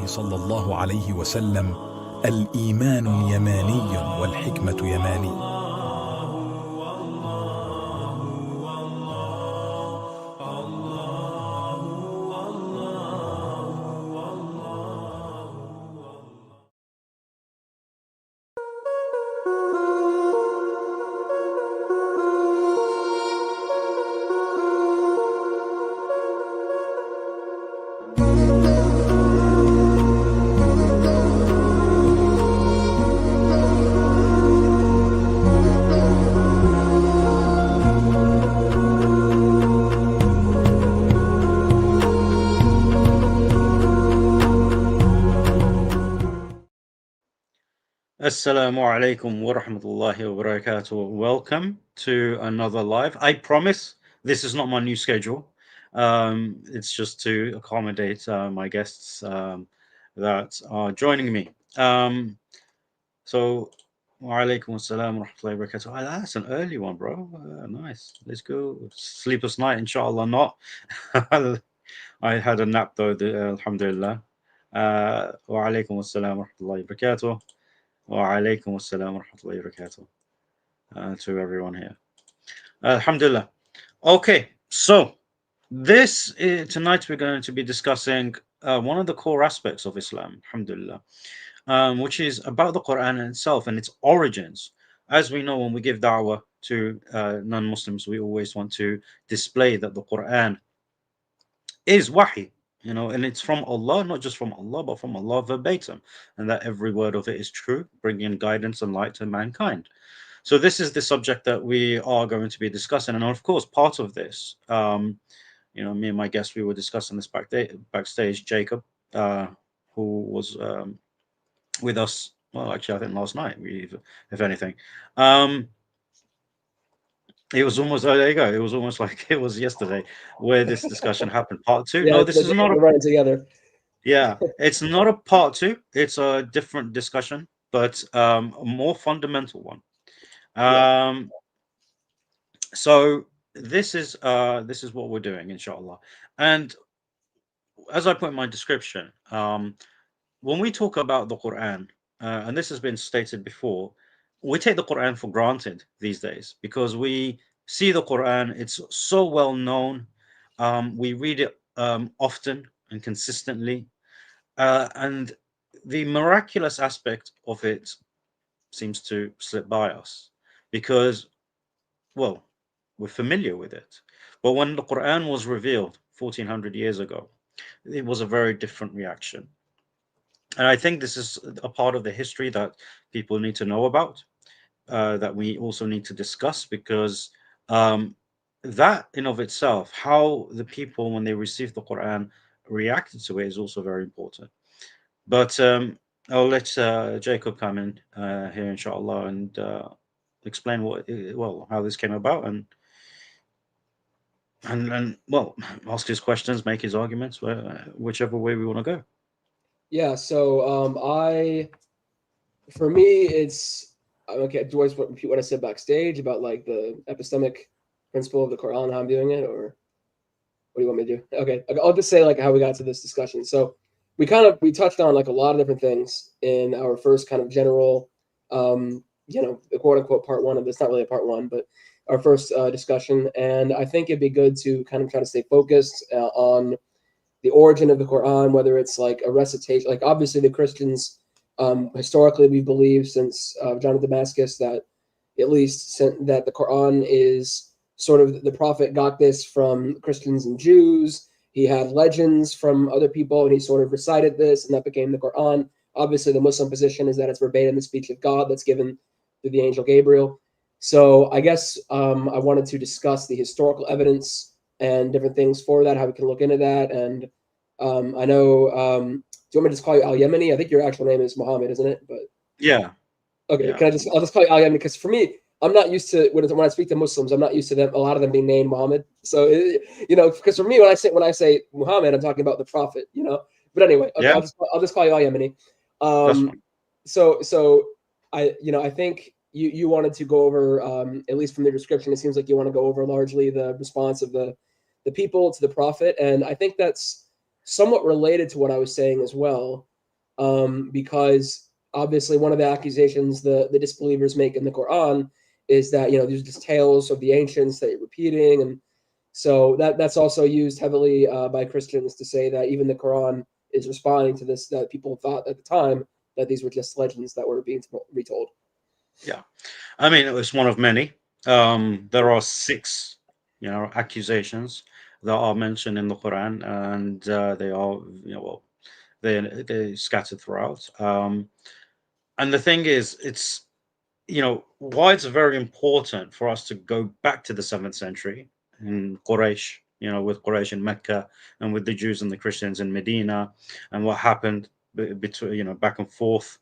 صلى الله عليه وسلم: الإيمان يماني والحكمة يماني. Assalamu alaikum wa rahmatullahi wa barakatuh. Welcome to another live. I promise this is not my new schedule. It's just to accommodate my guests that are joining me. So, wa alaikum assalam wa rahmatullahi wa barakatuh. Ah, that's an early one, bro. Nice. Let's go. Sleepless night, inshallah not. I had a nap though, alhamdulillah. Wa alaikum assalam wa rahmatullahi wa barakatuh. Wa alaikum assalam wa rahmatullahi wa barakatuh to everyone here. Alhamdulillah. Okay, so tonight we're going to be discussing one of the core aspects of Islam, alhamdulillah, which is about the Quran itself and its origins. As we know, when we give da'wah to non-Muslims, we always want to display that the Quran is wahi, and it's from Allah, not just from Allah, but from Allah verbatim, and that every word of it is true, bringing guidance and light to mankind. So this is the subject that we are going to be discussing, and of course, part of this, me and my guest, we were discussing this backstage. Jacob, who was with us, well, actually, I think last night, if anything. It was almost, oh, there you go. It was almost like it was yesterday where this discussion happened. Part two. Yeah, no, this is not running together. Yeah, it's not a part two. It's a different discussion, but a more fundamental one. So this is what we're doing, inshallah. And as I put in my description, when we talk about the Quran, and this has been stated before, we take the Quran for granted these days because we see the Quran, it's so well known. We read it often and consistently. And the miraculous aspect of it seems to slip by us because, well, we're familiar with it. But when the Quran was revealed 1400 years ago, it was a very different reaction. And I think this is a part of the history that people need to know about, that we also need to discuss, because that in of itself, how the people, when they received the Quran, reacted to it is also very important. But I'll let Jacob come in here, inshallah, and explain how this came about, and well, ask his questions, make his arguments, whichever way we want to go. Yeah. So for me, it's okay. Do I repeat what I said backstage about like the epistemic principle of the Quran, how I'm doing it, or what do you want me to do? Okay, I'll just say like how we got to this discussion. So we touched on like a lot of different things in our first kind of general, the quote unquote part one of this. Not really a part one, but our first discussion. And I think it'd be good to kind of try to stay focused on the origin of the Quran, whether it's like a recitation. Like obviously the Christians, historically we believe since John of Damascus that at least that the Quran is sort of the prophet got this from Christians and Jews. He had legends from other people, and he sort of recited this, and that became the Quran. Obviously, the Muslim position is that it's verbatim the speech of God that's given through the angel Gabriel. So I guess I wanted to discuss the historical evidence and different things for that, how we can look into that. And I know, do you want me to just call you Al-Yemeni? I think your actual name is Muhammad, isn't it? But yeah. Okay, yeah. I'll just call you Al-Yemeni, because for me, I'm not used to when I speak to Muslims. I'm not used to them. A lot of them being named Muhammad. So because for me, when I say Muhammad, I'm talking about the prophet. But anyway, okay, yeah. I'll just call you Al-Yemeni. So I think you wanted to go over at least from the description, it seems like you want to go over largely the response of the people to the prophet, and I think that's somewhat related to what I was saying as well. because obviously one of the accusations the disbelievers make in the Quran is that, you know, there's just tales of the ancients that you're repeating, and so that's also used heavily by Christians to say that even the Quran is responding to this, that people thought at the time that these were just legends that were being retold. Yeah, I mean, it was one of many. There are 6, you know, accusations that are mentioned in the Quran, and they are, you know, well, they're scattered throughout. And the thing is, it's, you know, why it's very important for us to go back to the 7th century in Quraysh, you know, with Quraysh in Mecca and with the Jews and the Christians in Medina, and what happened between, you know, back and forth,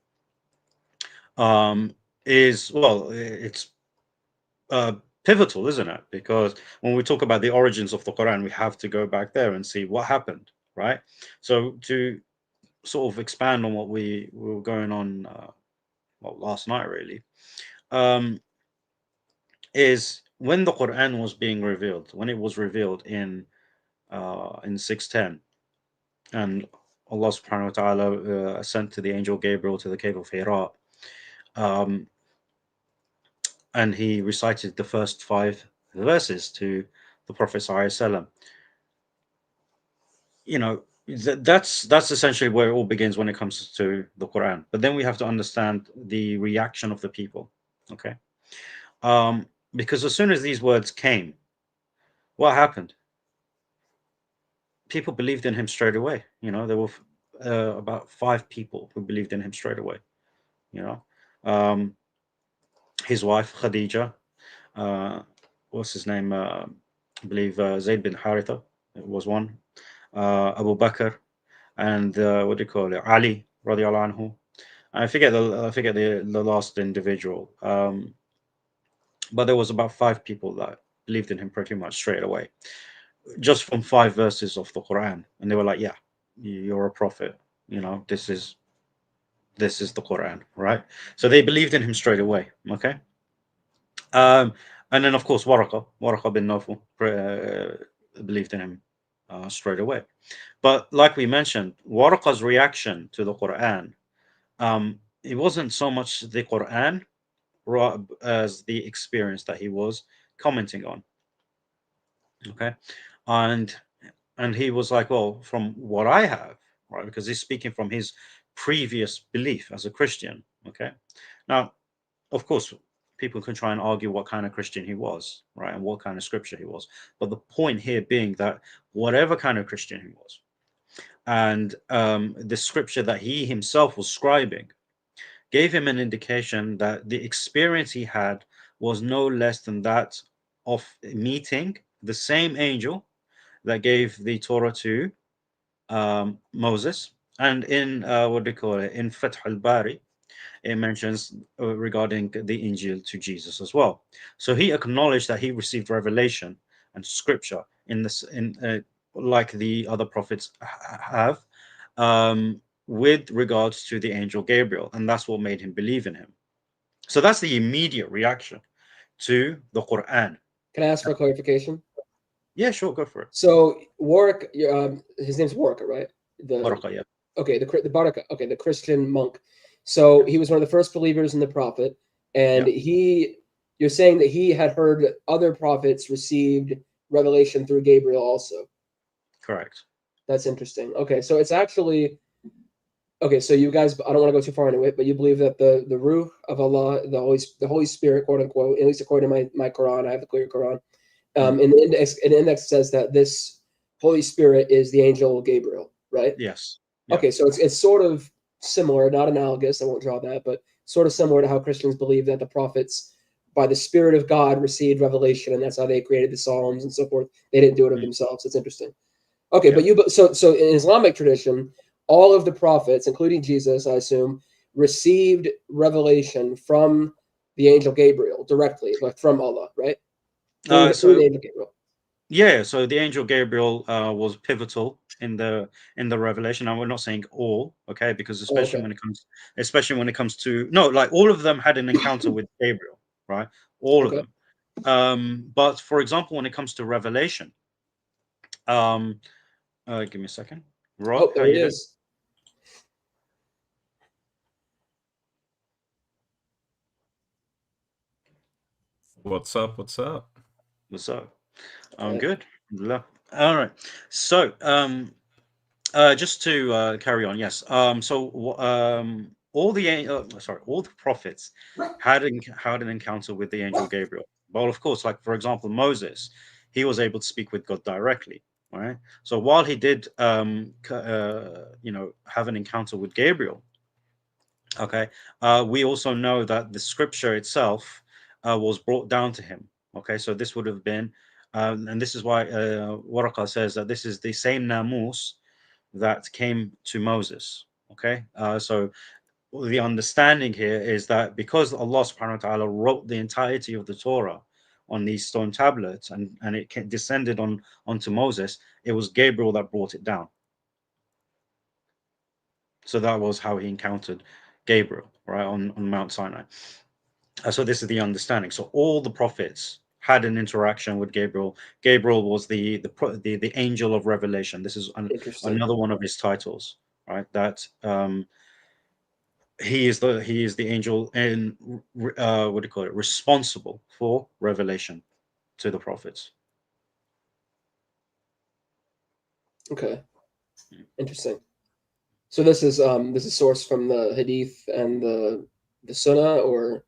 is, well, it's pivotal, isn't it? Because when we talk about the origins of the Quran, we have to go back there and see what happened, right? So to sort of expand on what we were going on, well, last night really, is when the Quran was being revealed, when it was revealed in 610, and Allah subhanahu wa ta'ala sent to the angel Gabriel to the cave of Hira, and he recited the first 5 verses to the Prophet sallallahu alaihi wasallam. You know, that's essentially where it all begins when it comes to the Quran. But then we have to understand the reaction of the people, okay? Because as soon as these words came, what happened? People believed in him straight away. You know, there were about 5 people who believed in him straight away. You know, his wife Khadija, what's his name? I believe Zayd bin Haritha was one. Abu Bakr, and what do you call it? Ali radiallahu anhu. I forget the last individual. But there was about 5 people that believed in him pretty much straight away, just from 5 verses of the Quran, and they were like, "Yeah, you're a prophet. You know, this is the Quran, right?" So they believed in him straight away. Okay. And then of course Waraqah bin Nawfal believed in him straight away. But like we mentioned, Waraqah's reaction to the Quran, it wasn't so much the Quran as the experience that he was commenting on. Okay, and he was like, well, from what I have, right, because he's speaking from his previous belief as a Christian. Okay, now of course people can try and argue what kind of Christian he was, right, and what kind of scripture he was, but the point here being that whatever kind of Christian he was, and the scripture that he himself was scribing gave him an indication that the experience he had was no less than that of meeting the same angel that gave the Torah to Moses. And in what do you call it? In Fath al-Bari, it mentions regarding the Injil to Jesus as well. So he acknowledged that he received revelation and scripture in this, like the other prophets have, with regards to the angel Gabriel, and that's what made him believe in him. So that's the immediate reaction to the Quran. Can I ask for clarification? Yeah, sure, go for it. So Warwick, his name's Warwick, right? Waraqah, yeah. Okay, the Baraka, okay, the Christian monk. So he was one of the first believers in the prophet, and you're saying that he had heard other prophets received revelation through Gabriel also. Correct. That's interesting. Okay, so it's actually okay. So you guys, I don't want to go too far into it, but you believe that the Ruh of Allah, the Holy Spirit, quote unquote, at least according to my Quran, I have the clear Quran. In the index says that this Holy Spirit is the angel Gabriel, right? Yes. Yeah. Okay, so it's sort of similar, not analogous. I won't draw that, but sort of similar to how Christians believe that the prophets, by the Spirit of God, received revelation, and that's how they created the Psalms and so forth. They didn't do it of themselves. It's interesting. Okay, but so in Islamic tradition, all of the prophets, including Jesus, I assume, received revelation from the angel Gabriel directly, like from Allah, right? Through the angel Gabriel. Yeah, so the angel Gabriel was pivotal in the revelation. And we're not saying all, okay, because especially when it comes to like all of them had an encounter with Gabriel, right? All of them. But for example, when it comes to revelation, give me a second. Rob, there he is. What's up? What's up? What's up? I'm Okay. good. Alhamdulillah. All right. So, just to carry on, yes. All the prophets had an encounter with the angel Gabriel. Well, of course, like for example, Moses, he was able to speak with God directly, right? So while he did, have an encounter with Gabriel, okay, we also know that the scripture itself was brought down to him. Okay, so this would have been, and this is why Waraqah says that this is the same namus that came to Moses. Okay, so the understanding here is that because Allah subhanahu wa ta'ala wrote the entirety of the Torah on these stone tablets and it descended onto Moses, it was Gabriel that brought it down. So that was how he encountered Gabriel, right, on Mount Sinai. So this is the understanding. So all the prophets had an interaction with Gabriel. Gabriel was the angel of revelation. This is Interesting. another one of his titles, right? That he is the angel and what do you call it? Responsible for revelation to the prophets. Okay. Interesting. So this is sourced from the Hadith and the Sunnah, or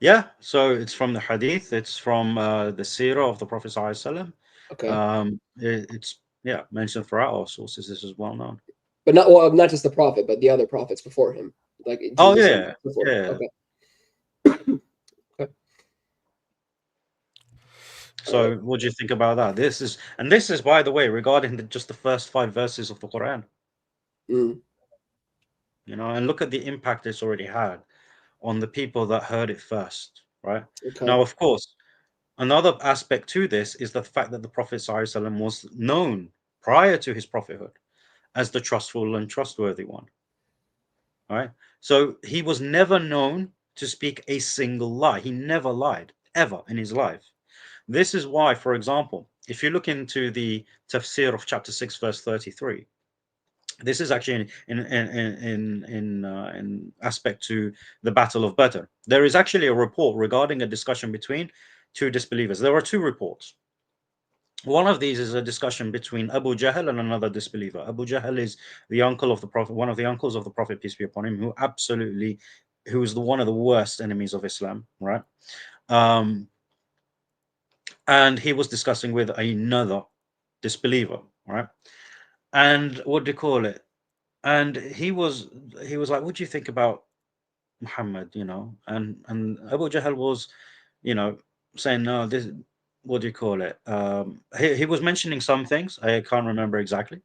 Yeah, so it's from the Hadith. It's from the Surah of the Prophet ﷺ. okay, It's mentioned throughout our sources. This is well known. but not just the prophet, but the other prophets before him, like Oh Jesus yeah, before. yeah. Okay. So what do you think about that? This is, by the way, regarding just the first 5 verses of the Quran. Mm, And look at the impact it's already had on the people that heard it first, right? okay. Now, of course, another aspect to this is the fact that the Prophet ﷺ was known prior to his prophethood as the trustful and trustworthy one, right? So he was never known to speak a single lie. He never lied ever in his life. This is why, for example, if you look into the tafsir of chapter 6, verse 33, this is actually in aspect to the Battle of Badr. There is actually a report regarding a discussion between 2 disbelievers. There are 2 reports. One of these is a discussion between Abu Jahl and another disbeliever. Abu Jahl is the uncle of the Prophet, one of the uncles of the Prophet, peace be upon him, who is one of the worst enemies of Islam, right? And he was discussing with another disbeliever, right? And what do you call it? And he was like, "What do you think about Muhammad?" And Abu Jahl was, saying, "No, this. What do you call it?" He was mentioning some things. I can't remember exactly,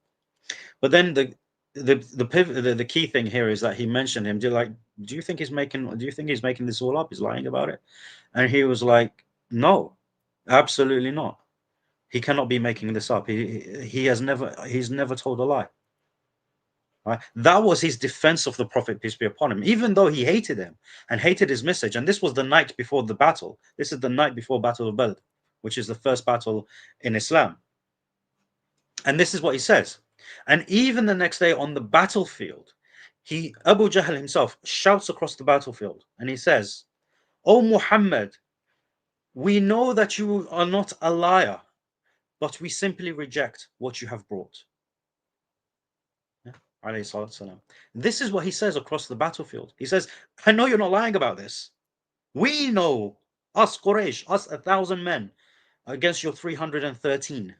but then the key thing here is that he mentioned him. Do you think he's making this all up? He's lying about it? And he was like, "No, absolutely not. He cannot be making this up. He's never told a lie." Right? That was his defense of the Prophet, peace be upon him, even though he hated him and hated his message. And this was the night before the battle. This is the night before Battle of Badr, which is the first battle in Islam. And this is what he says. And even the next day on the battlefield, Abu Jahl himself shouts across the battlefield and he says, "O Muhammad, we know that you are not a liar, but we simply reject what you have brought." This is what he says across the battlefield. He says, "I know you're not lying about this. We know, us Quraysh, us 1,000 men against your 313.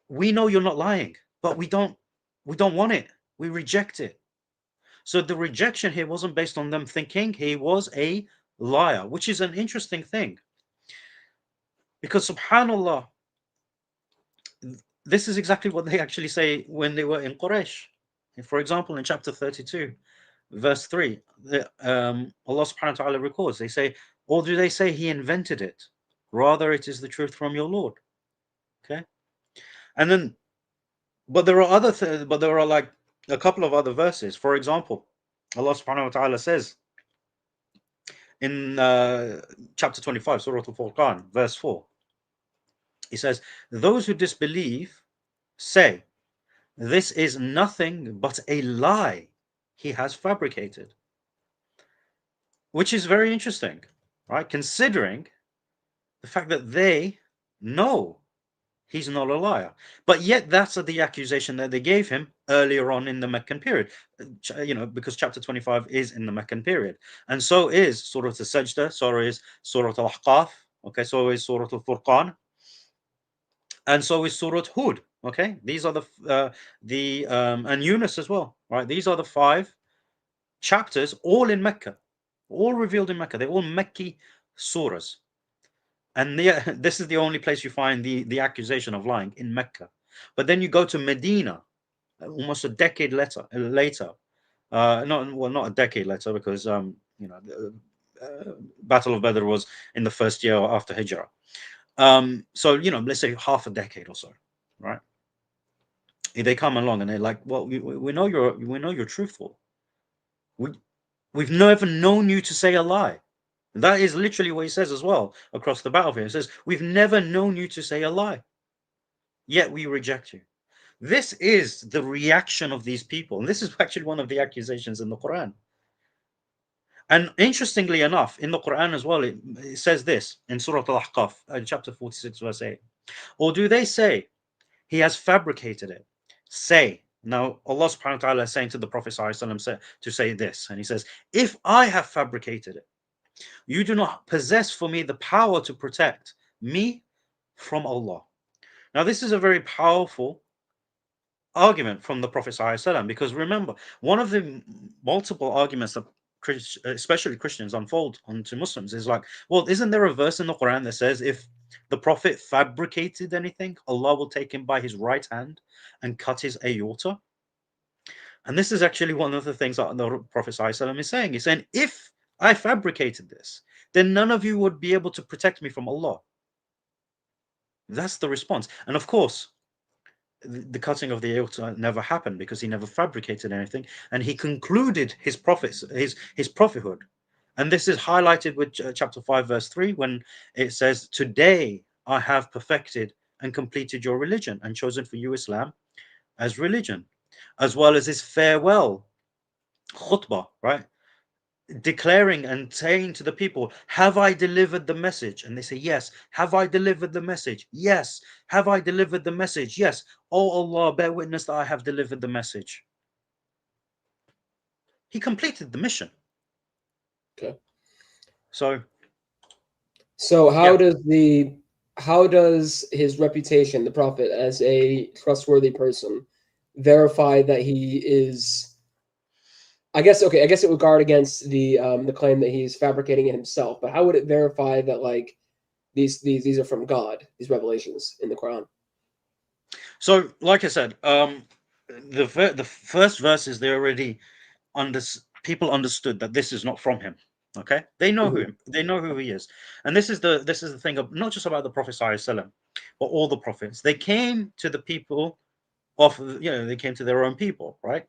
We know you're not lying, but we don't want it. We reject it." So the rejection here wasn't based on them thinking he was a liar, which is an interesting thing. Because subhanAllah, this is exactly what they actually say when they were in Quraysh. For example, in chapter 32, verse 3, Allah subhanahu wa ta'ala records, they say, or do they say he invented it? Rather, it is the truth from your Lord. Okay. And then, but there are like a couple of other verses. For example, Allah subhanahu wa ta'ala says in chapter 25, Surah Al-Furqan, verse 4, he says, "Those who disbelieve say, this is nothing but a lie he has fabricated." Which is very interesting, right? Considering the fact that they know he's not a liar. But yet that's the accusation that they gave him earlier on in the Meccan period, because chapter 25 is in the Meccan period. And so is Surah Al-Sajdah, so is Surah Al-Ahqaf, okay, so is Surah Al-Furqan, and so is Surah Hud, okay? These are and Yunus as well, right? These are the 5 chapters, all in Mecca, all revealed in Mecca. They're all Meccan surahs. And this is the only place you find the accusation of lying, in Mecca. But then you go to Medina, almost a decade later. Not a decade later, because the Battle of Badr was in the first year after Hijrah. So let's say half a decade or so, right? They come along and they're like, well, we know you're truthful. We've never known you to say a lie. That is literally what he says as well across the battlefield. He says, we've never known you to say a lie, yet we reject you. This is the reaction of these people. And this is actually one of the accusations in the Quran. And interestingly enough, in the Quran as well, it says this in Surah Al-Ahqaf, chapter 46, verse 8. Or do they say, he has fabricated it? Say. Now, Allah subhanahu wa ta'ala is saying to the Prophet to say this. And he says, if I have fabricated it, you do not possess for me the power to protect me from Allah. Now, this is a very powerful argument from the Prophet ﷺ, because remember, one of the multiple arguments that especially Christians unfold onto Muslims is like, well, isn't there a verse in the Quran that says if the Prophet fabricated anything, Allah will take him by his right hand and cut his aorta? And this is actually one of the things that the Prophet ﷺ is saying. He's saying, if I fabricated this, then none of you would be able to protect me from Allah. That's the response. And of course, the cutting of the aorta never happened because he never fabricated anything, and he concluded his prophethood. And this is highlighted with chapter 5, verse 3, when it says, today I have perfected and completed your religion and chosen for you Islam as religion, as well as his farewell khutbah, right? Declaring and saying to the people, have I delivered the message? And they say, yes. Have I delivered the message? Yes. Have I delivered the message? Yes. Oh Allah, bear witness that I have delivered the message. He completed the mission. Okay. So how does his reputation, the Prophet, as a trustworthy person, verify that he is? I guess it would guard against the claim that he's fabricating it himself. But how would it verify that like these are from God, these revelations in the Quran? So, like I said, the first verses, they already people understood that this is not from him. Okay, they know who he is, and this is the thing of not just about the Prophet ﷺ, but all the prophets. They came to the people they came to their own people, right?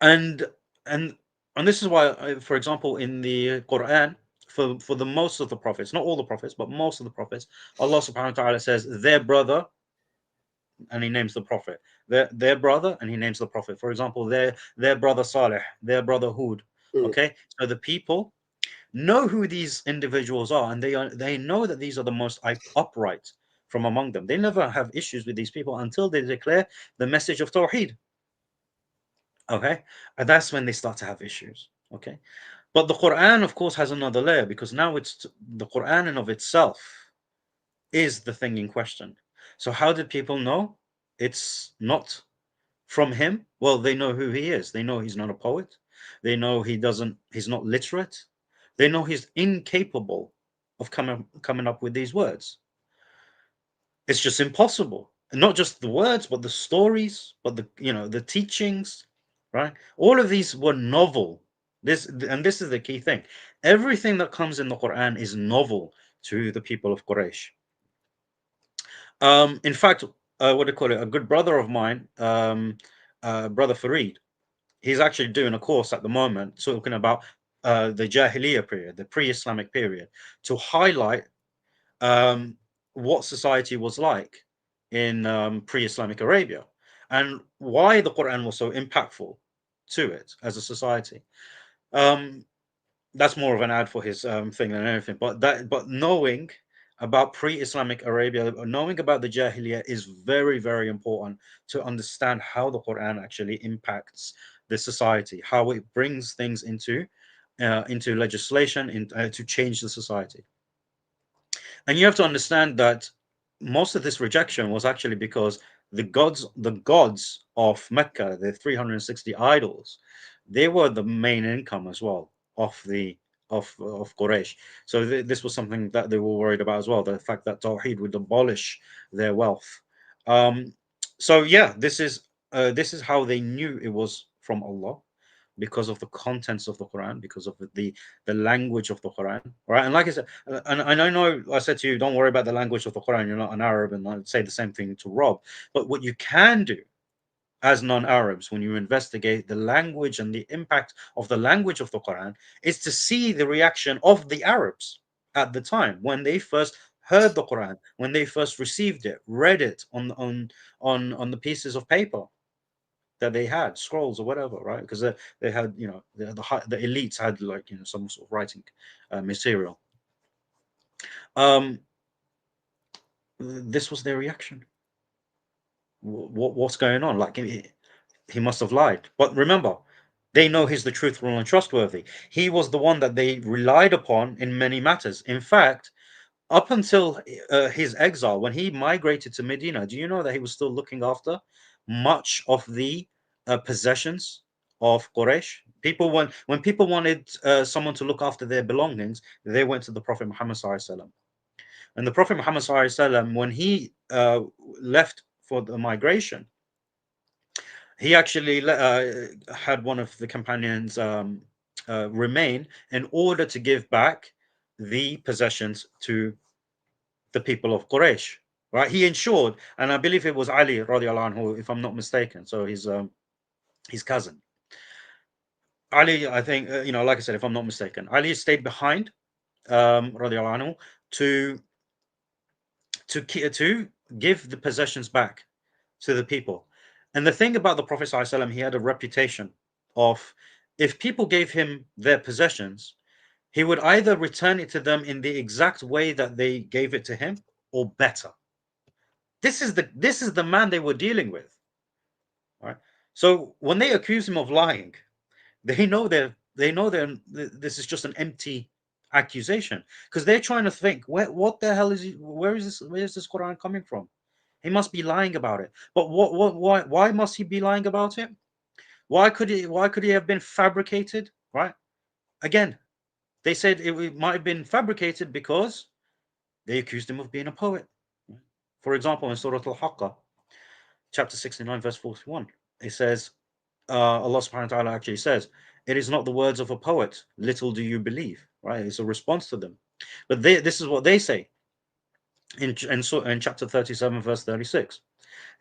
And this is why, for example, in the Quran, for the most of the prophets, not all the prophets, but most of the prophets, Allah subhanahu wa ta'ala says their brother, and he names the prophet. Their brother, and he names the prophet. For example, their brother Salih, their brother Hud. Okay, so the people know who these individuals are, and they know that these are the most upright from among them. They never have issues with these people until they declare the message of Tawheed. Okay, and that's when they start to have issues. Okay, but the Quran, of course, has another layer, because now it's the Quran in of itself is the thing in question. So how did people know it's not from him? Well, they know who he is. They know he's not a poet. They know he's not literate. They know he's incapable of coming up with these words. It's just impossible. And not just the words, but the stories, but the teachings, right? All of these were novel. This is the key thing. Everything that comes in the Quran is novel to the people of Quraysh. In fact, what do you call it? A good brother of mine, brother Farid, he's actually doing a course at the moment talking about the Jahiliyyah period, the pre-Islamic period, to highlight what society was like in pre-Islamic Arabia, and why the Quran was so impactful to it as a society. that's more of an ad for his thing than anything. But knowing about pre-Islamic Arabia, knowing about the Jahiliyyah is very, very important to understand how the Quran actually impacts the society, how it brings things into legislation, to change the society. And you have to understand that most of this rejection was actually because the gods of Mecca, the 360 idols, they were the main income as well of the of Quraysh. So this was something that they were worried about as well, the fact that Tawheed would abolish their wealth. So yeah, this is how they knew it was from Allah, because of the contents of the Quran, because of the language of the Quran, right? And like I said, and I know I said to you, don't worry about the language of the Quran. You're not an Arab, and I'd say the same thing to Rob. But what you can do as non-Arabs, when you investigate the language and the impact of the language of the Quran, is to see the reaction of the Arabs at the time when they first heard the Quran, when they first received it, read it on the pieces of paper that they had, scrolls or whatever, right? Because they had, the elites had, like, some sort of writing material. This was their reaction. What's going on? Like, he must have lied. But remember, they know he's the truthful and trustworthy. He was the one that they relied upon in many matters. In fact, up until his exile, when he migrated to Medina, do you know that he was still looking after much of the possessions of Quraysh? When people wanted someone to look after their belongings, they went to the Prophet Muhammad Sallallahu Alaihi Wasallam. And the Prophet Muhammad Sallallahu Alaihi Wasallam, when he left for the migration, he actually had one of the companions remain in order to give back the possessions to the people of Quraysh, right? He ensured, and I believe it was Ali radiallahu anhu, if I'm not mistaken. So his cousin. Ali, I think, like I said, if I'm not mistaken, Ali stayed behind, radiallahu anhu, to give the possessions back to the people. And the thing about the Prophet ﷺ, he had a reputation of, if people gave him their possessions, he would either return it to them in the exact way that they gave it to him, or better. This is the man they were dealing with, right? So when they accuse him of lying, they know this is just an empty accusation, because they're trying to think, what the hell is he? Where is this Quran coming from? He must be lying about it. But why must he be lying about it? Why could he have been fabricated? Right? Again, they said it might have been fabricated because they accused him of being a poet. For example, in Surah Al-Haqqa, chapter 69, verse 41, it says, Allah subhanahu wa ta'ala actually says, it is not the words of a poet, little do you believe, right? It's a response to them. But this is what they say in chapter 37, verse 36.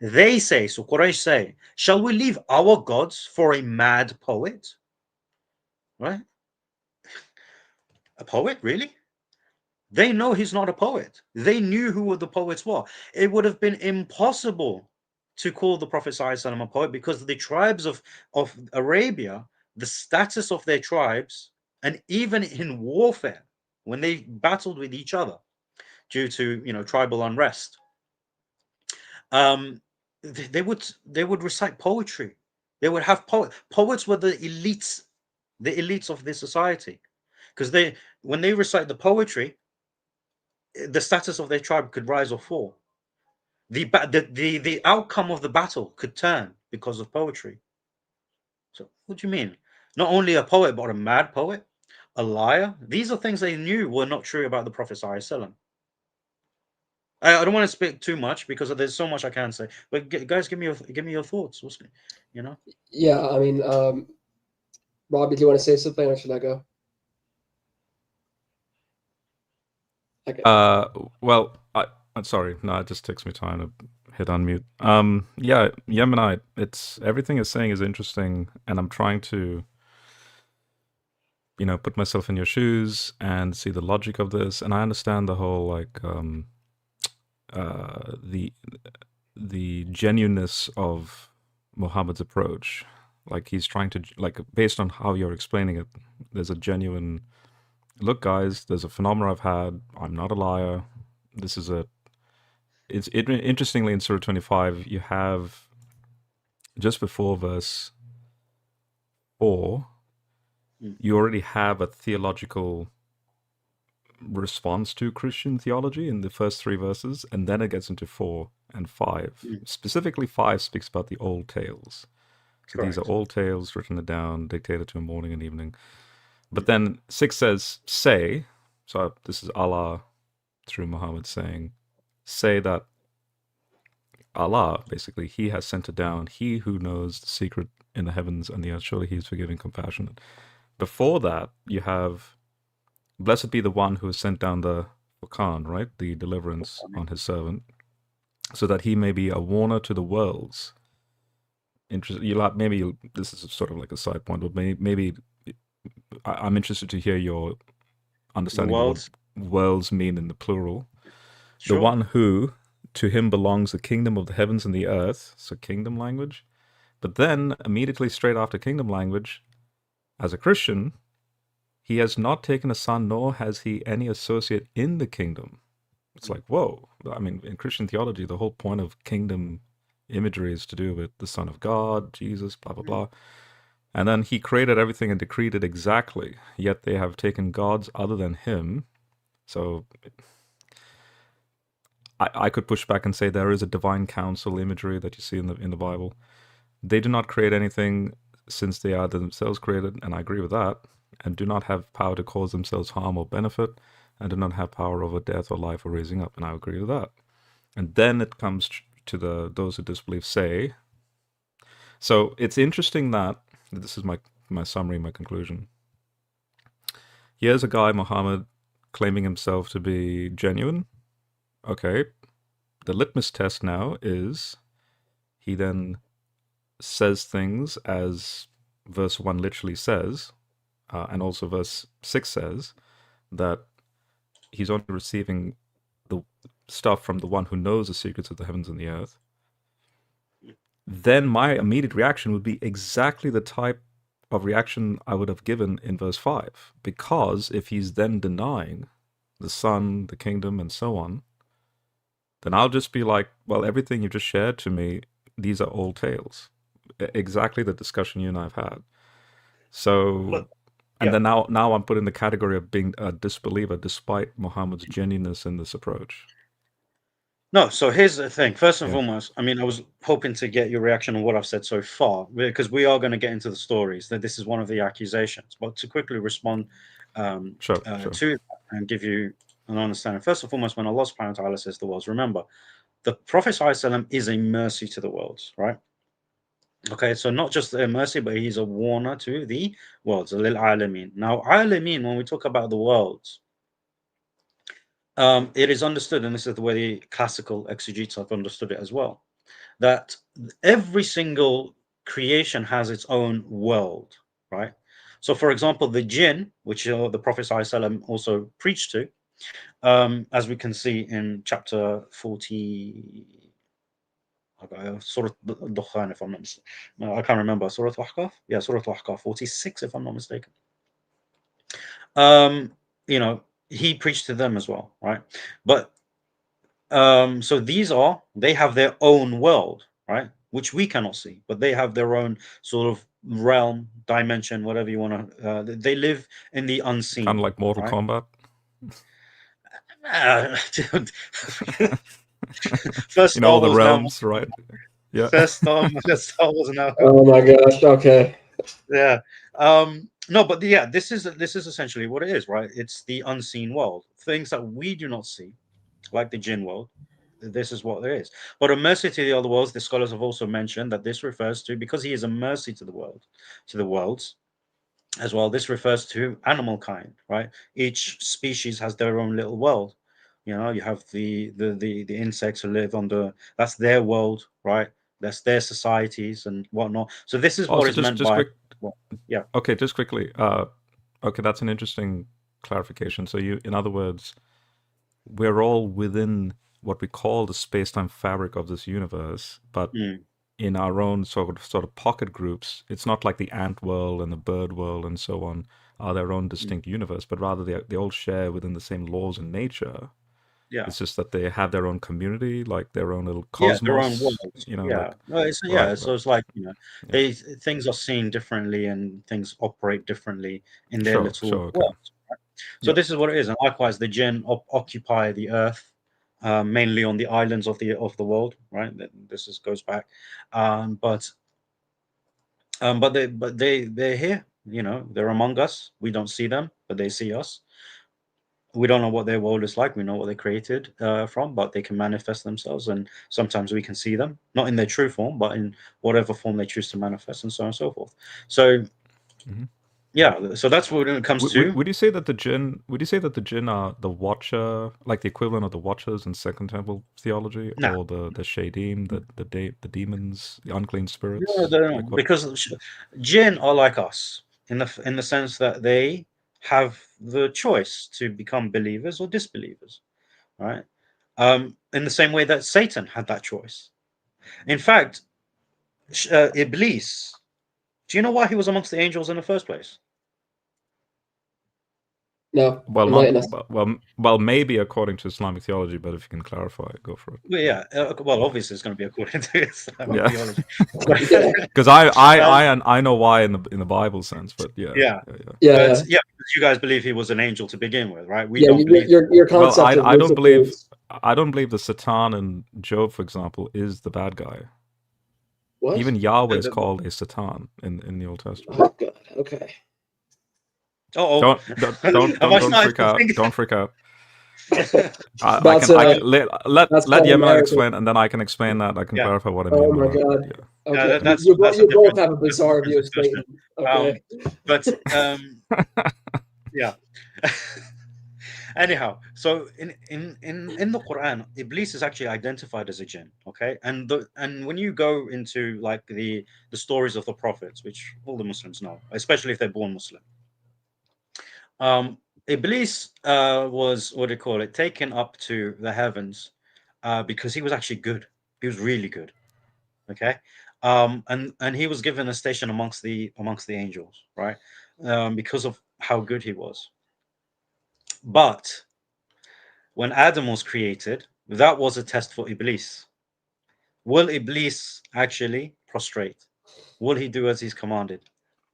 They say, so Quraysh say, shall we leave our gods for a mad poet? Right? A poet, really? They know he's not a poet. They knew who the poets were. It would have been impossible to call the Prophet ﷺ a poet, because the tribes of Arabia, the status of their tribes, and even in warfare, when they battled with each other due to tribal unrest, they would recite poetry. They would have poets were the elites of this society, because when they recite the poetry, the status of their tribe could rise or fall. The outcome of the battle could turn because of poetry. So what do you mean? Not only a poet, but a mad poet, a liar? These are things they knew were not true about the Prophet ﷺ. I don't want to speak too much because there's so much I can say. But guys, give me your thoughts. Yeah, I mean, Robbie, do you want to say something, or should I go? Okay. Well, I'm sorry. No, it just takes me time to hit unmute. Yeah, Yemenite. It's everything it's saying is interesting, and I'm trying to, put myself in your shoes and see the logic of this. And I understand the whole the genuineness of Muhammad's approach. Like he's trying to, based on how you're explaining it, there's a genuine look, guys, there's a phenomenon I've had. I'm not a liar. This is a. Interestingly, in Surah 25, you have just before verse 4, Mm. you already have a theological response to Christian theology in the first 3 verses, and then it gets into 4 and 5. Mm. Specifically, 5 speaks about the old tales. So these are Correct. old tales written down, dictated to him morning and evening. But then 6 says, say, so this is Allah through Muhammad saying, say that Allah, basically, He has sent it down, He who knows the secret in the heavens and the earth, surely He is forgiving, compassionate. Before that, you have, blessed be the one who has sent down the Furqan, right? The deliverance on His servant, so that He may be a warner to the worlds. Maybe this is sort of like a side point, but maybe I'm interested to hear your understanding of what worlds mean in the plural. Sure. The one who, to him belongs the kingdom of the heavens and the earth, so kingdom language. But then, immediately straight after kingdom language, as a Christian, he has not taken a son, nor has he any associate in the kingdom. It's like, whoa. I mean, in Christian theology, the whole point of kingdom imagery is to do with the Son of God, Jesus, blah, blah, blah. And then he created everything and decreed it exactly, yet they have taken gods other than him. So I could push back and say there is a divine council imagery that you see in the Bible. They do not create anything since they are themselves created, and I agree with that, and do not have power to cause themselves harm or benefit, and do not have power over death or life or raising up, and I agree with that. And then it comes to those who disbelieve say. So it's interesting that, this is my summary, my conclusion. Here's a guy, Muhammad, claiming himself to be genuine. Okay, the litmus test now is he then says things as verse 1 literally says, and also verse 6 says, that he's only receiving the stuff from the one who knows the secrets of the heavens and the earth. Then my immediate reaction would be exactly the type of reaction I would have given in verse 5. Because if he's then denying the Son, the kingdom, and so on, then I'll just be like, well, everything you just shared to me, these are old tales. Exactly the discussion you and I have had. So, and then now I'm put in the category of being a disbeliever despite Muhammad's genuineness in this approach. No, so here's the thing. First and foremost, I mean, I was hoping to get your reaction on what I've said so far, because we are going to get into the stories, that this is one of the accusations. But to quickly respond to that and give you an understanding. First and foremost, when Allah subhanahu wa ta'ala says the worlds, remember, the Prophet ﷺ is a mercy to the worlds, right? Okay, so not just a mercy, but he's a warner to the worlds, lil alamin. Now, alamin, when we talk about the worlds, it is understood, and this is the way the classical exegetes have understood it as well, that every single creation has its own world, right? So, for example, the jinn, which the Prophet ﷺ also preached to, as we can see in chapter 40, Surah Dukhan, if I'm not mistaken. I can't remember. Surah Al-Ahqaf? Yeah, Surah Al-Ahqaf, 46, if I'm not mistaken. You know, he preached to them as well, right? But so they have their own world, right? Which we cannot see, but they have their own sort of realm, dimension, whatever you want to. They live in the unseen. Kind of like Mortal Kombat. First, you know, all the realms, right? Yeah. First Star Wars now. Oh my gosh! Okay. Yeah. No, but yeah, this is essentially what it is, right? It's the unseen world, things that we do not see, like the jinn world. This is what there is. But a mercy to the other worlds, the scholars have also mentioned that this refers to, because he is a mercy to the world, to the worlds as well. This refers to animal kind, right? Each species has their own little world. You know, you have the insects who live on that's their world, right? That's their societies and whatnot. So this is what is meant by. Yeah. Okay, just quickly. Okay, that's an interesting clarification. So in other words, we're all within what we call the space-time fabric of this universe, but in our own sort of pocket groups. It's not like the ant world and the bird world and so on. are their own distinct universe, but rather they all share within the same laws and nature. Yeah. It's just that they have their own community, like their own little Yeah, their own cosmos. world. You know, Yeah. like No, it's right, so it's like, yeah. they things are seen differently and things operate differently in their Sure, little okay. world. Right? So Yeah. this is what it is. And likewise, the jinn occupy the earth, mainly on the islands of the world, right? This goes back. But they're here, they're among us. We don't see them, but they see us. We don't know what their world is like. We know what they created from, but they can manifest themselves, and sometimes we can see them, not in their true form, but in whatever form they choose to manifest, and so on and so forth. So, yeah, so that's what it comes to. Would you say that the jinn? Would you say that the jinn are the watcher, like the equivalent of the watchers in Second Temple theology, No. or the shadim, the demons, the unclean spirits? No, because jinn are like us in the sense that they have the choice to become believers or disbelievers, right? In the same way that Satan had that choice. In fact, Iblis, do you know why he was amongst the angels in the first place? No. Well, enlighten us. well, maybe according to Islamic theology, but if you can clarify, go for it. Well, yeah. Well, obviously, it's going to be according to Islamic Yeah. theology. Because I know why in the Bible sense, but Yeah. Because you guys believe he was an angel to begin with, right? We Yeah, don't believe. your concept Well, of I don't believe rules. I don't believe the Satan in Job, for example, is the bad guy. What? Even Yahweh is called a Satan in the Old Testament. Oh God. Okay. Don't freak out. Don't freak out. I can let Yemen explain, and then I can explain that. I can clarify what I mean. Oh my God. Yeah. Okay. That's you a both have a bizarre view of Satan. Okay. But yeah. Anyhow, so in the Quran, Iblis is actually identified as a jinn. Okay, and when you go into like the stories of the prophets, which all the Muslims know, especially if they're born Muslim, Iblis was, what do you call it, taken up to the heavens because he was actually good. He was really good. Okay, and he was given a station amongst the angels, right? Because of how good he was. But when Adam was created, that was a test for Iblis. Will Iblis actually prostrate? Will he do as he's commanded?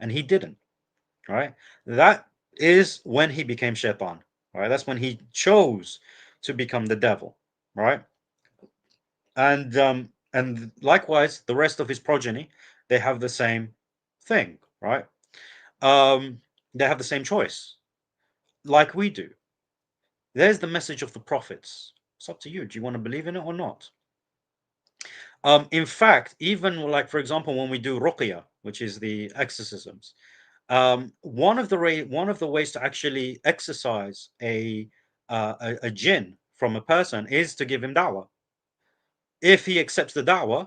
And he didn't, right? That is when he became Shaitan, right? That's when he chose to become the devil, right? And likewise, the rest of his progeny, they have the same thing, right? They have the same choice, like we do. There's the message of the prophets. It's up to you. Do you want to believe in it or not? In fact, even like, for example, when we do ruqya, which is the exorcisms, one of the ways to actually exercise a jinn from a person is to give him da'wah. If he accepts the da'wah,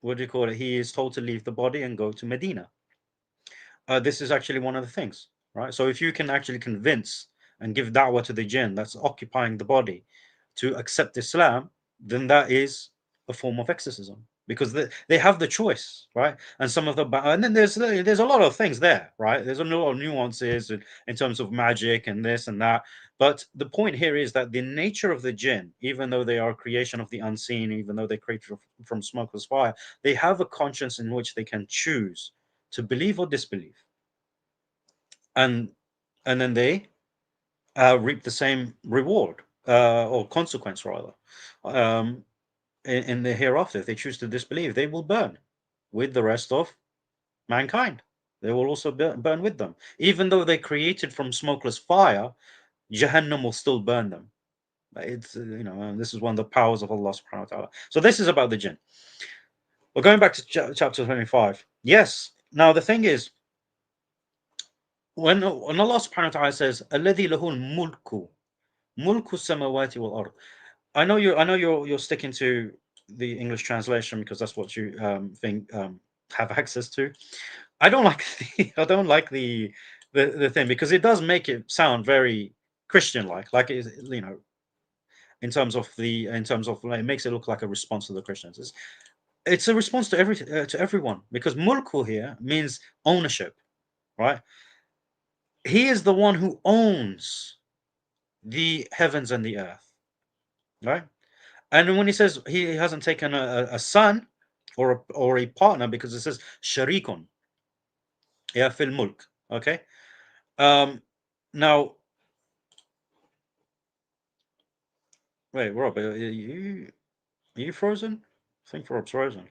what do you call it? He is told to leave the body and go to Medina. This is actually one of the things, right? So if you can actually convince and give da'wah to the jinn that's occupying the body to accept Islam, then that is a form of exorcism, because they have the choice, right? And some of the and then there's a lot of things there, right? There's a lot of nuances in terms of magic and this and that. But the point here is that the nature of the jinn, even though they are a creation of the unseen, even though they're created from smokeless fire, they have a conscience in which they can choose to believe or disbelieve, and then they reap the same reward or consequence rather in the hereafter. If they choose to disbelieve, they will burn with the rest of mankind. They will also burn with them, even though they're created from smokeless fire. Jahannam will still burn them. It's this is one of the powers of Allah subhanahu wa ta'ala. So this is about the jinn. Well, going back to chapter 25. Yes. Now the thing is, when Allah subhanahu wa ta'ala says, "Alladhi lahul mulku samawati wal ard," I know you're sticking to the English translation because that's what you think have access to. I don't like the thing, because it does make it sound very Christian like it, in terms of like, it makes it look like a response to the Christians. It's a response to everyone, because mulku here means ownership, right? he is the one who owns the heavens and the earth, right? And when he says he hasn't taken a son or a partner, because it says sharikun, yeah, fil mulk, okay. Now, wait, Rob, are you frozen? I think Rob's frozen.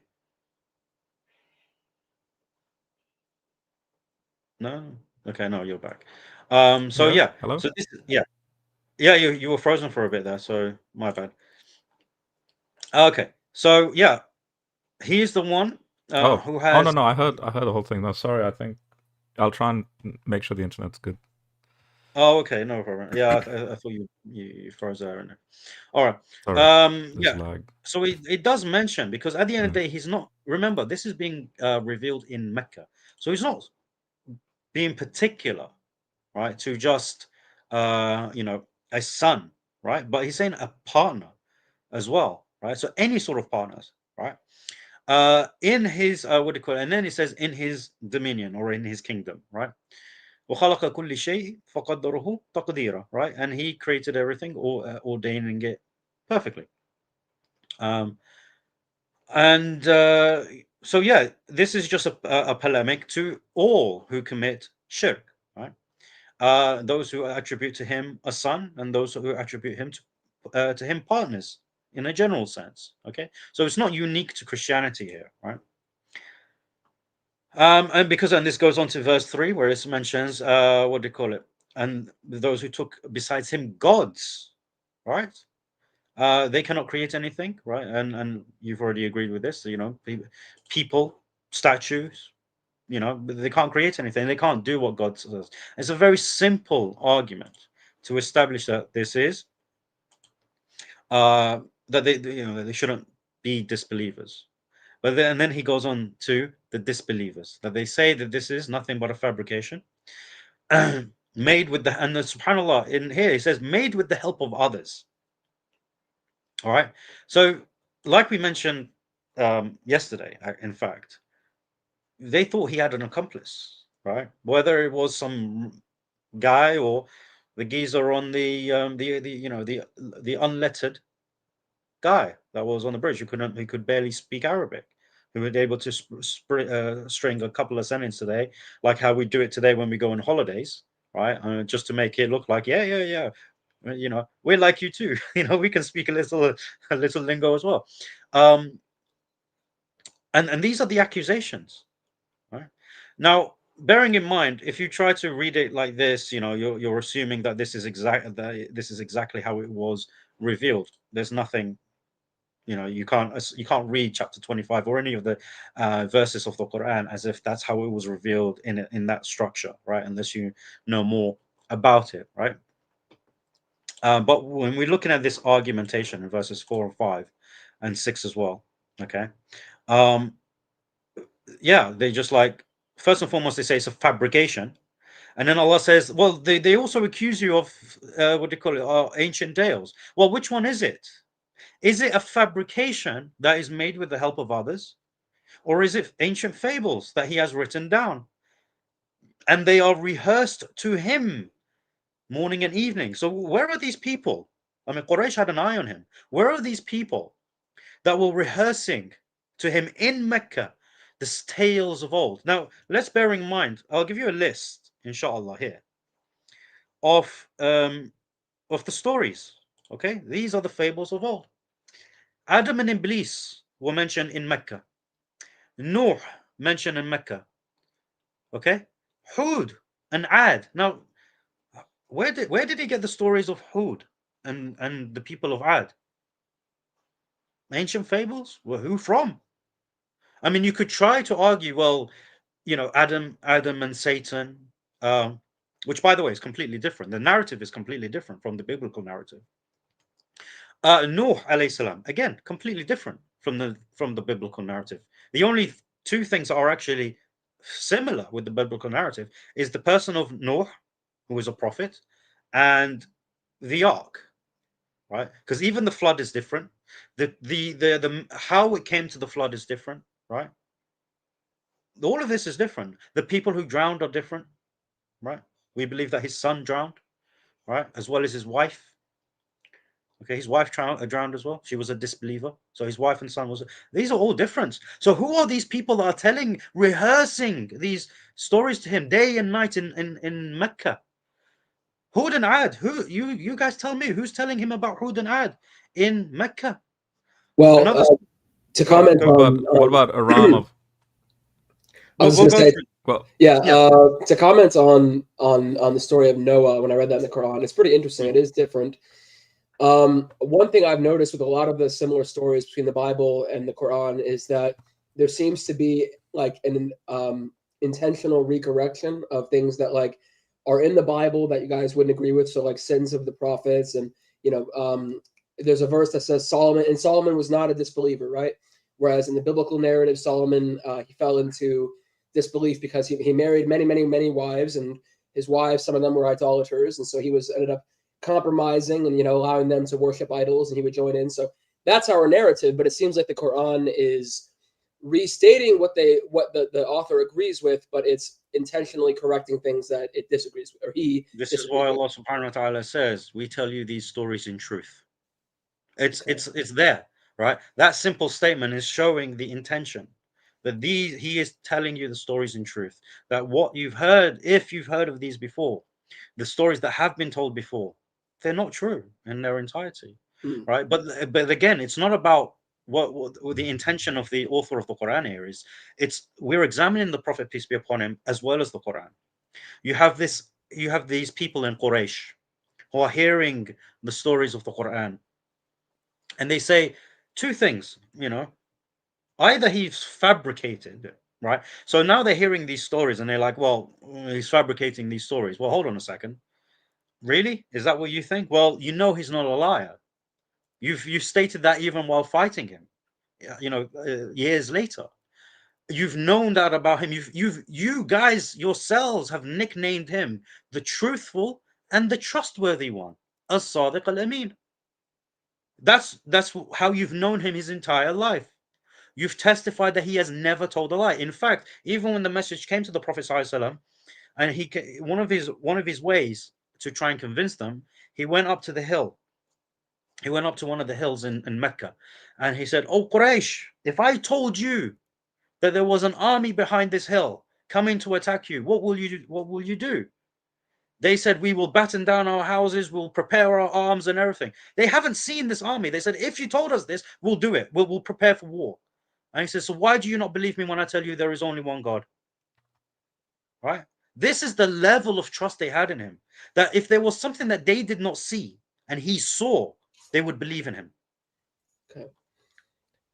No, okay, no, you're back. So Yeah. yeah, Hello. so this, yeah, you were frozen for a bit there, so my bad. Okay, so yeah, he is the one Oh. who Oh no has. no. I heard the whole thing. No, sorry. I think I'll try and make sure the internet's good. Oh, okay, no problem. Yeah, I thought you froze there. In it. All right. Sorry. There's Yeah. lag. So it does mention, because at the end of Yeah. the day, he's not. Remember, this is being revealed in Mecca, so he's not being particular, right? To just a son, right? But he's saying a partner as well, right? So any sort of partners, right? In his what do you call it? And then he says in his dominion or in his kingdom, right? وَخَلَقَ كُلِّ شَيْءٍ فَقَدَّرَهُ تَقْدِيرًا, right? And he created everything, or ordaining it perfectly. And so yeah, this is just a polemic to all who commit shirk, right? Those who attribute to him a son, and those who attribute him to him partners, in a general sense. Okay, so it's not unique to Christianity here, right? And this goes on to verse 3, where it mentions what do you call it? And those who took besides him gods, right? They cannot create anything, right? And you've already agreed with this. People, statues, they can't create anything. They can't do what God says. It's a very simple argument to establish that this is that that they shouldn't be disbelievers. But then he goes on to the disbelievers, that they say that this is nothing but a fabrication made with and subhanAllah, in here he says made with the help of others. All right. So, like we mentioned yesterday, in fact, they thought he had an accomplice, right? Whether it was some guy or the geezer on the the unlettered guy that was on the bridge who could barely speak Arabic, who was able to string a couple of sentences today, like how we do it today when we go on holidays, right? Just to make it look like yeah, we're like you too. We can speak a little lingo as well. And these are the accusations, right? Now, bearing in mind, if you try to read it like this, you're assuming that this is exactly how it was revealed. There's nothing, you can't read chapter 25 or any of the verses of the Quran as if that's how it was revealed in that structure, right? Unless you know more about it, right? But when we're looking at this argumentation in verses 4 and 5 and 6 as well, okay, yeah, they just like, first and foremost, they say it's a fabrication. And then Allah says, well, they also accuse you of, what do you call it, ancient tales. Well, which one is it? Is it a fabrication that is made with the help of others? Or is it ancient fables that he has written down? And they are rehearsed to him morning and evening. So where are these people? I mean, Quraysh had an eye on him. Where are these people that were rehearsing to him in Mecca the tales of old? Now, let's bear in mind, I'll give you a list, inshallah, here of the stories. Okay, these are the fables of old. Adam and Iblis were mentioned in Mecca. Nuh mentioned in Mecca. Okay, Hud and Ad. Now, where did he get the stories of Hud and the people of Ad? Ancient fables? Well, who from? I mean, you could try to argue, well, Adam and Satan, which, by the way, is completely different. The narrative is completely different from the biblical narrative. Nuh alayhi salam, again, completely different from the biblical narrative. The only two things that are actually similar with the biblical narrative is the person of Nuh, who was a prophet, and the ark, right? Because even the flood is different. The how it came to the flood is different, right? All of this is different. The people who drowned are different, right? We believe that his son drowned, right, as well as his wife. Okay, his wife drowned as well. She was a disbeliever. So his wife and son was. These are all different. So who are these people that are rehearsing these stories to him day and night in Mecca? Hud and Ad. Who you guys tell me who's telling him about Hud and Ad in Mecca? Well, Another. to comment on What about Aram of? I was going to say, Well, yeah, to comment on the story of Noah, when I read that in the Quran, it's pretty interesting. It is different. One thing I've noticed with a lot of the similar stories between the Bible and the Quran is that there seems to be like an intentional recorrection of things that like are in the Bible that you guys wouldn't agree with. So like sins of the prophets, and there's a verse that says Solomon was not a disbeliever, right? Whereas in the biblical narrative, Solomon he fell into disbelief because he married many wives, and his wives, some of them were idolaters, and so he ended up compromising and allowing them to worship idols, and he would join in. So that's our narrative, but it seems like the Quran is restating what the author agrees with, but it's intentionally correcting things that it disagrees with, or he. This is why Allah Subhanahu wa Taala says, "We tell you these stories in truth." It's there, right? That simple statement is showing the intention that he is telling you the stories in truth. That what you've heard, if you've heard of these before, the stories that have been told before, they're not true in their entirety, right? But again, it's not about what the intention of the author of the Quran here is. We're examining the Prophet, peace be upon him, as well as the Quran. You have these people in Quraysh who are hearing the stories of the Quran, and they say two things, either he's fabricated, right? So now they're hearing these stories and they're like, well, he's fabricating these stories. Well, hold on a second. Really? Is that what you think? Well, he's not a liar. You've stated that even while fighting him, years later. You've known that about him. You guys yourselves have nicknamed him the truthful and the trustworthy one, as-Sadiq al-Amin. That's how you've known him his entire life. You've testified that he has never told a lie. In fact, even when the message came to the Prophet ﷺ, and one of his ways to try and convince them, he went up to the hill. He went up to one of the hills in Mecca, and he said, "Oh Quraysh, if I told you that there was an army behind this hill coming to attack you, what will you do?" They said, "We will batten down our houses, we'll prepare our arms and everything." They haven't seen this army. They said, "If you told us this, we'll do it. We'll prepare for war." And he says, "So why do you not believe me when I tell you there is only one God?" Right? This is the level of trust they had in him. That if there was something that they did not see and he saw, they would believe in him. Okay.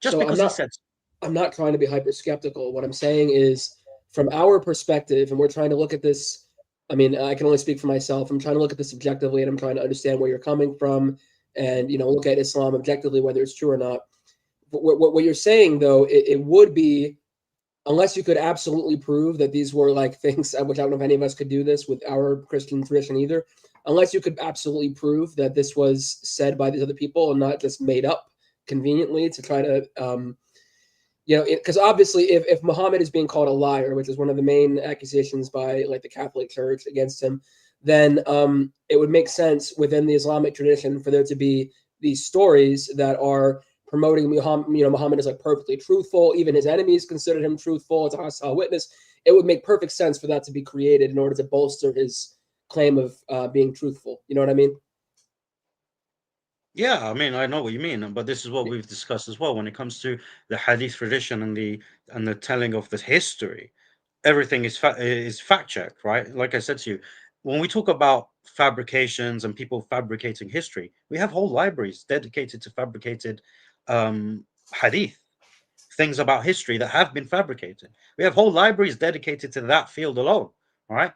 Just so because he said so. I'm not trying to be hyper skeptical. What I'm saying is, from our perspective, and we're trying to look at this. I mean, I can only speak for myself. I'm trying to look at this objectively, and I'm trying to understand where you're coming from, and look at Islam objectively, whether it's true or not. But what you're saying, though, it would be, unless you could absolutely prove that these were like things, which I don't know if any of us could do this with our Christian tradition either, unless you could absolutely prove that this was said by these other people and not just made up conveniently to try to, because obviously if Muhammad is being called a liar, which is one of the main accusations by like the Catholic Church against him, then it would make sense within the Islamic tradition for there to be these stories that are promoting Muhammad is like perfectly truthful. Even his enemies considered him truthful. It's a hostile witness. It would make perfect sense for that to be created in order to bolster his claim of being truthful. You know what I mean? Yeah, I mean, I know what you mean, but this is what we've discussed as well when it comes to the Hadith tradition and the telling of the history. Everything is fact checked, right? Like I said to you, when we talk about fabrications and people fabricating history, we have whole libraries dedicated to fabricated Hadith, things about history that have been fabricated. We have whole libraries dedicated to that field alone, right?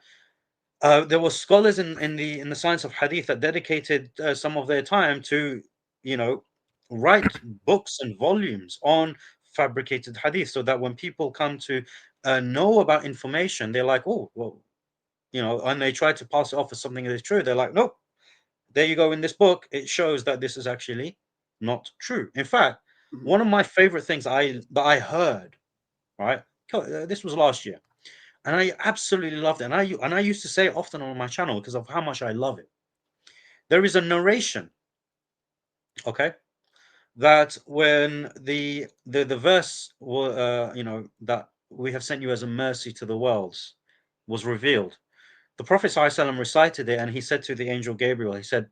There were scholars in the science of Hadith that dedicated some of their time to, write books and volumes on fabricated Hadith, so that when people come to know about information, they're like, "Oh, well," and they try to pass it off as something that is true. They're like, "Nope, there you go. In this book, it shows that this is actually not true." In fact, one of my favorite things that I heard, right? This was last year. and I absolutely loved it. And I used to say it often on my channel because of how much I love it. There is a narration, okay, that when the verse, that we have sent you as a mercy to the worlds, was revealed, the Prophet ﷺ recited it, and he said to the angel Gabriel, he said,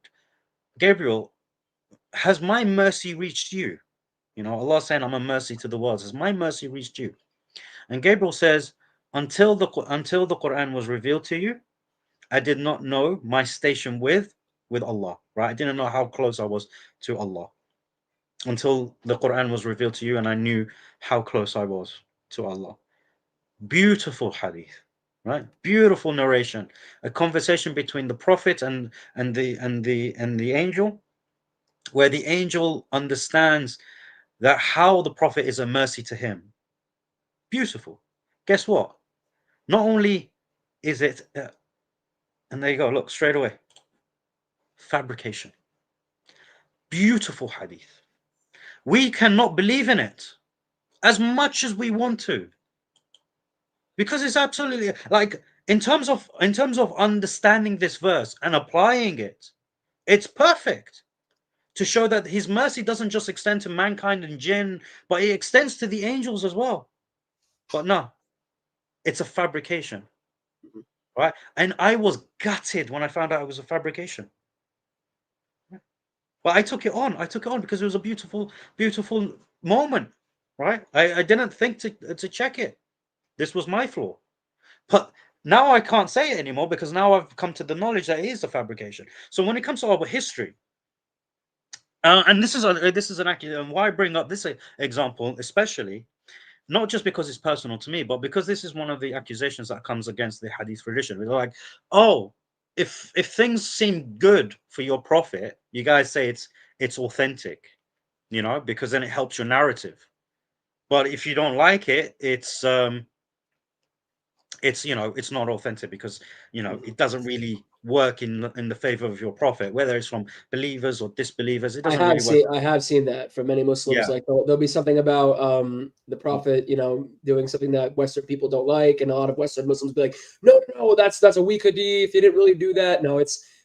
Gabriel, has my mercy reached you? Allah saying, I'm a mercy to the worlds. Has my mercy reached you? And Gabriel says, until the Qur'an was revealed to you, I did not know my station with Allah, right? I didn't know how close I was to Allah until the Qur'an was revealed to you, and I knew how close I was to Allah. Beautiful hadith, right? Beautiful narration, a conversation between the Prophet and the angel, where the angel understands that how the Prophet is a mercy to him. Beautiful. Guess what? Not only is it, and there you go, look, straight away, fabrication. Beautiful hadith. We cannot believe in it as much as we want to, because it's absolutely, like, in terms of understanding this verse and applying it, it's perfect to show that his mercy doesn't just extend to mankind and jinn, but it extends to the angels as well. But no, it's a fabrication, right? And I was gutted when I found out it was a fabrication. But I took it on. Because it was a beautiful, beautiful moment, right? I didn't think to check it. This was my flaw. But now I can't say it anymore, because now I've come to the knowledge that it is a fabrication. So when it comes to our history, and this is an accurate, and why I bring up this example, especially, not just because it's personal to me, but because this is one of the accusations that comes against the Hadith tradition. We're like, oh, if things seem good for your Prophet, you guys say it's authentic, because then it helps your narrative. But if you don't like it, it's not authentic, because it doesn't really work in the favor of your Prophet, whether it's from believers or disbelievers. It doesn't really work. I have seen that from many Muslims. Yeah. Like there'll be something about the Prophet, doing something that Western people don't like, and a lot of Western Muslims be like, no, that's a weak hadith. He didn't really do that. No,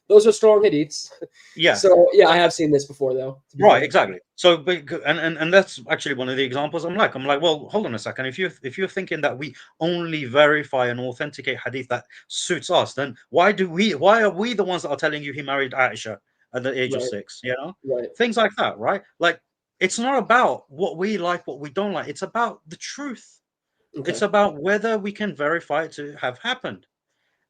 those are strong hadiths. Yeah. So yeah, I have seen this before, though. Right, exactly. So, and that's actually one of the examples. I'm like, well, hold on a second. If you're thinking that we only verify and authenticate hadith that suits us, then why are we the ones that are telling you he married Aisha at the age of 6? Right. Things like that, right? Like, it's not about what we like, what we don't like. It's about the truth. Okay. It's about whether we can verify it to have happened.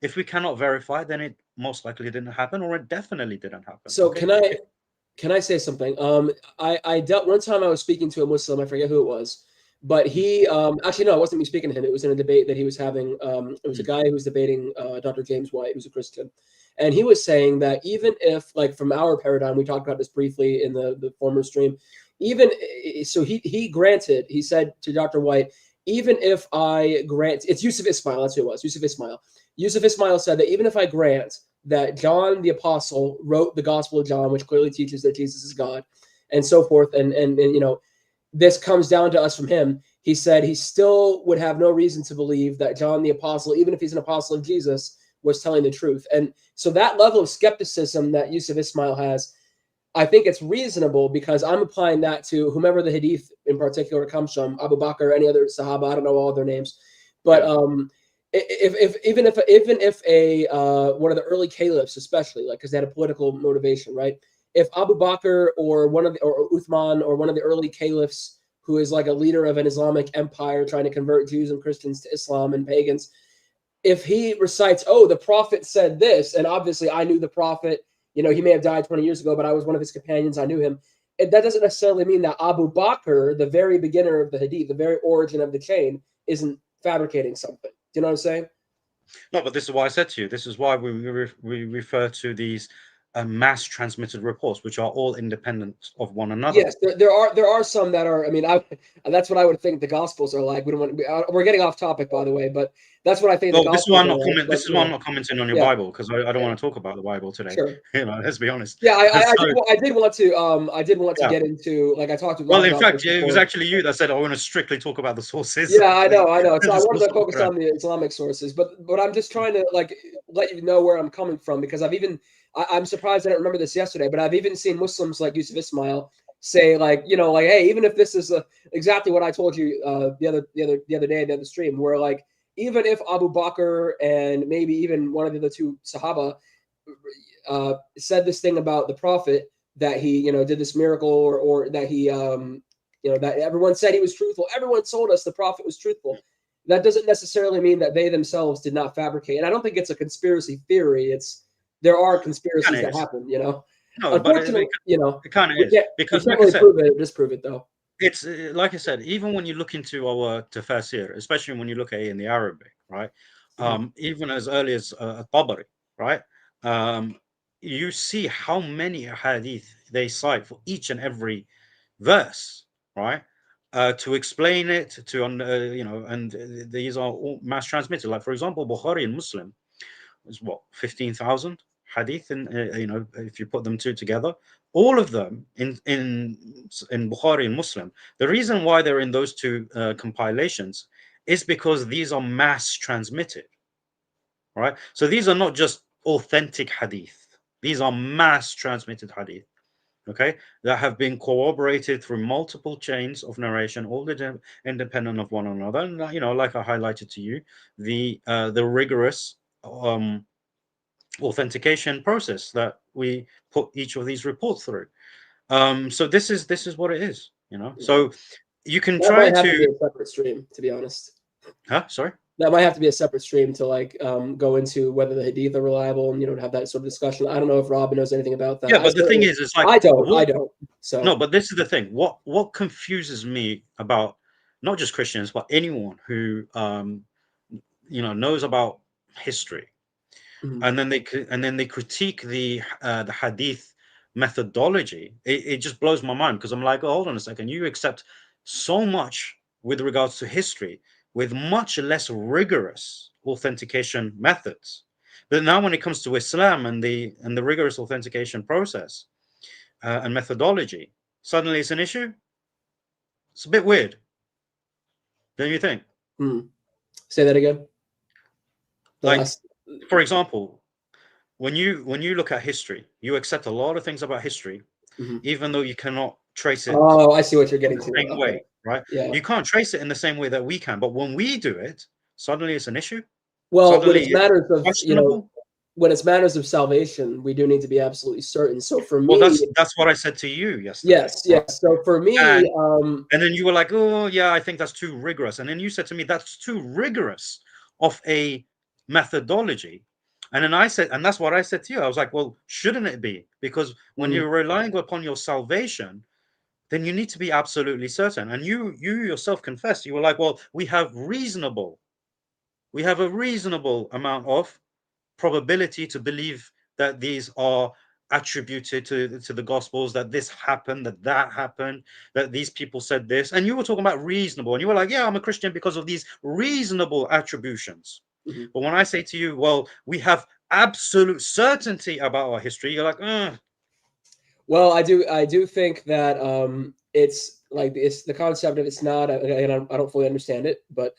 If we cannot verify, then it most likely didn't happen, or it definitely didn't happen. So okay? Can I say something? I dealt one time. I was speaking to a Muslim. I forget who it was, but he actually, no, it wasn't me speaking to him. It was in a debate that he was having. It was a guy who was debating Dr. James White, who's a Christian, and he was saying that even if, like, from our paradigm, we talked about this briefly in the former stream. Even so, he granted. He said to Dr. White, even if I grant, it's Yusuf Ismail. That's who it was. Yusuf Ismail. Yusuf Ismail said that even if I grant that John the Apostle wrote the Gospel of John, which clearly teaches that Jesus is God, and so forth, and this comes down to us from him. He said he still would have no reason to believe that John the Apostle, even if he's an apostle of Jesus, was telling the truth. And so that level of skepticism that Yusuf Ismail has, I think it's reasonable, because I'm applying that to whomever the Hadith in particular comes from, Abu Bakr, any other Sahaba. I don't know all their names, but even if a one of the early caliphs, especially, like, because they had a political motivation, right? If Abu Bakr or Uthman or one of the early caliphs, who is like a leader of an Islamic empire trying to convert Jews and Christians to Islam and pagans, if he recites, oh, the Prophet said this, and obviously I knew the Prophet, he may have died 20 years ago, but I was one of his companions, I knew him. And that doesn't necessarily mean that Abu Bakr, the very beginner of the Hadith, the very origin of the chain, isn't fabricating something. Do you know what I'm saying? No, but this is why I said to you, this is why we refer to these mass transmitted reports, which are all independent of one another. Yes, there are some that are. I mean, that's what I would think the Gospels are like. We don't want. We're getting off topic, by the way, but that's what I think. Well, the this is why I'm Gospels not are like, this is why I'm not commenting on your Bible, because I don't want to talk about the Bible today. Sure. Let's be honest. Yeah, I So, did want to get into, like, I talked to well, Mark in about fact, this it was before. actually you that said I want to strictly talk about the sources. Yeah, I know. So I wanted to focus on the Islamic sources, but I'm just trying to, like, let you know where I'm coming from, because I'm surprised I didn't remember this yesterday, but I've even seen Muslims like Yusuf Ismail say, like, like, hey, even if this is exactly what I told you the other day, the other stream, where, like, even if Abu Bakr and maybe even one of the other two Sahaba said this thing about the Prophet, that he did this miracle, or that he that everyone said he was truthful, everyone told us the Prophet was truthful, that doesn't necessarily mean that they themselves did not fabricate. And I don't think it's a conspiracy theory. There are conspiracies that happen, No, unfortunately, it kind of is, because, we like can't I said, really prove it or disprove it, though. It's like I said, even when you look into our tafsir, especially when you look at it in the Arabic, right? Even as early as Tabari, right? You see how many hadith they cite for each and every verse, right? To explain it, to and these are all mass transmitted. Like, for example, Bukhari and Muslim is what, 15,000 hadith, and if you put them two together, all of them in Bukhari and Muslim. The reason why they're in those two compilations is because these are mass transmitted, right? So these are not just authentic hadith; these are mass transmitted hadith, okay, that have been corroborated through multiple chains of narration, all independent of one another. And like I highlighted to you, the rigorous authentication process that we put each of these reports through. So this is what it is, So you can that try might have to be to a separate stream, to be honest. Sorry? That might have to be a separate stream to, like, go into whether the hadith are reliable, and have that sort of discussion. I don't know if Rob knows anything about that. Yeah, but the thing is, it's like, I don't. So no, but this is the thing. What confuses me about not just Christians, but anyone who knows about history, and then they critique the hadith methodology. It just blows my mind, because I'm like, oh, hold on a second, you accept so much with regards to history with much less rigorous authentication methods, but now when it comes to Islam and the rigorous authentication process and methodology, suddenly it's an issue. It's a bit weird, don't you think? Say that again. For example, when you look at history, you accept a lot of things about history, even though you cannot trace it. Oh, I see what you're getting to. The same way, right? Yeah. You can't trace it in the same way that we can, but when we do it, suddenly it's an issue. Well, suddenly when it's matters of when it's matters of salvation, we do need to be absolutely certain. So for me, well, that's what I said to you yesterday. Yes. So for me, and then you were like, oh yeah, I think that's too rigorous, and then you said to me, that's too rigorous of a methodology. And then I said, and that's what I said to you. I was like, well, shouldn't it be? Because when you're relying upon your salvation, then you need to be absolutely certain. And you yourself confessed, you were like, well, we have a reasonable amount of probability to believe that these are attributed to the Gospels, that this happened, that happened, that these people said this. And you were talking about reasonable, and you were like, yeah, I'm a Christian because of these reasonable attributions. But when I say to you, well, we have absolute certainty about our history, you're like, ugh. Well, I do think that it's like the concept of isnad, and I don't fully understand it, but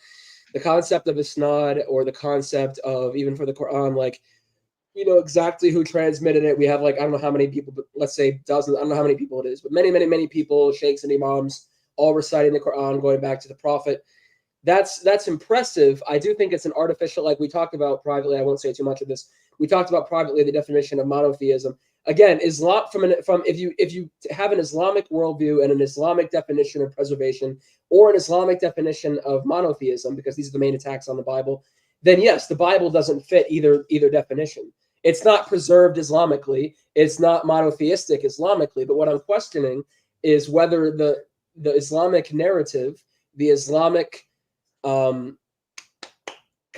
the concept of isnad, or the concept of, even for the Quran, like, exactly who transmitted it. We have, like, I don't know how many people, but let's say dozens. I don't know how many people it is, but many people, sheikhs and imams, all reciting the Quran, going back to the Prophet. That's impressive. I do think it's an artificial, like we talked about privately. I won't say too much of this. We talked about privately the definition of monotheism. Again, Islam, if you have an Islamic worldview and an Islamic definition of preservation, or an Islamic definition of monotheism, because these are the main attacks on the Bible, then yes, the Bible doesn't fit either definition. It's not preserved Islamically. It's not monotheistic Islamically. But what I'm questioning is whether the Islamic narrative, the Islamic, because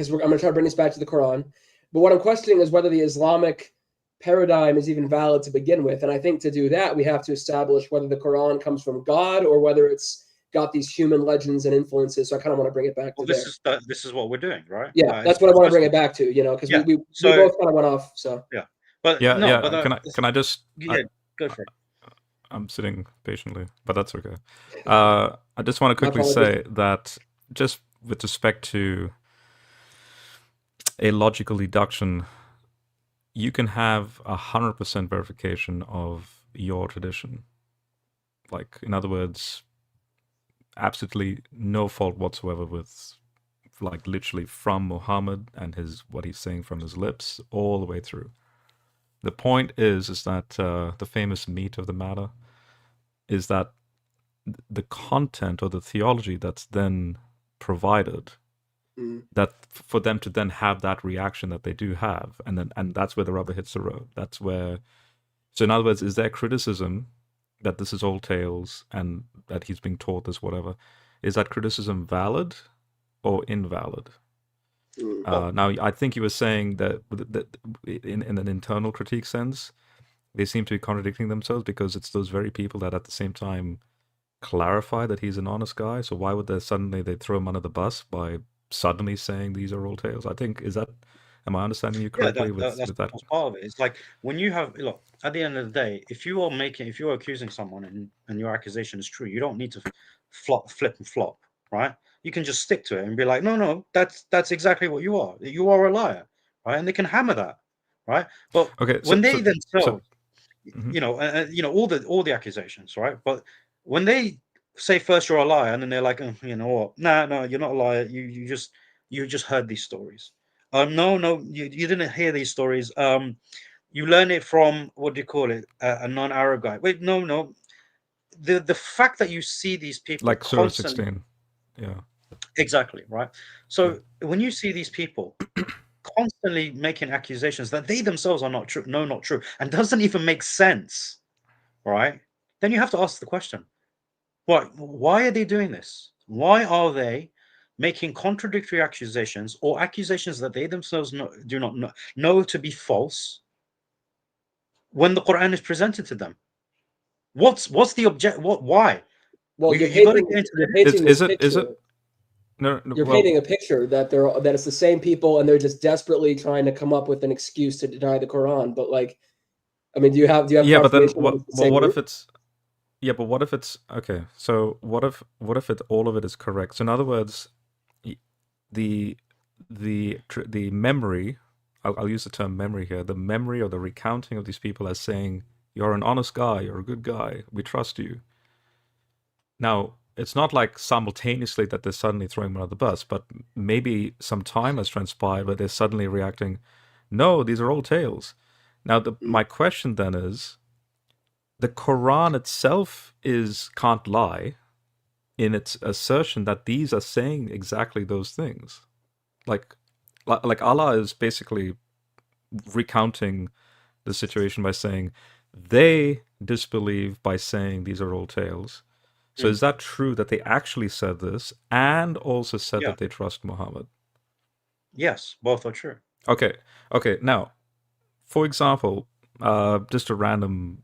I'm going to try to bring this back to the Quran, but what I'm questioning is whether the Islamic paradigm is even valid to begin with. And I think to do that, we have to establish whether the Quran comes from God or whether it's got these human legends and influences. So I kind of want to bring it back to this is what we're doing, right? Yeah, that's what I want to bring it back to, because we both kind of went off. So but Can I just? Go for it. I'm sitting patiently, but that's okay. I just want to quickly say that just with respect to a logical deduction, you can have 100% verification of your tradition. Like, in other words, absolutely no fault whatsoever with, like, literally from Muhammad and what he's saying from his lips all the way through. The point is that the famous meat of the matter is that the content or the theology that's then provided, that for them to then have that reaction that they do have, and that's where the rubber hits the road. That's where. So in other words, is there criticism that this is old tales and that he's being taught this whatever? Is that criticism valid or invalid? Now, I think you were saying that in an internal critique sense, they seem to be contradicting themselves because it's those very people that at the same time clarify that he's an honest guy. So why would they throw him under the bus by suddenly saying these are old tales? I think, am I understanding you correctly with that? That's part of it. It's like when you have, look, at the end of the day, if you are accusing someone and your accusation is true, you don't need to flip and flop, right? You can just stick to it and be like, no, that's exactly what you are. You are a liar, right? And they can hammer that, right? But when they themselves, all the accusations, right? But when they say first you're a liar, and then they're like, you know what? No, you're not a liar. You just heard these stories. No, you didn't hear these stories. You learn it from, what do you call it? A non-Arab guy. Wait, no. The fact that you see these people like Surah 16, yeah, exactly, right. So when you see these people constantly making accusations that they themselves are not true, not true, and doesn't even make sense, right? Then you have to ask the question: why are they doing this? Why are they making contradictory accusations or accusations that they themselves do not know to be false when the Quran is presented to them? What's the object? Why? Well, Is it? No, you're painting a picture that it's the same people and they're just desperately trying to come up with an excuse to deny the Quran. But like, I mean, do you have? Yeah, but then what if it's? Yeah, but what if it's okay? So what if all of it is correct? So in other words, the memory, I'll use the term memory here, the memory or the recounting of these people as saying, you're an honest guy, you're a good guy, we trust you. Now, it's not like simultaneously that they're suddenly throwing him under the bus, but maybe some time has transpired where they're suddenly reacting, no, these are old tales. Now, my question then is, the Quran itself can't lie in its assertion that these are saying exactly those things. Like Allah is basically recounting the situation by saying they disbelieve by saying these are old tales. So is that true that they actually said this and also said that they trust Muhammad? Yes, both are true. Okay. Now, for example, just a random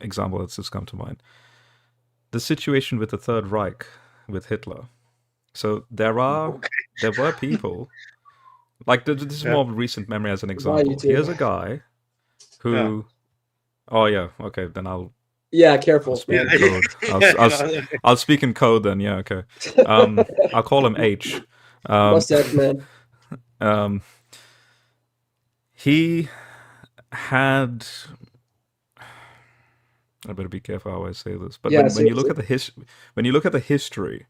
example that's just come to mind. The situation with the Third Reich with Hitler. So there were people, like this is more recent memory as an example. Here's a guy who, oh yeah, okay, then I'll careful. speak in code. I'll speak in code then. Yeah, okay. I'll call him H. Mustache man. He had. I better be careful how I say this. But when you look at the history,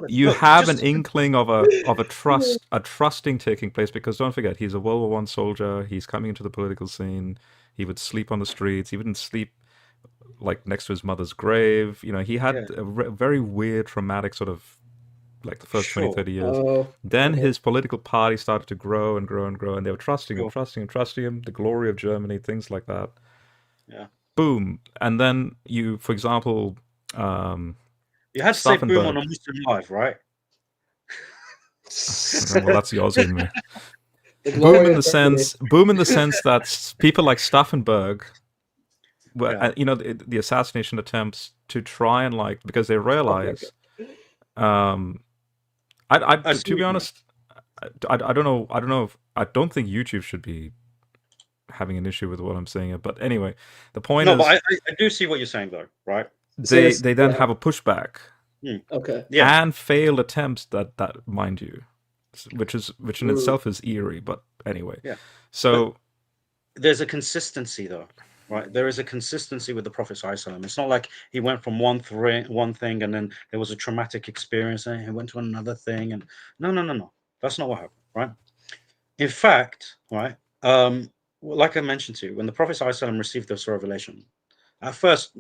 you have an inkling of a trusting taking place, because don't forget, he's a World War I soldier. He's coming into the political scene. He would sleep on the streets. He wouldn't sleep like next to his mother's grave. He had a very weird, traumatic sort of, like the first 20, 30 years. Then his political party started to grow and grow and grow, and they were trusting him, the glory of Germany, things like that. Yeah. Boom. And then you, for example, you had to say boom on a Muslim life, right? Well, that's the Aussie in me. The boom glorious in the epiphany. sense that people like Stauffenberg, Yeah. you know, the assassination attempts to try and like, because they realize, to see be what you honest, I don't know. I don't think YouTube should be having an issue with what I'm saying. But anyway, the point No, is, but I do see what you're saying, though, right? they then have a pushback Okay. Yeah. and failed attempts that mind you, which in itself is eerie. But anyway, Yeah. so There's a consistency, though, right? There is a consistency with the Prophet ﷺ. It's not like he went from one thing and then there was a traumatic experience and he went to another thing. And no. That's not what happened, right? In fact, right, like I mentioned to you, when the Prophet ﷺ received this revelation, at first,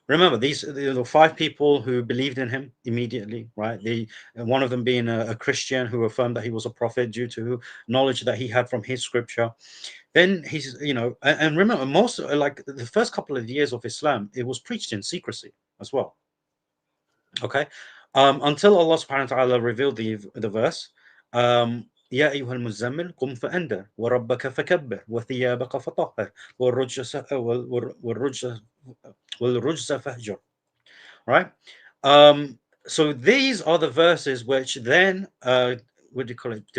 remember there were 5 people who believed in him immediately, right? One of them being a Christian who affirmed that he was a prophet due to knowledge that he had from his scripture. Then he's, and remember, most like the first couple of years of Islam, it was preached in secrecy as well. Okay, until Allah Subhanahu wa Taala revealed the verse. يا أيها المزمل قم فأنذر وربك فكبر وثيابك فطهر والرجز فهجر. Right. So these are the verses which then what do you call it,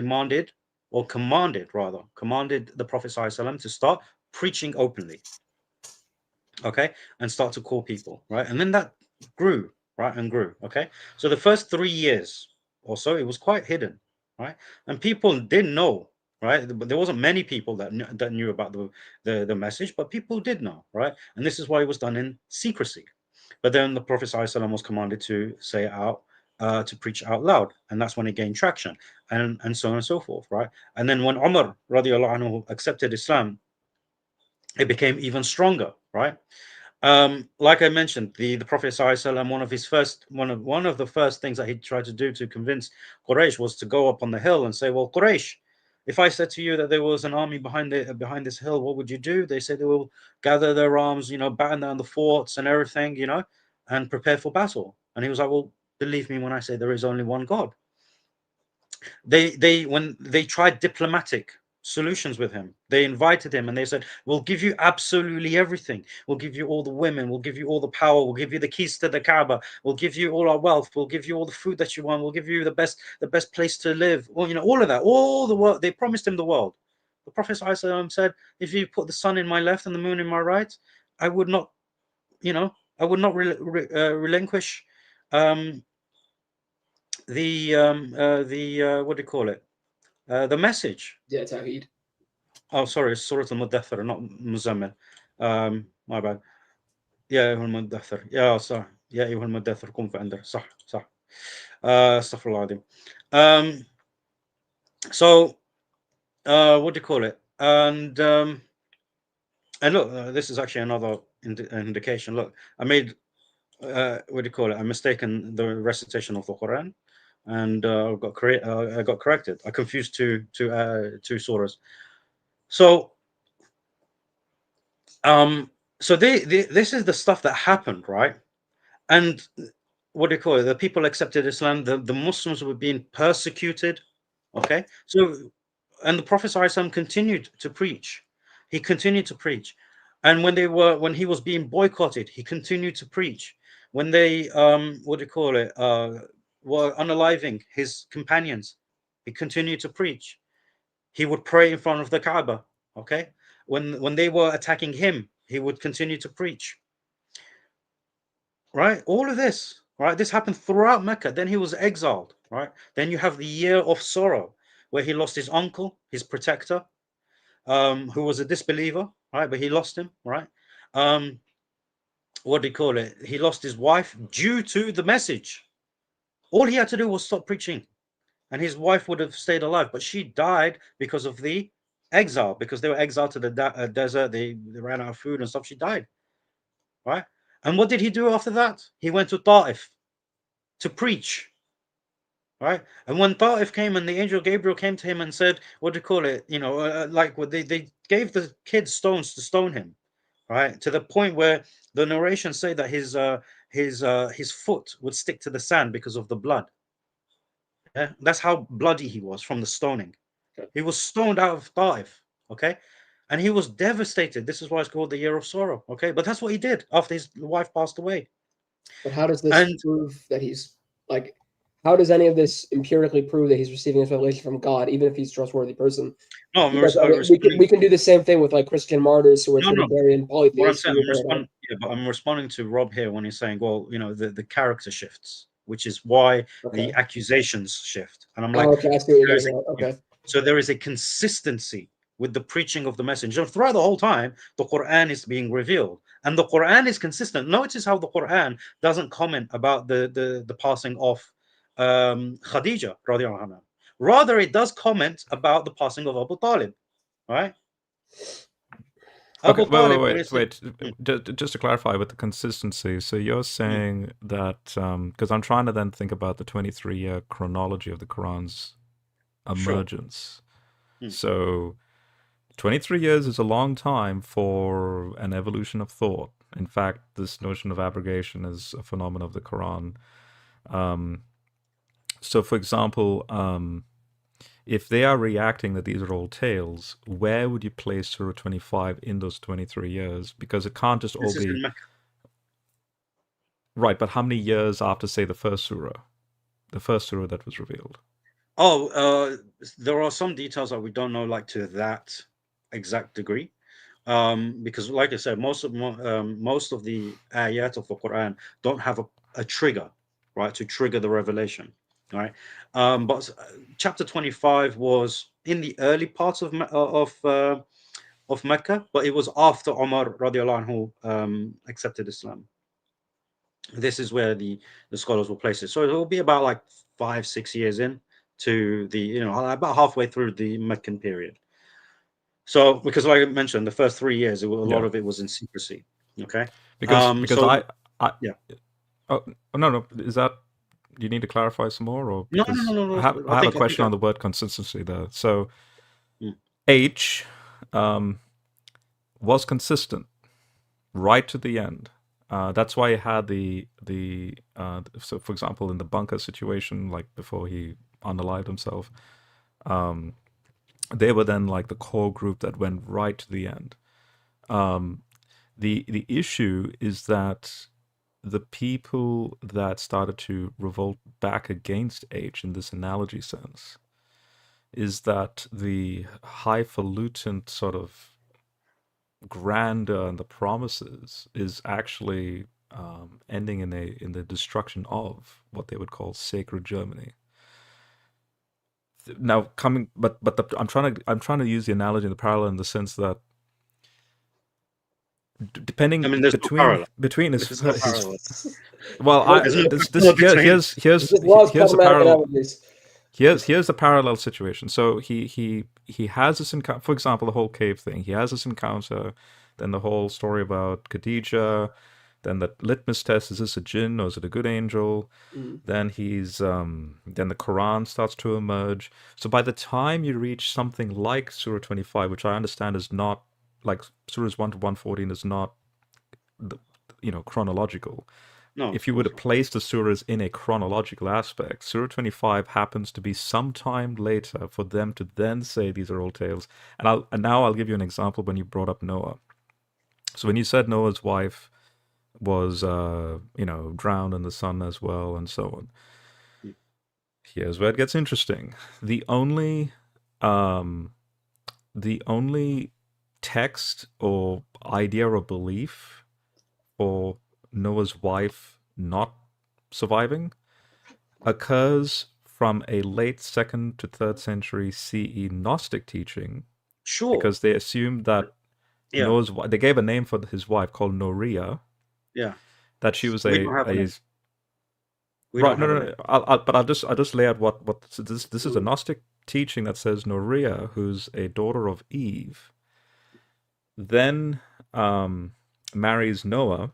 commanded the Prophet ﷺ to start preaching openly, okay, and start to call people, right? And then that grew, right, and grew. Okay, so the first 3 years or so it was quite hidden, right, and people didn't know, right? But there wasn't many people that knew about the message, but people did know, right? And this is why it was done in secrecy. But then the Prophet ﷺ was commanded to say it out, to preach out loud, and that's when it gained traction, and so on and so forth, right? And then when Umar radiallahu anhu accepted Islam, it became even stronger, right? Like I mentioned, the Prophet ﷺ, one of the first things that he tried to do to convince Quraysh was to go up on the hill and say, "Well, Quraysh, if I said to you that there was an army behind this hill, what would you do?" They said they will gather their arms, batten down the forts and everything, and prepare for battle. And he was like, "Well, believe me when I say there is only one God." When they tried diplomatic solutions with him, they invited him and they said, "We'll give you absolutely everything. We'll give you all the women, we'll give you all the power, we'll give you the keys to the Kaaba, we'll give you all our wealth, we'll give you all the food that you want, we'll give you the best place to live." Well, all of that, all the world. They promised him the world. The Prophet ﷺ said, "If you put the sun in my left and the moon in my right, I would not, relinquish the what do you call it? The message." Yeah, Tawheed. Oh, sorry, it's Surah Al-Mudaththir, not Muzammil. My bad. يا أيها المدثر صح يا أيها المدثر قم فأنذر صح استغفر الله العظيم. So what do you call it? And look, this is actually another indication. Look, I made what do you call it? I mistaken the recitation of the Quran, and I got corrected. I confused two surahs. So this is the stuff that happened, right? And what do you call it? The people accepted Islam. The Muslims were being persecuted. Okay, so and the Prophet ﷺ continued to preach. He continued to preach, and when he was being boycotted, he continued to preach. When they what do you call it? Were unaliving his companions, he continued to preach. He would pray in front of the Kaaba. Okay, when they were attacking him, he would continue to preach. Right, all of this, right? This happened throughout Mecca. Then he was exiled, right? Then you have the year of sorrow, where he lost his uncle, his protector, who was a disbeliever, right? But he lost him, right? What do you call it? He lost his wife due to the message. All he had to do was stop preaching, and his wife would have stayed alive. But she died because of the exile, because they were exiled to the desert. They ran out of food and stuff. She died, right? And what did he do after that? He went to Ta'if to preach, right? And when Ta'if came and the angel Gabriel came to him and said, what do you call it? Like what they gave the kids stones to stone him, right? To the point where the narrations say that his foot would stick to the sand because of the blood. Yeah, that's how bloody he was from the stoning. Okay. He was stoned out of Taif, okay? And he was devastated. This is why it's called the Year of Sorrow, okay? But that's what he did after his wife passed away. But how does this And prove that he's like? How does any of this empirically prove that he's receiving this revelation from God, even if he's a trustworthy person? no, Because I I'm mean, responding. we can do the same thing with like Christian martyrs who are No, no. Trinitarian What I'm polytheists. saying, I'm responding to Rob here when he's saying, well, you know, the character shifts, which is why Okay. the accusations shift. And I'm like, Oh, okay, I see what you're there's getting at. Okay. so there is a consistency with the preaching of the message. And throughout the whole time, the Quran is being revealed. And the Quran is consistent. Notice how the Quran doesn't comment about the passing of Khadija, radiallahu anha. Rather, it does comment about the passing of Abu Talib, right? Okay, Abu Talib, wait. Just to clarify with the consistency. So you're saying that because I'm trying to then think about the 23-year chronology of the Quran's emergence. Sure. So 23 years is a long time for an evolution of thought. In fact, this notion of abrogation is a phenomenon of the Quran. So, for example, if they are reacting that these are all tales, where would you place Surah 25 in those 23 years? Because it can't just all be... Right, but how many years after, say, the first Surah? The first Surah that was revealed? Oh, there are some details that we don't know, like to that exact degree. Because like I said, most of the ayat of the Quran don't have a trigger, right, to trigger the revelation, right? But chapter 25 was in the early parts of Mecca, but it was after Umar radiallahu anhu accepted Islam. This is where the scholars will place it. So it will be about like 5-6 years in to the, you know, about halfway through the Meccan period. So, because like I mentioned, the first 3 years, a lot of it was in secrecy. Okay. Because so, yeah. Oh no, is that, do you need to clarify some more, or no. I have a question on the word consistency there. So H was consistent right to the end. That's why he had so for example, in the bunker situation, like before he unalived himself, they were then like the core group that went right to the end. The issue is that the people that started to revolt back against H in this analogy sense is that the highfalutin sort of grandeur and the promises is actually ending in the destruction of what they would call sacred Germany. Now I'm trying to use the analogy and the parallel in the sense that depending, I mean, there's between his no parallel. well, here's a parallel. Here's a parallel situation. So he has this encounter. For example, the whole cave thing. He has this encounter. Then the whole story about Khadija. Then the litmus test: is this a jinn or is it a good angel? Then then the Quran starts to emerge. So by the time you reach something like Surah 25, which I understand is not like Surahs 1 to 114 is not, chronological. No, if you were to place the surahs in a chronological aspect, Surah 25 happens to be sometime later for them to then say these are all tales. And now I'll give you an example when you brought up Noah. So when you said Noah's wife was, drowned in the sun as well and so on, here's where it gets interesting. The only text or idea or belief for Noah's wife not surviving occurs from a late 2nd to 3rd century CE Gnostic teaching. Sure. Because they assumed that they gave a name for his wife called Noria. Yeah. That she was right. No. I'll just lay out what this is a Gnostic teaching that says Noria, who's a daughter of Eve, then marries Noah.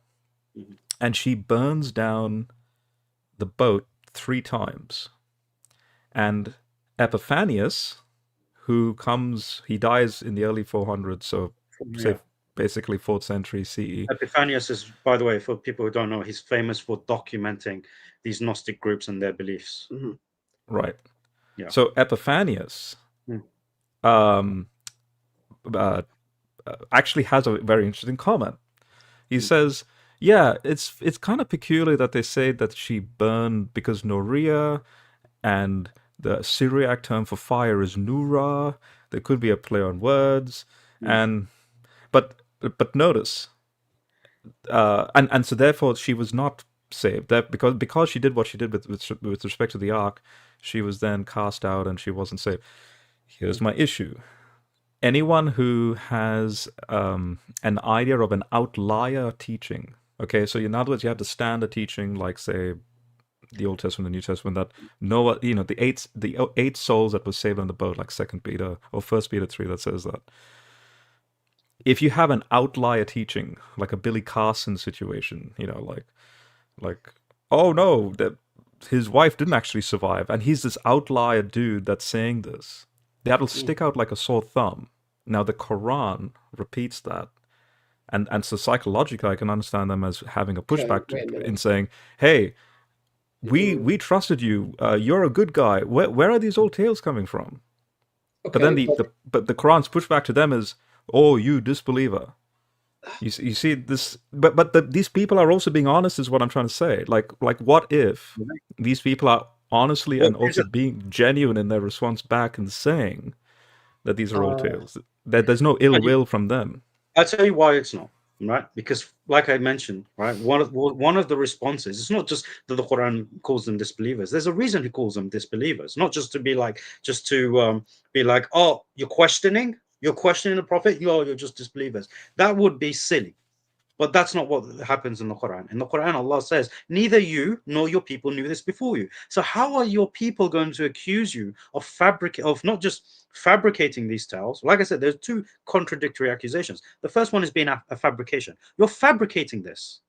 And she burns down the boat 3 times. And Epiphanius, he dies in the early 400s, so say basically 4th century CE. Epiphanius is, by the way, for people who don't know, he's famous for documenting these Gnostic groups and their beliefs. Right. Yeah. So Epiphanius um, actually has a very interesting comment. He says, "Yeah, it's kind of peculiar that they say that she burned because Noria, and the Syriac term for fire is Nura. There could be a play on words, and but notice, and so therefore she was not saved. That because she did what she did with respect to the ark, she was then cast out and she wasn't saved. Here's my issue." Anyone who has an idea of an outlier teaching, okay, so in other words, you have the standard teaching, like say the Old Testament, the New Testament, that Noah, the eight souls that were saved on the boat, like 2 Peter or 1 Peter 3, that says that. If you have an outlier teaching, like a Billy Carson situation, like oh no, that his wife didn't actually survive, and he's this outlier dude that's saying this, that'll stick out like a sore thumb. Now the Quran repeats that, and so psychologically I can understand them as having a pushback in saying, "Hey, we trusted you. You're a good guy. Where are these old tales coming from?" Okay, but then the Quran's pushback to them is, "Oh, you disbeliever." You see this, but these people are also being honest, is what I'm trying to say. Like what if these people are honestly and also being genuine in their response back and saying that these are old tales, that there's no ill will from them? I'll tell you why it's not, right? Because like I mentioned, right, one of the responses, it's not just that the Quran calls them disbelievers. There's a reason he calls them disbelievers, not just to be like, oh, you're questioning the prophet, you're just disbelievers. That would be silly. But that's not what happens in the Quran. In the Quran, Allah says, neither you nor your people knew this before you. So how are your people going to accuse you of not just fabricating these tales? Like I said, there's two contradictory accusations. The first one is being a fabrication. You're fabricating this,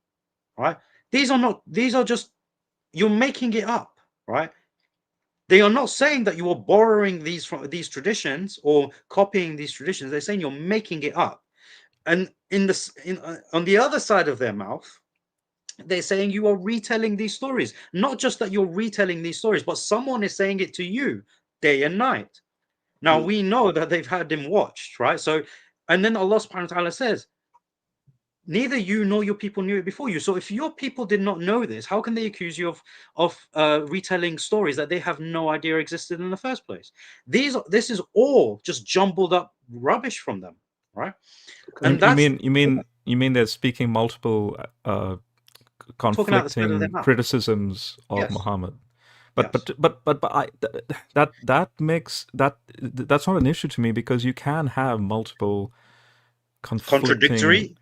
right? These are just, you're making it up, right? They are not saying that you are borrowing these from these traditions or copying these traditions. They're saying you're making it up. And on the other side of their mouth, they're saying you are retelling these stories. Not just that you're retelling these stories, but someone is saying it to you day and night. Now we know that they've had him watched, right? So, and then Allah subhanahu wa ta'ala says, neither you nor your people knew it before you. So if your people did not know this, how can they accuse you of retelling stories that they have no idea existed in the first place? This is all just jumbled up rubbish from them, right? And you mean they're speaking multiple conflicting criticisms of Muhammad? But that makes that's not an issue to me, because you can have multiple contradictory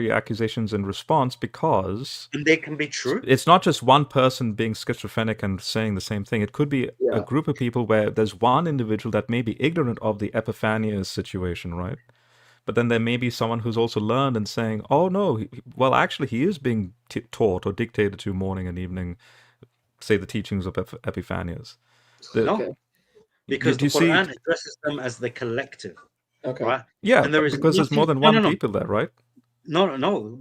accusations in response, because and they can be true. It's not just one person being schizophrenic and saying the same thing. It could be a group of people where there's one individual that may be ignorant of the Epiphanius situation, right? But then there may be someone who's also learned and saying, "Oh no, well actually he is being taught or dictated to morning and evening, say the teachings of Epiphanius." No, because the Quran addresses them as the collective. Okay. Right? Yeah, and because there's more than one people there, right? No.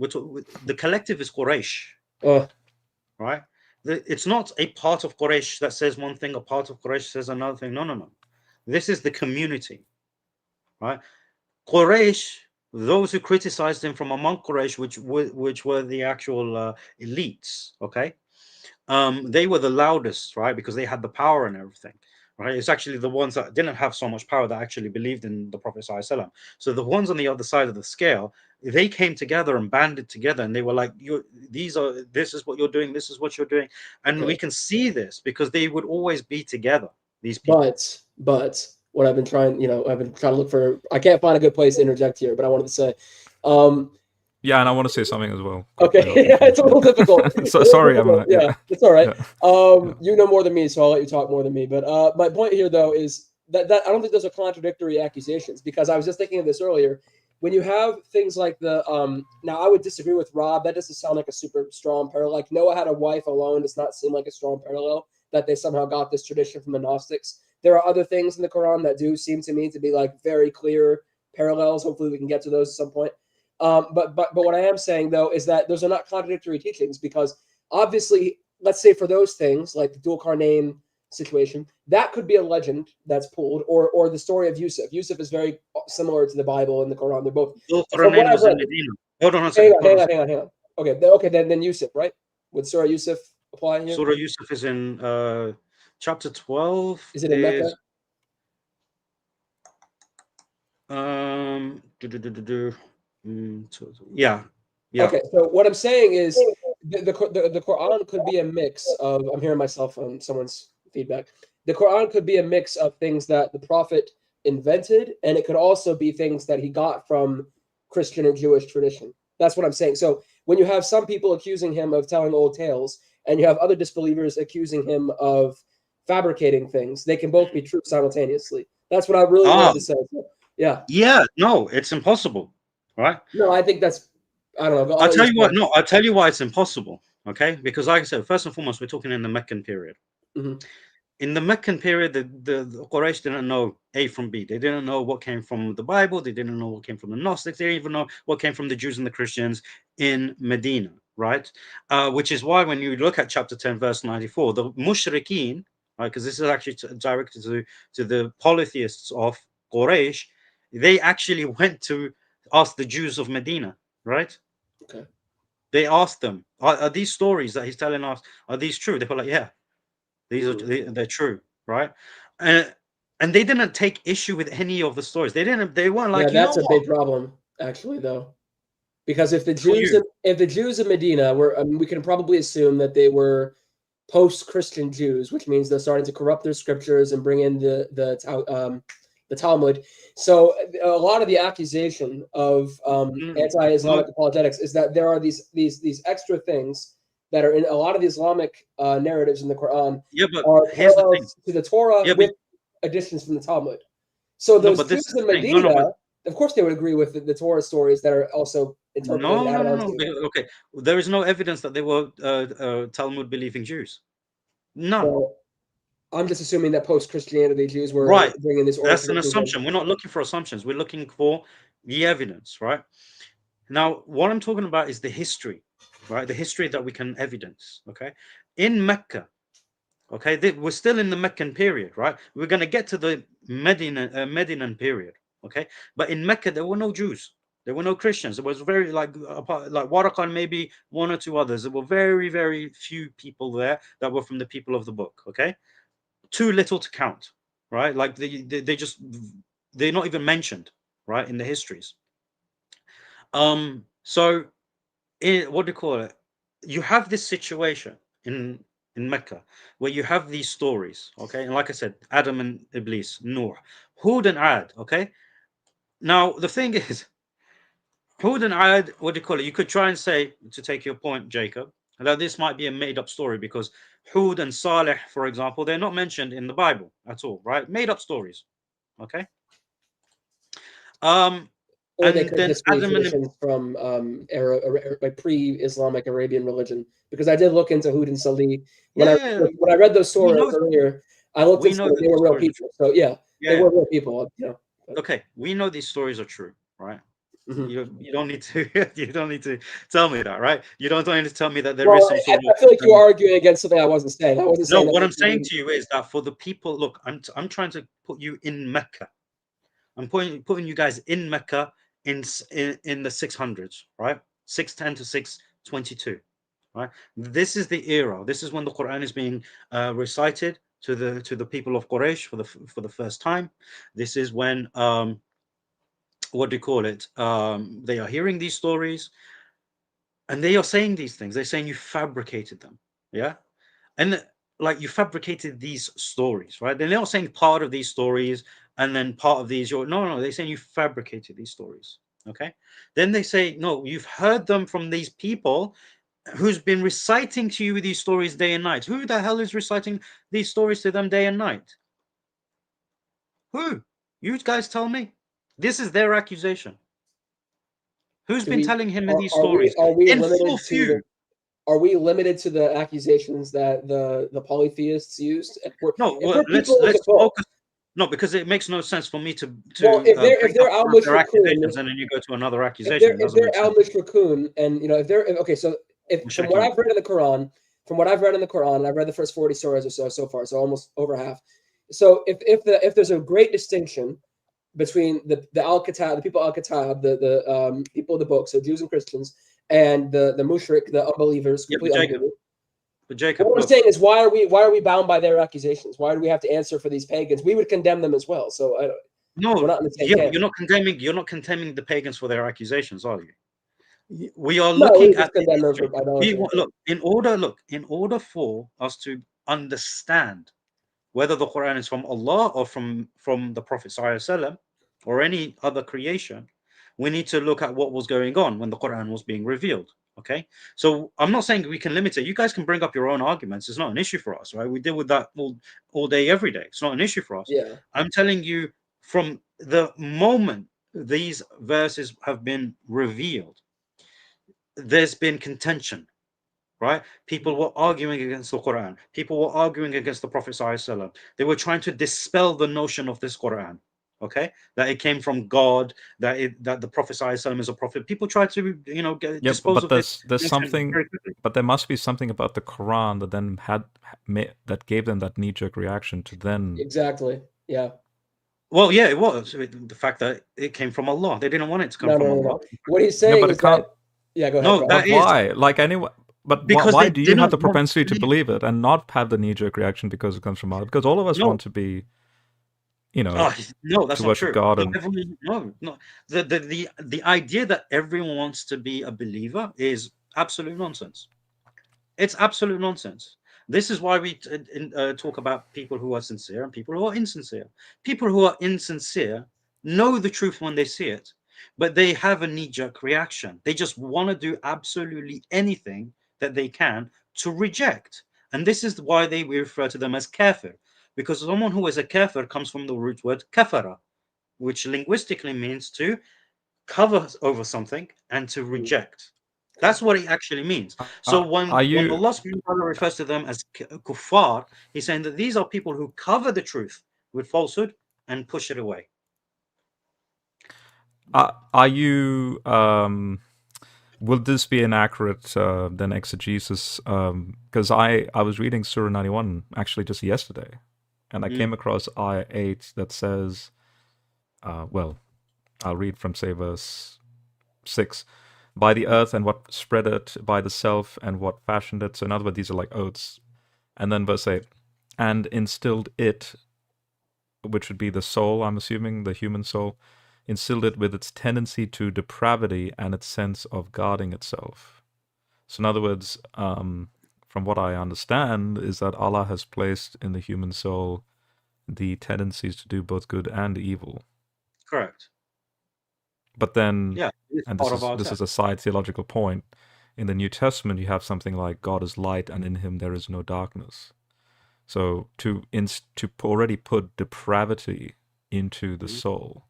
The collective is Quraysh. Right? It's not a part of Quraysh that says one thing, a part of Quraysh says another thing. No. This is the community. Right? Quraysh, those who criticized him from among Quraysh, which were the actual elites, okay? They were the loudest, right? Because they had the power and everything. Right? It's actually the ones that didn't have so much power that actually believed in the Prophet ﷺ. So the ones on the other side of the scale, they came together and banded together, and they were like, this is what you're doing, this is what you're doing. And we can see this because they would always be together, these people. But what I've been trying, to look for, I can't find a good place to interject here, but I wanted to say, yeah, and I want to say something as well. Okay, it's a little difficult. Sorry, yeah, it's all right. Yeah. You know more than me, so I'll let you talk more than me. But my point here, though, is that I don't think those are contradictory accusations, because I was just thinking of this earlier. When you have things like now I would disagree with Rob. That doesn't sound like a super strong parallel. Like Noah had a wife alone does not seem like a strong parallel, that they somehow got this tradition from the Gnostics. There are other things in the Quran that do seem to me to be like very clear parallels. Hopefully we can get to those at some point. But what I am saying, though, is that those are not contradictory teachings, because obviously, let's say for those things like the dual car name, situation. That could be a legend that's pulled, or the story of Yusuf. Yusuf is very similar to the Bible and the Quran. They're both. From what I've read, hold on a second. Hang on. Okay, then Yusuf, right? Would Surah Yusuf apply here? Surah Yusuf is in chapter 12. Is it in Mecca? Yeah. Okay, so what I'm saying is the Quran could be a mix of. I'm hearing myself on someone's feedback. The Quran could be a mix of things that the Prophet invented, and it could also be things that he got from Christian and Jewish tradition. That's what I'm saying. So when you have some people accusing him of telling old tales, and you have other disbelievers accusing him of fabricating things, they can both be true simultaneously. That's what I really wanted to say. Yeah. Yeah. No, it's impossible. Right? No, I think that's. I don't know. I'll tell you what. No, I'll tell you why it's impossible. Okay, because like I said, first and foremost, we're talking in the Meccan period. Mm-hmm. In the Meccan period, the Quraysh didn't know A from B. They didn't know what came from the Bible. They didn't know what came from the Gnostics. They didn't even know what came from the Jews and the Christians in Medina, right? Which is why when you look at chapter 10, verse 94, the mushrikeen, right, because this is actually directed to the polytheists of Quraysh, they actually went to ask the Jews of Medina, right? Okay. They asked them, are these stories that he's telling us, are these true? They were like, yeah. They're true, right? And they didn't take issue with any of the stories. They weren't like, that's a big problem, actually, though, because if the Jews in Medina were, we can probably assume that they were post-Christian Jews, which means they're starting to corrupt their scriptures and bring in the Talmud. So a lot of the accusation of anti-Islamic apologetics is that there are these extra things that are in a lot of the Islamic narratives in the Quran are parallels to the Torah with additions from the Talmud. So those Jews in Medina, of course, they would agree with the Torah stories that are also interpreted. No. Okay, there is no evidence that they were Talmud-believing Jews. None. So I'm just assuming that post-Christianity Jews were bringing this. That's an assumption. We're not looking for assumptions. We're looking for the evidence, right? Now, what I'm talking about is the history. Right, the history that we can evidence. Okay, in Mecca, okay, we're still in the Meccan period, right? We're going to get to the Medinan period, okay? But in Mecca, there were no Jews, there were no Christians. There was very like Waraqah and maybe one or two others. There were very, very few people there that were from the people of the book. Okay, too little to count, right? Like they're not even mentioned, right, in the histories. So. What do you call it? You have this situation in Mecca where you have these stories, okay? And like I said, Adam and Iblis, Noor, Hud and Ad, okay? Now, the thing is, Hud and Ad, what do you call it? You could try and say, to take your point, Jacob, that this might be a made-up story because Hud and Saleh, for example, they're not mentioned in the Bible at all, right? Made-up stories, okay? Or they could just be traditions from like pre-Islamic Arabian religion. Because I did look into Hud and Salih when I read those stories earlier. I looked into them; they were real people. So they were real people. Okay, we know these stories are true, right? Mm-hmm. You don't need to tell me that, right? You don't need to tell me that there is some sort of. I feel like you're arguing against something I wasn't saying. I wasn't saying. No, what I'm saying to you is that for the people, look, I'm trying to put you in Mecca. I'm putting you guys in Mecca. In the 600s, right? 610 to 622, right? This is the era. This is when the Quran is being recited to the people of Quraysh for the first time. This is when what do you call it? They are hearing these stories, and they are saying these things. They're saying you fabricated them, yeah, and like you fabricated these stories, right? They're not saying part of these stories and then part of these. No. They're saying you fabricated these stories. Okay. Then they say, no, you've heard them from these people who's been reciting to you these stories day and night. Who the hell is reciting these stories to them day and night? Who? You guys tell me. This is their accusation. Who's been telling him these stories? Are we limited to the accusations that the polytheists used? No, well, let's focus. No, because it makes no sense for me to if they're al-mushrikun, accusations and then you go to another accusation. If they're al-mushrikun, and if they're okay, so from what I've read in the Quran, from what I've read in the Quran, and I've read the first 40 surahs or so far, so almost over half. So if there's a great distinction between the al-Kitab, the people al-Kitab, the people of the book, so Jews and Christians, and the mushrik, the unbelievers, complete unbelievers. But Jacob, what I'm saying is, why are we bound by their accusations? Why do we have to answer for these pagans? We would condemn them as well. So we're not in the same camp. You're not condemning the pagans for their accusations, are you? We are looking at in order for us to understand whether the Quran is from Allah or from the Prophet ﷺ or any other creation, we need to look at what was going on when the Quran was being revealed. Okay, so I'm not saying we can limit it. You guys can bring up your own arguments. It's not an issue for us, right? We deal with that all day, every day. It's not an issue for us. Yeah. I'm telling you, from the moment these verses have been revealed, there's been contention, right? People were arguing against the Quran. People were arguing against the Prophet ﷺ. They were trying to dispel the notion of this Quran. Okay, that it came from God, that the Prophet ﷺ is a prophet. People try to, dispose of this. There's something, but there must be something about the Quran that then that gave them that knee-jerk reaction to then. Exactly. Yeah. Well, yeah, it was the fact that it came from Allah. They didn't want it to come from Allah. No. What he's saying is that. Yeah, go ahead. No, that is why. Like anyone. But why do you have the propensity to believe it and not have the knee-jerk reaction because it comes from Allah? Because all of us want to be. No, that's not true. God no. The idea that everyone wants to be a believer is absolute nonsense. It's absolute nonsense. This is why we talk about people who are sincere and people who are insincere. People who are insincere know the truth when they see it, but they have a knee-jerk reaction. They just want to do absolutely anything that they can to reject. And this is why we refer to them as kafir. Because someone who is a kafir comes from the root word kafara, which linguistically means to cover over something and to reject. That's what it actually means. So when Allah refers to them as kuffar, he's saying that these are people who cover the truth with falsehood and push it away. Are you... will this be an accurate then exegesis? Because I was reading Surah 91 actually just yesterday. And I came across ayah 8 that says, I'll read from, say, verse 6. By the earth and what spread it, by the self and what fashioned it. So in other words, these are like oaths. And then verse 8. And instilled it, which would be the soul, I'm assuming, the human soul, instilled it with its tendency to depravity and its sense of guarding itself. So in other words, from what I understand, is that Allah has placed in the human soul the tendencies to do both good and evil. Correct. But then, and this is a side theological point, in the New Testament you have something like God is light and in him there is no darkness. So to already put depravity into the soul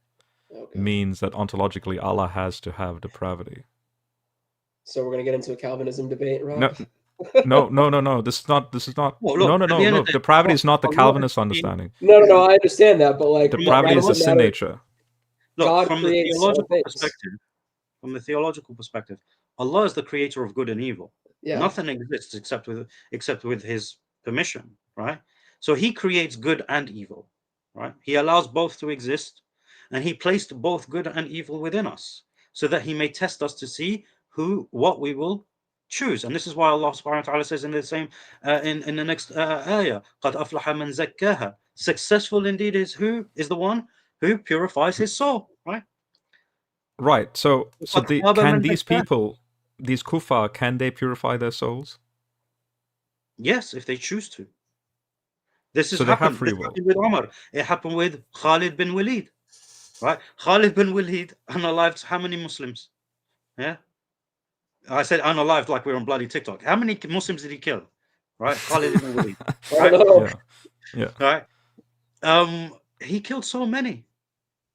means that ontologically Allah has to have depravity. So we're going to get into a Calvinism debate, Rob? No. This is not. Well, look, no. Depravity is not the Calvinist understanding. No. I understand that, but like depravity is the sin nature. Look, God from the theological perspective, Allah is the creator of good and evil. Yeah. Nothing exists except with His permission, right? So He creates good and evil, right? He allows both to exist, and He placed both good and evil within us, so that He may test us to see what we will choose. And this is why Allah subhanahu wa ta'ala says in the same in the next ayah, قَدْ أَفْلَحَ مَنْ زَكَّاهَا. Successful indeed is the one who purifies his soul, right? Right. So can these people, these kuffar, can they purify their souls? Yes, if they choose to. This is so they have free will. With Umar. It happened with Khalid bin Walid, right? Khalid bin Walid unalived how many Muslims? Yeah. I said unalived like we're on bloody TikTok. How many Muslims did he kill? Right? Khalid ibn Walid. Right? Yeah. Right? He killed so many,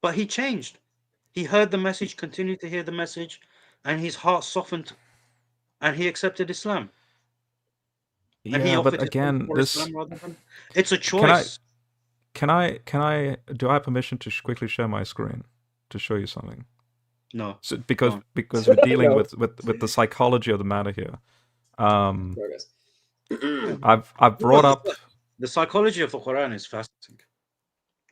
but he changed. He heard the message, continued to hear the message, and his heart softened, and he accepted Islam. Yeah, but again, it's a choice. Do I have permission to quickly share my screen to show you something? No. So because we're dealing with the psychology of the matter here. I've brought up. The psychology of the Quran is fascinating.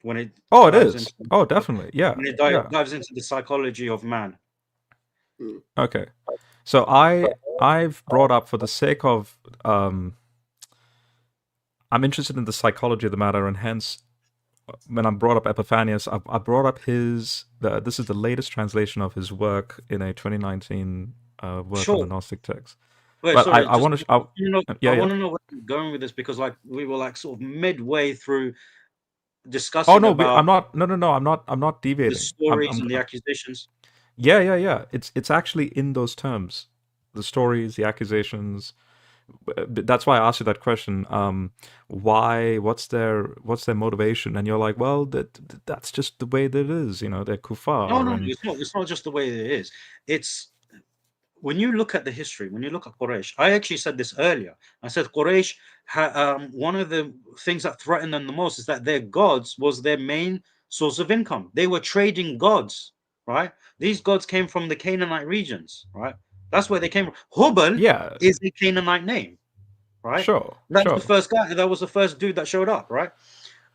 When it Oh, it dives is. into Oh, definitely. Yeah, when it yeah. dives into the psychology of man. Okay. So I've brought up for the sake of I'm interested in the psychology of the matter, and hence when I brought up Epiphanius, I brought up this is the latest translation of his work in a 2019 work on the Sure. Gnostic text. Wait, But sorry. I Just want to, I yeah, yeah. want to know where you're going with this, because like we were like sort of midway through Oh discussing no, about I'm not. No. I'm not the deviating. stories and the accusations. Yeah. It's actually in those terms, the stories, the accusations. That's why I asked you that question. Why? What's their motivation? And you're like, well, that's just the way that it is. You know, they're No, kuffar, no, and it's not just the way it is. It's when you look at the history, when you look at Quraysh, I actually said this earlier. I said Quraysh, one of the things that threatened them the most is that their gods was their main source of income. They were trading gods, right? These gods came from the Canaanite regions, right? That's where they came from. Hubal yeah, is a Canaanite name, right? sure, That was the sure. first guy. That was the first dude that showed up, right?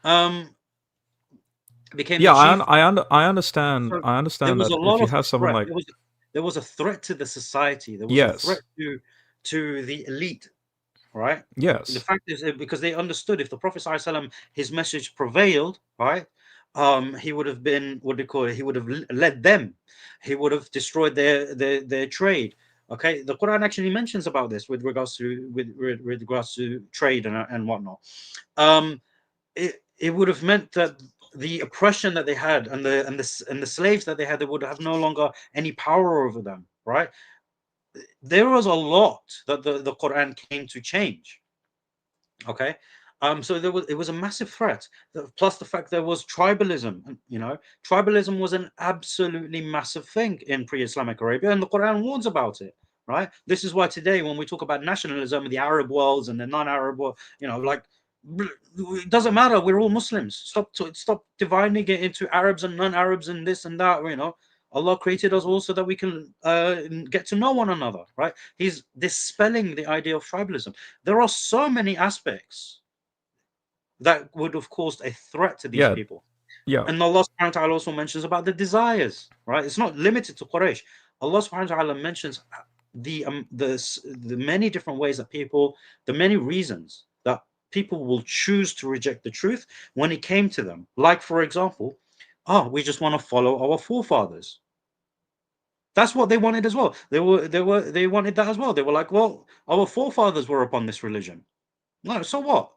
Um, became the Yeah, chief. I understand. So I there understand was that a if lot you of have someone threat. like There was a threat to the society. There was a threat yes, to the elite, right? The yes, fact is that because they understood if the Prophet ﷺ, his message prevailed, right? He would have been, what do you call it? He would have led them. He would have destroyed their trade. Okay, the Quran actually mentions about this with regards to with regards to trade and whatnot. Um, it would have meant that the oppression that they had and the slaves that they had, they would have no longer any power over them, right? There was a lot that the Quran came to change. Okay. So it was a massive threat. Plus the fact there was tribalism. You know, tribalism was an absolutely massive thing in pre-Islamic Arabia, and the Quran warns about it. Right. This is why today, when we talk about nationalism in the Arab worlds and the non-Arab world, you know, like it doesn't matter. We're all Muslims. Stop dividing it into Arabs and non-Arabs and this and that. You know, Allah created us all so that we can get to know one another. Right. He's dispelling the idea of tribalism. There are so many aspects that would have caused a threat to these yeah, people. yeah, And Allah subhanahu wa ta'ala also mentions about the desires, right? It's not limited to Quraysh. Allah subhanahu wa ta'ala mentions the many different ways that the many reasons that people will choose to reject the truth when it came to them. Like, for example, we just want to follow our forefathers. That's what they wanted as well. They wanted that as well. They were like, well, our forefathers were upon this religion. No, so what?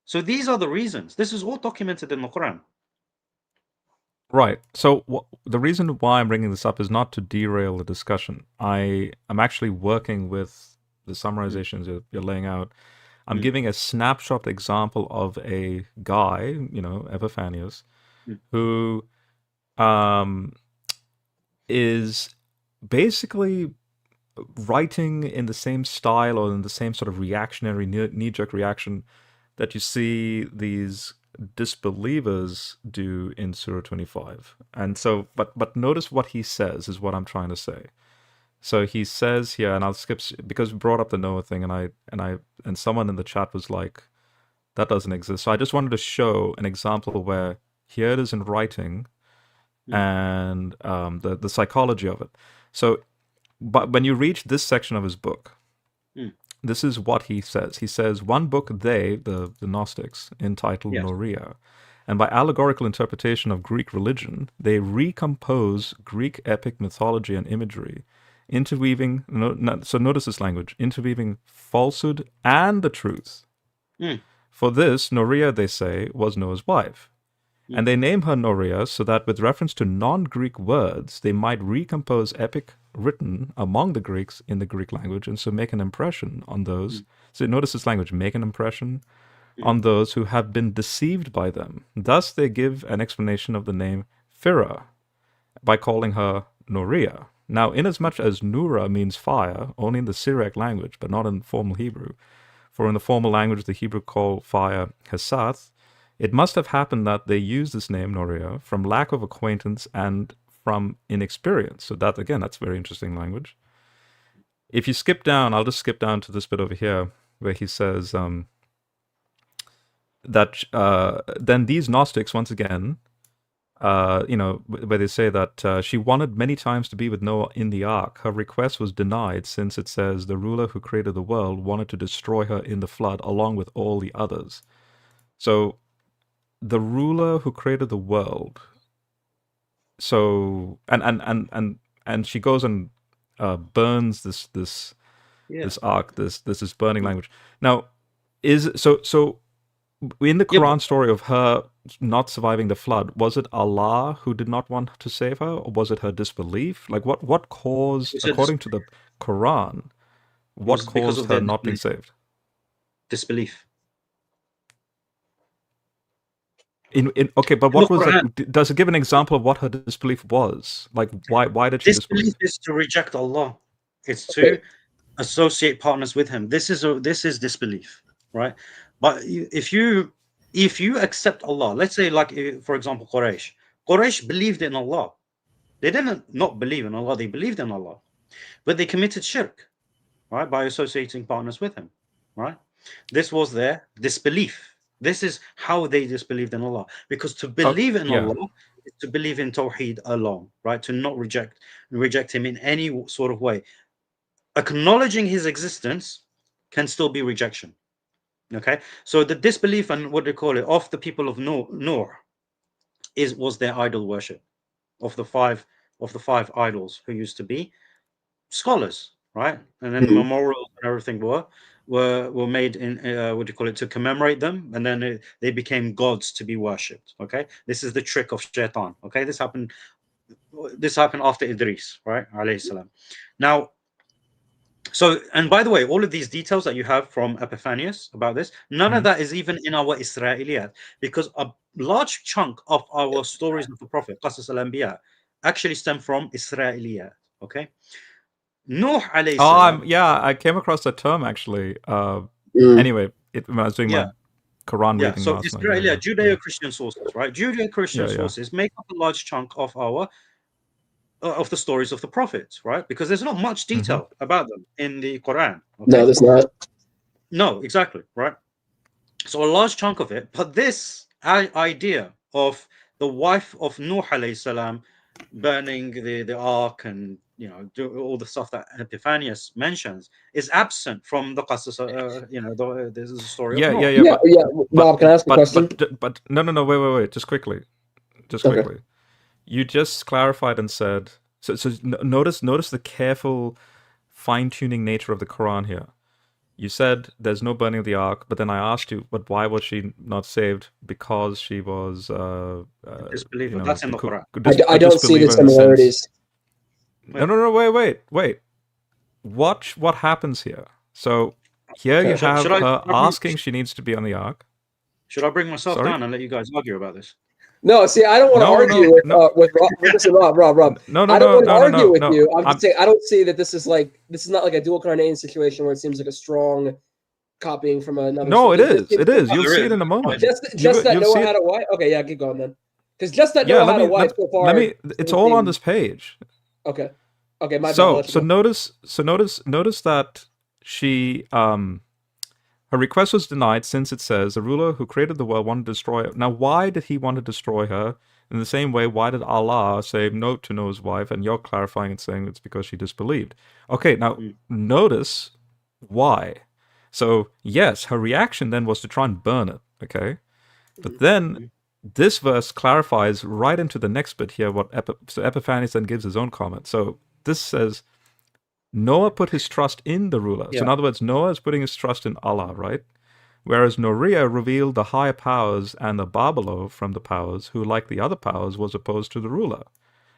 So these are the reasons. This is all documented in the Quran. right. So the reason why I'm bringing this up is not to derail the discussion. I'm actually working with the summarizations you're laying out. I'm Mm. giving a snapshot example of a guy, you know, Epiphanius, who um, is basically writing in the same style or in the same sort of reactionary knee-jerk reaction that you see these disbelievers do in Surah 25. And so, but notice what he says is what I'm trying to say. So he says here, and I'll skip because we brought up the Noah thing, and someone in the chat was like, that doesn't exist. So I just wanted to show an example where here it is in writing, and the psychology of it. So, but when you reach this section of his book, this is what he says. He says, one book they, the Gnostics, entitled Yes. Noria, and by allegorical interpretation of Greek religion, they recompose Greek epic mythology and imagery, interweaving, so notice this language, interweaving falsehood and the truth. For this, Noria, they say, was Noah's wife. And they name her Noria so that with reference to non-Greek words, they might recompose epic written among the Greeks in the Greek language, and so make an impression on those. So notice this language, make an impression on those who have been deceived by them. Thus they give an explanation of the name Phira by calling her Noria. Now, inasmuch as Nura means fire only in the Syriac language, but not in formal Hebrew, for in the formal language the Hebrew call fire Hesath, it must have happened that they used this name, Noria, from lack of acquaintance and from inexperience. So that, again, that's very interesting language. if you skip down, I'll just skip down to this bit over here where he says that then these Gnostics, once again, where they say that she wanted many times to be with Noah in the ark. Her request was denied, since it says the ruler who created the world wanted to destroy her in the flood along with all the others. So the ruler who created the world. So and she goes and burns this ark, this burning language. Now, so in the Quran story of her not surviving the flood, was it Allah who did not want to save her, or was it her disbelief? Like what caused, according to the Quran, what caused her not being saved? Disbelief. Okay, but what was it? Does it give an example of what her disbelief was? Like why did she disbelieve? Disbelief is to reject Allah. It's to associate partners with Him. This is disbelief, right? But if you accept Allah, let's say, like, for example, Quraysh believed in Allah. They didn't not believe in Allah. They believed in Allah, but they committed shirk, right, by associating partners with Him, right? This was their disbelief. This is how they disbelieved in Allah, because to believe in Allah is to believe in Tawheed alone, right? To not reject Him in any sort of way. Acknowledging His existence can still be rejection. Okay, so the disbelief and what they call it of the people of Noor was their idol worship of the five idols who used to be scholars, right? And then memorials and everything were made in what do you call it, to commemorate them, and then they became gods to be worshipped. Okay, this is the trick of Shaitan. Okay, this happened after Idris, right, alayhi salam. Now, so, and by the way, all of these details that you have from Epiphanius about this, none of that is even in our Israeliyat, because a large chunk of our stories of the Prophet, Qasas al-Anbiya, actually stem from Israeliyat. Okay, Nuh alayhi salam. I came across that term actually. Anyway, when I was doing my Quran reading so last night. Israeliyat, Judeo-Christian sources, right? Judeo-Christian sources make up a large chunk of our of the stories of the prophets, right? Because there's not much detail about them in the Quran. Okay? No, there's not. No, exactly, right? So a large chunk of it, but this idea of the wife of Nuh alayhi salam burning the ark and do all the stuff that Epiphanius mentions is absent from the Qasas. This is a story of Noah. Rob, can I ask a question? But no, wait, just quickly. You just clarified and said, so notice the careful fine-tuning nature of the Quran here. You said there's no burning of the ark, but then I asked you, but why was she not saved? Because she was disbeliever. That's in the Quran. I don't see the similarities. No, wait. Watch what happens here. So here you have her asking she needs to be on the ark. Should I bring myself down and let you guys argue about this? No, see, I don't want to argue with Rob. No, I don't want to argue with you. I'm just saying I don't see that this is not like a dual Qur'an situation where it seems like a strong copying from another. No, it is. You'll see it in a moment. Just that Noah had a wife. Okay, yeah, keep going then. Because just that Noah had a wife so far. It's all on this page. Okay. My so notice that she her request was denied, since it says the ruler who created the world wanted to destroy her. Now, why did he want to destroy her? In the same way, why did Allah say no to Noah's wife? And you're clarifying and saying it's because she disbelieved. Okay, now notice why. So, yes, her reaction then was to try and burn it, okay? But then this verse clarifies right into the next bit here so Epiphanius then gives his own comment. So this says, Noah put his trust in the ruler. So in other words, Noah is putting his trust in Allah, right? Whereas Noriya revealed the higher powers and the Babalo from the powers, who, like the other powers, was opposed to the ruler.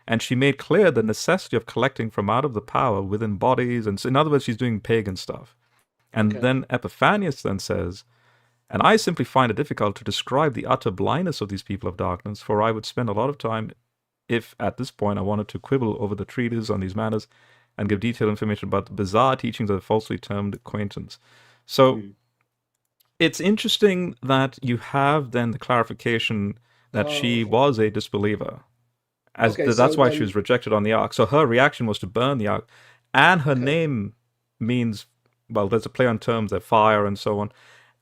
And she made clear the necessity of collecting from out of the power within bodies. And so in other words, she's doing pagan stuff. And then Epiphanius then says, and I simply find it difficult to describe the utter blindness of these people of darkness, for I would spend a lot of time if at this point I wanted to quibble over the treatise on these matters and give detailed information about the bizarre teachings of the falsely termed acquaintance. So it's interesting that you have then the clarification that she was a disbeliever. That's why she was rejected on the ark. So her reaction was to burn the ark. And her name means, well, there's a play on terms, they're fire and so on.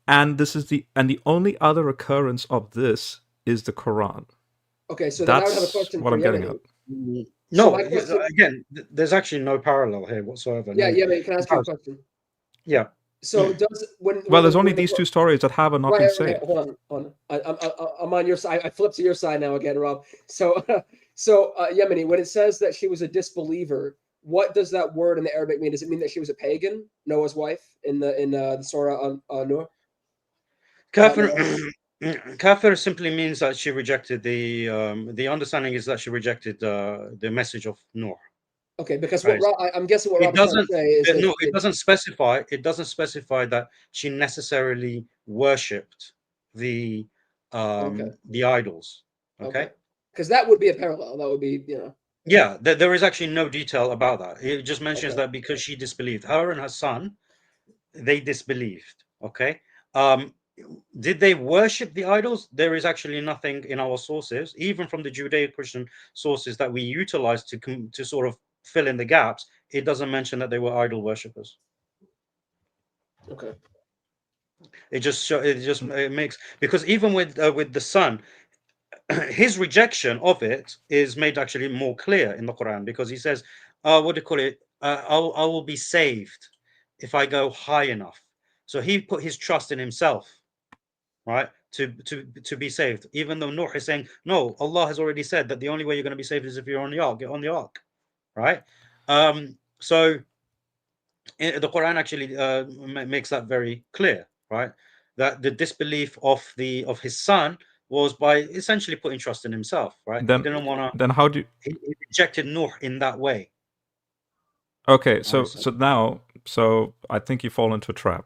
And the only other occurrence of this is the Quran. Okay, so then I would have a That's question what for I'm getting Yemeni. at. So No, my question, again, there's actually no parallel here whatsoever. yeah, No. Yemeni, can I ask you a question? Yeah. So does when Well, there's the- only when the- these two stories that have or not been saved. Hold on. I'm on your side. I flipped to your side now again, Rob. So, Yemeni, when it says that she was a disbeliever, what does that word in the Arabic mean? Does it mean that she was a pagan, Noah's wife, in the Surah on Noah? Kafir, kafir simply means that she rejected the understanding is that she rejected the message of Noah. Okay, because Right. I'm guessing what It Rob is trying doesn't. to say is No, it doesn't specify. It doesn't specify that she necessarily worshipped the idols. Okay. Because that would be a parallel. That would be, Yeah, there is actually no detail about that. It just mentions Okay. that because she disbelieved, her and her son, they disbelieved. Okay. Did they worship the idols? There is actually nothing in our sources, even from the Judeo-Christian sources that we utilize to sort of fill in the gaps. It doesn't mention that they were idol worshippers. Okay. It makes, because even with the son, his rejection of it is made actually more clear in the Quran, because he says, what do you call it? I will be saved if I go high enough. So he put his trust in himself, right, to be saved, even though Nuh is saying, no, Allah has already said that the only way you're going to be saved is if you're on the ark. Get on the ark, right? So the Quran actually makes that very clear, right? That the disbelief of his son was by essentially putting trust in himself, right? Then, he didn't want to. Then how do you? He rejected Nuh in that way. Okay, so I think you fall into a trap.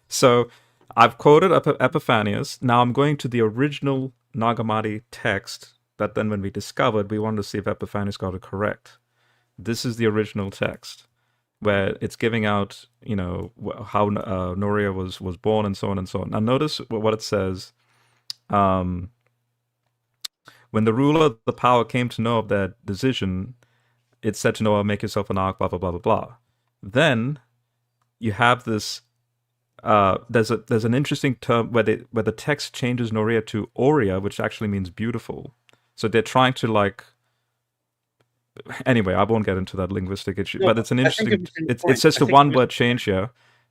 So I've quoted Epiphanius. Now I'm going to the original Nag Hammadi text that then, when we discovered, we wanted to see if Epiphanius got it correct. This is the original text where it's giving out, how Noria was born and so on and so on. Now notice what it says. When the ruler of the power came to know of their decision, it said to Noah, make yourself an ark, blah, blah, blah, blah, blah. Then you have this, there's an interesting term where the text changes Noria to Oria, which actually means beautiful. So they're trying to anyway, I won't get into that linguistic issue, but it's an interesting, it's just a one word change here.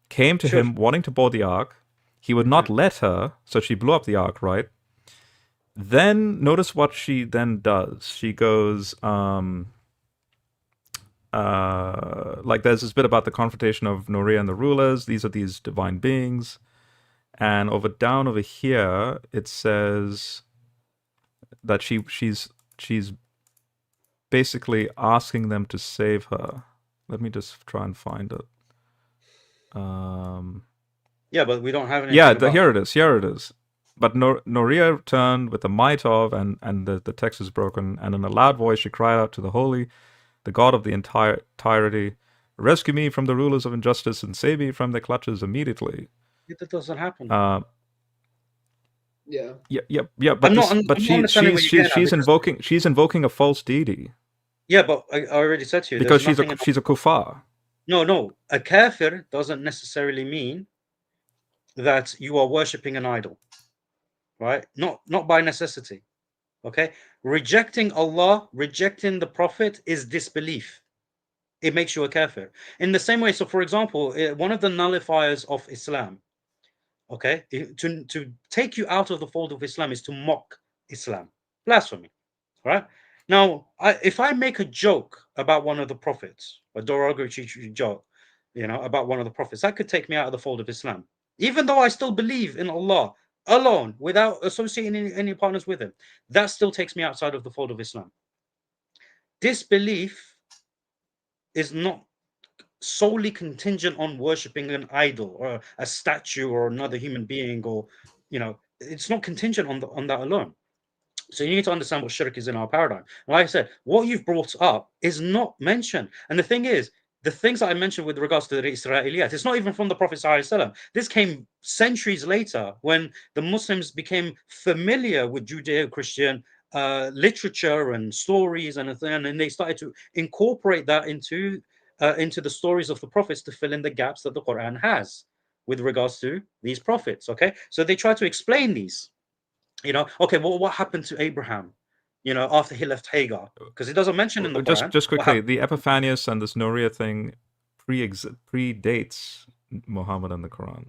Came to him wanting to board the ark. He would not let her, so she blew up the ark, right? Then notice what she then does. She goes, there's this bit about the confrontation of Noria and the rulers. These are these divine beings. And down over here, it says that she's basically asking them to save her. Let me just try and find it. Yeah, but we don't have any. Yeah, here it is. But Noria turned with the might of, and the text is broken, and in a loud voice she cried out to the Holy, the God of the entirety, rescue me from the rulers of injustice and save me from their clutches immediately. That doesn't happen. Yeah. But she's invoking a false deity. Yeah, but I already said to you, because she's a kuffar. No, a kafir doesn't necessarily mean that you are worshipping an idol, right? Not by necessity. Okay, rejecting Allah, rejecting the Prophet is disbelief. It makes you a kafir. In the same way, so for example, one of the nullifiers of Islam, okay, to take you out of the fold of Islam is to mock Islam, blasphemy, right? Now, if I make a joke about one of the prophets, a derogatory joke, about one of the prophets, that could take me out of the fold of Islam, even though I still believe in Allah alone, without associating any partners with him. That still takes me outside of the fold of Islam. Disbelief is not solely contingent on worshipping an idol or a statue or another human being, or it's not contingent on that alone. So you need to understand what shirk is in our paradigm. Like I said, what you've brought up is not mentioned. And the thing is, the things that I mentioned with regards to the Israeliyat, it's not even from the Prophet ﷺ. This came centuries later when the Muslims became familiar with Judeo-Christian literature and stories and they started to incorporate that into into the stories of the prophets to fill in the gaps that the Quran has with regards to these prophets. Okay, so they try to explain these. Okay, well, what happened to Abraham? After he left Hagar, because it doesn't mention in the Quran. Just quickly, the Epiphanius and this Noria thing predates Muhammad and the Quran.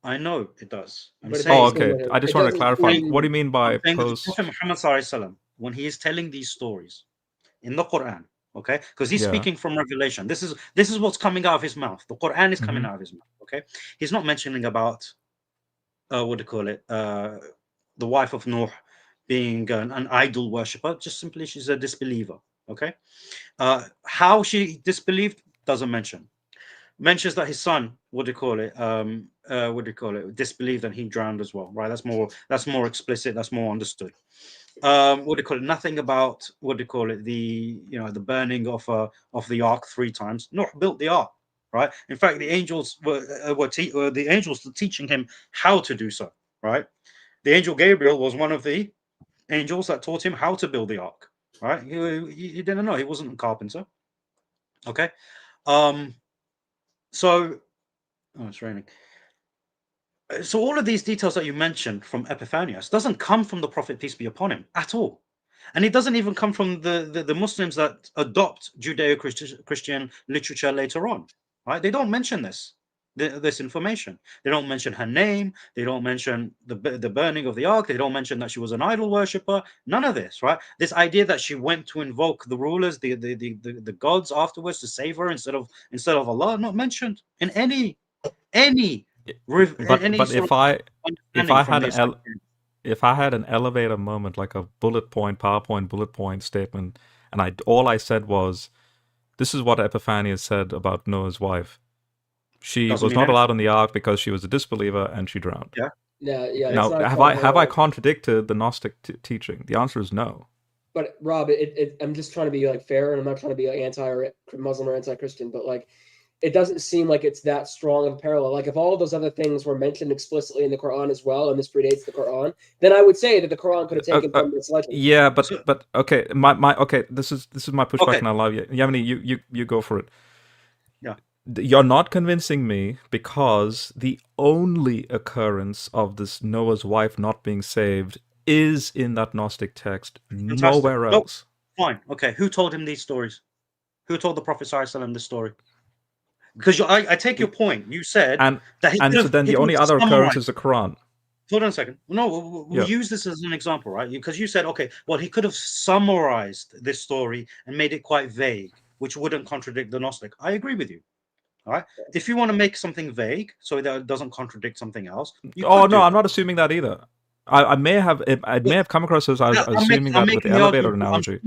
I know it does. Okay. I just want to clarify. What do you mean by post? Prophet Muhammad ﷺ, when he is telling these stories in the Quran, okay, because he's speaking from revelation. This is what's coming out of his mouth. The Quran is coming out of his mouth. Okay, he's not mentioning about what do you call it? The wife of Noah being an idol worshipper. Just simply, she's a disbeliever. Okay, how she disbelieved doesn't mention. Mentions that his son, disbelieved and he drowned as well, right? That's more explicit, that's more understood. Nothing about the burning of the ark 3 times. Noah built the ark, right? In fact, the angels the angels teaching him how to do so, right? The angel Gabriel was one of the angels that taught him how to build the ark, right? He didn't know, he wasn't a carpenter. Okay. So, it's raining. So all of these details that you mentioned from Epiphanius doesn't come from the Prophet, peace be upon him, at all. And it doesn't even come from the Muslims that adopt Judeo-Christian literature later on, right? They don't mention this information. They don't mention her name. They don't mention the burning of the ark. They don't mention that she was an idol worshipper. None of this, right? This idea that she went to invoke the rulers, the gods afterwards to save her instead of Allah, not mentioned in any. But if I had an elevator moment, like a PowerPoint bullet point statement, and all I said was, this is what Epiphanius said about Noah's wife. She was not allowed on the ark because she was a disbeliever and she drowned. Yeah. Now, have I contradicted the Gnostic teaching? The answer is no. But Rob, I'm just trying to be fair, and I'm not trying to be anti-Muslim or anti-Christian, but it doesn't seem like it's that strong of a parallel. If all those other things were mentioned explicitly in the Quran as well, and this predates the Quran, then I would say that the Quran could have taken from this legend. Yeah, but okay, okay. This is my pushback, and I love you. Yamini, you go for it. Yeah. You're not convincing me, because the only occurrence of this Noah's wife not being saved is in that Gnostic text. Fantastic. Nowhere else. Fine. Okay. Who told him these stories? Who told the Prophet ﷺ this story? Because I take your point. You said that so then the only other occurrence is the Quran. Hold on a second. No, we'll use this as an example, right? Because you said, okay, well, he could have summarized this story and made it quite vague, which wouldn't contradict the Gnostic. I agree with you. All right. If you want to make something vague so that it doesn't contradict something else. I'm not assuming that either. I may have come across as assuming that with the elevator analogy.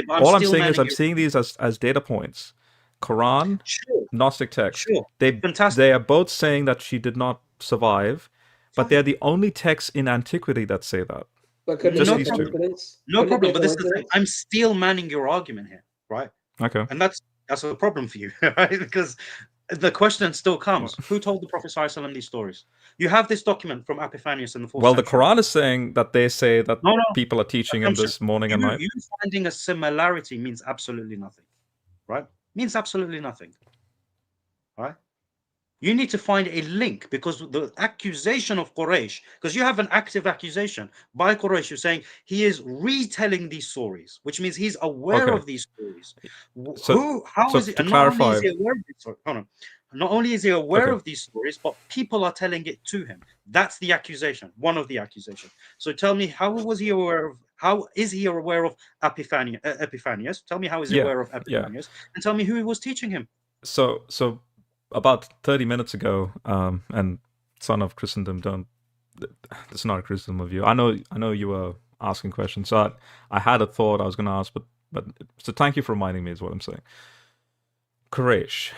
All I'm saying is I'm seeing these as data points. Quran, Gnostic text. Sure. They are both saying that she did not survive, but they're the only texts in antiquity that say that. But could just these two. No problem. But this is the thing. I'm still manning your argument here, right? Okay. And that's a problem for you, right? Because the question still comes: who told the Prophet ﷺ these stories? You have this document from Epiphanius in the 4th century. The Quran is saying that they say that people are teaching him this morning and night. You finding a similarity means absolutely nothing, right? Means absolutely nothing, right? You need to find a link, because the accusation of Quraysh, because you have an active accusation by Quraysh, you're saying he is retelling these stories, which means he's aware of these stories. To clarify, not only is he aware of these stories, but people are telling it to him. That's the accusation, one of the accusations. So tell me, how is he aware of Epiphanius? Tell me how is he aware of Epiphanius, and tell me who he was teaching him. So about 30 minutes ago, and son of Christendom, it's not a criticism of you. I know you were asking questions, so I had a thought I was going to ask, but so thank you for reminding me, is what I'm saying. Quraysh,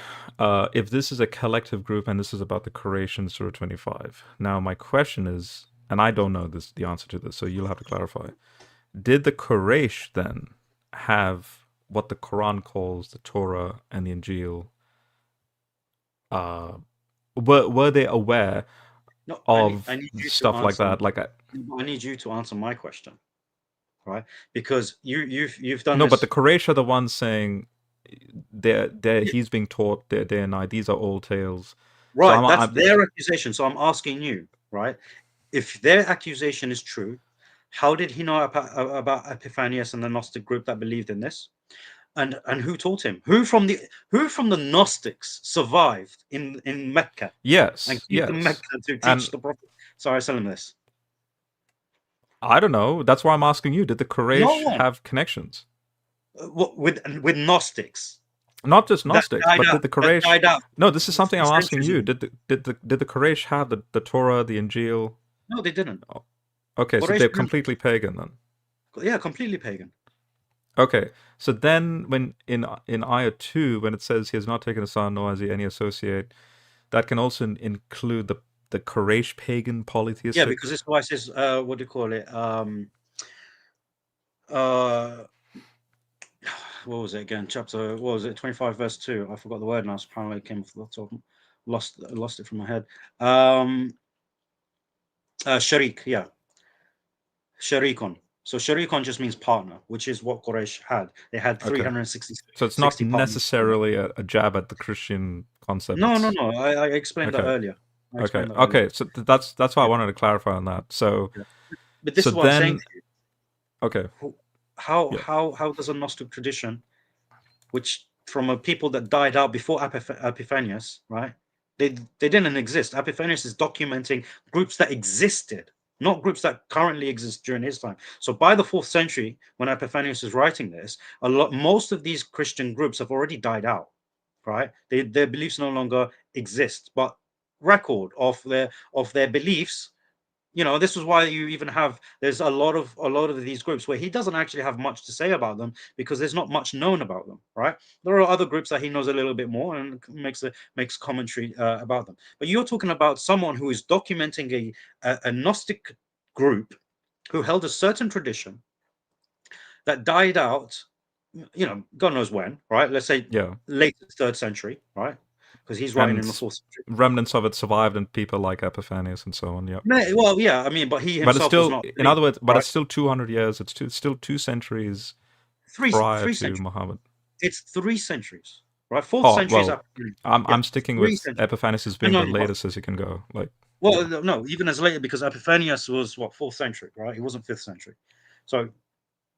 if this is a collective group, and this is about the Quraysh in Surah 25. Now, my question is, and I don't know the answer to this, so you'll have to clarify. Did the Quraysh then have what the Quran calls the Torah and the Injil? Were they aware of stuff like that? I need you to answer my question, right? Because you've done but the Quraysh are the ones saying he's being taught day and night. These are all tales. Right, So that's their accusation. So I'm asking you, right? If their accusation is true, how did he know about Epiphanius and the Gnostic group that believed in this? And who taught him? Who from the Gnostics survived in Mecca Yes, and came to yes. Mecca to teach And the Prophet? Sorry, selling this. I don't know. That's why I'm asking you. Did the Quraysh No. have connections? With Gnostics. Not just Gnostics, but did the Quraysh? Died out No, this is something I'm asking centuries you. ago. Did the Quraysh have the Torah, the Injil? No, they didn't. Okay, so Quraysh they're didn't. completely pagan then. Yeah, completely pagan. Okay, so then when in ayah 2, when it says he has not taken a son nor has he any associate, that can also include the Quraysh pagan polytheistic. Yeah, because this is why it says what do you call it? What was it again? Chapter, what was it? 25 verse 2. I forgot the word now. Apparently it came off the top. Lost it from my head. Sharik, yeah. Sharikon. So Sharikon just means partner, which is what Quraysh had. They had 360. So it's not necessarily a jab at the Christian concept. No. I explained that earlier. Okay. So that's why I wanted to clarify on that. So, but this is what I'm saying to you. Okay. How does a Gnostic tradition, which from a people that died out before Epiphanius, right? They didn't exist. Epiphanius is documenting groups that existed, not groups that currently exist during his time. So by the 4th century, when Epiphanius is writing this, most of these Christian groups have already died out, right? Their beliefs no longer exist, but record of their beliefs. This is why you even have, there's a lot of these groups where he doesn't actually have much to say about them because there's not much known about them, right? There are other groups that he knows a little bit more and makes commentary about them. But you're talking about someone who is documenting a Gnostic group who held a certain tradition that died out, God knows when, right? Let's say late 3rd century, right? Because he's writing in the 4th century. Remnants of it survived in people like Epiphanius and so on. Yeah. Well, yeah. I mean, but he himself but it's still, was not. In other words, right? It's still 200 years. It's still 2 centuries prior to Muhammad. It's 3 centuries, right? 4th century. Well, I'm sticking with Epiphanius as being the latest as you can go. No, even as late, because Epiphanius was 4th century, right? He wasn't 5th century. So.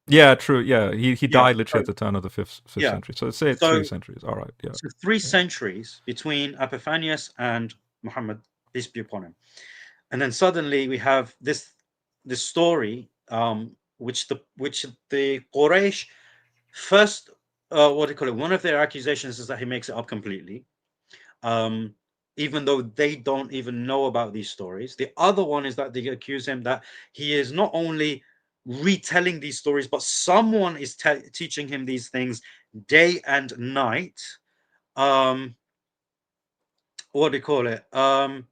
Yeah, true. Yeah, he died literally at the turn of the 5th century. So let's say it's 3 centuries. All right. Yeah. So 3 centuries between Epiphanius and Muhammad, peace be upon him, and then suddenly we have this story, which the Quraysh first, what do you call it? One of their accusations is that he makes it up completely, even though they don't even know about these stories. The other one is that they accuse him that he is not only retelling these stories, but someone is teaching him these things day and night. What do you call it? But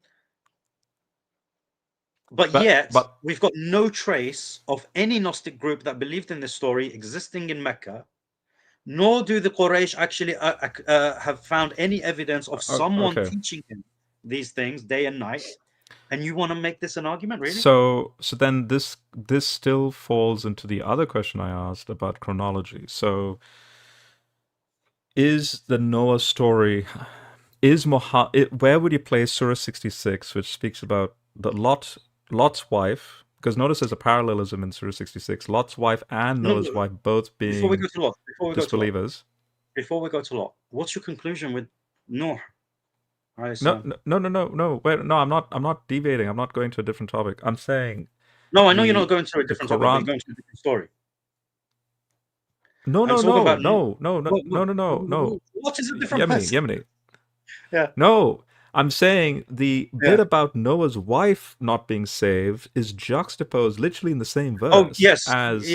we've got no trace of any Gnostic group that believed in this story existing in Mecca, nor do the Quraysh actually have found any evidence of someone teaching him these things day and night. And you want to make this an argument, really? So then this still falls into the other question I asked about chronology. So is the Noah story, where would you place Surah 66, which speaks about the Lot's wife? Because notice there's a parallelism in Surah 66. Lot's wife and Noah's wife both being disbelievers. Before we go to Lot, what's your conclusion with Noah? No. Wait, no, I'm not deviating. I'm not going to a different topic. I'm saying. No, I know you're not going to a different topic. You're going to a different story. No. What is a different Yemeni. Yeah. No, I'm saying the bit about Noah's wife not being saved is juxtaposed literally in the same verse as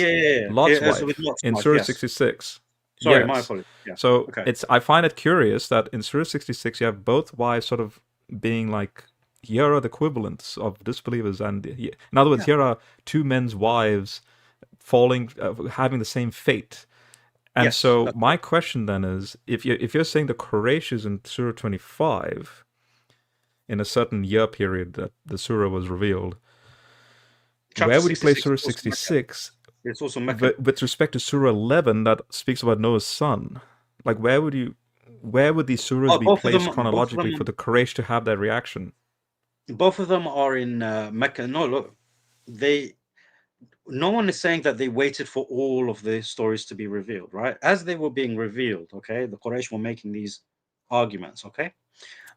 Lot's wife in Surah 66. Sorry, my apologies. Yeah. So I find it curious that in Surah 66 you have both wives sort of being like, here are the equivalents of disbelievers, and in other words, here are 2 men's wives falling, having the same fate. And so my question then is, if you're saying the Quraysh is in Surah 25, in a certain year period that the Surah was revealed, where would you place Surah 66? It's also Mecca. With respect to Surah 11 that speaks about Noah's son. Like, where would these surahs be both of placed them, chronologically for the Quraysh to have that reaction? both of them are in Mecca. No, look, no one is saying that they waited for all of the stories to be revealed, right? As they were being revealed, okay, the Quraysh were making these arguments, okay,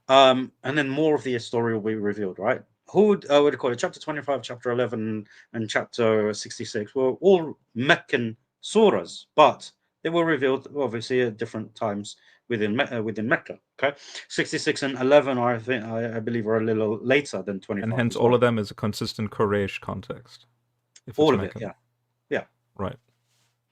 and then more of the story will be revealed, right? What do you call it? Chapter 25, chapter 11, and chapter 66 were all Meccan surahs, but they were revealed obviously at different times within Mecca. Okay, 66 and 11 are, I believe, are a little later than 25. And hence, as well. all of them is a consistent Quraysh context. If all it's of Meccan. it, yeah. Right.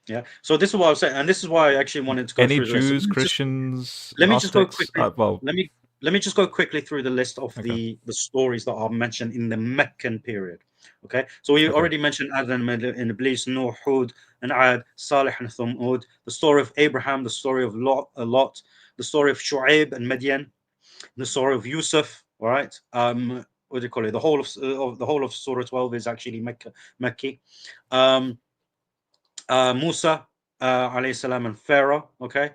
Yeah. So this is what I was saying, and this is why I actually wanted to go Any through the list. Jews, Christians, Let me just go Gnostics? quickly. Let me just go quickly through the list of Okay. the stories that are mentioned in the Meccan period. Okay, so we already mentioned Adam and Iblis, Nuh, Hud, and Ad, Salih and Thamud, the story of Abraham, the story of Lot, the story of Shu'aib and Midian, the story of Yusuf. All right. What do you call it? The whole of Surah 12 is actually Mecca. Musa, alayhi salam, and Pharaoh. Okay.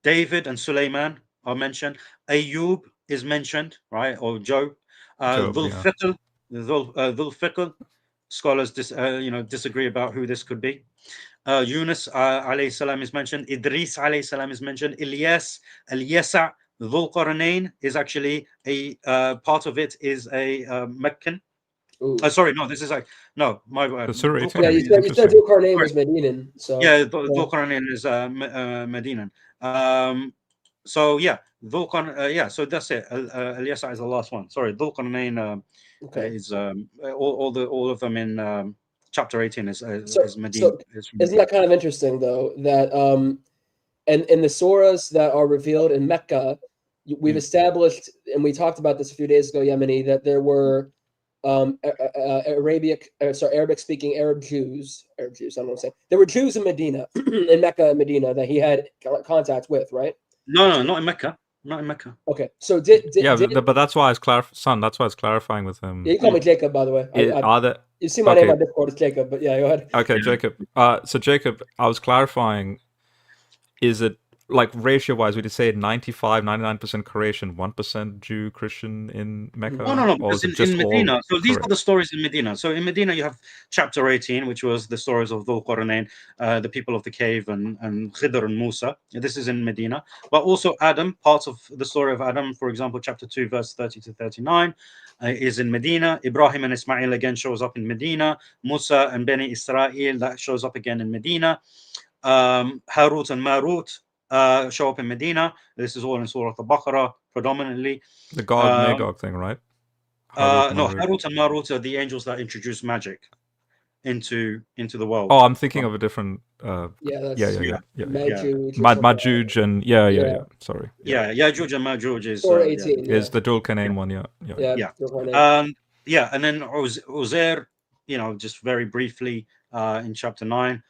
David and Sulaiman are mentioned. Ayub is mentioned, right? Or Job. Dhul Fiqh. Scholars disagree about who this could be. Yunus alayhi salam is mentioned. Idris alayhi salam is mentioned. Ilyas, Al-Yasa, Dhul Qarnayn is actually a part of it is a Meccan. Sorry, no, this is like no, my The Surah 18 yeah, you said Dhul Qarnayn was Medinan. So yeah, Dhul Qarnayn is Medinan. So yeah, Dhul Qarnayn, yeah, so that's it. Al-Yasa is the last one. Sorry, Dhul Qarnayn is all of them in chapter 18 is Medina. So isn't that kind of interesting though that and in the surahs that are revealed in Mecca, we've established, and we talked about this a few days ago, Yemeni, that there were Arabic-speaking Arab Jews. I don't know what I'm saying. There were Jews in Medina, in Mecca and Medina, that he had contact with, right? No, not in Mecca. Not in Mecca. Okay, so but that's why I was that's why I was clarifying with him. Yeah, you call me Jacob, by the way. You see my name on Discord, it's Jacob, but yeah, go ahead. Okay, Jacob. So Jacob, I was clarifying. Is it like ratio-wise? Would you say 95, 99% Croatian, 1% Jew, Christian in Mecca? No. Because in Medina, so these are the stories in Medina. So in Medina, you have chapter 18, which was the stories of Dhul Qarnayn, the people of the cave, and Khidr and Musa. This is in Medina. But also Adam, parts of the story of Adam, for example, chapter 2, verse 30 to 39, is in Medina. Ibrahim and Ismail again shows up in Medina. Musa and Beni Israel, that shows up again in Medina. Harut and Marut show up in Medina. This is all in Surah Al-Baqarah predominantly. The God Magog thing, right? No, Harut and Marut are the angels that introduce magic into the world. Oh, I'm thinking of a different. Yeah. Majuj and yeah. Sorry. Yeah, Yajuj and Majuj is Surah 18. Is the Dhul Qarnayn one? Yeah. And then Uzair, just very briefly in chapter 9.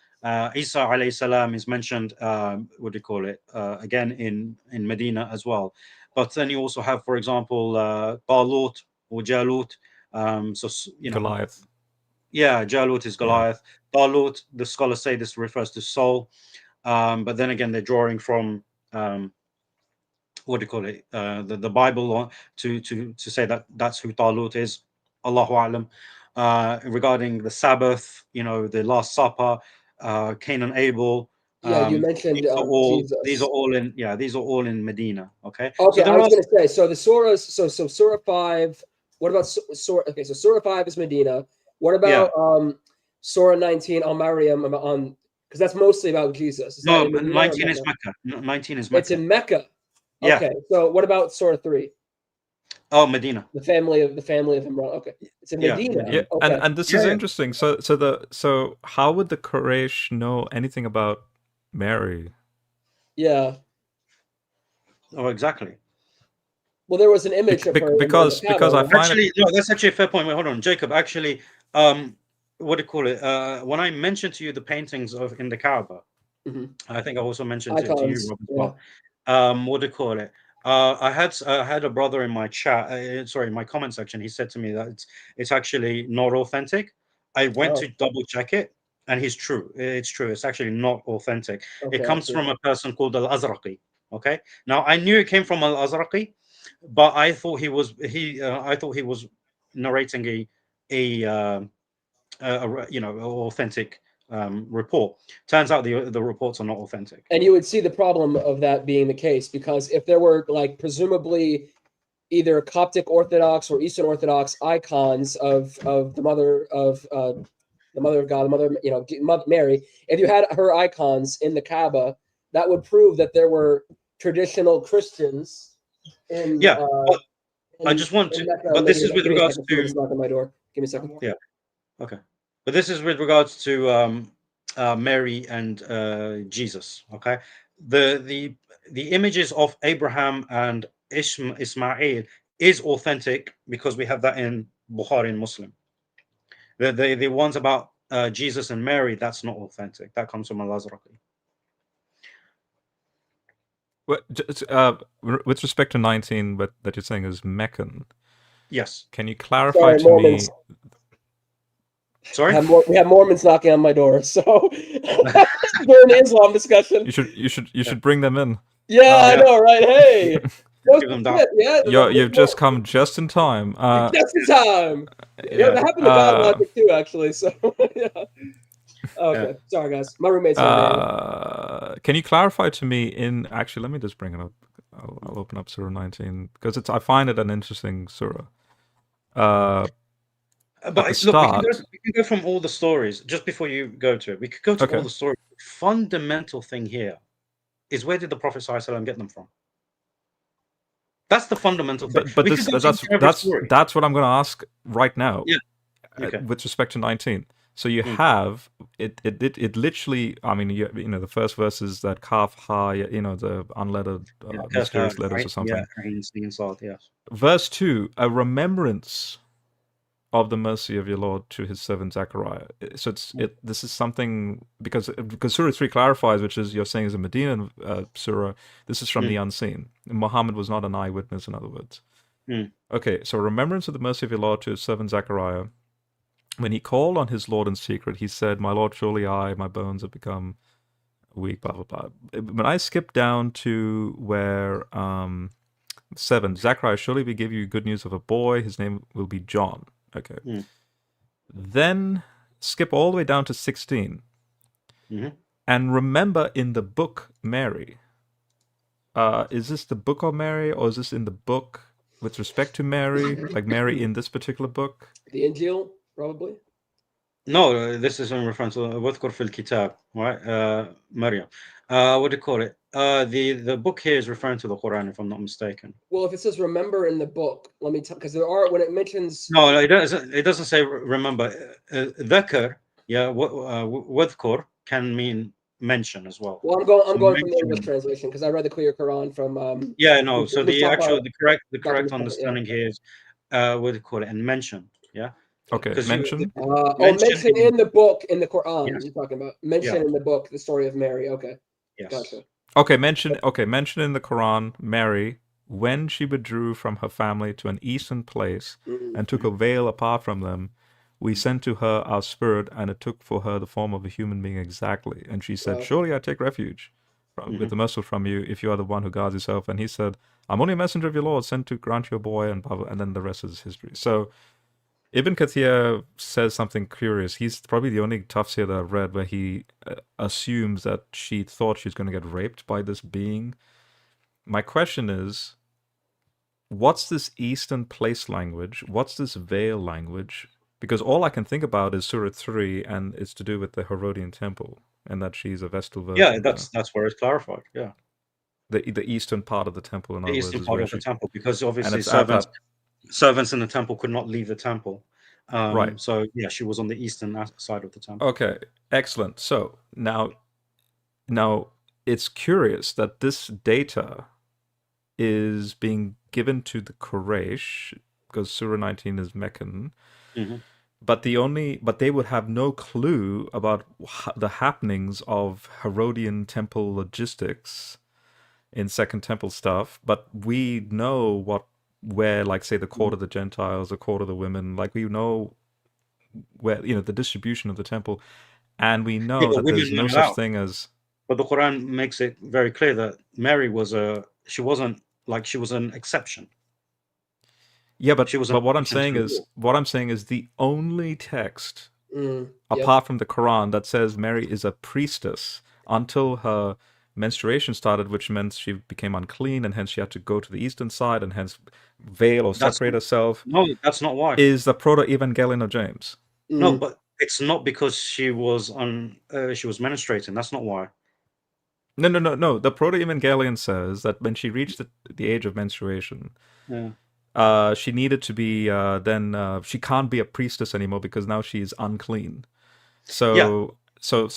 Isa alayhi salam is mentioned, again in Medina as well. But then you also have, for example, Talut or Jalut. Goliath. Yeah, Jalut is Goliath. Yeah. Talut, the scholars say this refers to Saul. But then again, they're drawing from the Bible to say that that's who Talut is. Allahu A'lam. Regarding the Sabbath, the Last Supper, Cain and Abel. You mentioned Jesus. These are all in Okay, Medina. I was going to say, so the surahs, so Surah 5. What about Surah? Okay, so Surah 5 is Medina. What about Surah 19 Al Maryam because that's mostly about Jesus. 19 is Mecca. 19 is Mecca. It's in Mecca. Okay, so what about Surah 3? Oh, Medina. The family of Imran. Okay, it's in Medina. Yeah, okay. and this is interesting. So how would the Quraysh know anything about Mary? Yeah. Oh, exactly. Well, there was an image of her because I find that's actually a fair point. Wait, hold on, Jacob. Actually, when I mentioned to you the paintings in the Kaaba, I think I also mentioned it to you, Rob, as well. I had a brother in my chat, in my comment section. He said to me that it's actually not authentic. I went to double check it, and he's true. It's true. It's actually not authentic. Okay, It comes I see. from a person called Al-Azraqi. Okay. Now I knew it came from Al-Azraqi, but I thought he was narrating authentic report. Turns out the reports are not authentic. And you would see the problem of that being the case, because if there were like presumably either Coptic Orthodox or Eastern Orthodox icons of the mother of God, the mother Mary, if you had her icons in the Kaaba, that would prove that there were traditional Christians in. Yeah, but I in- just want in to. Mecca But this living. is with Give me a regards second, to. someone's knocking on my door. Give me a second. Yeah. Okay. But this is with regards to Mary and Jesus. Okay. The images of Abraham and Ismail is authentic because we have that in Bukhari and Muslim. The ones about Jesus and Mary, that's not authentic. That comes from Al-Azraqi. With respect to 19, but that you're saying is Meccan, Yes. can you clarify Sorry, to Mormons. me? Sorry. We have Mormons knocking on my door, so we're in an Islam discussion. You should bring them in. Yeah, I know, right? Hey, Give them down. yeah, You've just come just in time. just in time. Yeah, that happened to God Logic too, actually. So yeah. Okay, sorry guys, my roommate's over Can you clarify to me actually? Let me just bring it up. I'll open up Surah 19 because I find it an interesting surah. But look, we can go from all the stories. Just before you go to it, we could go to all the stories. The fundamental thing here is, where did the Prophet ﷺ get them from? That's the fundamental thing. But that's what I'm going to ask right now. Yeah. Okay. With respect to 19. So you have it literally. I mean, the first verse is that Kaf Ha, the unlettered mysterious letters or something. Yeah. Verse 2, a remembrance of the mercy of your Lord to his servant Zechariah. So this is something because Surah 3 clarifies, which is you're saying is a Medina surah. This is from the unseen. Muhammad was not an eyewitness, in other words. Okay, so remembrance of the mercy of your Lord to his servant Zechariah. When he called on his Lord in secret, he said, "My Lord, surely my bones have become weak." Blah blah blah. When I skip down to where 7, Zechariah, surely we give you good news of a boy. His name will be John. Okay. Then skip all the way down to 16. And remember in the book Mary. Is this the book of Mary, or is this in the book with respect to Mary? Like Mary in this particular book? The Injil, probably? No, this is in reference to وَذْكُرْ فِي الْكِتَابِ, right? Maryam. What do you call it? The book here is referring to the Qur'an, if I'm not mistaken. Well, if it says remember in the book, let me tell, because there are, when it mentions... No, it doesn't say remember. Dhakar, wadhkur can mean mention as well. Well, I'm going from the English translation because I read the clear Quran from... So the correct understanding here is what do you call it? And mention, yeah? Okay, mention. Mention in the book, in the Quran. Yes. You're talking about mention in the book, the story of Mary. Okay, yes. Gotcha. Okay, mention in the Quran Mary when she withdrew from her family to an eastern place and took a veil apart from them. We sent to her our spirit, and it took for her the form of a human being exactly. And she said, "Surely I take refuge with the mercy from you, if you are the one who guards yourself." And he said, "I'm only a messenger of your Lord, sent to grant you a boy," and blah, blah, and then the rest is history. So Ibn Kathir says something curious. He's probably the only tafsir that I've read where he assumes that she thought she was going to get raped by this being. My question is, what's this Eastern place language? What's this veil language? Because all I can think about is Surah 3, and it's to do with the Herodian temple, and that she's a Vestal Virgin. Yeah, that's where it's clarified, yeah. The eastern part of the temple, in other words. The eastern part of the temple, because obviously servants in the temple could not leave the temple. Right. So, yeah, she was on the eastern side of the temple. Okay, excellent. So, now it's curious that this data is being given to the Quraysh, because Surah 19 is Meccan, but they would have no clue about the happenings of Herodian temple logistics in Second Temple stuff. But we know where, like, say, the court of the Gentiles, the court of the women, like, we know where, the distribution of the temple. And we Yeah, know but that there's women no weren't such allowed. thing as. But the Quran makes it very clear that Mary was she wasn't like she was an exception. Yeah, but She was an what I'm exception to saying the is the only text Yep. apart from the Quran that says Mary is a priestess until her menstruation started, which meant she became unclean, and hence she had to go to the eastern side and hence veil or That's separate herself, no, that's not why. is the proto-evangelion of James. No, but it's not because she was menstruating. That's not why. No. The proto-evangelion says that when she reached the age of menstruation, Yeah. she needed to be she can't be a priestess anymore because now she's unclean. So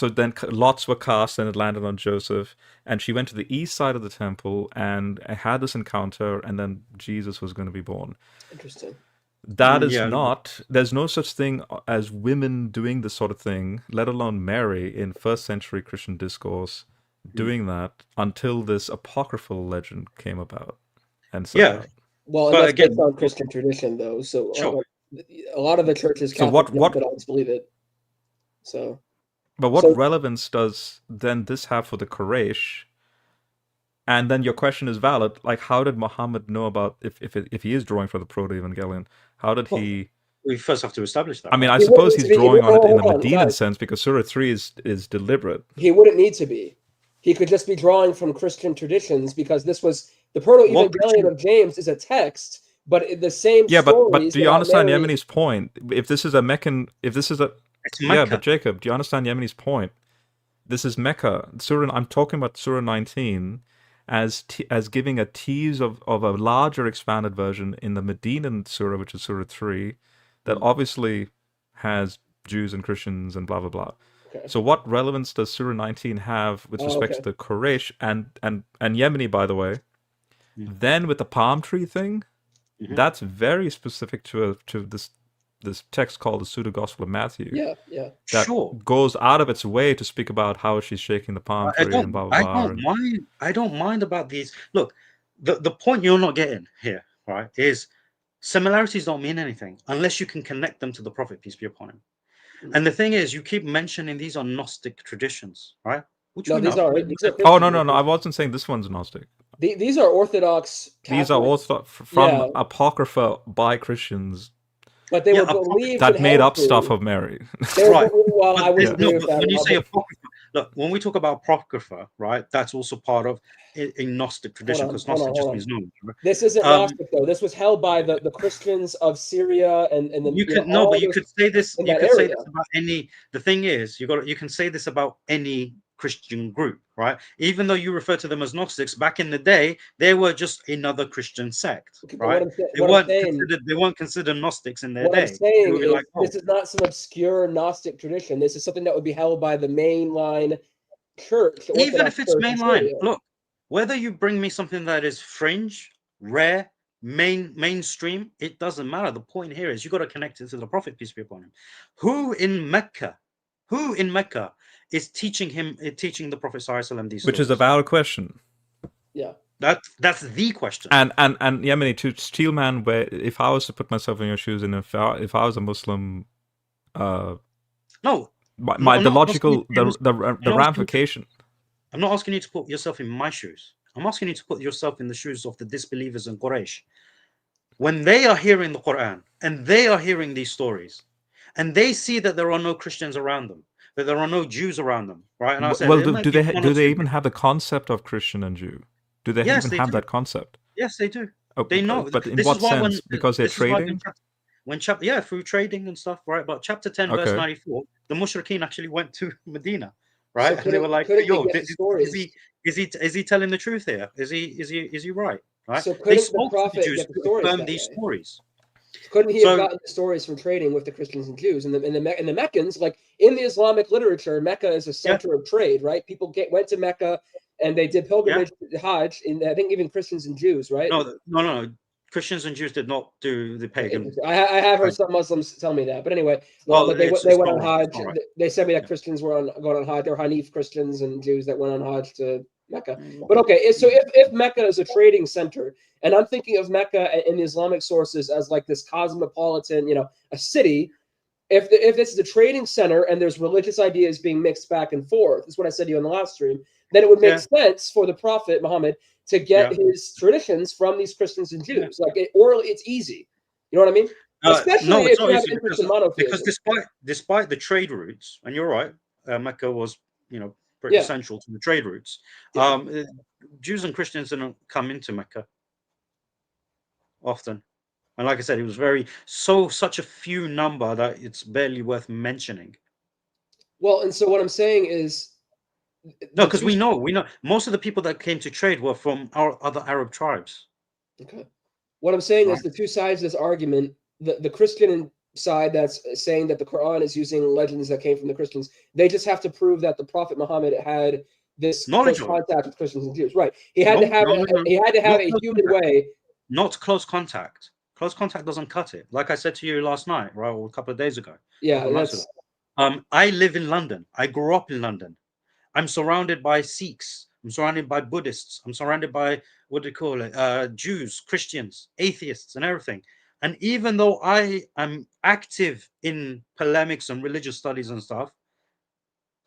then lots were cast and it landed on Joseph, and she went to the east side of the temple and had this encounter, and then Jesus was going to be born. Interesting. That is Yeah. not, there's no such thing as women doing this sort of thing, let alone Mary in first century Christian discourse doing that until this apocryphal legend came about and said Yeah. that. Well, and But that's again- based on Christian tradition, though. So Sure. a lot of the churches, So Catholic, what- Orthodox believe it. So, But what So- relevance does then this have for the Quraysh? And then your question is valid. Like, how did Muhammad know about if he is drawing for the proto-evangelion? How did he? We first have to establish that. I mean, I He suppose wouldn't he's be- drawing on it in a hold on, Medinan guys. sense because Surah 3 is deliberate. he wouldn't need to be. He could just be drawing from Christian traditions because this was the proto-evangelion of James is a text, but the same Yeah, but stories do you about understand Mary- Yemeni's point? If this is a Meccan, if this is a It's yeah, Mecca. but Jacob, do you understand Yemeni's point? This is Mecca. I'm talking about Surah 19 as giving a tease of a larger expanded version in the Medinan Surah, which is Surah 3, that obviously has Jews and Christians and blah blah blah. Okay. So what relevance does Surah 19 have with respect to the Quraysh and Yemeni, by the way? Then with the palm tree thing, that's very specific to this text called the Pseudo Gospel of Matthew. Yeah. That Sure. goes out of its way to speak about how she's shaking the palm tree and blah blah blah. I don't mind about these. Look, the point you're not getting here, right, is similarities don't mean anything unless you can connect them to the Prophet, peace be upon him. And the thing is, you keep mentioning these are Gnostic traditions, right? Which No, we these know. are Oh no! I wasn't saying this one's Gnostic. These are Orthodox. These are Catholic, also from Yeah. Apocrypha by Christians but they Yeah, were believed that and made held up to. stuff of Mary. They were- Right. Well, I wouldn't agree with but that. when you at say all, Apocrypha, look, when we talk about Apocrypha, right, that's also part of a Gnostic tradition because hold on, Gnostic just hold on. means knowledge. Right? This isn't Um, Gnostic though. This was held by the Christians of Syria and the You could all but you those- could say this. in You that could say area. this about any. The thing is, you can say this about any Christian group, right? Even though you refer to them as Gnostics, back in the day, they were just another Christian sect, Okay, but right? what I'm saying- They weren't considered Gnostics in their What day. I'm saying They were is this is not some obscure Gnostic tradition. This is something that would be held by the mainline church. the Even Orthodox if it's Church in mainline, Syria. look, whether you bring me something that is fringe, rare, mainstream, it doesn't matter. The point here is you got to connect it to the Prophet, peace be upon him. Who in Mecca is teaching the Prophet ﷺ these Which is a stories? valid question. Yeah. That's the question. And Yemeni, to Steelman, where if I was to put myself in your shoes, and if I was a Muslim, No, the logical the ramification. I'm not asking you to put yourself in my shoes. I'm asking you to put yourself in the shoes of the disbelievers in Quraysh. When they are hearing the Quran and they are hearing these stories, and they see that there are no Christians around them, that there are no Jews around them, right? And I said, Well, there might do be one or they two- even have the concept of Christian and Jew? Do they Yes, even they have do. that concept? Yes, they do. Oh, They know. But in This what is why sense? Because they're this is why trading? through trading and stuff, right? But chapter 10, verse Okay. 94, the Mushrikeen actually went to Medina, right? So and they were like, couldn't yo, they get stories? is he telling the truth here? Is he right? Right? So They couldn't the spoke to Prophet the Jews get to the stories confirm that these way? stories. Couldn't he So- have gotten the stories from trading with the Christians and Jews? And the Meccans, like in the Islamic literature, Mecca is a center of trade, right? People went to Mecca and they did pilgrimage, Hajj, and I think even Christians and Jews, right? No. Christians and Jews did not do the pagan. I have heard some Muslims tell me that, but anyway, Well, but they it's went not on right, Hajj. it's not right. They said me that Christians were going on Hajj. There were Hanif Christians and Jews that went on Hajj to Mecca. But okay, so if Mecca is a trading center, and I'm thinking of Mecca in the Islamic sources as like this cosmopolitan, a city, if this is a trading center and there's religious ideas being mixed back and forth, is what I said to you in the last stream, then it would make sense for the Prophet Muhammad to get his traditions from these Christians and Jews. Like orally, it's easy. You know what I mean? Especially no, if it's you not have easy interest in monotheism. because despite the trade routes, and you're right, Mecca was pretty essential to the trade routes. Jews and Christians didn't come into Mecca often, and like I said, it was such a few number that it's barely worth mentioning. Well, and so what I'm saying is, no, because we know most of the people that came to trade were from our other Arab tribes. Okay, what I'm saying is the two sides of this argument, the Christian side that's saying that the Quran is using legends that came from the Christians, they just have to prove that the Prophet Muhammad had this close contact with Christians and Jews. Right? He had to have a human way. Not close contact. Close contact doesn't cut it. Like I said to you last night, right, or a couple of days ago. Yeah, that's. I live in London. I grew up in London. I'm surrounded by Sikhs. I'm surrounded by Buddhists. I'm surrounded by Jews, Christians, atheists, and everything. And even though I am active in polemics and religious studies and stuff,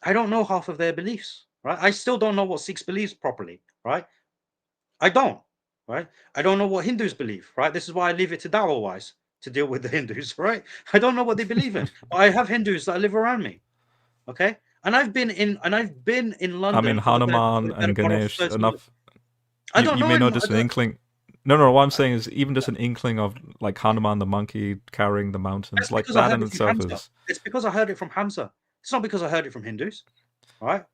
I don't know half of their beliefs, right? I still don't know what Sikhs believes properly, right? I don't, right? I don't know what Hindus believe, right? This is why I leave it to Dawah wise to deal with the Hindus, right? I don't know what they believe in, but I have Hindus that live around me, okay? And I've been in London. I mean, Hanuman and Ganesh, enough. I don't know. You may know just an inkling. No, what I'm saying is even just an inkling of like Hanuman the monkey carrying the mountains, like that in itself is. It's because I heard it from Hamza. It's not because I heard it from Hindus, right?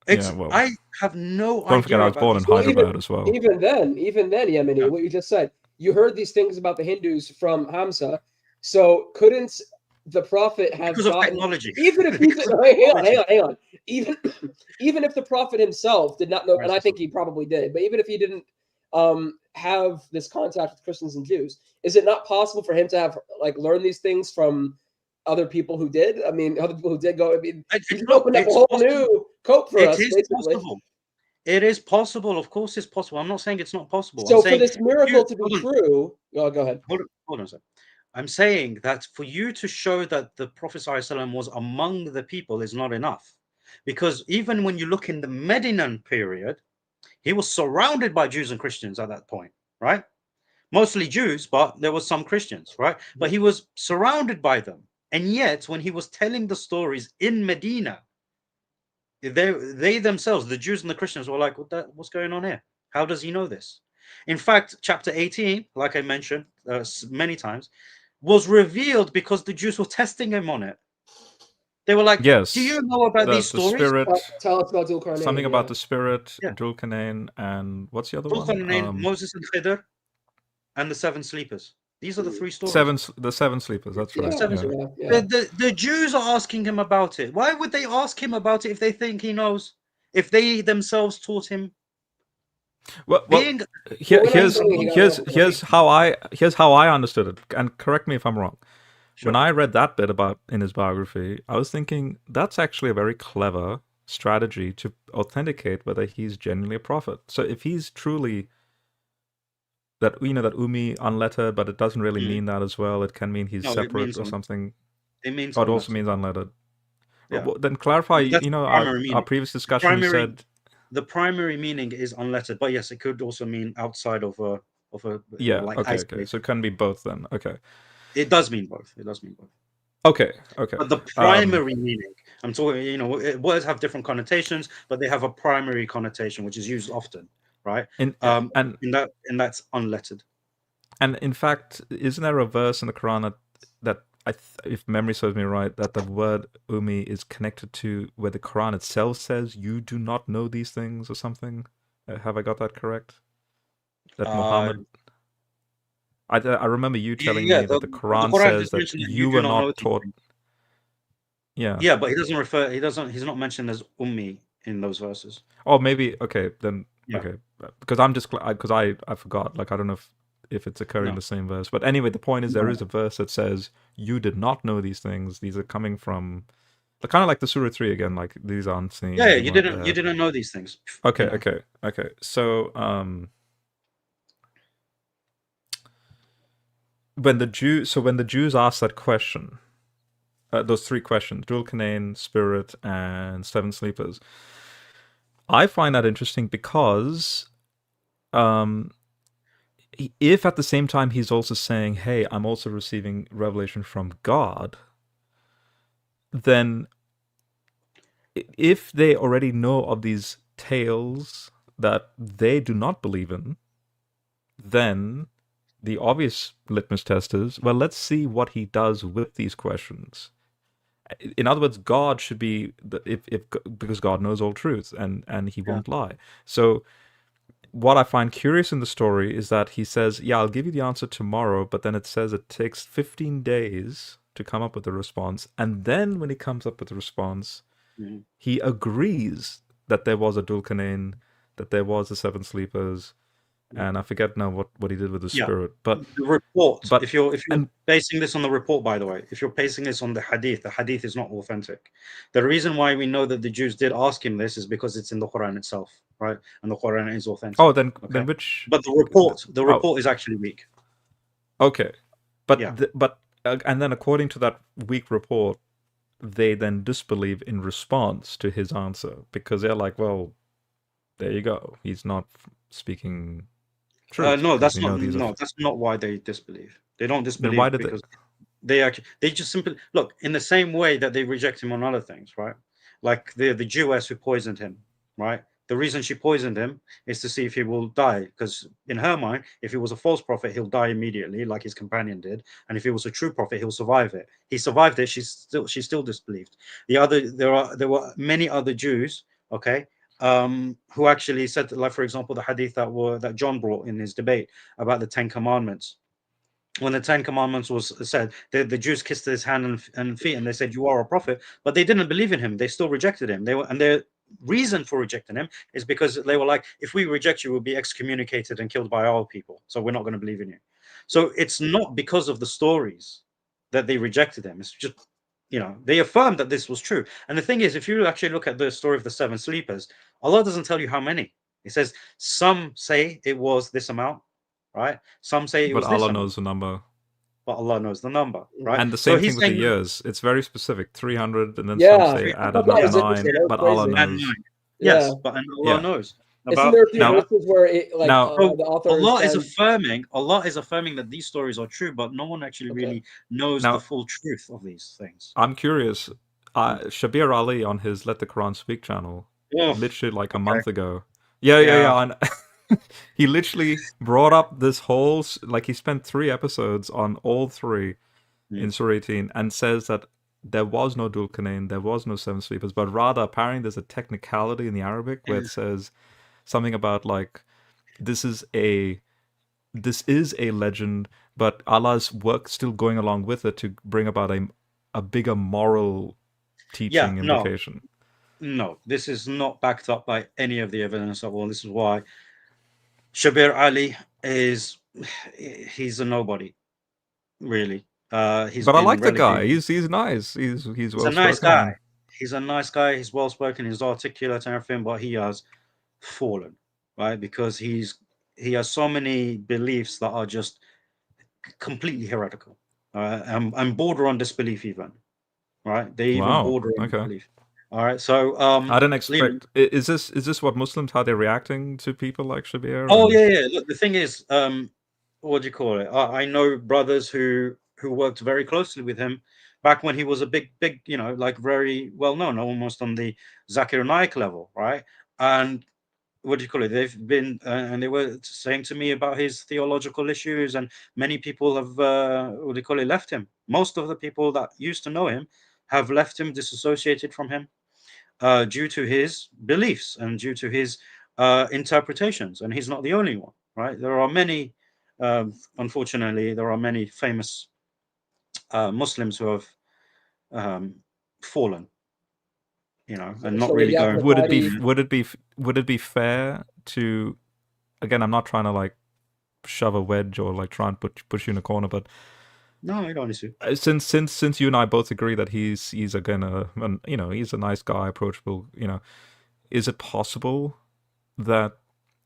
I have no idea. Don't forget, I was born in Hyderabad as well. Even then, Yemeni, what you just said, you heard these things about the Hindus from Hamza. So couldn't the Prophet have because of technology? Even if hang on. Even if the Prophet himself did not know, and I think he probably did, but even if he didn't have this contact with Christians and Jews, is it not possible for him to have learned these things from other people who did? I mean, other people who did go. I mean, he opened up a whole new cope for us. It is possible. It is possible. Of course, it's possible. I'm not saying it's not possible. So for this miracle to be true, go ahead. Hold on a second. I'm saying that for you to show that the Prophet ﷺ was among the people is not enough, because even when you look in the Medinan period, he was surrounded by Jews and Christians at that point, right? Mostly Jews, but there was some Christians, right? But he was surrounded by them. And yet, when he was telling the stories in Medina, they themselves, the Jews and the Christians, were like, what's going on here? How does he know this? In fact, chapter 18, like I mentioned many times, was revealed because the Jews were testing him on it. They were like, yes, do you know about these stories? Spirit, tell us about Dhul-Qarnayn. Something about the Spirit, Dhul-Qarnayn, and what's the other one? Moses and Khidr, and the seven sleepers. These are the three stories. The seven sleepers, that's right. The Jews are asking him about it. Why would they ask him about it if they think he knows? If they themselves taught him? Well, here's how I understood it, and correct me if I'm wrong. Sure. When I read that bit about in his biography, I was thinking that's actually a very clever strategy to authenticate whether he's genuinely a prophet. So if he's truly that Ummi unlettered, but it doesn't really mean that as well. It can mean he's separate or something. It means it also means unlettered. Yeah. Well, then clarify. Our previous discussion. You said the primary meaning is unlettered, but yes, it could also mean outside of a. Okay. So it can be both then. Okay. It does mean both. Okay. But the primary meaning, I'm talking. Words have different connotations, but they have a primary connotation, which is used often. Right, and that's unlettered. And in fact, isn't there a verse in the Quran that if memory serves me right, that the word Ummi is connected to where the Quran itself says you do not know these things or something? Have I got that correct? That Muhammad. I remember you telling me that the Quran says that you were not taught. Yeah. Yeah, but he doesn't refer. He's not mentioned as Ummi in those verses. Oh, maybe okay then. Yeah. Okay, because I forgot. I don't know if it's occurring in the same verse. But anyway, the point is there is a verse that says you did not know these things. These are coming from, kind of like the Surah 3 again. Like these aren't seen. Yeah, you didn't know these things. Okay. So when the Jews asked that question, those three questions: dual canaan, spirit, and seven sleepers. I find that interesting because if at the same time he's also saying, hey, I'm also receiving revelation from God, then if they already know of these tales that they do not believe in, then the obvious litmus test is, well, let's see what he does with these questions. In other words, God should be because God knows all truth and he won't lie. So what I find curious in the story is that he says, yeah, I'll give you the answer tomorrow, but then it says it takes 15 days to come up with a response. And then when he comes up with a response, he agrees that there was a dual canaan, that there was the seven sleepers, and I forget now what he did with the spirit. But the report, but if you're basing this on the report, by the way, if you're basing this on the hadith is not authentic. The reason why we know that the Jews did ask him this is because it's in the Qur'an itself, right? And the Qur'an is authentic. Oh, then which? But the report is actually weak. Okay, but and then according to that weak report, they then disbelieve in response to his answer because they're like, well, there you go, he's not speaking truth. No, that's not why they disbelieve. They don't disbelieve why did because they just simply look in the same way that they reject him on other things, right? Like the Jewess who poisoned him, right? The reason she poisoned him is to see if he will die, because in her mind, if he was a false prophet, he'll die immediately, like his companion did, and if he was a true prophet, he'll survive it. He survived it. She still disbelieved. There were many other Jews, okay, who actually said, like for example, the hadith that John brought in his debate about the 10 Commandments. When the 10 Commandments was said, the Jews kissed his hand and feet, and they said, "You are a prophet," but they didn't believe in him. They still rejected him. Their reason for rejecting him is because they were like, "If we reject you, we'll be excommunicated and killed by our people. So we're not going to believe in you." So it's not because of the stories that they rejected him. It's just, they affirmed that this was true. And the thing is, if you actually look at the story of the seven sleepers, Allah doesn't tell you how many. It says some say it was this amount. Right? Some say it was this. But Allah knows the number. But Allah knows the number, right? And the same thing with the years. It's very specific. 300, and then some say add another 9. But Allah knows. Yes, but Allah knows. Isn't there a few verses where the author Allah is affirming that these stories are true, but no one actually really knows the full truth of these things. I'm curious. Shabir Ali on his Let the Quran Speak channel, literally like a month ago. Yeah. He literally brought up this whole, like he spent 3 episodes on all 3 in Surah 18 and says that there was no dual canaan, there was no 7 sleepers, but rather apparently there's a technicality in the Arabic where it says something about like, this is a legend, but Allah's work still going along with it to bring about a bigger moral teaching implication. No, this is not backed up by any of the evidence at all. This is why Shabir Ali he's a nobody, really. But I like the guy. He's nice. He's well-spoken. A nice guy. He's a nice guy. He's well-spoken. He's articulate and everything, but he has fallen, right? Because he has so many beliefs that are just completely heretical, and border on disbelief even, right? They even border on disbelief. All right, so I didn't expect. Is this what Muslims, how they're reacting to people like Shabir? Oh yeah. Look, the thing is, what do you call it? I know brothers who worked very closely with him back when he was a big, like very well known, almost on the Zakir Naik level, right? And what do you call it? They've been and they were saying to me about his theological issues, and many people have left him. Most of the people that used to know him have left him, disassociated from him, due to his beliefs and due to his interpretations. And he's not the only one, right? There are many, unfortunately, there are many famous Muslims who have fallen, and not really going. Would it be fair to, again, I'm not trying to like shove a wedge or like try and push you in a corner, but no, I don't need to. Since you and I both agree that he's he's a nice guy, approachable, is it possible that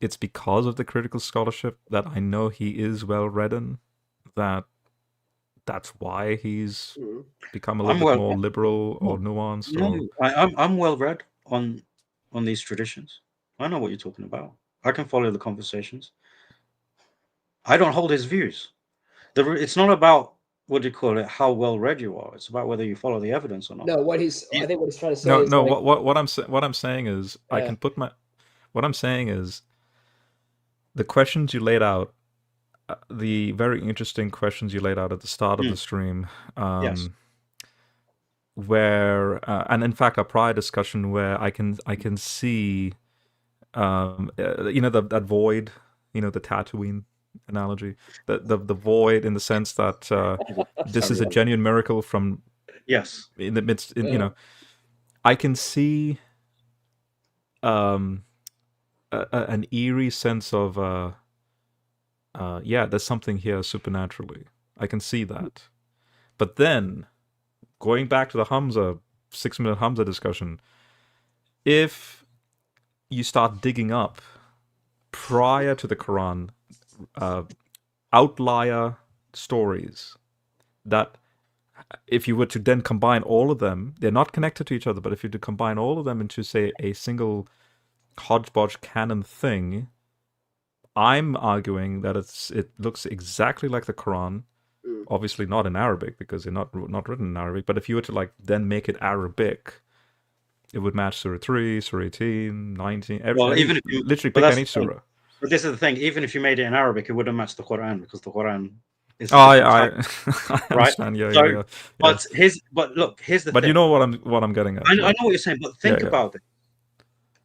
it's because of the critical scholarship that I know he is well read in, that that's why he's Mm. become a I'm little bit well more read. liberal or No, nuanced? no, Or I'm well read on these traditions. I know what you're talking about. I can follow the conversations. I don't hold his views. It's not about what do you call it, how well read you are. It's about whether you follow the evidence or not. No, I Yeah. think what he's trying to say no, is no. like, What I'm saying is, I Yeah. can put my. What I'm saying is, the questions you laid out, the very interesting questions you laid out at the start of the stream, Yes. where, and in fact, a prior discussion where I can see, that void, the Tatooine analogy, the void in the sense that this is a Sorry. genuine miracle from Yes. in the midst, I can see an eerie sense of there's something here supernaturally. I can see that. But then, going back to the Hamza 6-minute Hamza discussion, if you start digging up prior to the Quran outlier stories that, if you were to then combine all of them, they're not connected to each other, but if you were to combine all of them into, say, a single hodgepodge canon thing, I'm arguing that it looks exactly like the Quran. Obviously not in Arabic, because they're not written in Arabic, but if you were to then make it Arabic, it would match Surah 3, Surah 18, 19, Even if you literally pick any surah. But this is the thing, even if you made it in Arabic, it wouldn't match the Quran, because the Quran is I right? understand. Yeah, So, yeah. But look, here's the But thing. you know what I'm getting at. I know what you're saying, but think Yeah. about it.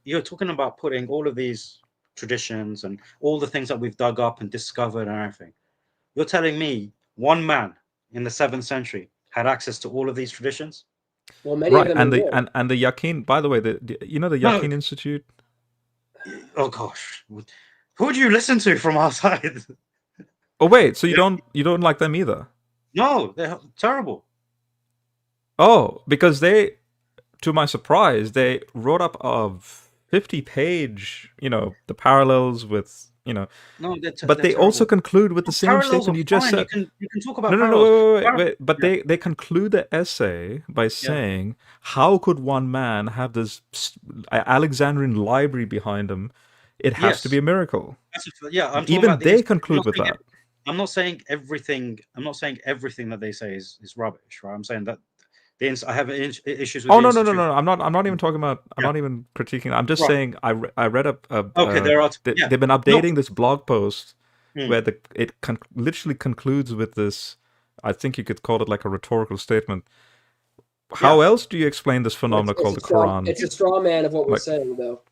You're talking about putting all of these traditions and all the things that we've dug up and discovered and everything. You're telling me one man in the 7th century had access to all of these traditions? well, many of them and the were. and the Yaqeen, by the way, the Yaqeen Institute. Oh gosh, who do you listen to from our side? Oh wait, so you don't like them either? No, they're terrible. Oh, because they, to my surprise, they wrote up a 50-page, the parallels with, No, but they terrible. also conclude with the same Parallels statement are you just fine. said. You can talk about No, parallels. wait. But they conclude the essay by saying, how could one man have this Alexandrian library behind him? It has to be a miracle. I'm talking Even about they conclude with that. I'm not saying everything that they say is rubbish, right? I'm saying that I have issues with. Oh no! I'm not even talking about. I'm not even critiquing. I'm just Right. saying I read Okay, there are. They've been updating this blog post where it literally concludes with this. I think you could call it like a rhetorical statement. How else do you explain this phenomenon called the Quran? It's a straw man of what we're saying, though,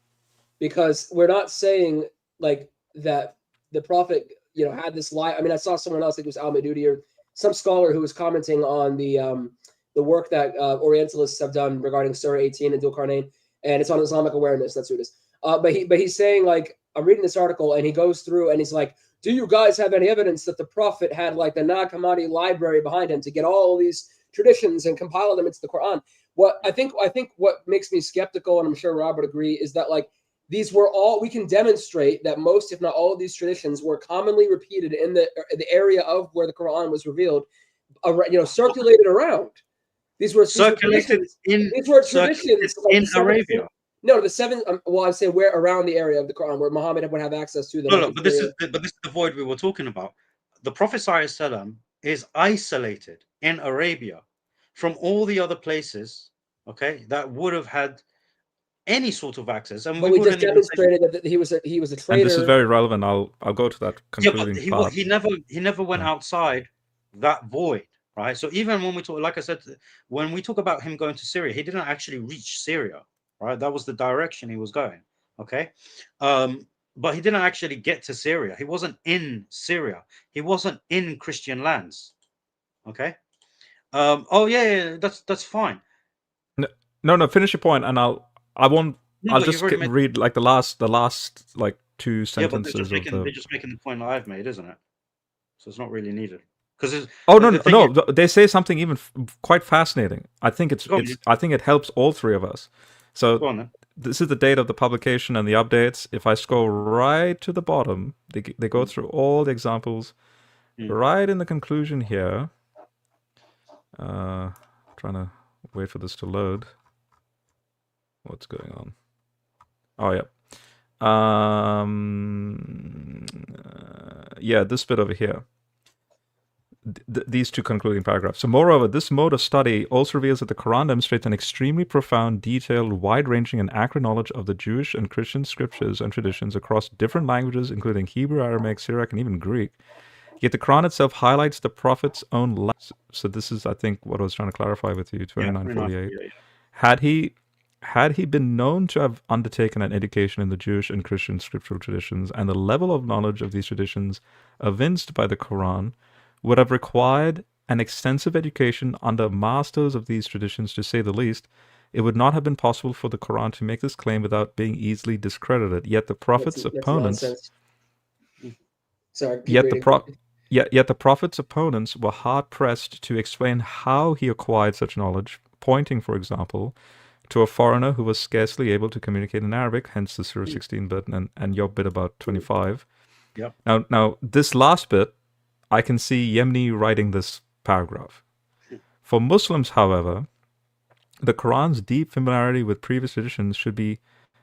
because we're not saying like that the prophet, had this lie. I mean, I saw someone else, I think it was Al-Madudi or some scholar who was commenting on the work that Orientalists have done regarding Surah 18 and Dhul Qarnayn, and it's on Islamic awareness. That's who it is. But he's saying, like, I'm reading this article, and he goes through and he's like, do you guys have any evidence that the prophet had like the Nag Hammadi library behind him to get all these traditions and compile them into the Quran? What I think what makes me skeptical, and I'm sure Rob would agree, is that like these were all, we can demonstrate that most, if not all, of these traditions were commonly repeated in the area of where the Quran was revealed, circulated around. These were traditions in Arabia. No, the 7. Well, I say where around the area of the Quran where Muhammad would have access to them. No, but this is the void we were talking about. The Prophet ﷺ is isolated in Arabia from all the other places, okay, that would have had any sort of access. And we just demonstrated that he was a traitor. And this is very relevant. I'll go to that concluding part. He never went outside that void, right? So even when we talk, like I said, when we talk about him going to Syria, he didn't actually reach Syria, right? That was the direction he was going, okay? But he didn't actually get to Syria. He wasn't in Syria. He wasn't in Christian lands, okay? That's fine. No, finish your point, and I'll just read like the last like 2 sentences. They're just making the point that I've made, isn't it? So it's not really needed. They say something even quite fascinating. I think I think it helps all three of us. So this is the date of the publication and the updates. If I scroll right to the bottom, they go through all the examples. Right in the conclusion here, Trying to wait for this to load. What's going on? Oh, yeah. Yeah, this bit over here. These two concluding paragraphs. So, moreover, this mode of study also reveals that the Quran demonstrates an extremely profound, detailed, wide-ranging, and accurate knowledge of the Jewish and Christian scriptures and traditions across different languages, including Hebrew, Aramaic, Syriac, and even Greek. Yet the Quran itself highlights the Prophet's own life. So this is, I think, what I was trying to clarify with you, 2948. Had he been known to have undertaken an education in the Jewish and Christian scriptural traditions, and the level of knowledge of these traditions evinced by the Quran would have required an extensive education under masters of these traditions, to say the least, it would not have been possible for the Quran to make this claim without being easily discredited. Yet the Prophet's opponents... Sorry, yet the Prophet's opponents were hard-pressed to explain how he acquired such knowledge, pointing, for example, to a foreigner who was scarcely able to communicate in Arabic, hence the Surah 16 bit and your bit about 25. Yep. Now, this last bit, I can see Yemeni writing this paragraph. For Muslims, however, the Quran's deep familiarity with previous traditions should be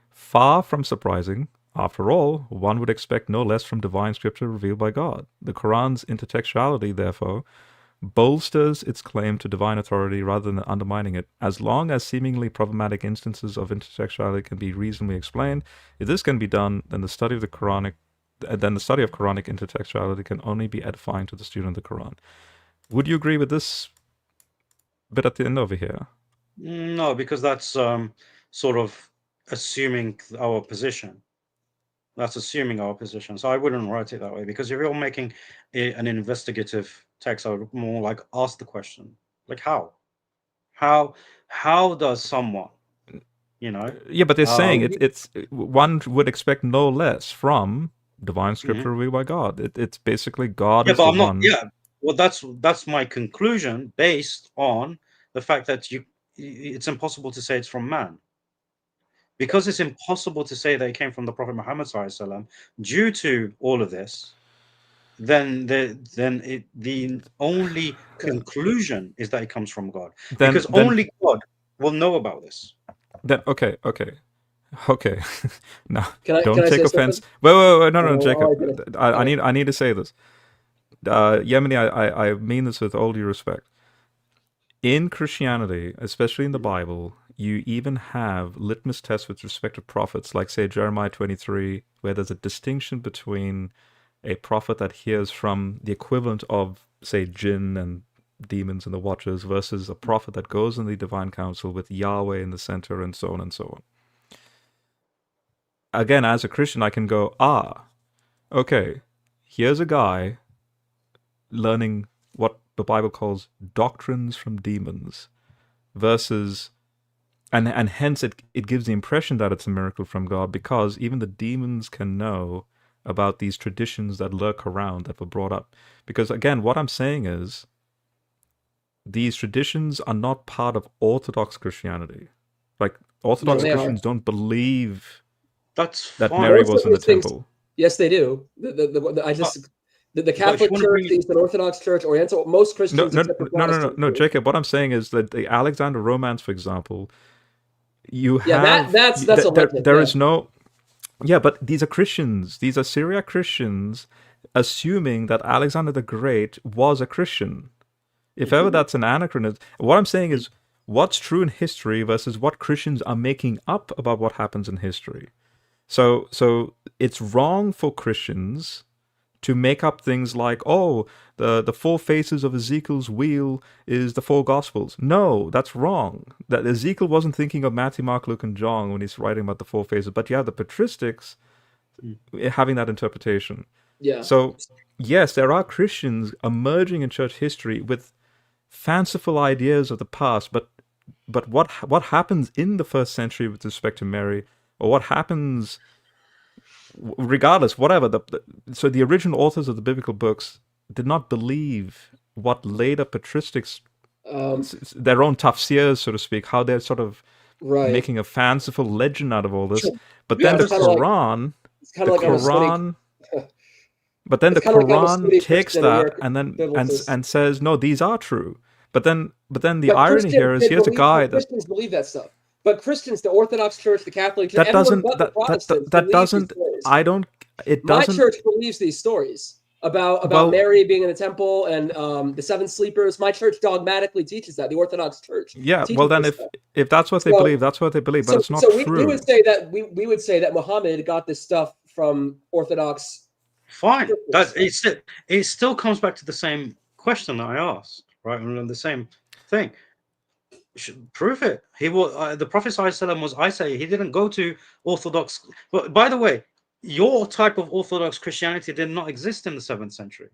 far from surprising. After all, one would expect no less from divine scripture revealed by God. The Quran's intertextuality, therefore, bolsters its claim to divine authority rather than undermining it. As long as seemingly problematic instances of intertextuality can be reasonably explained, if this can be done, then the study of Quranic intertextuality can only be edifying to the student of the Quran. Would you agree with this bit at the end over here? No, because that's sort of assuming our position. That's assuming our position. So I wouldn't write it that way, because if you're making an investigative text, I would more like ask the question, like how does someone, Yeah, but they're saying it's one would expect no less from divine scripture revealed by God. It's basically God is the one. Yeah, well, that's my conclusion based on the fact that it's impossible to say it's from man. Because it's impossible to say that it came from the Prophet Muhammad ﷺ, due to all of this, then the only conclusion is that it comes from God. Because only God will know about this. Then okay. Now, can don't I take offense. Wait, no, Jacob. I need to say this. Yemeni, I mean this with all due respect. In Christianity, especially in the Bible, you even have litmus tests with respect to prophets, like, say, Jeremiah 23, where there's a distinction between a prophet that hears from the equivalent of, say, jinn and demons and the watchers versus a prophet that goes in the divine council with Yahweh in the center, and so on and so on. Again, as a Christian, I can go, okay, here's a guy learning what the Bible calls doctrines from demons versus... And hence it gives the impression that it's a miracle from God, because even the demons can know about these traditions that lurk around, that were brought up. Because again, what I'm saying is, these traditions are not part of Orthodox Christianity. Like, Orthodox Christians don't believe that Mary was in the temple. Yes, they do. The Catholic Church, the Eastern Orthodox Church, Oriental, most Christians. No, Jacob. What I'm saying is that the Alexander Romance, for example, that's a legend. There is no. Yeah, but these are Christians. These are Syriac Christians, assuming that Alexander the Great was a Christian. If ever that's an anachronism, what I'm saying is what's true in history versus what Christians are making up about what happens in history. So it's wrong for Christians to make up things like, the four faces of Ezekiel's wheel is the four Gospels. No, that's wrong. That Ezekiel wasn't thinking of Matthew, Mark, Luke, and John when he's writing about the four faces, but you have the patristics having that interpretation. Yeah. So, yes, there are Christians emerging in church history with fanciful ideas of the past, but what happens in the first century with respect to Mary, or what happens... Regardless, whatever. So the original authors of the biblical books did not believe what later patristics, their own tafsirs, so to speak, how they're sort of making a fanciful legend out of all this. But then the Quran, but then the Quran takes that and says, no, these are true. But then the But irony here is here's a guy that Christians believe that stuff. But Christians, the Orthodox Church, the Catholic Church, that everyone doesn't but the that Protestants that believes doesn't these stories. I don't it My doesn't church believes these stories about Well- Mary being in the temple and the seven sleepers. My church dogmatically teaches that. The Orthodox Church. yeah. teaches Well, then this if stuff. if that's what they So- believe, that's what they believe. But So, it's not so we true. would say that we would say that Muhammad got this stuff from Orthodox. Fine. It still comes back to the same question that I asked, right? And the same thing. Prove it. He was the Prophet ﷺ was. I say he didn't go to Orthodox. But by the way, your type of Orthodox Christianity did not exist in the 7th century.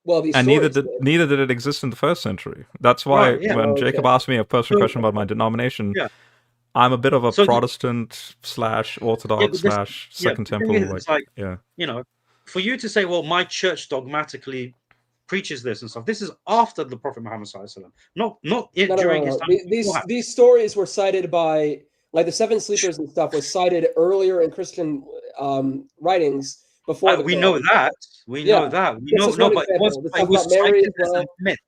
Well, these And stories. neither did it exist in the 1st century. That's why Right, yeah. when Okay. Jacob asked me a personal So- question about my denomination, Yeah. I'm a bit of a So- Protestant / Orthodox / Second the thing Temple. is, it's like, yeah. you know, for you to say, well, my church dogmatically preaches this and stuff. This is after the Prophet Muhammad ﷺ, not during his time. These stories were cited by, like, the seven sleepers and stuff was cited earlier in Christian writings before. We know that. We know that. We This know. is No, one but example. it was Mary cited as as well. a myth.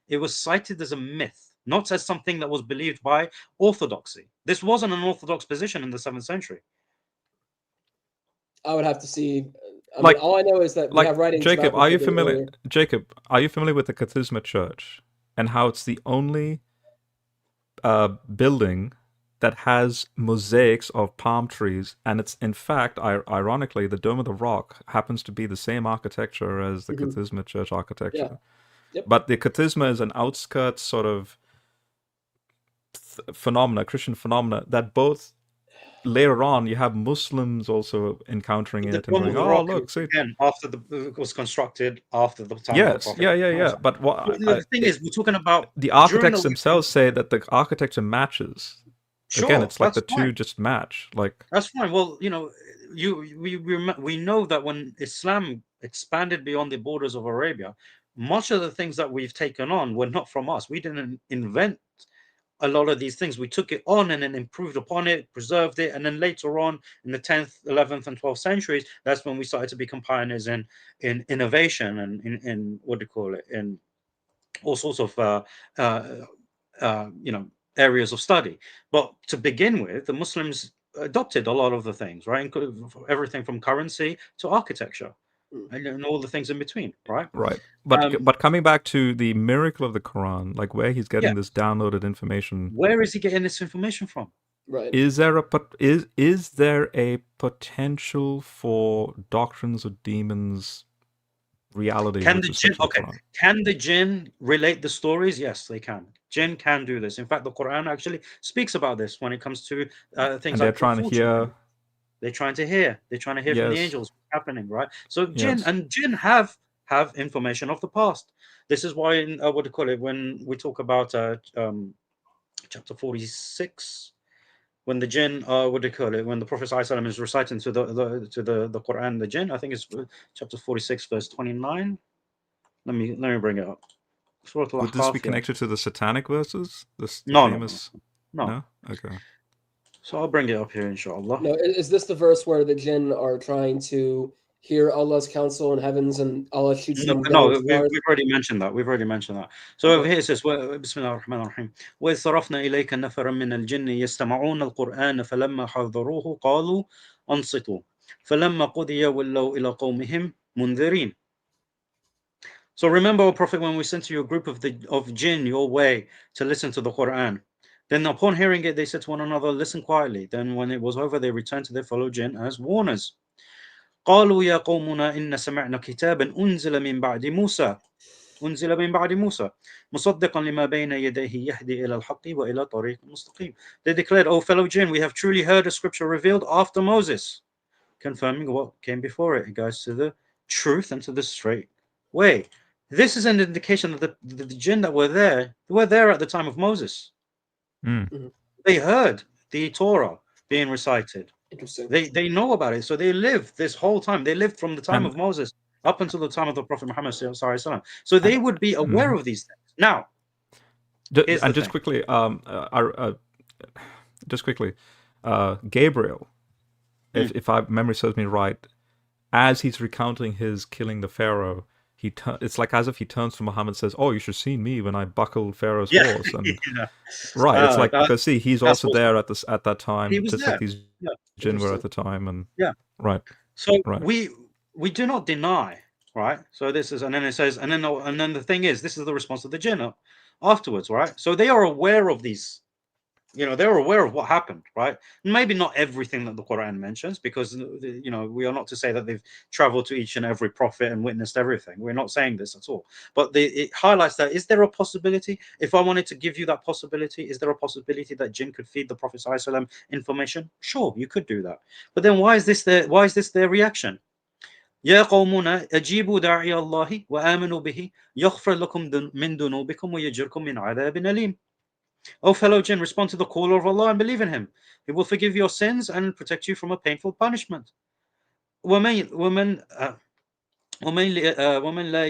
It was cited as a myth, not as something that was believed by orthodoxy. This wasn't an orthodox position in the 7th century. I would have to see. I Like- mean, all I know is that we Like have writings. Jacob, about are you this familiar? earlier. Jacob, are you familiar with the Charisma Church and how it's the only building that has mosaics of palm trees, and it's in fact, ironically, the Dome of the Rock happens to be the same architecture as the Mhm. Charisma Church architecture. Yep. But the Charisma is an outskirts sort of Christian phenomena that both later on you have Muslims also encountering The it and Dome going, of the "Oh, Rock, look, see." again, after it was constructed after the time of Yes, the Prophet. yeah. But what The thing is, we're talking about the during architects the- themselves say that the architecture matches. Sure, Again, it's like the that's two fine. just match. Like, That's fine. Well, you know, we know that when Islam expanded beyond the borders of Arabia, much of the things that we've taken on were not from us. We didn't invent a lot of these things. We took it on and then improved upon it, preserved it, and then later on in the 10th, 11th, and 12th centuries, that's when we started to become pioneers in innovation and in what do you call it, in all sorts of areas of study. But to begin with, the Muslims adopted a lot of the things, right? Including everything from currency to architecture and all the things in between, right? right. But coming back to the miracle of the Quran, like where he's getting this downloaded information, Where is he getting this information from? Right. is there a potential for doctrines of demons reality? Can with the respect jinn, to the okay, Quran? can the jinn relate the stories? Yes, they can. Jinn can do this. In fact, the Quran actually speaks about this when it comes to things And they're like trying to fortune. hear. They're trying to hear. They're trying to hear from the Yes. angels what's happening, right? So jinn Yes. and jinn have information of the past. This is why in what do you call it, when we talk about chapter 46, when the jinn what do you call it, when the Prophet ﷺ is reciting to the Quran, the jinn, I think it's chapter 46 verse 29. Let me bring it up. Surah Would this be connected to the satanic verses? The No. famous. No. Okay. So I'll bring it up here, inshallah. No, is this the verse where the jinn are trying to hear Allah's counsel in heavens and Allah shoots them? No, down with stars? we've already mentioned that. So over here it says, بسم الله الرحمن الرحيم. وإذ صرفنا إليك نفرا من الجن يستمعون القرآن فلما حضروه قالوا أنصتوا فلما قضي ولوا إلى قومهم منذرين. So remember, O Prophet, when we sent you a group of jinn your way to listen to the Quran. Then upon hearing it, they said to one another, listen quietly. Then when it was over, they returned to their fellow jinn as warners. قالوا يا قومنا إن سمعنا كتابا أنزل من بعد موسى مصدقا لما بين يديه يهدي إلى الحق وإلى طريق مستقيم. They declared, O fellow jinn, we have truly heard a scripture revealed after Moses, confirming what came before it. It goes to the truth and to the straight way. This is an indication that the jinn that were there at the time of Moses. Mm. They heard the Torah being recited. Interesting. They know about it. So they lived this whole time. They lived from the time of Moses up until the time of the Prophet Muhammad sallallahu alaihi wasallam. So they would be aware of these things. Now, Just quickly, Gabriel, if my memory serves me right, as he's recounting his killing the Pharaoh, it's like as if he turns to Muhammad and says, "Oh, you should have seen me when I buckled Pharaoh's Yeah, horse." And yeah. right, it's like That, because see, he's that's also what's there at that he time, was just like there. these Yeah, jinn were Interesting. at the time, and yeah. right, So right. we do not deny, right? So this is, and then it says, and then the thing is, this is the response of the jinn afterwards, right? So they are aware of these. They're aware of what happened, right? Maybe not everything that the Quran mentions, because we are not to say that they've traveled to each and every prophet and witnessed everything. We're not saying this at all. But it highlights that, is there a possibility? If I wanted to give you that possibility, is there a possibility that jinn could feed the Prophet ﷺ information? Sure, you could do that. But then why is this their reaction? يا قومنا أجيبوا داعي الله وآمنوا به يغفر لكم من ذنوبكم ويجركم من عذاب أليم. O fellow jinn, respond to the caller of Allah and believe in him. He will forgive your sins and protect you from a painful punishment. ومن لا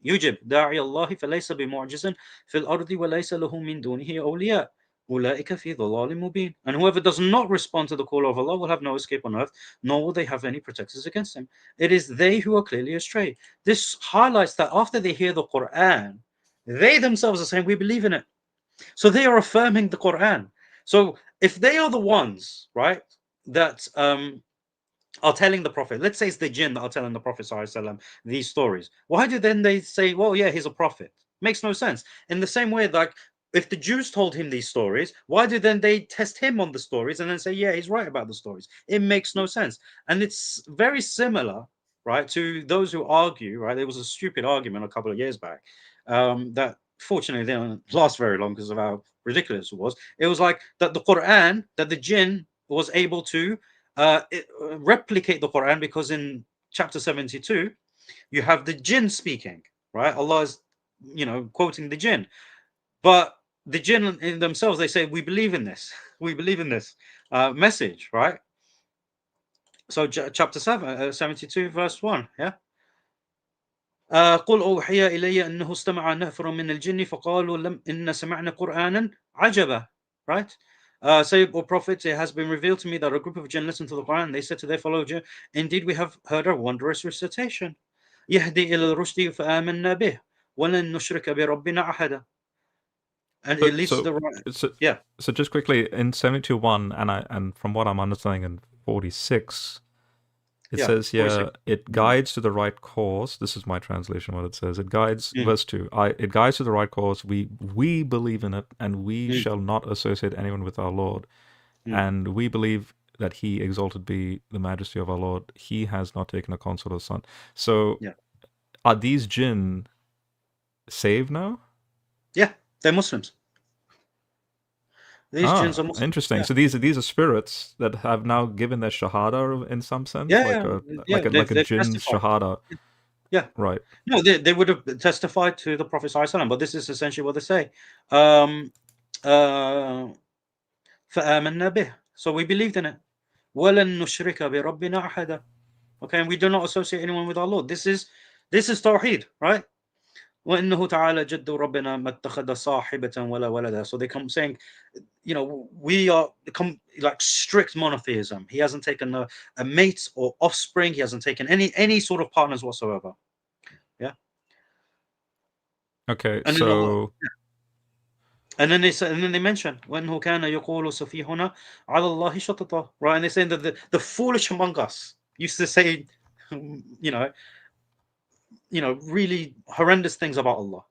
يجب داعي الله فليس بمعجز في الأرض وليس له من دونه أولياء أولئك في ضلال مبين. And whoever does not respond to the call of Allah will have no escape on earth, nor will they have any protectors against him. It is they who are clearly astray. This highlights that after they hear the Quran, they themselves are saying, we believe in it. So they are affirming the Quran. So if they are the ones, right, that are telling the Prophet, let's say it's the jinn that are telling the Prophet ﷺ these stories, why do then they say, well, yeah, he's a prophet? Makes no sense. In the same way, like, if the Jews told him these stories, why do then they test him on the stories and then say, yeah, he's right about the stories? It makes no sense. And it's very similar, right, to those who argue, right? There was a stupid argument a couple of years back that fortunately didn't last very long because of how ridiculous it was. It was like that the Quran, that the jinn was able to replicate the Quran, because in chapter 72 you have the jinn speaking, right? Allah is quoting the jinn, but the jinn in themselves, they say, we believe in this, we believe in this message, right? So chapter 72 verse 1, yeah. قل أوحي إلي أنه استمع نفر من الجن فقالوا إن سمعنا قرآنا عجبا, right? Say, O Prophet, it has been revealed to me that a group of jinn listened to the Quran. They said to their fellow jinn, indeed we have heard a wondrous recitation. يهدي إلى الرشد فآمنا به ولن نشرك بربنا أحدا. And it leads to the right. Yeah. So just quickly, in 72:1, and from what I'm understanding in 46, it says here, 46. it guides to the right course. This is my translation, what it says. It guides, verse 2, it guides to the right course. We believe in it, and we shall not associate anyone with our Lord. And we believe that he, exalted be the majesty of our Lord, he has not taken a consort of son. So are these jinn saved now? Yeah, they're Muslims. These jinns are Muslims. Interesting. Yeah. So these are spirits that have now given their shahada in some sense, like a jinn's shahada. Yeah. Right. No, they would have testified to the Prophet ﷺ, but this is essentially what they say. فآمنا به. So we believed in it. وَلَن نُشْرِكَ بِرَبِّنَا أَحَدًا. Okay, and we do not associate anyone with our Lord. This is Tawheed, right? وَإِنَّهُ تَعَالَى جَدُّ رَبِّنَا مَا اتَّخَذَ صَاحِبَةً وَلَا وَلَدًا. So they come saying, we are like strict monotheism. He hasn't taken a mate or offspring. He hasn't taken any sort of partners whatsoever. Yeah. Okay, and so. And then they mention وَإِنَّهُ كَانَ يَقُولُ سَفِيهُنَا عَلَى اللَّهِ شَطَطًا. Right, and they're saying that the foolish among us used to say, really horrendous things about Allah.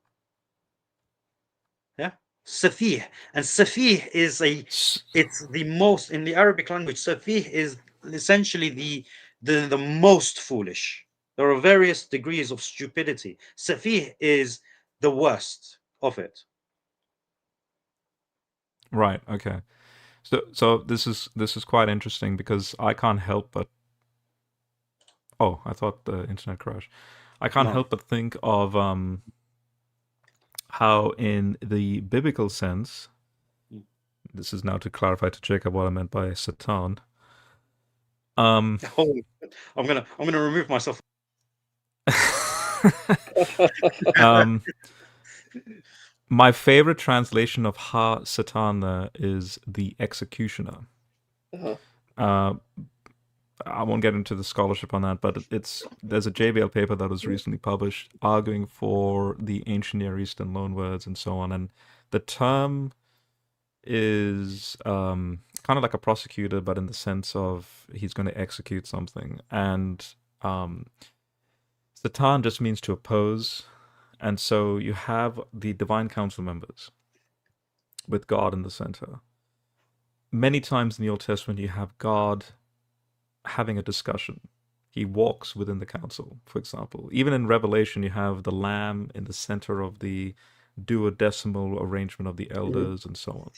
Yeah, Safih, and Safih is it's the most, in the Arabic language, Safih is essentially the most foolish. There are various degrees of stupidity. Safih is the worst of it. Right. Okay. So this is quite interesting, because I can't help but. Oh, I thought the internet crashed. I can't help but think of how in the biblical sense, this is now to clarify to Jacob what I meant by Satan. I'm gonna remove myself. My favorite translation of Ha Satan is the executioner. I won't get into the scholarship on that, but there's a JBL paper that was recently published arguing for the ancient Near Eastern loanwords and so on. And the term is kind of like a prosecutor, but in the sense of he's going to execute something. And Satan just means to oppose. And so you have the divine council members with God in the center. Many times in the Old Testament, you have God having a discussion. He walks within the council, for example. Even in Revelation, you have the Lamb in the center of the duodecimal arrangement of the elders and so on.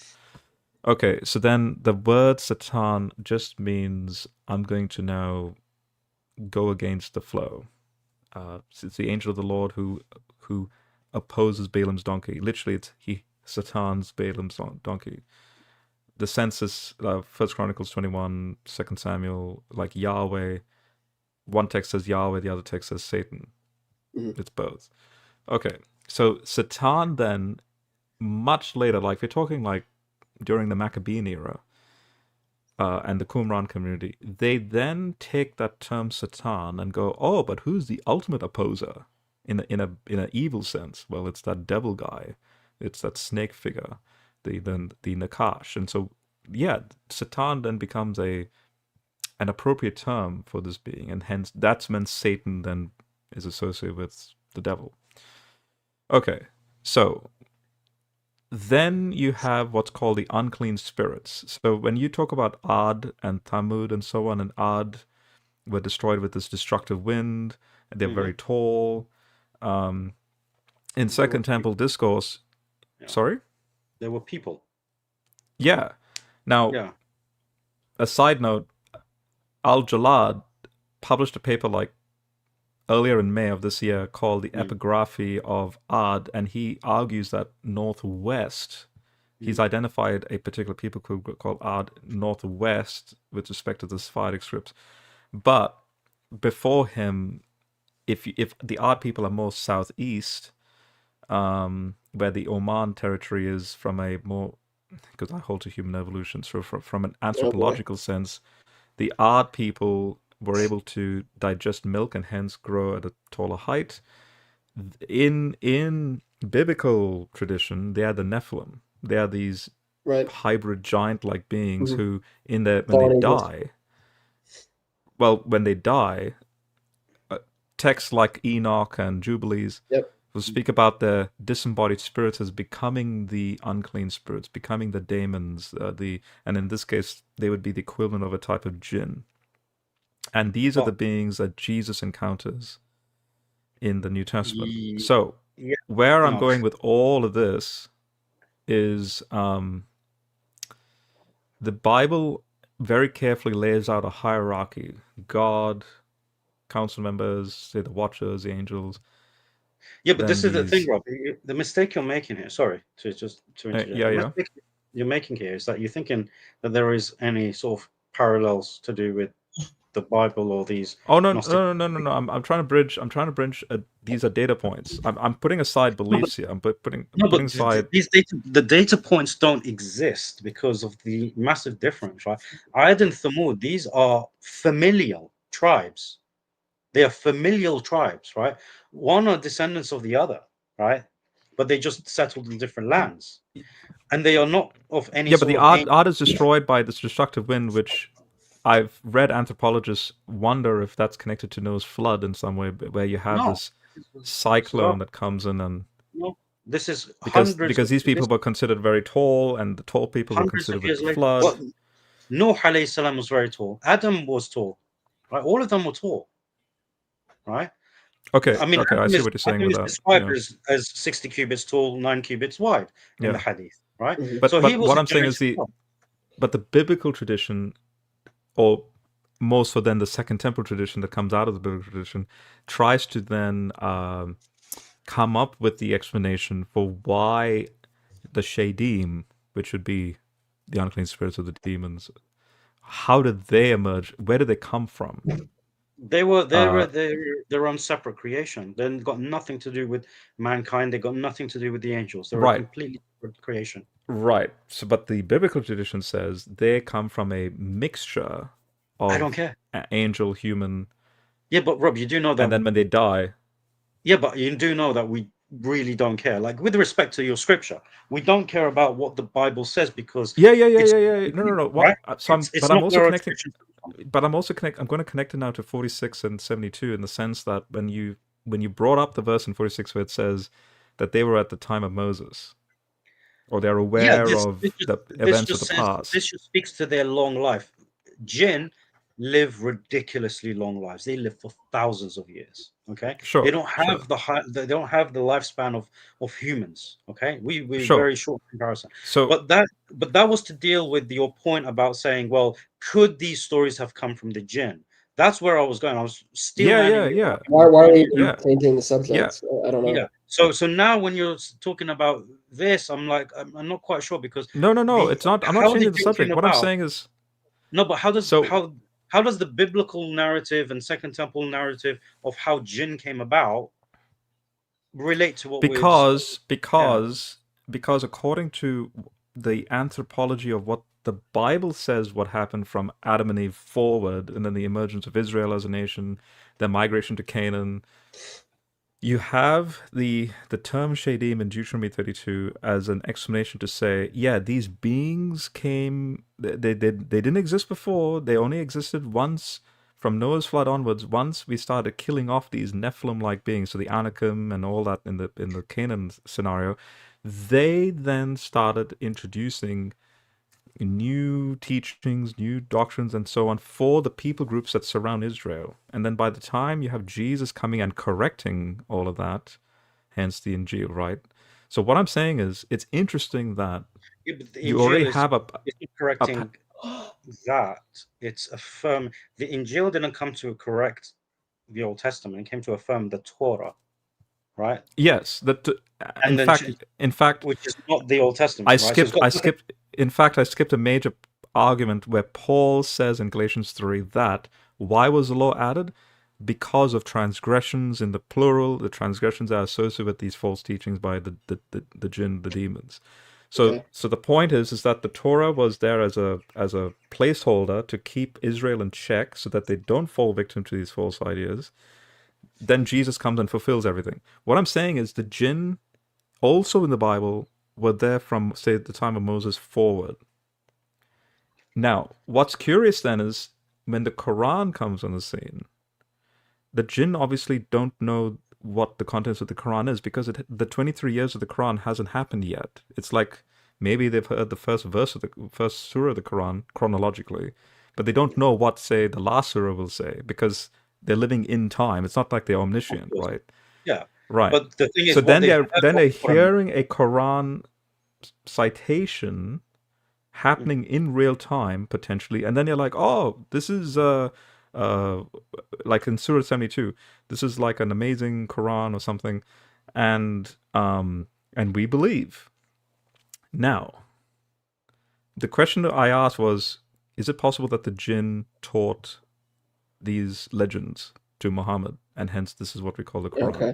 Okay, so then the word Satan just means I'm going to now go against the flow. It's the angel of the Lord who opposes Balaam's donkey. Literally, it's Satan's Balaam's donkey. The sense is 1 Chronicles 21, 2 Samuel, like Yahweh. One text says Yahweh, the other text says Satan. It's both. Okay, so Satan then, much later, like we're talking like during the Maccabean era and the Qumran community, they then take that term Satan and go, oh, but who's the ultimate opposer in an evil sense? Well, it's that devil guy. It's that snake figure. The Nakash. And so, yeah, Satan then becomes an appropriate term for this being, and hence that's when Satan then is associated with the devil. Okay, so then you have what's called the unclean spirits. So when you talk about Ad and Thamud and so on, and Ad were destroyed with this destructive wind, and they're very tall. In Second Temple Discourse, sorry? There were people. Yeah. Now, a side note, Al-Jalad published a paper like earlier in May of this year called The Epigraphy of Ad, and he argues that northwest, he's identified a particular people group called Ad northwest with respect to the Sephardic scripts. But before him, if the Ad people are more southeast, where the Oman territory is from a more, because I hold to human evolution, so from an anthropological sense, the Ad people were able to digest milk and hence grow at a taller height. In biblical tradition, they are the Nephilim. They are these hybrid giant-like beings who, when they die, texts like Enoch and Jubilees will speak about the disembodied spirits as becoming the unclean spirits, becoming the daemons, and in this case, they would be the equivalent of a type of jinn. And these are the beings that Jesus encounters in the New Testament. So, where I'm going with all of this is the Bible very carefully lays out a hierarchy. God, council members, say the watchers, the angels. Yeah, but this is the thing, Rob. The mistake you're making here, sorry to interject. The mistake you're making here is that you're thinking that there is any sort of parallels to do with the Bible or these. Oh no! I'm trying to bridge. These are data points. I'm putting aside beliefs here. I'm putting aside the data points don't exist because of the massive difference, right? Ad and Thamud, these are familial tribes. They are familial tribes, right? One are descendants of the other, right? But they just settled in different lands, and they are not of any. Yeah, but the Ad is destroyed by this destructive wind, which I've read anthropologists wonder if that's connected to Noah's flood in some way, where you have this cyclone that comes in and. No, this is because these people were considered very tall, and the tall people were considered with the flood. Well, Noah alayhi salam was very tall. Adam was tall, right? All of them were tall, right? Okay. I mean, okay, I see what you're saying with that. Described as 60 cubits tall, 9 cubits wide in the Hadith, right? But, so but what I'm saying is but the biblical tradition, or more so than the Second Temple tradition that comes out of the biblical tradition, tries to then come up with the explanation for why the Shadim, which would be the unclean spirits of the demons, how did they emerge? Where did they come from? They were their own separate creation. They got nothing to do with mankind. They got nothing to do with the angels. They're a completely different creation. Right. So, but the biblical tradition says they come from a mixture of. I don't care. angel, human, Yeah, but Rob, you do know that. and then when they die, Yeah, but you do know that we really don't care. Like with respect to your scripture, we don't care about what the Bible says because yeah. it's No. right. But It's I'm not also where our connecting. scriptures come from. But I'm also connect. I'm going to connect it now to 46 and 72 in the sense that when you brought up the verse in 46 where it says that they were at the time of Moses, or they're Yeah, aware of the this events of just the says past. this just speaks to their long life. Jinn live ridiculously long lives. They live for thousands of years. Okay, they Sure, don't sure, have they don't have the lifespan of humans. Okay, we're sure. very short in comparison. So But that was to deal with your point about saying, well, could these stories have come from the Jinn? That's where I was going. I was steel manning you. yeah, Why are you yeah, changing the yeah. subject? I don't know. Yeah. So now when you're talking about this, I'm like I'm not quite sure because No. the It's not. I'm not how the changing the Jinn came subject. What I'm about. saying is, No, but so how does the biblical narrative and Second Temple narrative of how Jinn came about relate to what we're because yeah. because because according to the anthropology of what the Bible says what happened from Adam and Eve forward, and then the emergence of Israel as a nation, their migration to Canaan, you have the term Shadim in Deuteronomy 32 as an explanation to say, yeah, these beings came, they didn't exist before, they only existed once from Noah's flood onwards. Once we started killing off these Nephilim-like beings, so the Anakim and all that in the Canaan scenario, they then started introducing new teachings, new doctrines, and so on for the people groups that surround Israel. And then by the time you have Jesus coming and correcting all of that, hence the Injil, right? So what I'm saying is, it's interesting that Yeah, but the you already Injil is have it's not correcting that. It's affirm the Injil didn't come to correct the Old Testament, it came to affirm the Torah, right? yes, that And then in fact, which is not the Old Testament, I right? So skipped, in fact, I skipped a major argument where Paul says in Galatians 3 that why was the law added? Because of transgressions in the plural, the transgressions are associated with these false teachings by the jinn, the demons. So Okay. so the point is that the Torah was there as a placeholder to keep Israel in check so that they don't fall victim to these false ideas. Then Jesus comes and fulfills everything. What I'm saying is the jinn also in the Bible were there from, say, the time of Moses forward. Now, what's curious then is when the Quran comes on the scene, the jinn obviously don't know what the contents of the Quran is because the 23 years of the Quran hasn't happened yet. It's like maybe they've heard the first verse of the first surah of the Quran chronologically, but they don't know what, say, the last surah will say because they're living in time. It's not like they're omniscient, right? yeah. Right. But the thing is, So what then they're Quran, hearing a Quran citation happening in real time potentially, and then you're like, oh, this is like in Surah 72, this is like an amazing Quran or something, and we believe. Now, the question that I asked was, is it possible that the jinn taught these legends to Muhammad, and hence this is what we call the Quran? Okay.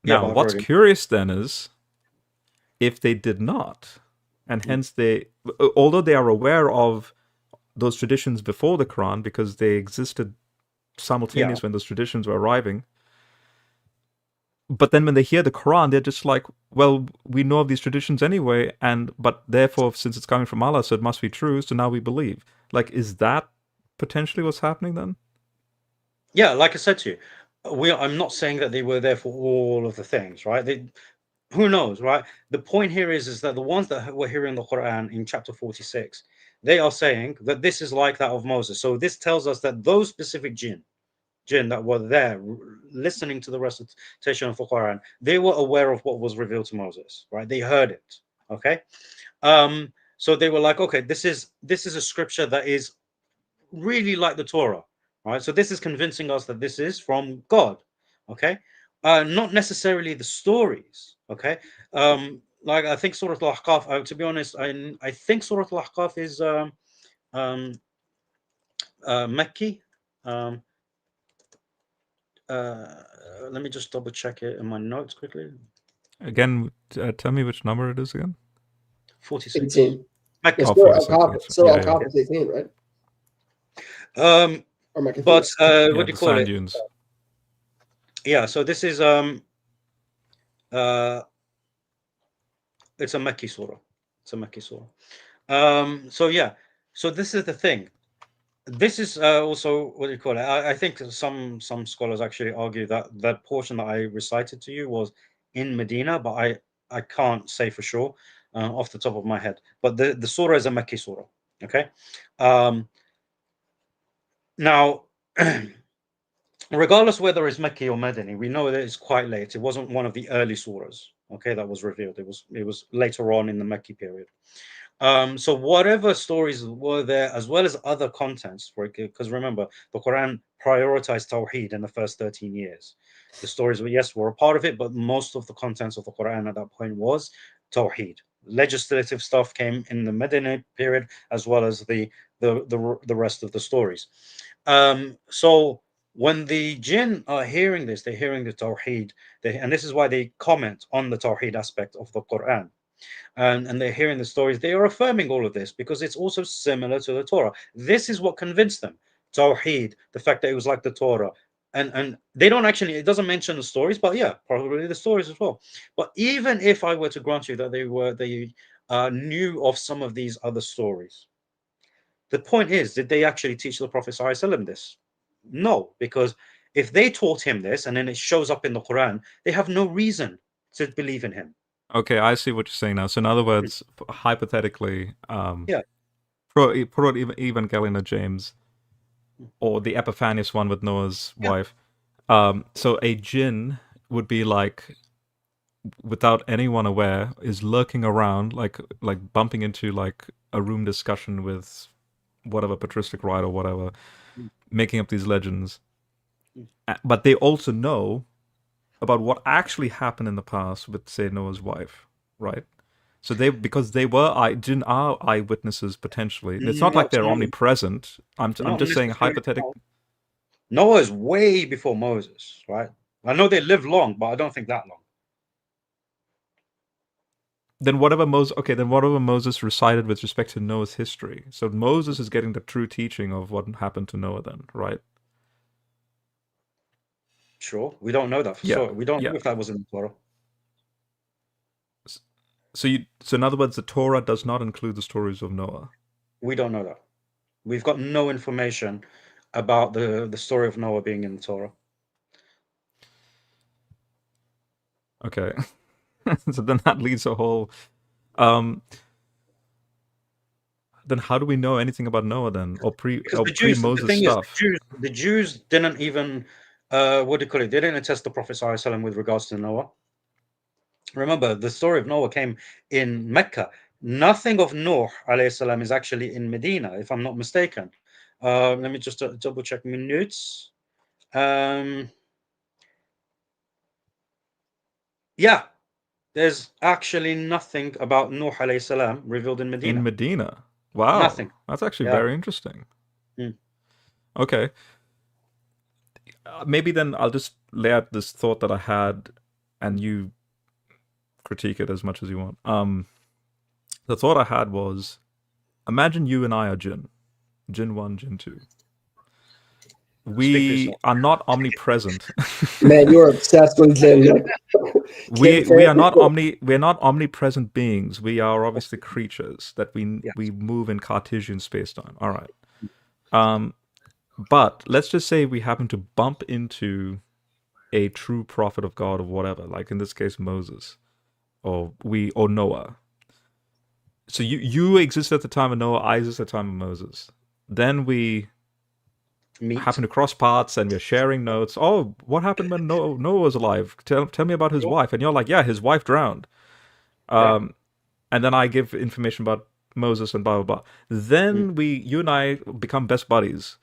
Now, but I've what's already- curious then is if they did not, and hence although they are aware of those traditions before the Quran because they existed simultaneous when those traditions were arriving, but then when they hear the Quran, they're just like, well, we know of these traditions anyway, but therefore, since it's coming from Allah, so it must be true, so now we believe. Like, is that potentially what's happening then? Yeah, like I said to you, I'm not saying that they were there for all of the things, right? Who knows, right? The point here is that the ones that were hearing the Quran in chapter 46, they are saying that this is like that of Moses. So this tells us that those specific jinn that were there listening to the recitation of the Quran, they were aware of what was revealed to Moses, right? They heard it. Okay. So they were like, okay, this is a scripture that is really like the Torah, right? So this is convincing us that this is from God. Okay. Not necessarily the stories. Okay. Like I think Surah Al-Ahqaf, to be honest, I think Surah Al-Ahqaf is Mecca. Let me just double check it in my notes quickly. Again, tell me which number it is again. 46. 18. Mecca. Yeah, Oh, Surah 46. Al-Kahf Yeah. is 18, right? Or am I But confused? Yeah, what do the you call sand it? dunes. Yeah, so this is it's a Makki surah. It's a Makki surah. So yeah, so this is the thing. This is also what do you call it? I think some scholars actually argue that that portion that I recited to you was in Medina, but I can't say for sure off the top of my head. But the surah is a Makki surah. Okay. Now, regardless whether it's Makki or Madani, we know that it's quite late. It wasn't one of the early surahs. Okay, that was revealed. It was later on in the Makki period. So whatever stories were there, as well as other contents, because remember, the Quran prioritized Tawheed in the first 13 years. The stories were a part of it, but most of the contents of the Quran at that point was Tawheed. Legislative stuff came in the Medina period, as well as the rest of the stories. So when the jinn are hearing this, they're hearing the Tawheed, and this is why they comment on the Tawheed aspect of the Quran. And they're hearing the stories, they are affirming all of this because it's also similar to the Torah. This is what convinced them. Tawheed, the fact that it was like the Torah. And they don't actually, it doesn't mention the stories, but yeah, probably the stories as well. But even if I were to grant you that they knew of some of these other stories, the point is, did they actually teach the Prophet ﷺ this? No, because if they taught him this and then it shows up in the Quran, they have no reason to believe in him. Okay, I see what you're saying now. So in other words, hypothetically, Yeah. Evangelion of James, or the Epiphanius one with Noah's wife. So a jinn would be like, without anyone aware, is lurking around, like bumping into like a room discussion with whatever patristic writer or whatever, making up these legends. But they also know about what actually happened in the past with, say, Noah's wife, right? So because they were jinn are eyewitnesses potentially. It's not like they're omnipresent. I'm just saying hypothetically. Noah is way before Moses, right? I know they lived long, but I don't think that long. Then whatever Moses recited with respect to Noah's history. So Moses is getting the true teaching of what happened to Noah then, right? Sure, we don't know that for sure. We don't know if that was in the Torah. So in other words, the Torah does not include the stories of Noah. We don't know that. We've got no information about the story of Noah being in the Torah. Okay. So then that leads a whole then how do we know anything about Noah then, or pre-Moses stuff? The Jews didn't even what do you call it? They didn't attest the Prophet ﷺ with regards to Noah. Remember, the story of Noah came in Mecca. Nothing of Noah alayhi salam is actually in Medina, if I'm not mistaken. Let me just double check my notes. Yeah, there's actually nothing about Nuh alayhi salam revealed in Medina. In Medina? Wow. Nothing. That's actually very interesting. Okay. Maybe then I'll just lay out this thought that I had, and you critique it as much as you want. The thought I had was, imagine you and I are Jinn 1, Jinn 2. We are not omnipresent. Man, you're obsessed with Jinn. we are not omnipresent beings. We are obviously creatures that we move in Cartesian space-time. All right. But let's just say we happen to bump into a true prophet of God or whatever, like in this case Moses, or Noah. So you exist at the time of Noah, I exist at the time of Moses. Then we happen to cross paths and we're sharing notes. Oh, what happened when Noah was alive? Tell me about his wife. And you're like, yeah, his wife drowned. And then I give information about Moses and blah, blah, blah. Then you and I become best buddies.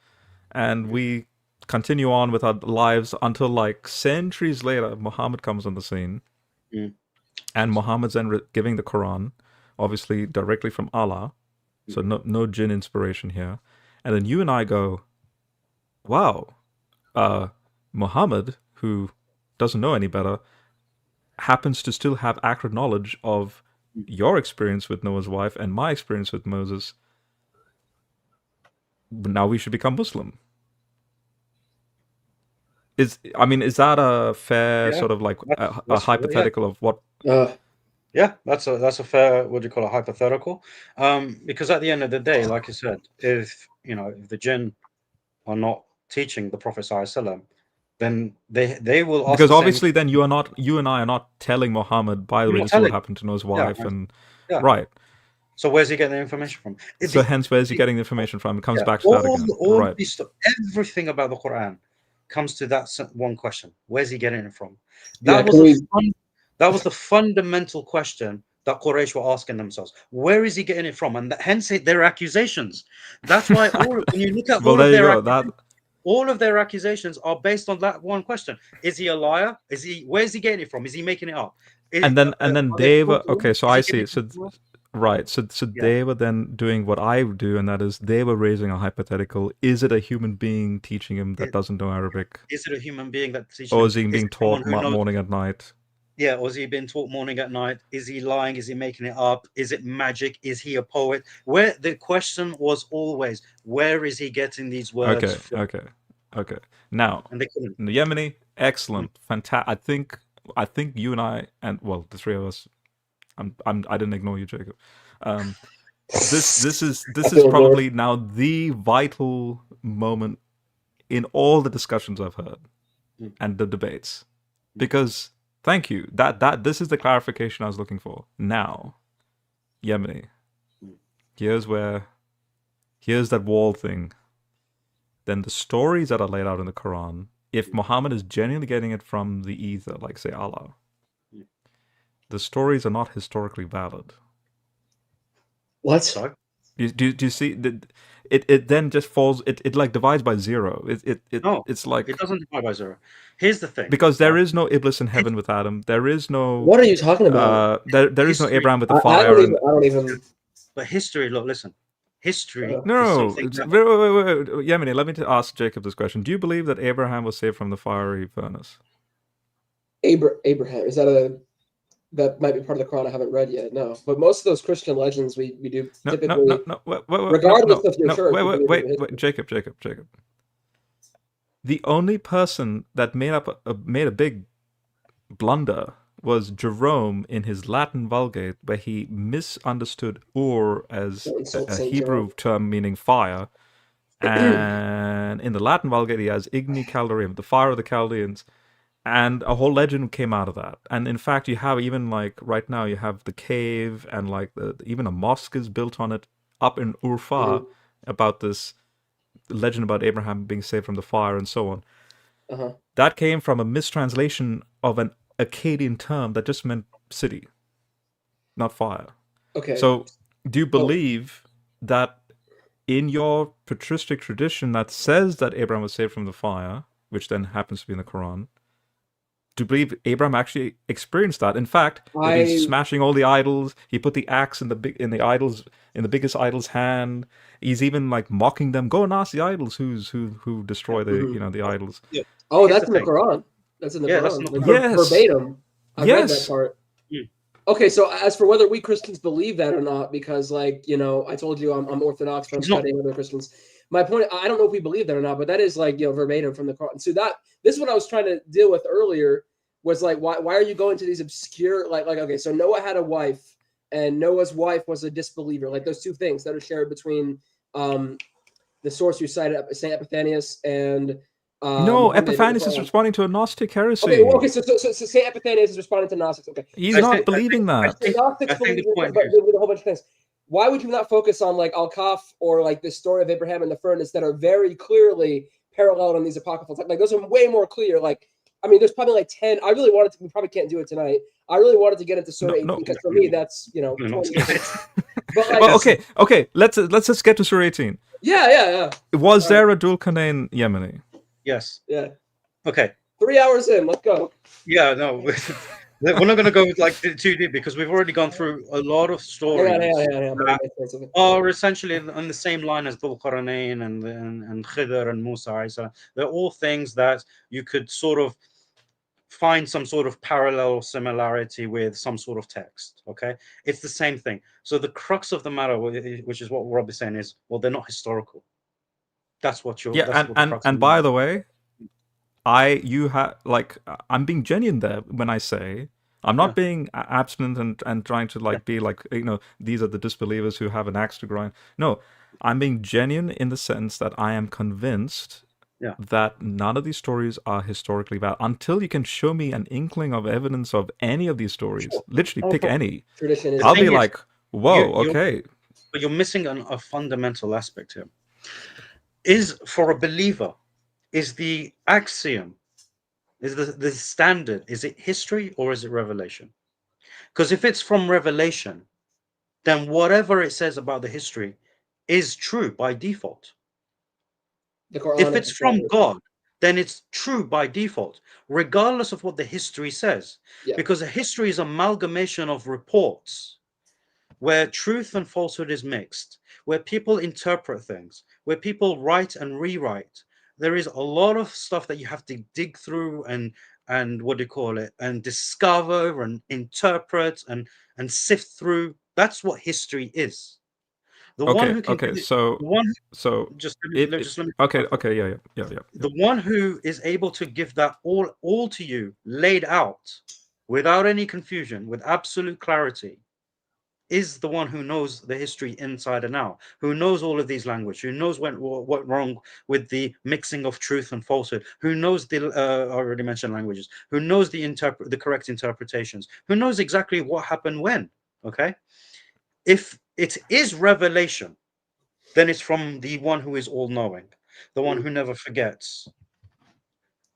And we continue on with our lives until like centuries later, Muhammad comes on the scene. And Muhammad's then giving the Quran, obviously directly from Allah. So no jinn inspiration here. And then you and I go, wow, Muhammad, who doesn't know any better, happens to still have accurate knowledge of your experience with Noah's wife and my experience with Moses. now we should become Muslim. Is that a fair Yeah, sort of like a that's fair, hypothetical of what? yeah, that's a fair, what do you call it, hypothetical? Because at the end of the day, like I said, if the jinn are not teaching the Prophet ﷺ, then they will ask Because the same. obviously then you and I are not telling Muhammad, by the way, You're not this is what telling. happened to his Yeah, wife, and yeah. right. So where's he getting the information from? So hence, where's he getting the information from? It comes back to that again. All Right. these stuff, everything about the Quran comes to that one question: where's he getting it from? That was the fundamental question that Quraysh were asking themselves. Where is he getting it from? And hence their accusations. That's why when you look at Well, there you go. all of their accusations are based on that one question: is he a liar? Where's he getting it from? Is he making it up? And then they were okay. So I see. So right. So Yeah. they were then doing what I do, and that is they were raising a hypothetical: is it a human being teaching him that doesn't know Arabic? Is it a human being that teaches or him? is he being taught morning and night? Yeah, or is he being taught morning at night? Is he lying? Is he making it up? Is it magic? Is he a poet? Where the question was always, where is he getting these words from? Okay. Now, And they couldn't. the Yemeni, excellent, fantastic. I think you and I, and well, the three of us. I didn't ignore you, Jacob. This is probably now the vital moment in all the discussions I've heard and the debates, because thank you, that this is the clarification I was looking for. Now, Yemeni, here's that wall thing. Then the stories that are laid out in the Quran, if Muhammad is genuinely getting it from the ether, like say Allah, the stories are not historically valid. What? Sorry? Do you see? It then just falls. It like divides by zero. It's like it doesn't divide by zero. Here's the thing. Because there is no Iblis in heaven with Adam. There is no. What are you talking about? There is no Abraham with the fire. I don't even. But history, look, listen. History. No. Wait. Yemeni, let me ask Jacob this question. Do you believe that Abraham was saved from the fiery furnace? Abraham, is that might be part of the Quran I haven't read yet? No, but most of those Christian legends we do typically. Regardless of your church. Wait, Jacob. The only person that made a big blunder was Jerome in his Latin Vulgate, where he misunderstood Ur as a Hebrew term meaning fire, and in the Latin Vulgate he has Igni Caldarium, the fire of the Chaldeans, and a whole legend came out of that. And in fact, you have even like right now you have the cave, and like even a mosque is built on it up in Urfa about this legend about Abraham being saved from the fire and so on. That came from a mistranslation of an Akkadian term that just meant city, not fire. Okay. So, do you believe that in your patristic tradition that says that Abraham was saved from the fire, which then happens to be in the Quran, do you believe Abraham actually experienced that? In fact, he's smashing all the idols. He put the axe in the biggest idol's hand. He's even like mocking them. Go and ask the idols who destroy the idols. Yeah. Oh, that's in the Quran. That's in the Quran. Yes. Verbatim. I read that part. Yeah. Okay, so as for whether we Christians believe that or not, because I told you I'm Orthodox, but I'm studying other Christians. My point, I don't know if we believe that or not, but that is verbatim from the Quran. So this is what I was trying to deal with earlier, was like, why are you going to these obscure, okay, so Noah had a wife, and Noah's wife was a disbeliever, like those two things that are shared between the source you cited, Saint Epiphanius, and no, Epiphanius is responding to a Gnostic heresy. Okay, so Saint Epiphanius is responding to Gnostics. Okay, he's not believing that. Gnostics believe with a whole bunch of things. Why would you not focus on like Al-Kahf or like the story of Abraham and the furnace that are very clearly paralleled on these apocryphal texts? Like those are way more clear. Like, I mean, there's probably like 10. I really wanted to. We probably can't do it tonight. I really wanted to get into Surah 18 because for me that's 20 But like, well, okay. Let's just get to Surah 18. Yeah. Was there a dual Qur'an Yemeni? Yes. Yeah. Okay. 3 hours in. Let's go. Yeah. No. We're not going to go like too deep because we've already gone through a lot of stories that are essentially on the same line as Dhul Qarnayn and Khidr and Musa Isa. They're all things that you could sort of find some sort of parallel similarity with some sort of text. Okay, it's the same thing. So the crux of the matter, which is what Rob is saying, is they're not historical. That's what you're. Yeah, That's what the crux of and it by is. the way, I'm being genuine there when I say I'm not Yeah. being abstinent and trying to like be like, these are the disbelievers who have an axe to grind. No, I'm being genuine in the sense that I am convinced Yeah. that none of these stories are historically valid until you can show me an inkling of evidence of any of these stories. Sure. Literally, No pick problem. any. Tradition is. I'll be thing is, like, whoa, you're- okay. But you're missing a fundamental aspect here. Is for a believer, is the axiom, is the standard, is it history or is it revelation? Because if it's from revelation, then whatever it says about the history is true by default. The Quran If is it's from God, then it's true by default, regardless of what the history says. Yeah. Because a history is amalgamation of reports where truth and falsehood is mixed, where people interpret things, where people write and rewrite. There is a lot of stuff that you have to dig through and what do you call it, and discover and interpret and sift through. That's what history is. The one who can Okay. give it, So the one just let me, if just let me okay, yeah. the one who is able to give that all to you laid out without any confusion, with absolute clarity, is the one who knows the history inside and out, who knows all of these language, who knows what went wrong with the mixing of truth and falsehood, who knows the I already mentioned languages, who knows the correct interpretations, who knows exactly what happened when. Okay, if it is revelation, then it's from the one who is all-knowing, the one who never forgets.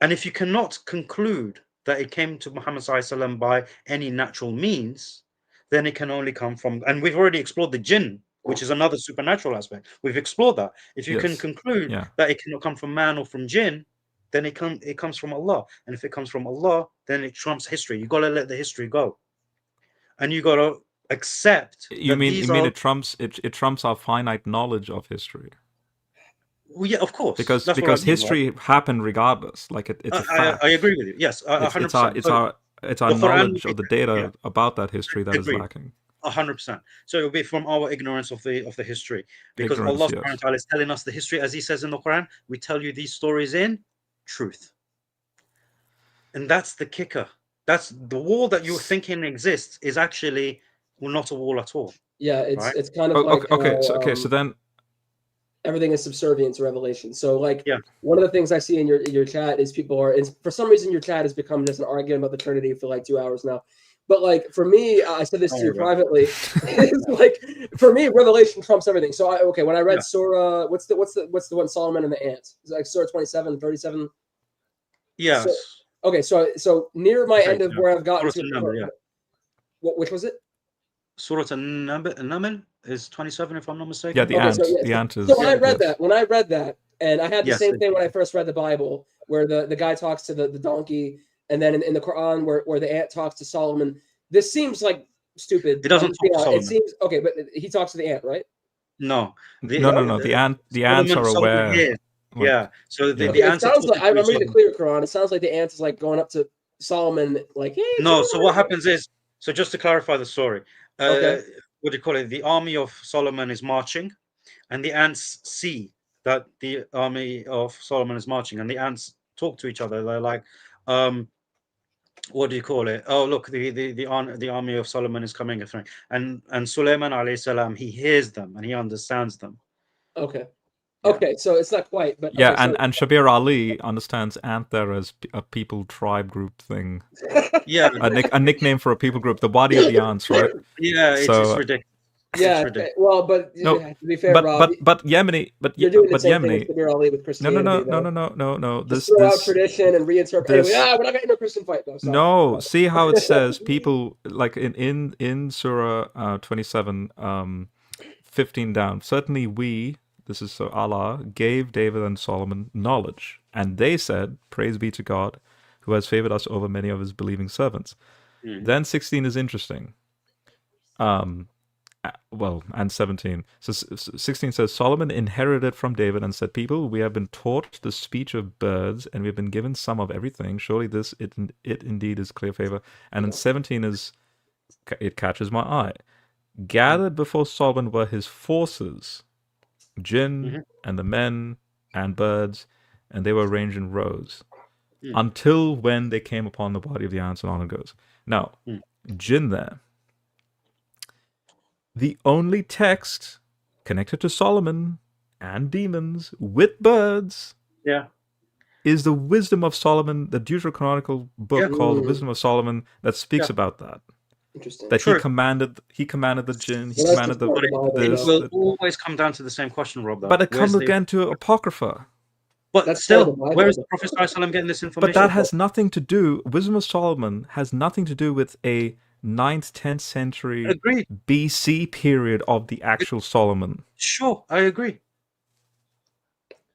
And if you cannot conclude that it came to Muhammad SAW by any natural means, then it can only come from, and we've already explored the jinn, which is another supernatural aspect. We've explored that. If you can Yes. conclude Yeah. that it cannot come from man or from jinn, then it comes from Allah. And if it comes from Allah, then it trumps history. You got to let the history go. And you got to accept You that mean these you mean are, it trumps our finite knowledge of history? well, yeah, of course. Because That's what I mean, right? history happened regardless. Like it's a fact. I agree with you. Yes, It's 100%. it's So our the Quran, knowledge of the data yeah, about that history that is agreed. lacking. 100%. So it will be from our ignorance of the history, because Ignorance, Allah yes. subhanahu wa ta'ala is telling us the history, as He says in the Quran. We tell you these stories in truth, and that's the kicker. That's the wall that you're thinking exists is actually not a wall at all. Yeah, Right? it's kind of like So then everything is subservient to revelation. So like Yeah. one of the things I see in your chat is people are, for some reason your chat has become just an argument about the Trinity for like 2 hours now. But like for me, I said this to you privately. It's like for me, revelation trumps everything. So when I read Surah, what's the one, Solomon and the ant? It's like Surah 27, 37. Yes. So near my end of where I've gotten to. An-Naml, yeah. Which was it? Surah An-Naml is 27, if I'm not mistaken. Yeah, the ant is. So when I read that, and I had the Yes, same thing when I first read the Bible, where the guy talks to the donkey, and then in the Quran where the ant talks to Solomon. This seems like stupid. It doesn't talk to Solomon. It seems okay, but he talks to the ant, right? No. No. The ants are aware. Like, yeah. So the it ants sounds like, I'm reading the clear Quran. It sounds like the ant is like going up to Solomon, like, hey. No. So what happens is, so just to clarify the story, okay. What do you call it? The army of Solomon is marching, and the ants see that the army of Solomon is marching, and the ants talk to each other. They're like, what do you call it? Oh, look, the army of Solomon is coming. And Sulaiman alayhi salam, he hears them and he understands them. Okay. Yeah. Okay, so it's not quite, but yeah, okay, and Shabir Ali understands ant there as a people tribe group thing. Yeah, a nickname for a people group, the body of the ants, right? Yeah, it's ridiculous. Yeah, okay. Well, but no, to be fair, Rob, but Yemeni, you're doing the same thing with Shabir Ali with Christianity. No. Just throw out tradition and reinterpret. Anyway, we're not getting a Christian fight though. No, see how it says people like in Surah 27, 15 down. Certainly we. This is so Allah gave David and Solomon knowledge, and they said, "Praise be to God, who has favored us over many of His believing servants." Then 16 is interesting. And 17. So 16 says, Solomon inherited from David and said, "People, we have been taught the speech of birds, and we have been given some of everything. Surely it indeed is clear favor." And then 17 is, it catches my eye. Gathered before Solomon were his forces, Jinn and the men and birds, and they were arranged in rows Hmm. until when they came upon the body of the ants, and on it goes. Now, jinn there. The only text connected to Solomon and demons with birds Yeah. is the Wisdom of Solomon, the Deuterocanonical book called the Wisdom of Solomon that speaks about that. Interesting. That True. he commanded the jinn, he Well, that's commanded just part of the Bible, this. though. It will always come down to the same question, Rob. Though. But it Where's comes again to Apocrypha. But That's still, part of the Bible, where is the though. Prophet ﷺ getting this information? But that from? has nothing to do, Wisdom of Solomon has nothing to do with a 9th, 10th century Agreed. BC period of the actual Solomon. Sure, I agree.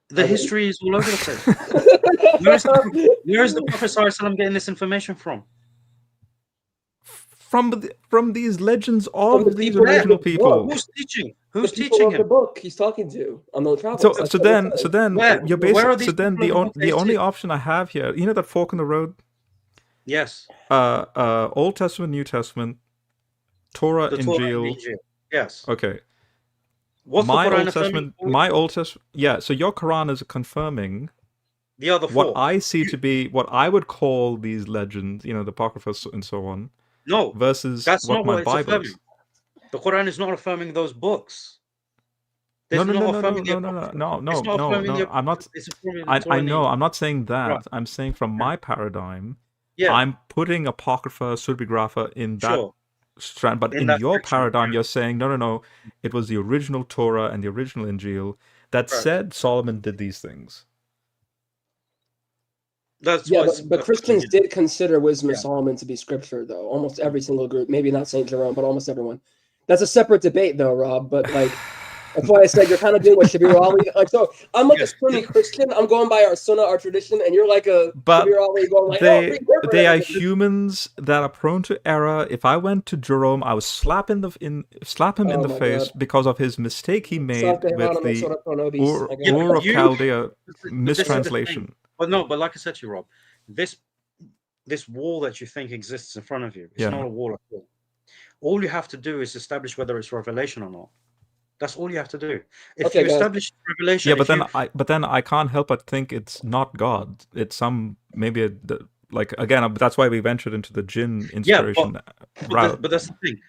The Okay. history is all over the place. Where is the Prophet ﷺ getting this information from? From these legends From the of these people original that people. Who's teaching? Who's the people teaching of the him? book he's talking to on the travels. So That's so what then it so says. then Where? you're Where are basically these so then people in the book the they only see? option I have here, you know that fork in the road? Yes. Old Testament, New Testament, Torah, The Torah and Injil. Injil. Yes. Okay. What's My the Quran Old affirming? Testament, my Old Testament, yeah. So your Quran is confirming The other what four. I see to be what I would call these legends, the Apocrypha and so on, No, versus that's what not my what it's Bible affirming. is. The Quran is not affirming those books. No, It's not affirming the no. Apocrypha. It's not affirming the I'm not. Apocrypha. It's affirming the Torah I and know. Injil. I'm not saying that. Right. I'm saying from my paradigm, Yeah, I'm putting Apocrypha, Surbigrapha in that sure. strand. But In in that your section, paradigm, yeah. you're saying no. It was the original Torah and the original Injil that Correct. said Solomon did these things. That's Yeah, what's but Christians did consider Wisdom of Yeah. Solomon to be scripture, though. Almost every single group, maybe not St. Jerome, but almost everyone. That's a separate debate, though, Rob. But like, that's why I said you're kind of doing what Shabir Ali. Like, so I'm like a Sunni Christian. I'm going by our Sunnah, our tradition, and you're like a But Shabir Ali going like, they reinterpret are everything. humans that are prone to error. If I went to Jerome, I would slap him in Oh the my face God. because of his mistake he made South with Tehran and the Surah Pronobis. Ur I got it. of you- Chaldea But this is the mistranslation. thing. But no, but like I said to you, Rob, this wall that you think exists in front of you, it's Yeah. not a wall at all. All you have to do is establish whether it's revelation or not. That's all you have to do. If Okay, you guys. establish revelation, Yeah, but if then I can't help but think it's not God. It's some maybe like again. That's why we ventured into the jinn inspiration route. But that's the thing.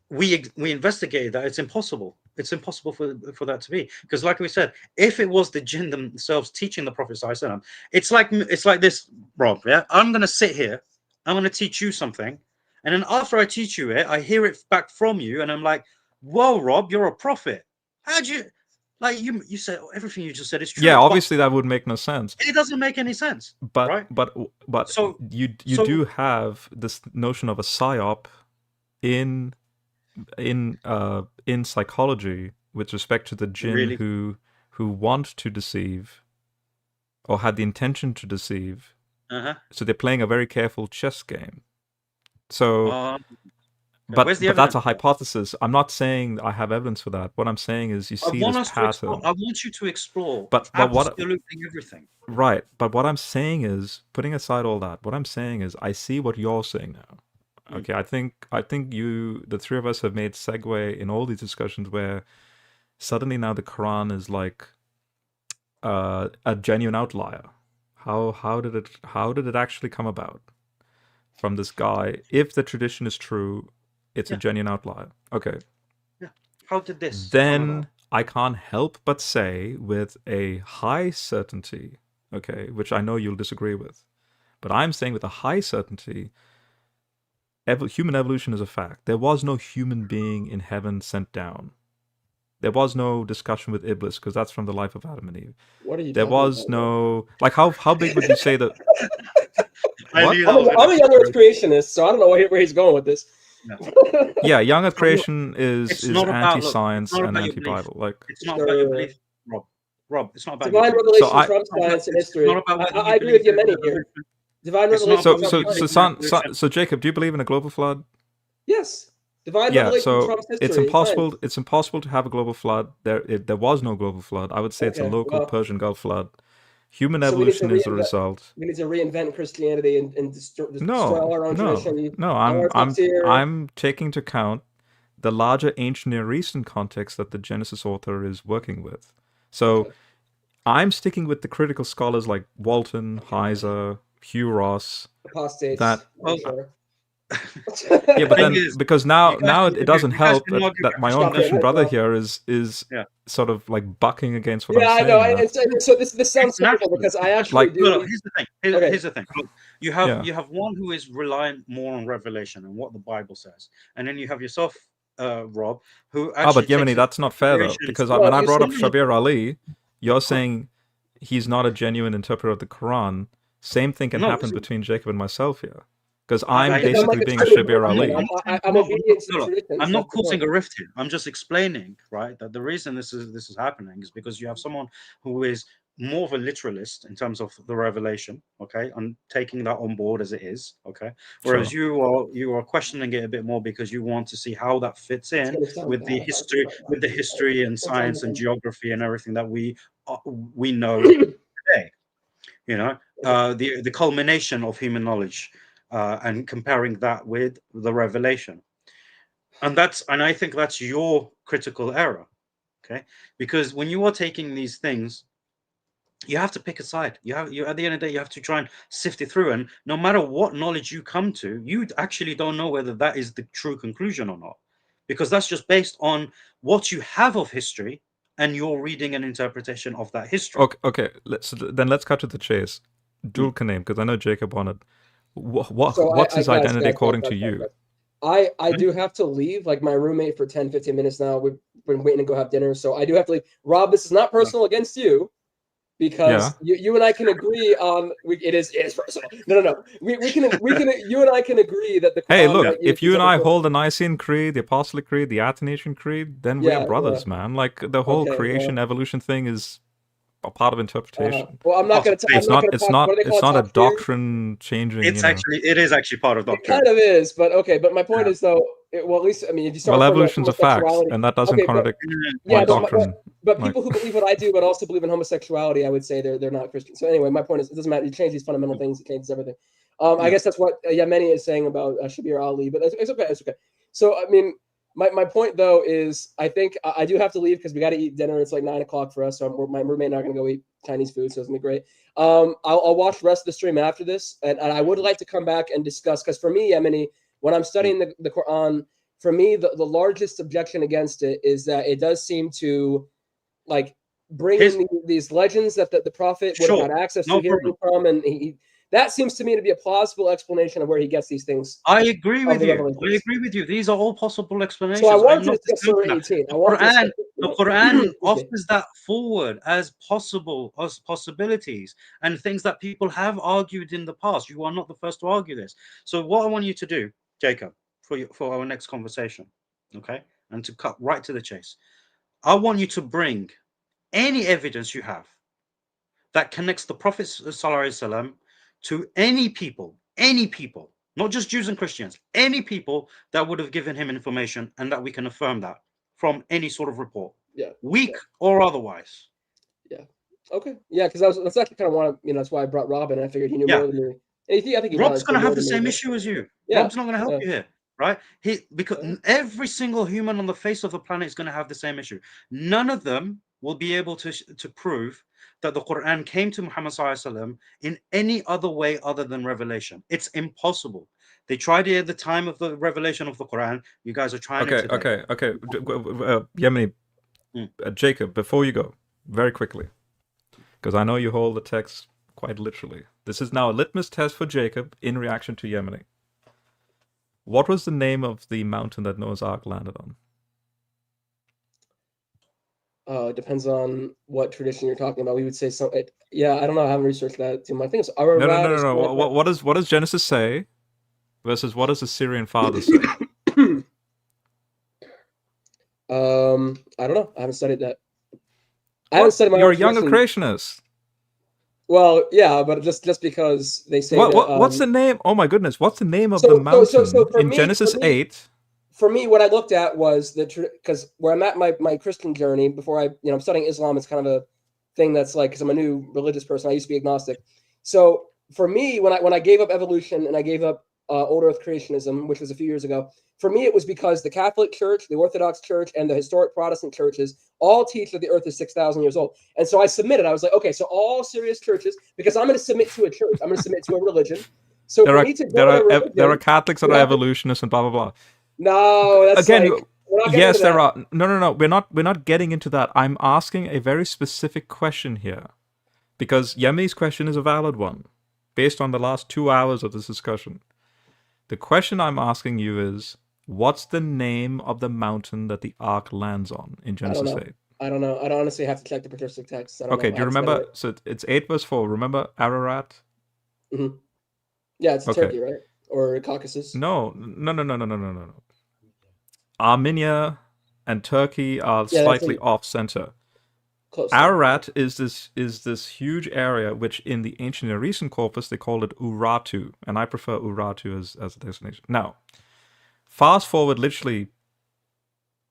We investigated that. It's impossible. It's impossible for that to be, because, like we said, if it was the jinn themselves teaching the Prophet ﷺ, it's like this, Rob. Yeah, I'm gonna sit here. I'm gonna teach you something, and then after I teach you it, I hear it back from you, and I'm like, "Whoa, Rob, you're a prophet. How'd you?" Like you said everything you just said is true. Yeah, but obviously that would make no sense. it doesn't make any sense. But right? but So- you so- do have this notion of a psyop in psychology with respect to the jinn Really? who want to deceive or had the intention to deceive. Uh-huh. So they're playing a very careful chess game. So But where's the that's a evidence? hypothesis. I'm not saying I have evidence for that. What I'm saying is you see this pattern. I want you to explore But what absolutely everything. Right, but what I'm saying is, putting aside all that, what I'm saying is, I see what you're saying now. Okay, I think the three of us have made segue in all these discussions where suddenly now the Quran is like a genuine outlier. How did it actually come about from this guy? If the tradition is true, it's a genuine outlier. Okay. Yeah. How did this? Then I can't help but say with a high certainty, okay, which I know you'll disagree with, but I'm saying with a high certainty, human evolution is a fact. There was no human being in heaven sent down. There was no discussion with Iblis, because that's from the life of Adam and Eve. What are you There talking was about, no, like, how big would you say that? I knew I'm that a was young Earth creationist, so I don't know where he's going with this. No. Yeah, young Earth creation is It's not about- look, anti-science it's not and about your belief. anti-Bible. Like, It's not about your belief, Rob. It's not about Divine your belief. revelation, So I- Trump science, and history. It's not about what I you agree with you, believe many in here. evolution. Divine It's not revelation. about Trump what you science. believe in so Jacob, do you believe in a global flood? Yes. Divine Yeah, revelation so trumps history. it's impossible. It's impossible to have a global flood. There was no global flood. I would say it's a Okay, local well- Persian Gulf flood. Human So we need to evolution is the reinvent- result. We need to reinvent Christianity and destroy No, all our own tradition. no. Our tafsir. I'm taking into account the larger ancient Near Eastern context that the Genesis author is working with. So Okay. I'm sticking with the critical scholars like Walton, Heiser, Hugh Ross. Apostates. That Sure. yeah, but then is, because now it doesn't help that my own Christian brother here is Yeah. sort of like bucking against what Yeah, I'm I know. saying. And so this sounds simple because I actually Like- do. No, here's the thing. Okay. Here's the thing. Look, you have Yeah. you have one who is reliant more on revelation and what the Bible says, and then you have yourself, Rob, who actually. but Yemeni, takes that's not fair though, considerations- because No, when I you brought up said- Shabir Ali, you're saying he's not a genuine interpreter of the Quran. Same thing can No, happen so- between Jacob and myself here, because I- I'm I- basically I'm being like, Shabir I'm Ali. obedient to the tradition. I'm so not that's the causing point. a rift here. I'm just explaining, right, that the reason this is happening is because you have someone who is more of a literalist in terms of the revelation, okay, and taking that on board as it is, okay. Whereas Sure. you are questioning it a bit more because you want to see how that fits in It's gonna with the sound bad. history and science and bad. geography and everything that we know today. You know, the culmination of human knowledge, and comparing that with the revelation. And I think that's your critical error, okay? Because when you are taking these things, you have to pick a side. You at the end of the day, you have to try and sift it through. And no matter what knowledge you come to, you actually don't know whether that is the true conclusion or not, because that's just based on what you have of history and your reading and interpretation of that history. Okay. Let's cut to the chase. Dul Kanem, because I know Jacob wanted. What's his identity according to you? I do have to leave, like my roommate, for 10-15 minutes now. We've been waiting to go have dinner, so I do have to leave. Rob, this is not personal against you, because you and I can agree on it is personal. No. We can you and I can agree that the Quran, Hey, look, if you and I hold the Nicene Creed, the Apostolic Creed, the Athanasian Creed, then we're brothers, man. Like the whole creation evolution thing is a part of interpretation. Well, I'm not going to. It's not a doctrine changing. It is actually part of doctrine. It kind of is, but okay. But my point is though. At least I mean, if you start. Well, evolution's a fact, and that doesn't contradict my doctrine. But people who believe what I do, but also believe in homosexuality, I would say they're not Christian. So anyway, my point is, it doesn't matter. You change these fundamental things, it changes everything. I guess that's what Yemeni is saying about Shabir Ali, but it's okay. It's okay. So I mean, my point though is, I think I do have to leave because we got to eat dinner. It's like 9:00 for us, so my roommate and I are gonna go eat Chinese food, so it's gonna be great. I'll watch the rest of the stream after this, and I would like to come back and discuss, because for me, Yemeni, when I'm studying the Quran, for me, the largest objection against it is that it does seem to like bring in these legends that the prophet would have had access to hearing from, and that seems to me to be a plausible explanation of where he gets these things. I agree with you. These are all possible explanations. So I want to discuss Surah 18. The Quran offers that forward as possibilities and things that people have argued in the past. You are not the first to argue this. So what I want you to do, Jacob, for our next conversation, okay, and to cut right to the chase, I want you to bring any evidence you have that connects the Prophet ﷺ to any people, not just Jews and Christians, any people that would have given him information, and that we can affirm that from any sort of report, weak or otherwise. Yeah. Okay. Yeah, because that's actually kind of one of, that's why I brought Robin. I figured he knew more than me. And I think Rob's going to have the same issue as you. Yeah. Rob's not going to help you here, right? Because every single human on the face of the planet is going to have the same issue. None of them will be able to prove that the Quran came to Muhammad ﷺ in any other way other than revelation. It's impossible. They tried it at the time of the revelation of the Quran. You guys are trying it today. Okay. Yemeni, Jacob, before you go, very quickly, because I know you hold the text quite literally. This is now a litmus test for Jacob in reaction to Yemeni. What was the name of the mountain that Noah's Ark landed on? It depends on what tradition you're talking about. We would say so. I don't know. I haven't researched that too much. I think it's Ararat. No. What does Genesis say versus what does the Syrian father say? I don't know. I haven't studied that. You're a younger creationist. Well, yeah, but just because they say what's the name? Oh my goodness, what's the name of the mountain in Genesis 8? For me, what I looked at was because where I'm at my Christian journey before I'm studying Islam. It's kind of a thing that's like, because I'm a new religious person. I used to be agnostic. So for me, when I gave up evolution and I gave up Old Earth creationism, which was a few years ago. For me, it was because the Catholic Church, the Orthodox Church, and the historic Protestant churches all teach that the Earth is 6,000 years old. And so I submitted. I was like, okay, so all serious churches, because I'm going to submit to a church. I'm going to submit to a religion. So There for are me to go to a religion, there are Catholics that are yeah. evolutionists and blah blah blah. No, that's Again, like, we're not getting yes, into there that. are. No. We're not getting into that. I'm asking a very specific question here, because Yemi's question is a valid one, based on the last 2 hours of this discussion. The question I'm asking you is, what's the name of the mountain that the ark lands on in Genesis 8? I don't know. I don't honestly have to check the patristic text. I don't Okay, know. do you remember? So it's 8 verse 4. Remember Ararat? Mm-hmm. Yeah, it's Okay. Turkey, right? Or Caucasus? No. Armenia and Turkey are slightly off center. Close. Ararat is this huge area which in the ancient Near Eastern corpus they called it Urartu, and I prefer Urartu as a destination. Now, fast forward literally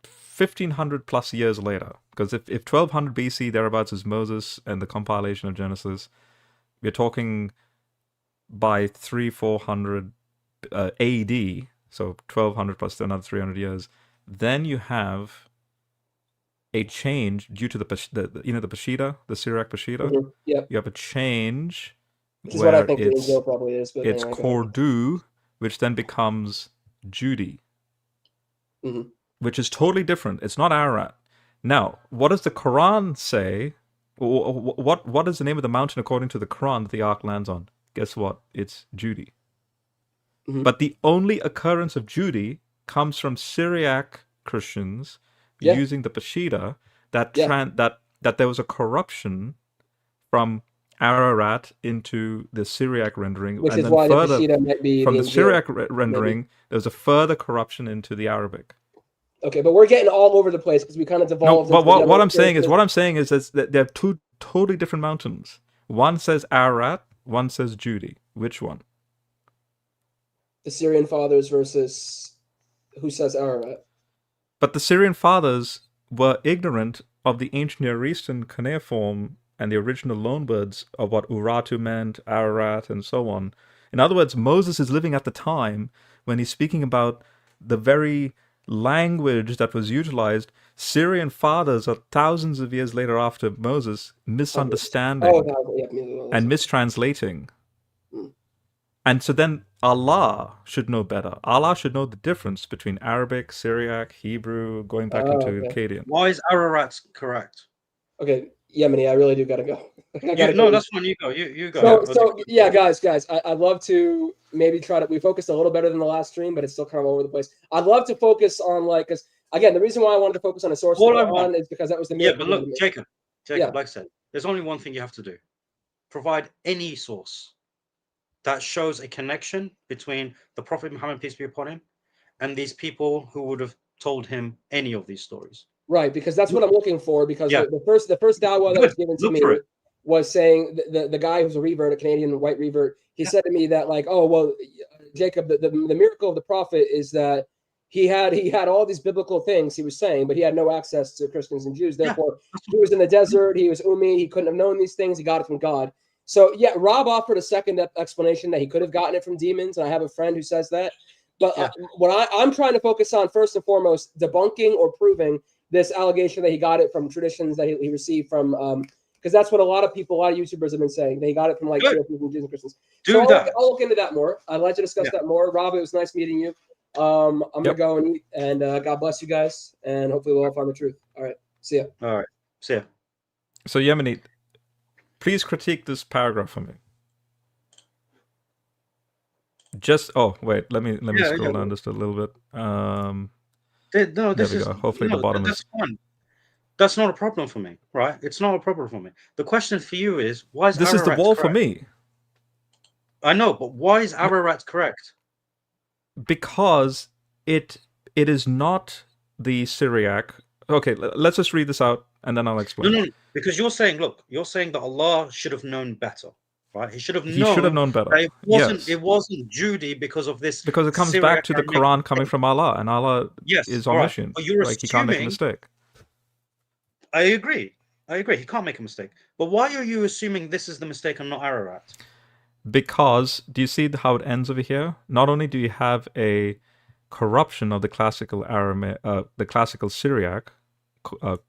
1500 plus years later, because if 1200 BC thereabouts is Moses and the compilation of Genesis, we're talking by 300-400 AD, so 1200 plus another 300 years, then you have a change due to the Peshitta, the Syriac Peshitta. Mm-hmm. Yep. You have a change Which is what I think the it's Injil probably is. But it's anyway, Kordu, which then becomes Judy, mm-hmm. which is totally different. It's not Ararat. Now, what does the Quran say? What is the name of the mountain according to the Quran that the ark lands on? Guess what? It's Judy. Mm-hmm. But the only occurrence of Judy comes from Syriac Christians using the Peshitta that there was a corruption from Ararat into the Syriac rendering, which and is then why further the Peshitta might be from the Injil, Syriac rendering, there was a further corruption into the Arabic. Okay, but we're getting all over the place because we kind of devolved. No, but what I'm saying is that they're two totally different mountains. One says Ararat, one says Judy. Which one? The Syrian fathers versus who says Ararat. But the Syrian fathers were ignorant of the ancient Near Eastern cuneiform and the original loanwords of what Urartu meant, Ararat, and so on. In other words, Moses is living at the time when he's speaking about the very language that was utilized. Syrian fathers are thousands of years later after Moses misunderstanding and mistranslating. And so then Allah should know better. Allah should know the difference between Arabic, Syriac, Hebrew, going back into Akkadian. Why is Ararat correct? Okay, Yemeni, I really do gotta go. No, that's fine. You go. You go. So yeah, guys, I'd love to maybe try to. We focused a little better than the last stream, but it's still kind of all over the place. I'd love to focus on because again, the reason why I wanted to focus on a source is because that was the main. Yeah, but look, Jacob, like I said, there's only one thing you have to do: provide any source that shows a connection between the Prophet Muhammad, peace be upon him, and these people who would have told him any of these stories. Right, because that's what I'm looking for. Because the first dawah that was given to me was saying the guy who's a revert, a Canadian white revert, he said to me that like, oh well, Jacob, the miracle of the Prophet is that he had all these biblical things he was saying, but he had no access to Christians and Jews. Therefore, he was in the desert. He was Ummi. He couldn't have known these things. He got it from God. So yeah, Rob offered a second explanation that he could have gotten it from demons, and I have a friend who says that. But what I'm trying to focus on first and foremost, debunking or proving this allegation that he got it from traditions that he received from, because that's what a lot of YouTubers have been saying. They got it from like Jews and Christians. I'll look into that more. I'd like to discuss that more. Rob, it was nice meeting you. I'm gonna go and eat, and God bless you guys, and hopefully we'll all find the truth. All right, see ya. All right, see ya. So Yemeni, please critique this paragraph for me. Let me scroll down just a little bit. There we go. Hopefully the bottom is fine. That's not a problem for me, right? It's not a problem for me. The question for you is, why is this Ararat is the wall correct? for me? I know, but why is Ararat correct? Because it is not the Syriac. Okay, let's just read this out and then I'll explain. No, because you're saying that Allah should have known better, right? He should have known better. It wasn't Judy because of this. Because it comes back to the Quran coming from Allah, and Allah is omniscient. But you're he can't make a mistake. I agree. He can't make a mistake. But why are you assuming this is the mistake and not Ararat? Because do you see how it ends over here? Not only do you have a corruption of the classical the classical Syriac,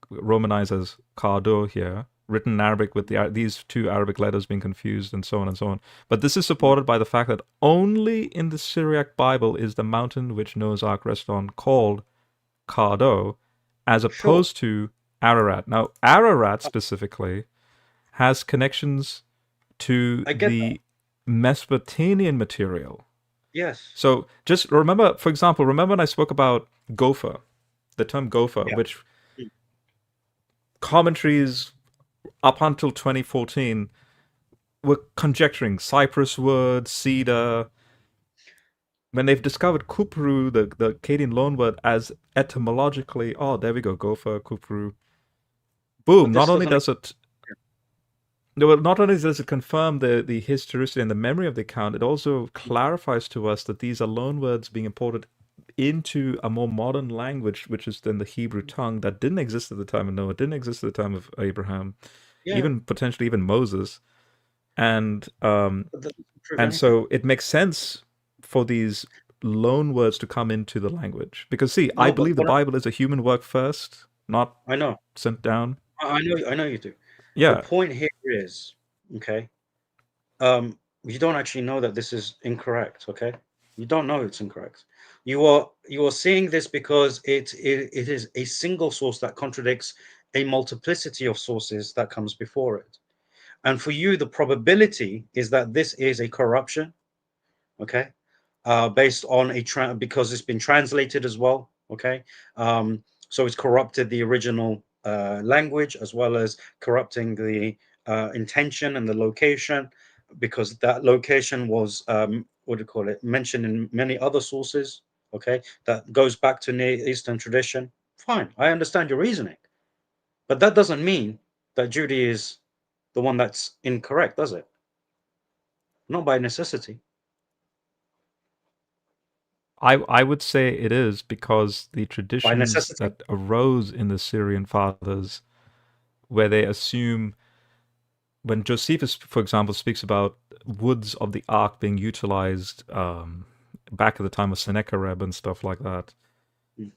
romanized as Kado here, written in Arabic with these two Arabic letters being confused and so on and so on. But this is supported by the fact that only in the Syriac Bible is the mountain which Noah's Ark rested on called Kado, as opposed to Ararat. Now, Ararat specifically has connections to the Mesopotamian material. Yes. So just remember, for example, remember when I spoke about gopher, the term gopher, which commentaries up until 2014 were conjecturing cypress wood, cedar. When they've discovered kupru, the Akkadian loanword, as etymologically, oh, there we go, gopher, kupru. Boom! Not only does it confirm the historicity and the memory of the account, it also clarifies to us that these are loanwords being imported into a more modern language, which is then the Hebrew tongue that didn't exist at the time of Noah, didn't exist at the time of Abraham, even potentially even Moses, and so it makes sense for these loan words to come into the language, because I believe the Bible is a human work first, not sent down. I know you do. Yeah. The point here is, okay, you don't actually know that this is incorrect. Okay, you don't know it's incorrect. You are seeing this because it is a single source that contradicts a multiplicity of sources that comes before it. And for you, the probability is that this is a corruption, okay, based on because it's been translated as well, okay. So it's corrupted the original language, as well as corrupting the intention and the location, because that location was mentioned in many other sources, okay, that goes back to Near Eastern tradition. Fine, I understand your reasoning, but that doesn't mean that Judy is the one that's incorrect, does it? Not by necessity. I would say it is, because the traditions that arose in the Syrian fathers, where they assume, when Josephus, for example, speaks about woods of the ark being utilized back at the time of Sennacherib and stuff like that,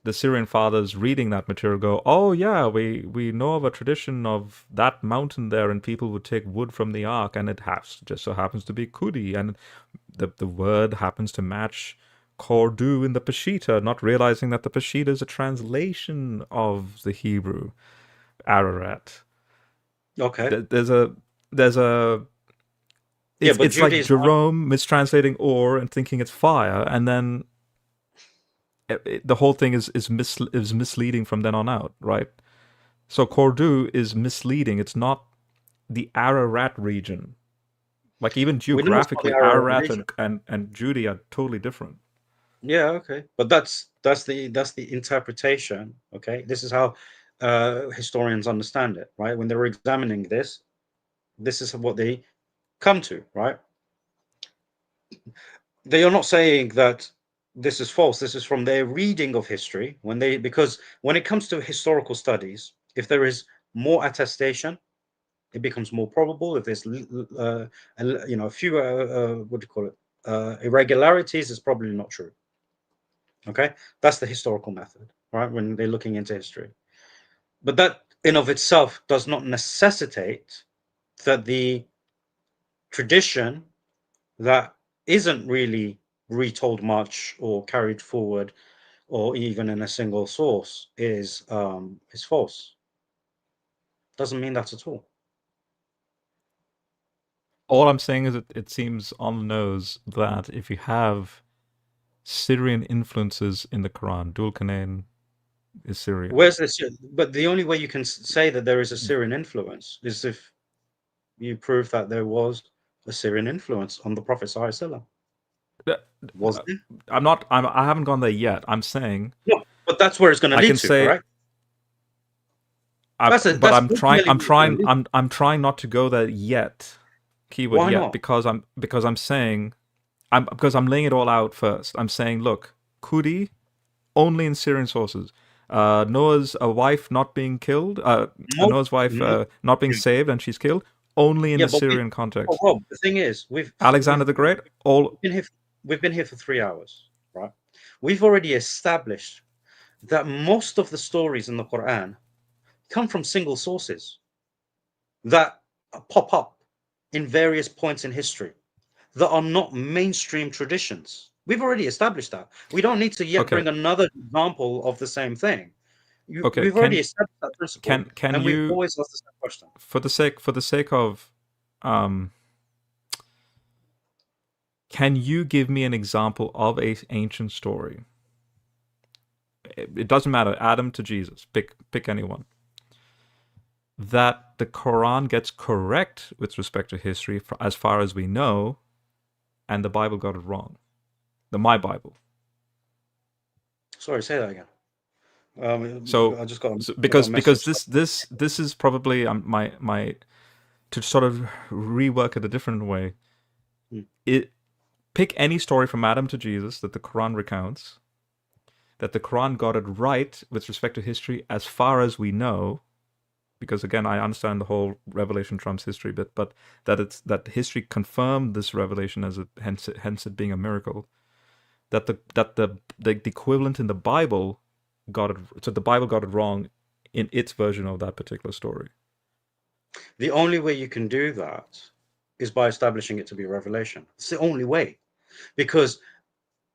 the Syrian fathers reading that material go, oh yeah, we know of a tradition of that mountain there, and people would take wood from the ark, and it just so happens to be kudi, and the word happens to match Kordu in the Peshitta, not realizing that the Peshitta is a translation of the Hebrew Ararat. Okay. It's like Jerome mistranslating ore and thinking it's fire, and then the whole thing is misleading from then on out, right? So Kordu is misleading. It's not the Ararat region. Like, even geographically, Ararat and Judy are totally different. Yeah, okay, but that's the interpretation. Okay, this is how historians understand it, right? When they're examining this is what they come to, right? They are not saying that this is false. This is from their reading of history. Because when it comes to historical studies, if there is more attestation, it becomes more probable. If there's a few irregularities, it's probably not true. Okay, that's the historical method, right? When they're looking into history, but that in of itself does not necessitate that the tradition that isn't really retold much or carried forward, or even in a single source, is false. Doesn't mean that at all. All I'm saying is that it seems on the nose that if you have Syrian influences in the Quran, Dul Qanan is Syrian. Where's this? But the only way you can say that there is a Syrian influence is if you prove that there was a Syrian influence on the Prophet _. Was it? I haven't gone there yet. I'm saying. No, but that's where it's going to lead to, correct? I'm trying not to go there yet. Keyword Why yet, not? because I'm laying it all out first. I'm saying, look, Kudi only in Syrian sources. Noah's wife not being killed, Noah's wife not being saved and she's killed, only in Yeah, the but Syrian context. Rob, the thing is, Alexander the Great, all we've been here for 3 hours, right? We've already established that most of the stories in the Quran come from single sources that pop up in various points in history that are not mainstream traditions. We've already established that. We don't need to yet okay. bring another example of the same thing. Okay, We've already established that principle, can and we've you, always asked the same question. for the sake of, can you give me an example of a ancient story? It doesn't matter, Adam to Jesus, pick anyone, that the Quran gets correct with respect to history as far as we know, and the Bible got it wrong. My Bible. Sorry, say that again. So I just got because message. this is probably my to sort of rework it a different way. Pick any story from Adam to Jesus that the Quran recounts, that the Quran got it right with respect to history as far as we know, because again I understand the whole revelation trumps history bit, but that history confirmed this revelation as hence it being a miracle. That the equivalent in the Bible got it, so the Bible got it wrong in its version of that particular story. The only way you can do that is by establishing it to be a revelation. It's the only way, because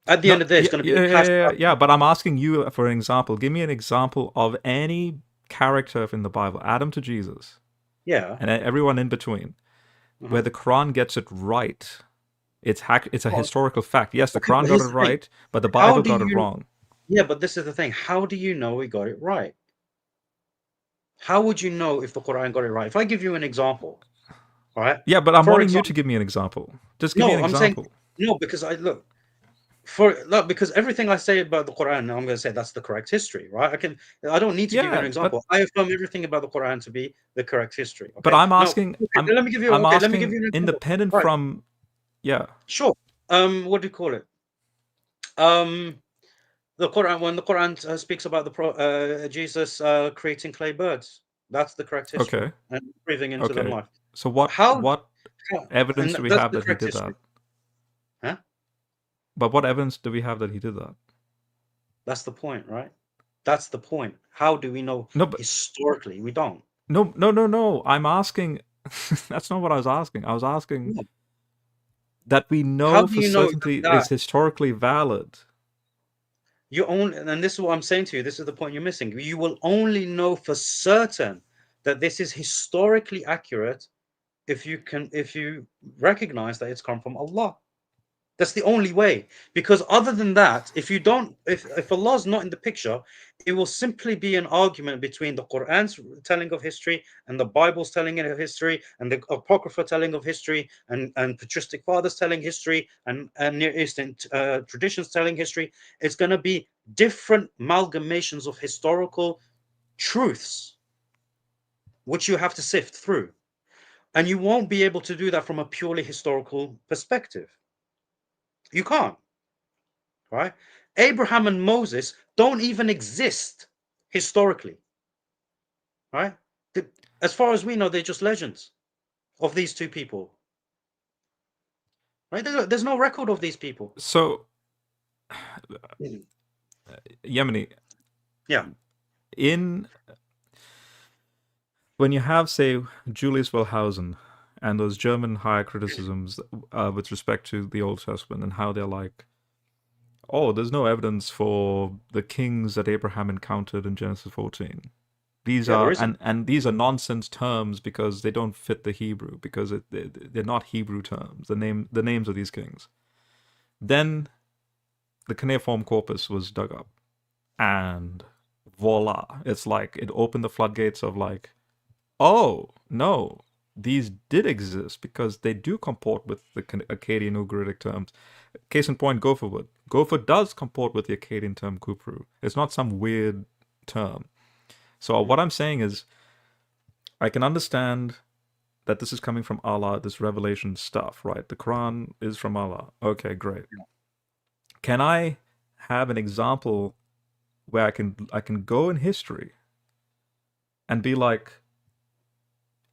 at the end of the day, it's going to be yeah. But I'm asking you for an example. Give me an example of any character in the Bible, Adam to Jesus, and everyone in between, where the Quran gets it right. It's a historical fact. Yes, the Quran got it right, but the Bible got it wrong. Yeah, but this is the thing. How do you know we got it right? How would you know if the Quran got it right? If I give you an example, all right? Yeah, but I'm wanting you to give me an example. Just give me an example. Because because everything I say about the Quran, I'm going to say that's the correct history, right? I don't need to give you an example. I affirm everything about the Quran to be the correct history. Okay? But I'm asking. Let me give you an example. Independent from. Yeah. Sure. What do you call it? The Quran, when the Quran speaks about Jesus creating clay birds, that's the correct history. Okay. And breathing into them life. So what evidence do we have that he did that? Huh? But what evidence do we have that he did that? That's the point, right? That's the point. How do we know? No, but historically, we don't. No. I'm asking. That's not what I was asking. I was asking that we know for certainty is historically valid. You only, and this is what I'm saying to you. This is the point you're missing. You will only know for certain that this is historically accurate if you recognize that it's come from Allah. That's the only way. Because other than that, if Allah's not in the picture, it will simply be an argument between the Qur'an's telling of history and the Bible's telling of history and the Apocrypha telling of history and patristic fathers telling history and Near Eastern traditions telling history. It's going to be different amalgamations of historical truths, which you have to sift through. And you won't be able to do that from a purely historical perspective. You can't, right? Abraham and Moses don't even exist historically, right? As far as we know, they're just legends of these two people, right? There's no record of these people. So, Yemeni, yeah. When you have, say, Julius Wellhausen and those German higher criticisms with respect to the Old Testament and how they're like, oh, there's no evidence for the kings that Abraham encountered in Genesis 14. These are and these are nonsense terms because they don't fit the Hebrew, because they're not Hebrew terms. The names of these kings. Then the cuneiform corpus was dug up, and voila, it's like it opened the floodgates of like, oh no, these did exist because they do comport with the Akkadian Ugaritic terms. Case in point, gopher wood. Gopher does comport with the Akkadian term kupru. It's not some weird term. So what I'm saying is, I can understand that this is coming from Allah, this revelation stuff, right? The Quran is from Allah. Okay, great. Can I have an example where I can go in history and be like,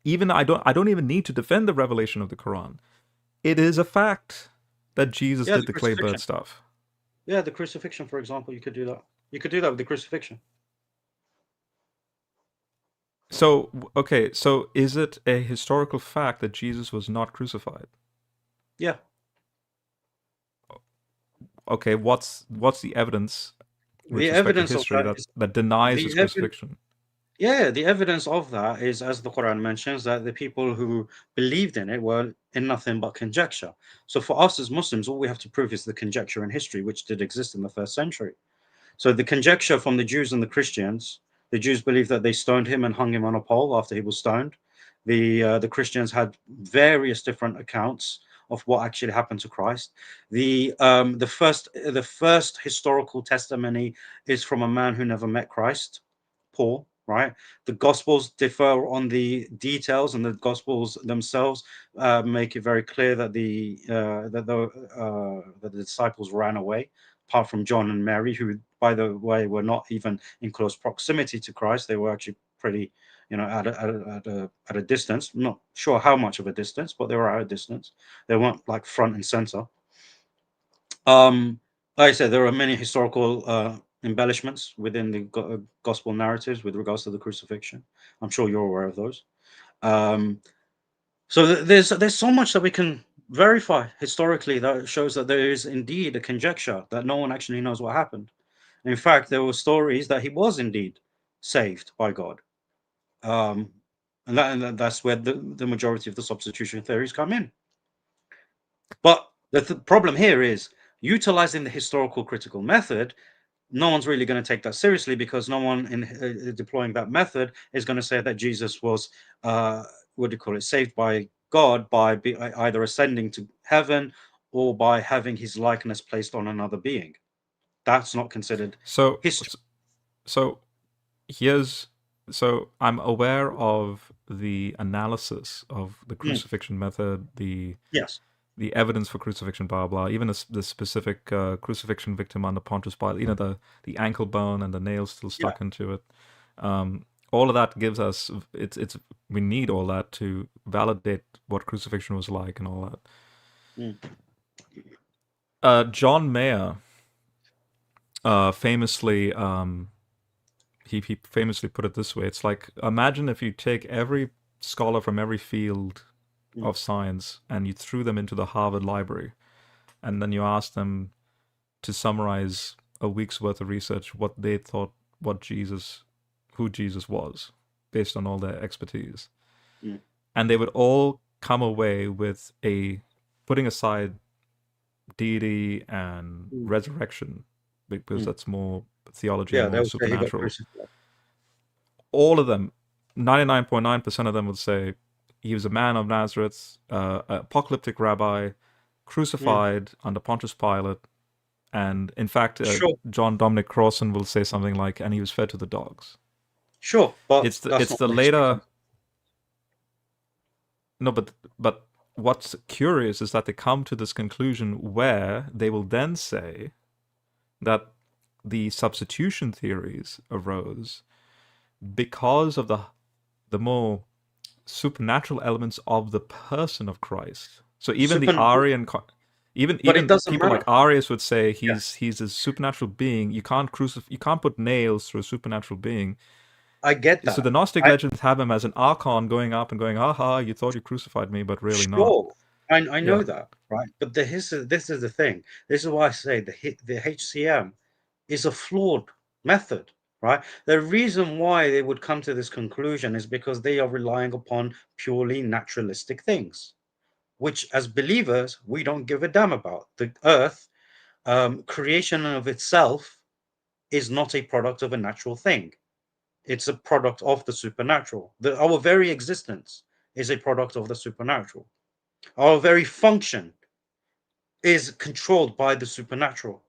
even I don't even need to defend the revelation of the Quran. It is a fact that Jesus Yeah, did the the clay bird crucifixion. stuff. Yeah, the crucifixion, for example, you could do that. You could do that with the crucifixion. So, okay, so is it a historical fact that Jesus was not crucified? Yeah. Okay, what's the evidence with The respect to evidence of history that is that denies his the evidence. crucifixion? Yeah, the evidence of that is, as the Quran mentions, that the people who believed in it were in nothing but conjecture. So for us as Muslims, all we have to prove is the conjecture in history, which did exist in the first century. So the conjecture from the Jews and the Christians, the Jews believed that they stoned him and hung him on a pole after he was stoned. The Christians had various different accounts of what actually happened to Christ. The first historical testimony is from a man who never met Christ, Paul. Right, the Gospels differ on the details, and the Gospels themselves make it very clear that the disciples ran away, apart from John and Mary, who, by the way, were not even in close proximity to Christ. They were actually pretty, at a distance. I'm not sure how much of a distance, but they were at a distance. They weren't like front and center. Like I said, there are many historical embellishments within the gospel narratives with regards to the crucifixion. I'm sure you're aware of those. So there's so much that we can verify historically that shows that there is indeed a conjecture that no one actually knows what happened. In fact, there were stories that he was indeed saved by God, and that's where the majority of the substitution theories come in. But the problem here is utilizing the historical critical method. No one's really going to take that seriously, because no one in deploying that method is going to say that Jesus was, what do you call it, saved by God by either ascending to heaven or by having his likeness placed on another being. That's not considered So, history. so so I'm aware of the analysis of the crucifixion method, Yes. the evidence for crucifixion, blah blah. Even the specific crucifixion victim under Pontius Pilate, the ankle bone and the nails still stuck into it. All of that gives us it's we need all that to validate what crucifixion was like and all that. John Mayer famously he famously put it this way: it's like, imagine if you take every scholar from every field of science and you threw them into the Harvard Library, and then you asked them to summarize a week's worth of research, what they thought who Jesus was, based on all their expertise. And they would all come away with putting aside deity and resurrection, because that's more theology and more supernatural. All of them, 99.9% of them would say he was a man of Nazareth, apocalyptic rabbi, crucified under Pontius Pilate. And in fact, John Dominic Crossan will say something like, and he was fed to the dogs. Sure, but it's the later. No, but what's curious is that they come to this conclusion where they will then say that the substitution theories arose because of the more supernatural elements of the person of Christ. So even the Arian, even people like Arius would say he's a supernatural being. You can't put nails through a supernatural being. I get that. So the Gnostic legends have him as an archon going up and going, "Aha! You thought you crucified me, but really not." I know that, right? But this is the thing. This is why I say the HCM is a flawed method, right? The reason why they would come to this conclusion is because they are relying upon purely naturalistic things, which as believers we don't give a damn about. The earth, creation of itself, is not a product of a natural thing. It's a product of the supernatural. Our very existence is a product of the supernatural. Our very function is controlled by the supernatural.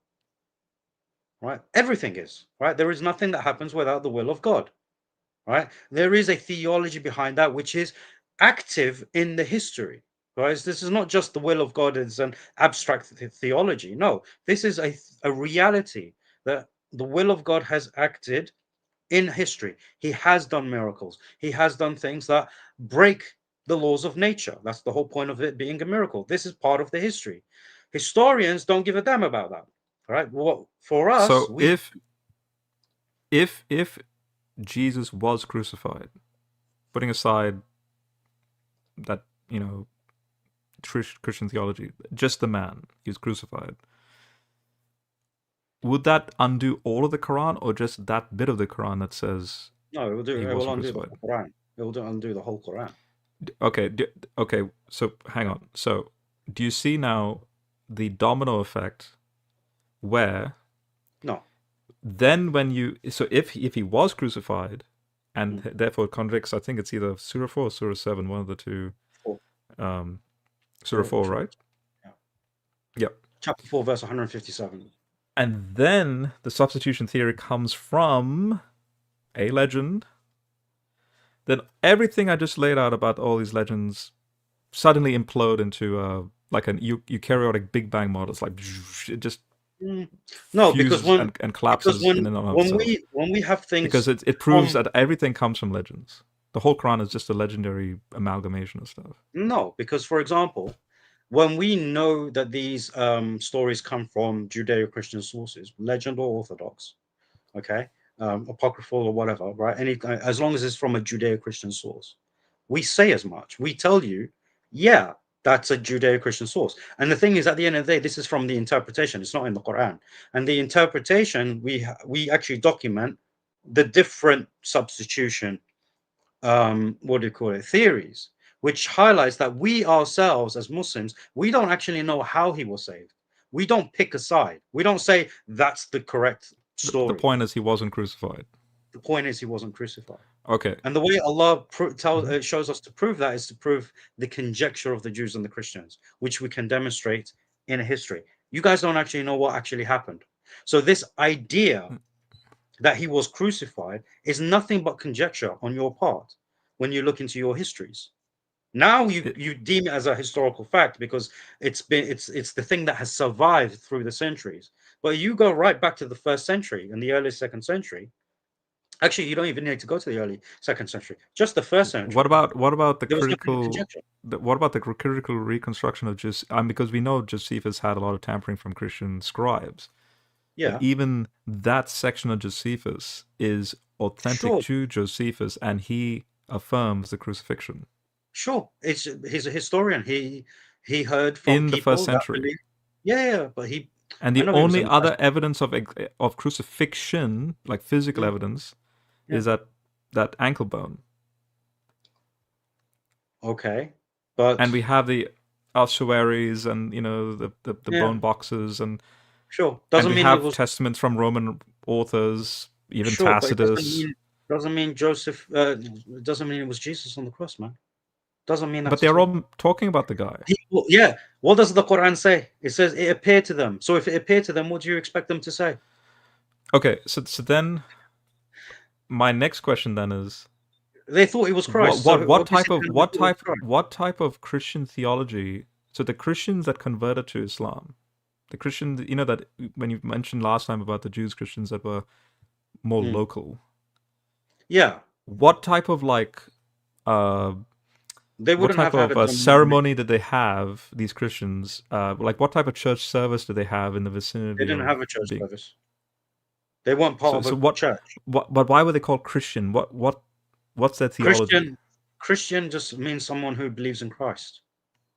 Right? Everything is, right? There is nothing that happens without the will of God. Right? There is a theology behind that which is active in the history. Right? This is not just the will of God as an abstract theology. No, this is a reality that the will of God has acted in history. He has done miracles. He has done things that break the laws of nature. That's the whole point of it being a miracle. This is part of the history. Historians don't give a damn about that. Right? Well, for us, So if Jesus was crucified, putting aside that, you know, Christian theology, just the man, he was crucified, would that undo all of the Quran, or just that bit of the Quran that says no, it will do. he It will wasn't undo the crucified? whole Quran. It will undo the whole Quran. Okay, so hang on. So do you see now the domino effect where No. then when you, so if he was crucified, and therefore contradicts, I think it's either Surah 4 or Surah 7, one of the two. 4. Surah 4, right? Yeah. Yep. Chapter 4, verse 157. And then the substitution theory comes from a legend. Then everything I just laid out about all these legends suddenly implode into like an eukaryotic Big Bang model. It's like it just no, because when and collapses in and of itself. When we have things, because it proves that everything comes from legends. The whole Quran is just a legendary amalgamation of stuff. No, because for example, when we know that these stories come from Judeo-Christian sources, legend or orthodox, okay, apocryphal or whatever, right? As long as it's from a Judeo-Christian source, we say as much. We tell you, yeah, that's a Judeo-Christian source. And the thing is, at the end of the day, this is from the interpretation. It's not in the Quran. And the interpretation, we actually document the different substitution, what do you call it, theories, which highlights that we ourselves as Muslims, we don't actually know how he was saved. We don't pick a side. We don't say that's the correct story. The point is he wasn't crucified. The point is he wasn't crucified. Okay. And the way Allah shows us to prove that is to prove the conjecture of the Jews and the Christians, which we can demonstrate in history. You guys don't actually know what actually happened. So this idea that he was crucified is nothing but conjecture on your part when you look into your histories. Now you deem it as a historical fact because it's the thing that has survived through the centuries. But you go right back to the 1st century and the early 2nd century. Actually, you don't even need to go to the early 2nd century. Just the 1st century. What about the critical? What about the critical reconstruction of because we know Josephus had a lot of tampering from Christian scribes. Yeah. But even that section of Josephus is authentic to Josephus, and he affirms the crucifixion. Sure, he's a historian. He heard from in the 1st century. But he. And the only other evidence of crucifixion, like physical evidence, is that ankle bone. Okay, and we have the ossuaries and the bone boxes and sure doesn't mean we have testaments from Roman authors, even Tacitus. Doesn't mean Joseph. Doesn't mean it was Jesus on the cross, man. Doesn't mean that. But they're all talking about the guy. What does the Quran say? It says it appeared to them. So if it appeared to them, what do you expect them to say? Okay, so then my next question then is, they thought it was Christ. What type of Christian theology? So the Christians that converted to Islam, the Christians, that when you mentioned last time about the Jews, Christians that were more local. Yeah. What type of they wouldn't what type of ceremony did they have, these Christians? What type of church service did they have in the vicinity? They didn't have a church service. They weren't part of a church. But why were they called Christian? What's their theology? Christian just means someone who believes in Christ.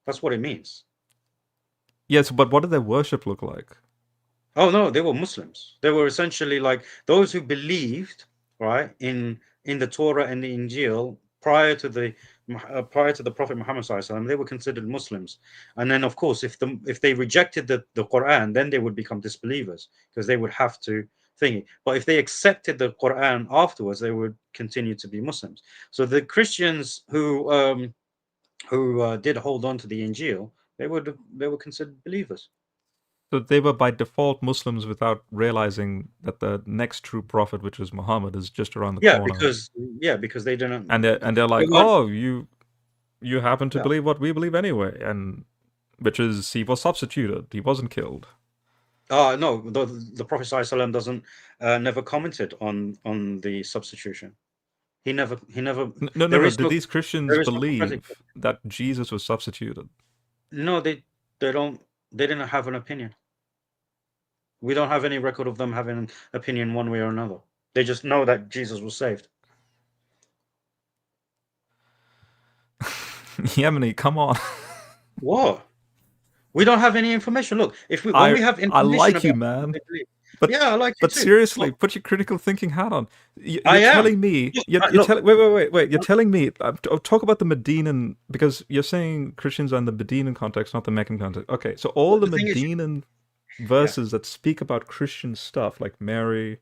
That's what it means. Yes, but what did their worship look like? Oh no, they were Muslims. They were essentially like those who believed, right, in the Torah and the Injil prior to the Prophet Muhammad ﷺ. They were considered Muslims. And then, of course, if they rejected the Quran, then they would become disbelievers because they would have to think it. But if they accepted the Quran afterwards, they would continue to be Muslims. So the Christians who did hold on to the Injil, they were considered believers. So they were by default Muslims without realizing that the next true prophet, which is Muhammad, is just around the corner. Because they didn't. And they're like, oh, you happen to believe what we believe anyway, and which is he was substituted, he wasn't killed. No, the Prophet ﷺ doesn't never commented on the substitution. He never. There No. is Did no these Christians prophetic. believe that Jesus was substituted? No, they don't. They didn't have an opinion. We don't have any record of them having an opinion one way or another. They just know that Jesus was saved. Yemeni, come on. What? We don't have any information. Look, when I we have I information like you, about man. they believe. But Yeah, I like you but too. seriously, Look, put your critical thinking hat on. I You're am. telling me. Look, You're look. telling. Wait. You're telling me. Talk about the Medinan, because you're saying Christians are in the Medinan context, not the Meccan context. Okay, so all Well, the the thing is, Medinan yeah, verses that speak about Christian stuff, like Mary,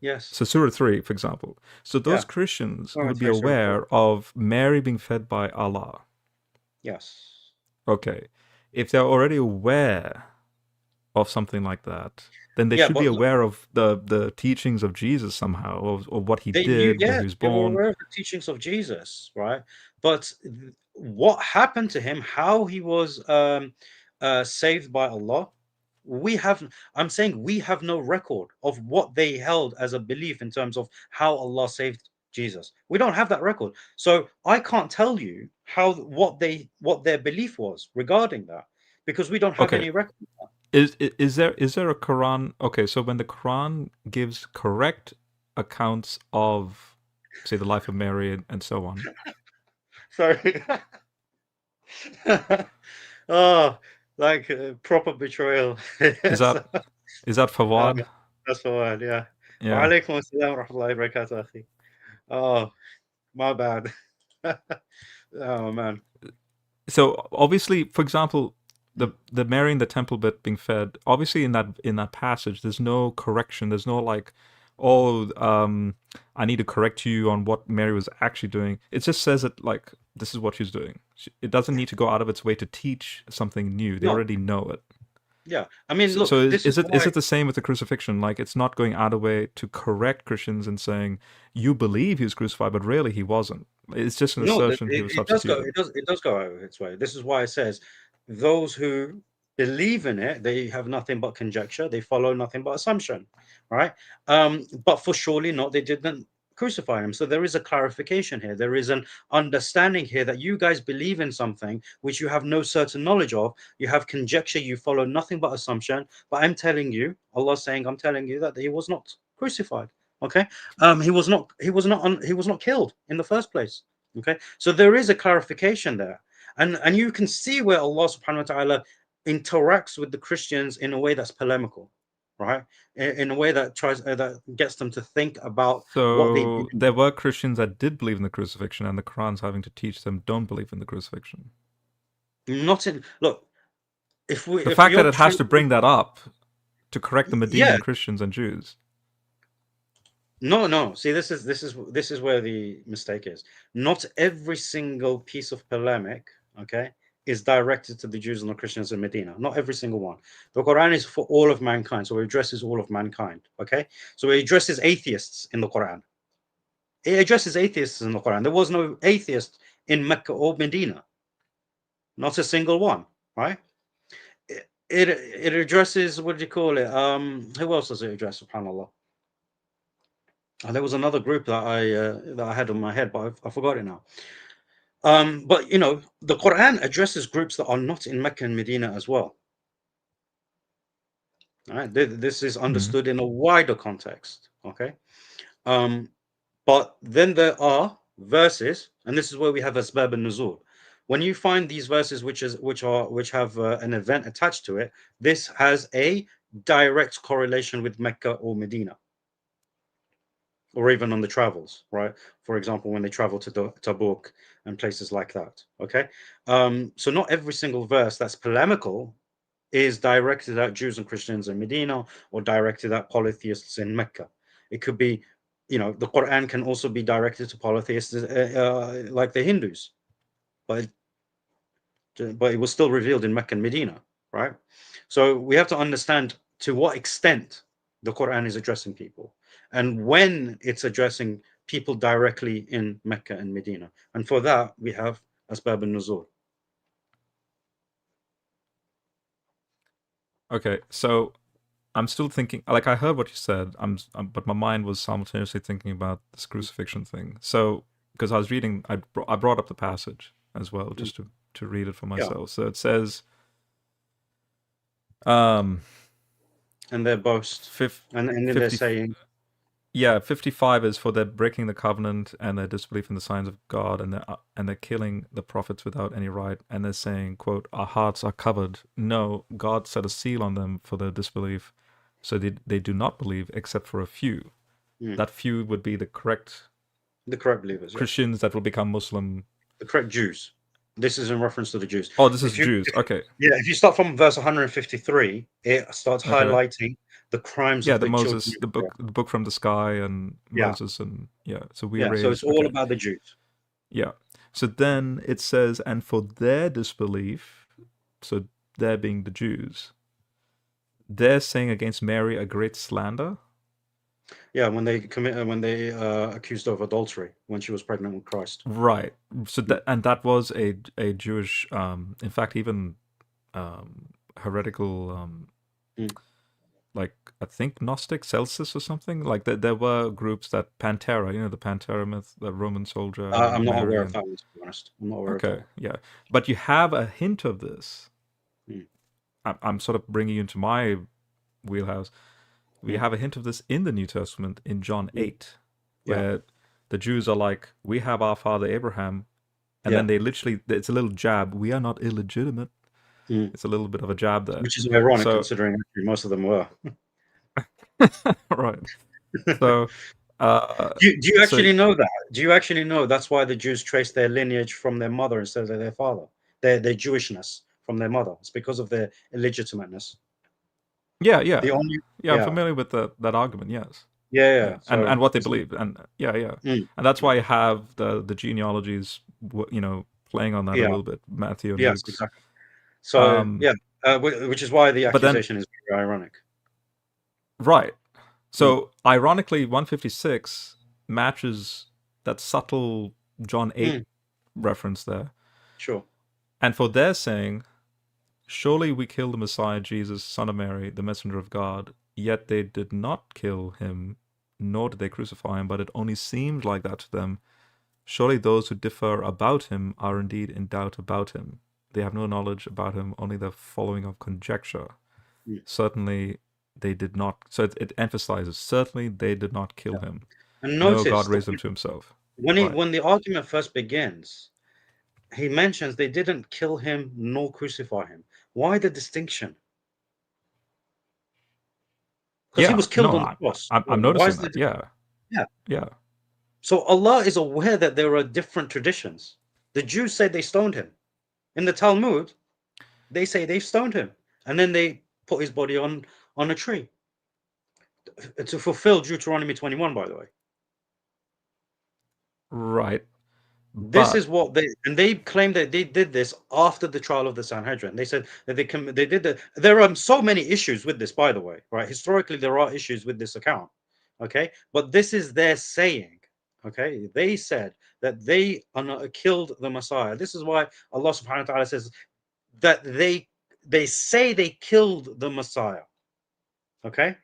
yes, so Surah 3, for example. So yeah. those Christians Sorry, would be sorry, sorry. aware of Mary being fed by Allah. Yes. Okay, if they're already aware of something like that, then they Yeah, should be but look, aware of the teachings of Jesus somehow, or what he they knew. did when Yeah, he was they were born. aware of the teachings of Jesus, right? But what happened to him? How he was saved by Allah? We have. I'm saying we have no record of what they held as a belief in terms of how Allah saved Jesus. We don't have that record, so I can't tell you what their belief was regarding that, because we don't have Okay, any record. is there a Quran? Okay, so when the Quran gives correct accounts of, say, the life of Mary and so on, Sorry. Oh, like proper betrayal. is Yes. that Fawad? That's the word, yeah. Wa Yeah. alaikum assalam wa rahmatullahi wa barakatuh, akhi. Oh, my bad. Oh, man. So obviously, for example, the Mary in the temple bit being fed, obviously in that passage, there's no correction. There's no like, oh, I need to correct you on what Mary was actually doing. It just says it like this is what she's doing. It doesn't need to go out of its way to teach something new. They No, already know it. yeah. I mean, So, look, so this is is why. it the same with the crucifixion? Like it's not going out of the way to correct Christians and saying you believe he was crucified, but really he wasn't. It's just an No, assertion he was it does go. substituted. It does go out of its way. This is why it says those who believe in it, they have nothing but conjecture. They follow nothing but assumption, right? But for surely not, they didn't crucify him. So there is a clarification here. There is an understanding here that you guys believe in something which you have no certain knowledge of. You have conjecture. You follow nothing but assumption. But I'm telling you, Allah saying, I'm telling you that he was not crucified. Okay, he was not. He was not killed in the first place. Okay, so there is a clarification there, and you can see where Allah Subhanahu wa Taala interacts with the Christians in a way that's polemical, right? In a way that tries that gets them to think about what they So believe. there were Christians that did believe in the crucifixion, and the Quran's having to teach them don't believe in the crucifixion. Not in look. The If fact that you're it has trying, to bring that up to correct the yeah, Medinan Christians and Jews. no. See, this is where the mistake is. Not every single piece of polemic, okay, is directed to the Jews and the Christians in Medina. Not every single one. The Quran is for all of mankind, so it addresses all of mankind. Okay, so it addresses atheists in the Quran. It addresses atheists in the Quran. There was no atheist in Mecca or Medina, not a single one. Right? It addresses, what do you call it? Who else does it address? Subhanallah. There was another group that I had on my head, but I forgot it now. But you know, the Quran addresses groups that are not in Mecca and Medina as well. All right, this is Mm. understood in a wider context. Okay, but then there are verses, and this is where we have asbab and nuzul. When you find these verses which have an event attached to it, this has a direct correlation with Mecca or Medina, or even on the travels, right? For example, when they travel to Tabuk and places like that. Okay, so not every single verse that's polemical is directed at Jews and Christians in Medina or directed at polytheists in Mecca. It could be, you know, the Quran can also be directed to polytheists like the Hindus, but it was still revealed in Mecca and Medina, right? So we have to understand to what extent the Quran is addressing people and when it's addressing people directly in Mecca and Medina. And for that, we have Asbab al-Nuzul. Okay, so I'm still thinking. Like I heard what you said. But my mind was simultaneously thinking about this crucifixion thing. So because I was reading, I brought up the passage as well just to read it for myself. So it says, And their boast, and then they're 50, saying, yeah, 55 is for their breaking the covenant and their disbelief in the signs of God, and they're killing the prophets without any right, and they're saying, quote, our hearts are covered. No, God set a seal on them for their disbelief, so they do not believe except for a few. That few would be the correct believers, Christians that will become Muslim. The correct Jews. This is in reference to the Jews. Oh, this is Jews. Okay. Yeah, if you start from verse 153, it starts highlighting the crimes of the Moses, children. the book from the sky, and Moses, and so we raised. So it's all about the Jews. Yeah. So then it says, and for their disbelief, so they're being the Jews, they're saying against Mary a great slander. Yeah, when they accused her of adultery when she was pregnant with Christ. Right. So that was a Jewish, in fact, even heretical, like I think Gnostic, Celsus or something. Like there were groups that Pantera, the Pantera myth, the Roman soldier. I'm not aware of that one, to be honest. I'm not aware of that. Okay, yeah, but you have a hint of this. I'm sort of bringing you into my wheelhouse. We have a hint of this in the New Testament in John 8, where the Jews are like, we have our father Abraham, and then they literally, it's a little jab, we are not illegitimate. It's a little bit of a jab there. Which is ironic, considering actually most of them were. Right. So, do you actually know that? Do you actually know that's why the Jews trace their lineage from their mother instead of their father? Their Jewishness from their mother. It's because of their illegitimateness. Yeah. I'm familiar with that argument. Yes. Yeah. So, and what they believe, and and that's why you have the genealogies, playing on that a little bit. Matthew and Luke's. Exactly. So which is why the accusation is very ironic. Right. So ironically, 156 matches that subtle John 8 reference there. Sure. And for their saying, surely we killed the Messiah, Jesus, son of Mary, the messenger of God, yet they did not kill him, nor did they crucify him, but it only seemed like that to them. Surely those who differ about him are indeed in doubt about him. They have no knowledge about him, only the following of conjecture. Certainly they did not. So it emphasizes, certainly they did not kill him. And notice, no, God raised him to himself. When the argument first begins, he mentions they didn't kill him nor crucify him. Why the distinction? Because he was killed on the cross. I'm noticing that. Yeah. So Allah is aware that there are different traditions. The Jews say they stoned him. In the Talmud, they say they stoned him, and then they put his body on a tree to fulfill Deuteronomy 21. By the way, right. This is what they claim that they did this after the trial of the Sanhedrin. They said that they did that. There are so many issues with this, by the way. Right? Historically, there are issues with this account. Okay, but this is their saying. Okay, they said that they killed the Messiah. This is why Allah subhanahu wa ta'ala says that they say they killed the Messiah. Okay,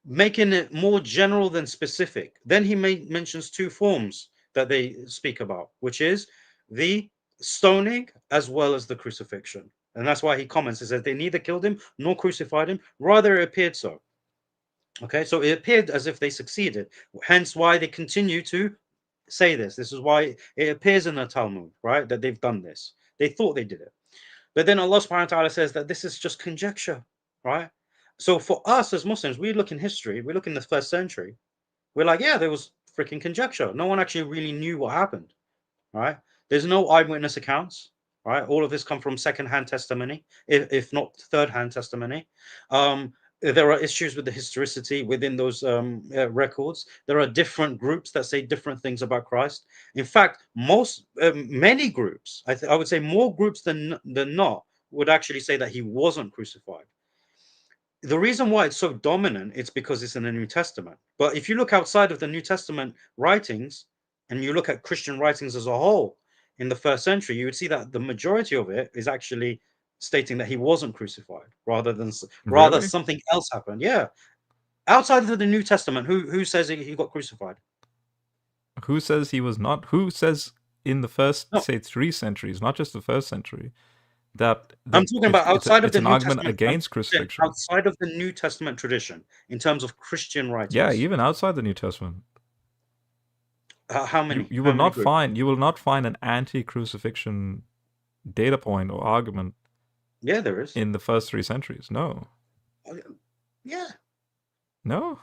making it more general than specific. Then he mentions two forms that they speak about, which is the stoning as well as the crucifixion. And that's why he comments, he says they neither killed him nor crucified him, rather it appeared so. Okay, so it appeared as if they succeeded, hence why they continue to say this. This is why it appears in the Talmud, right, that they've done this. They thought they did it. But then Allah subhanahu wa ta'ala says that this is just conjecture, right? So for us as Muslims, we look in history, we look in the first century, we're like, yeah, there was freaking conjecture. No one actually really knew what happened, right? There's no eyewitness accounts, right? All of this come from second-hand testimony, if not third-hand testimony. There are issues with the historicity within those records. There are different groups that say different things about Christ. In fact, many groups, I would say more groups than not, would actually say that he wasn't crucified. The reason why it's so dominant, it's because it's in the New Testament. But if you look outside of the New Testament writings, and you look at Christian writings as a whole in the first century, you would see that the majority of it is actually stating that he wasn't crucified, rather Really? something else happened. Yeah, outside of the New Testament, who says he got crucified? Who says he was not? Who says in the first, No, say, 3 centuries, not just the first century, that I'm talking about outside of it's the an New argument Testament. against I'm saying crucifixion? outside of the New Testament tradition, in terms of Christian Yeah, writers. even outside the New Testament, How many? you How will many not groups? find an anti-crucifixion data point or argument Yeah, there is. in the first 3 centuries. No, Yeah, no.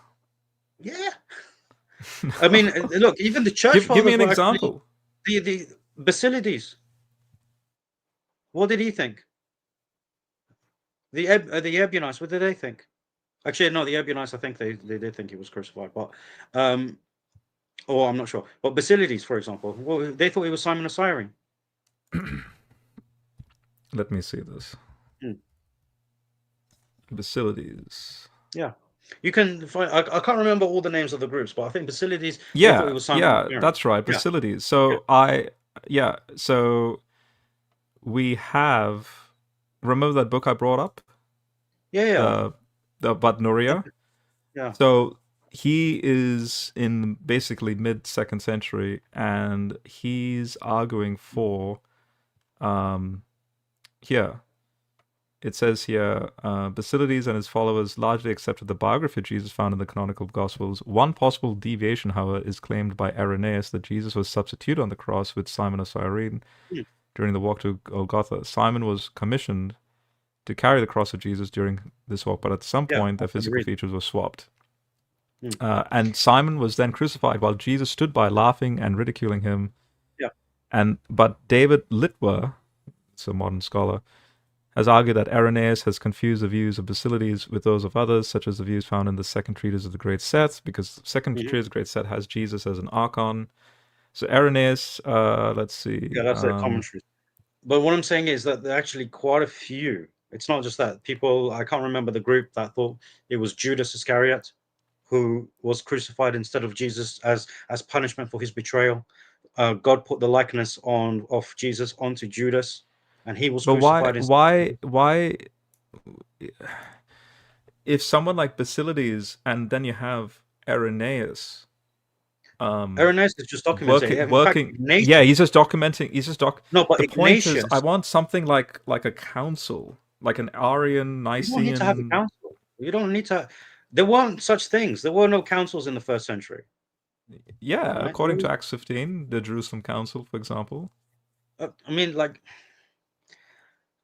yeah. I mean, look, even the church Give me fathers an were actually example. the Basilides. What did he think? The Ebionites, what did they think? Actually, no, the Ebionites, I think they did think he was crucified, but or I'm not sure. But Basilides, for example, well, they thought he was Simon of Cyrene. Let me see this. Hmm. Basilides. Yeah, you can find. I can't remember all the names of the groups, but I think Basilides. They thought Yeah, he was Simon of Cyrene. that's right, Yeah. Basilides. So so we have, remember that book I brought up? Yeah. The Badnuria? Yeah. So he is in basically mid-2nd century, and he's arguing for, here, it says here, Basilides and his followers largely accepted the biography of Jesus found in the canonical Gospels. One possible deviation, however, is claimed by Irenaeus that Jesus was substituted on the cross with Simon of Cyrene during the walk to Golgotha. Simon was commissioned to carry the cross of Jesus during this walk, but at some point their physical features were swapped. And Simon was then crucified while Jesus stood by laughing and ridiculing him. Yeah. But David Litwer, it's a modern scholar, has argued that Irenaeus has confused the views of Basilides with those of others, such as the views found in the second treatise of the Great Seth, because the second treatise of the Great Seth has Jesus as an archon. So Irenaeus, let's see. Yeah, that's a commentary. But what I'm saying is that there are actually quite a few. It's not just that. People, I can't remember the group that thought it was Judas Iscariot who was crucified instead of Jesus as punishment for his betrayal. God put the likeness of Jesus onto Judas, and he was crucified. But why? If someone like Basilides and then you have Irenaeus, Irenaeus is just documenting. Working. Yeah, he's just documenting. No, but the point is, Ignatius, I want something like a council, like an Arian, Nicene. You don't need to have a council. You don't need to. There weren't such things. There were no councils in the first century. Yeah, right? According to Acts 15, the Jerusalem Council, for example. I mean, like,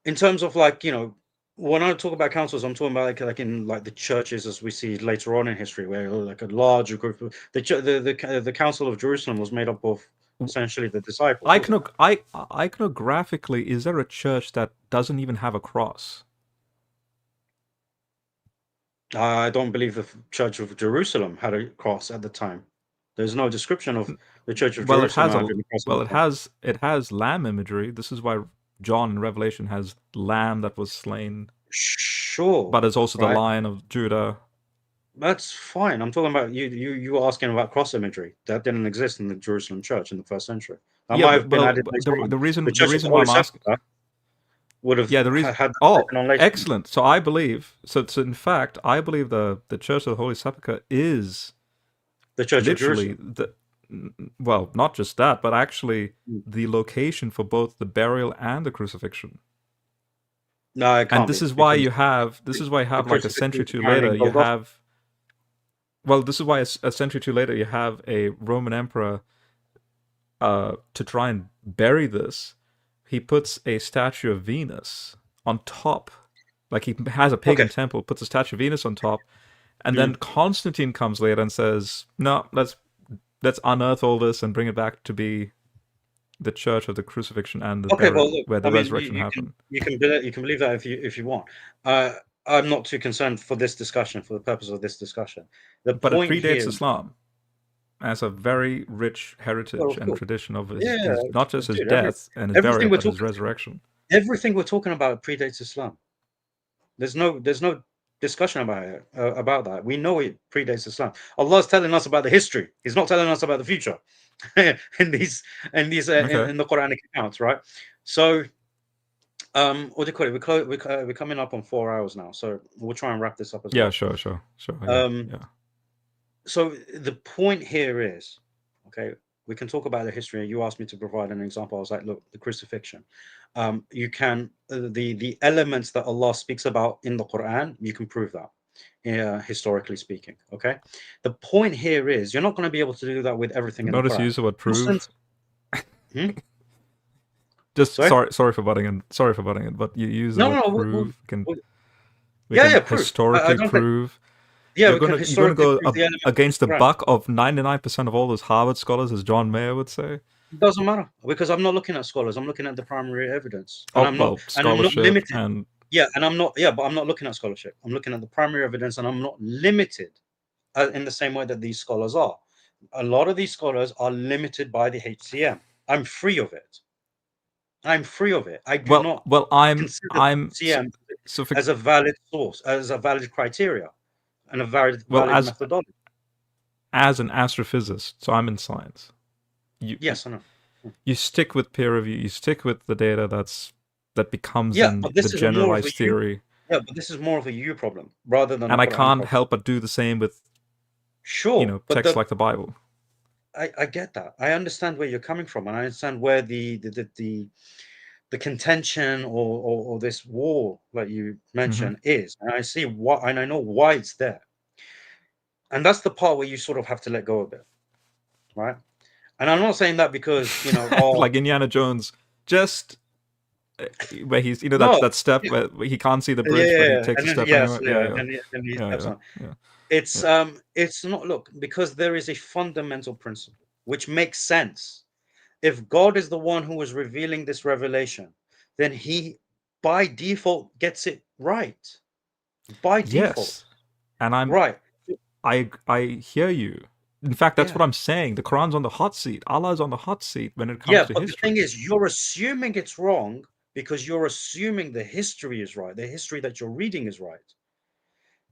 in terms of, like, you know, when I talk about councils, I'm talking about like in like the churches as we see later on in history, where like a larger group of the Council of Jerusalem was made up of essentially the disciples. Iconographically, is there a church that doesn't even have a cross? I don't believe the Church of Jerusalem had a cross at the time. There's no description of the Church of Jerusalem. It has lamb imagery. This is why John in Revelation has lamb that was slain. Sure. But it's also the Lion of Judah. That's fine. I'm talking about you were asking about cross imagery. That didn't exist in the Jerusalem church in the first century. That might have been added later on. The reason why I'm asking would have had excellent. So I believe in fact I believe the Church of the Holy Sepulchre is the Church of Jerusalem. Well, not just that, but actually the location for both the burial and the crucifixion. No, it can't. And this is why you have like a century or two later you have. Well, this is why a century or two later you have a Roman emperor to try and bury this. He puts a statue of Venus on top, like he has a pagan temple, puts a statue of Venus on top, and then Constantine comes later and says, "No, let's unearth all this and bring it back to be the church of the crucifixion and the burial, where the resurrection happened." You can believe that if you want. I'm not too concerned for this discussion, for the purpose of this discussion. But it predates Islam as a very rich heritage and tradition of his, not just his death and his burial, but his resurrection. Everything we're talking about predates Islam. There's no discussion about that. We know it predates Islam. Allah's telling us about the history. He's not telling us about the future in the Quranic accounts, right? So What do you call it? We're coming up on 4 hours now, so we'll try and wrap this up as Yeah, well. sure. Yeah. So the point here is, okay, we can talk about the history. You asked me to provide an example. I was like, look, the crucifixion. You can the elements that Allah speaks about in the Quran, you can prove that, historically speaking. Okay, the point here is you're not going to be able to do that with everything in the Notice Quran. you use the word prove. Muslims- Just Sorry? sorry for butting in. Sorry for butting in, but you use the word prove. We can historically prove. Yeah, you're we can gonna historically go prove the elements against the of Quran. buck of 99% of all those Harvard scholars, as John Mayer would say. It doesn't matter because I'm not looking at scholars. I'm looking at the primary evidence, and Oh, I'm well, not, and I'm not scholarship limited. and Yeah, and I'm not. Yeah, but I'm not looking at scholarship. I'm looking at the primary evidence, and I'm not limited in the same way that these scholars are. A lot of these scholars are limited by the HCM. I'm free of it. I'm free of it. I do not consider HCM as a valid source, as a valid criteria, and a valid methodology. As an astrophysicist, so I'm in science. Yes, I know. You stick with peer review. You stick with the data that becomes but this the is generalized theory. Yeah, but this is more of a you problem rather than. And I can't help but do the same with texts like the Bible. I get that. I understand where you're coming from, and I understand where the contention or this war that you mentioned is, and I see what, and I know why it's there. And that's the part where you sort of have to let go of it, right? And I'm not saying that because like Indiana Jones, just where he's that step where he can't see the bridge, but he takes a step anyway. And he steps on. It's not, look, because there is a fundamental principle which makes sense. If God is the one who is revealing this revelation, then he by default gets it right. By default. Yes. And I'm right. I hear you. In fact, that's what I'm saying. The Quran's on the hot seat. Allah is on the hot seat when it comes to history. Yeah, but the thing is, you're assuming it's wrong because you're assuming the history is right. The history that you're reading is right.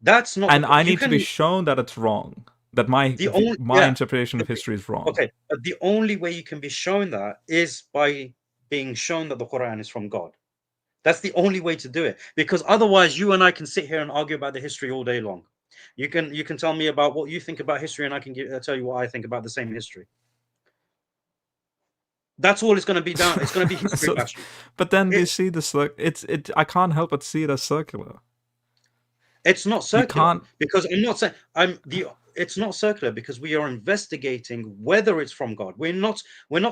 That's not. And I need to be shown that it's wrong. That my interpretation of history is wrong. Okay, but the only way you can be shown that is by being shown that the Quran is from God. That's the only way to do it. Because otherwise, you and I can sit here and argue about the history all day long. You can tell me about what you think about history, and I can tell you what I think about the same history. That's all it's going to be down. It's going to be history bashing. But then you see this. I can't help but see it as circular. It's not circular because I'm not saying it's not circular because we are investigating whether it's from God. We're not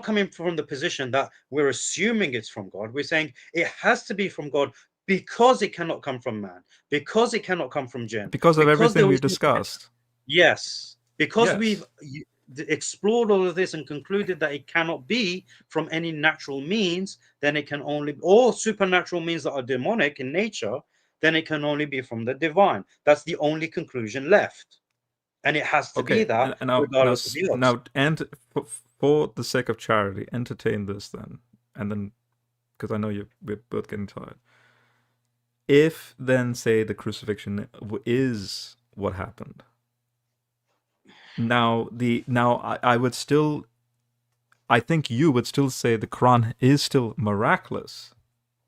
coming from the position that we're assuming it's from God. We're saying it has to be from God because it cannot come from man, because it cannot come from jinn, because of everything we've discussed. Yes, because we've explored all of this and concluded that it cannot be from any natural means, then it can only, or supernatural means that are demonic in nature, then it can only be from the divine. That's the only conclusion left. And it has to be that regardless of the odds. Now, and for the sake of charity, entertain this then. And then, because I know we're both getting tired. If then, say, the crucifixion is what happened, now I would still, I think you would still say the Quran is still miraculous,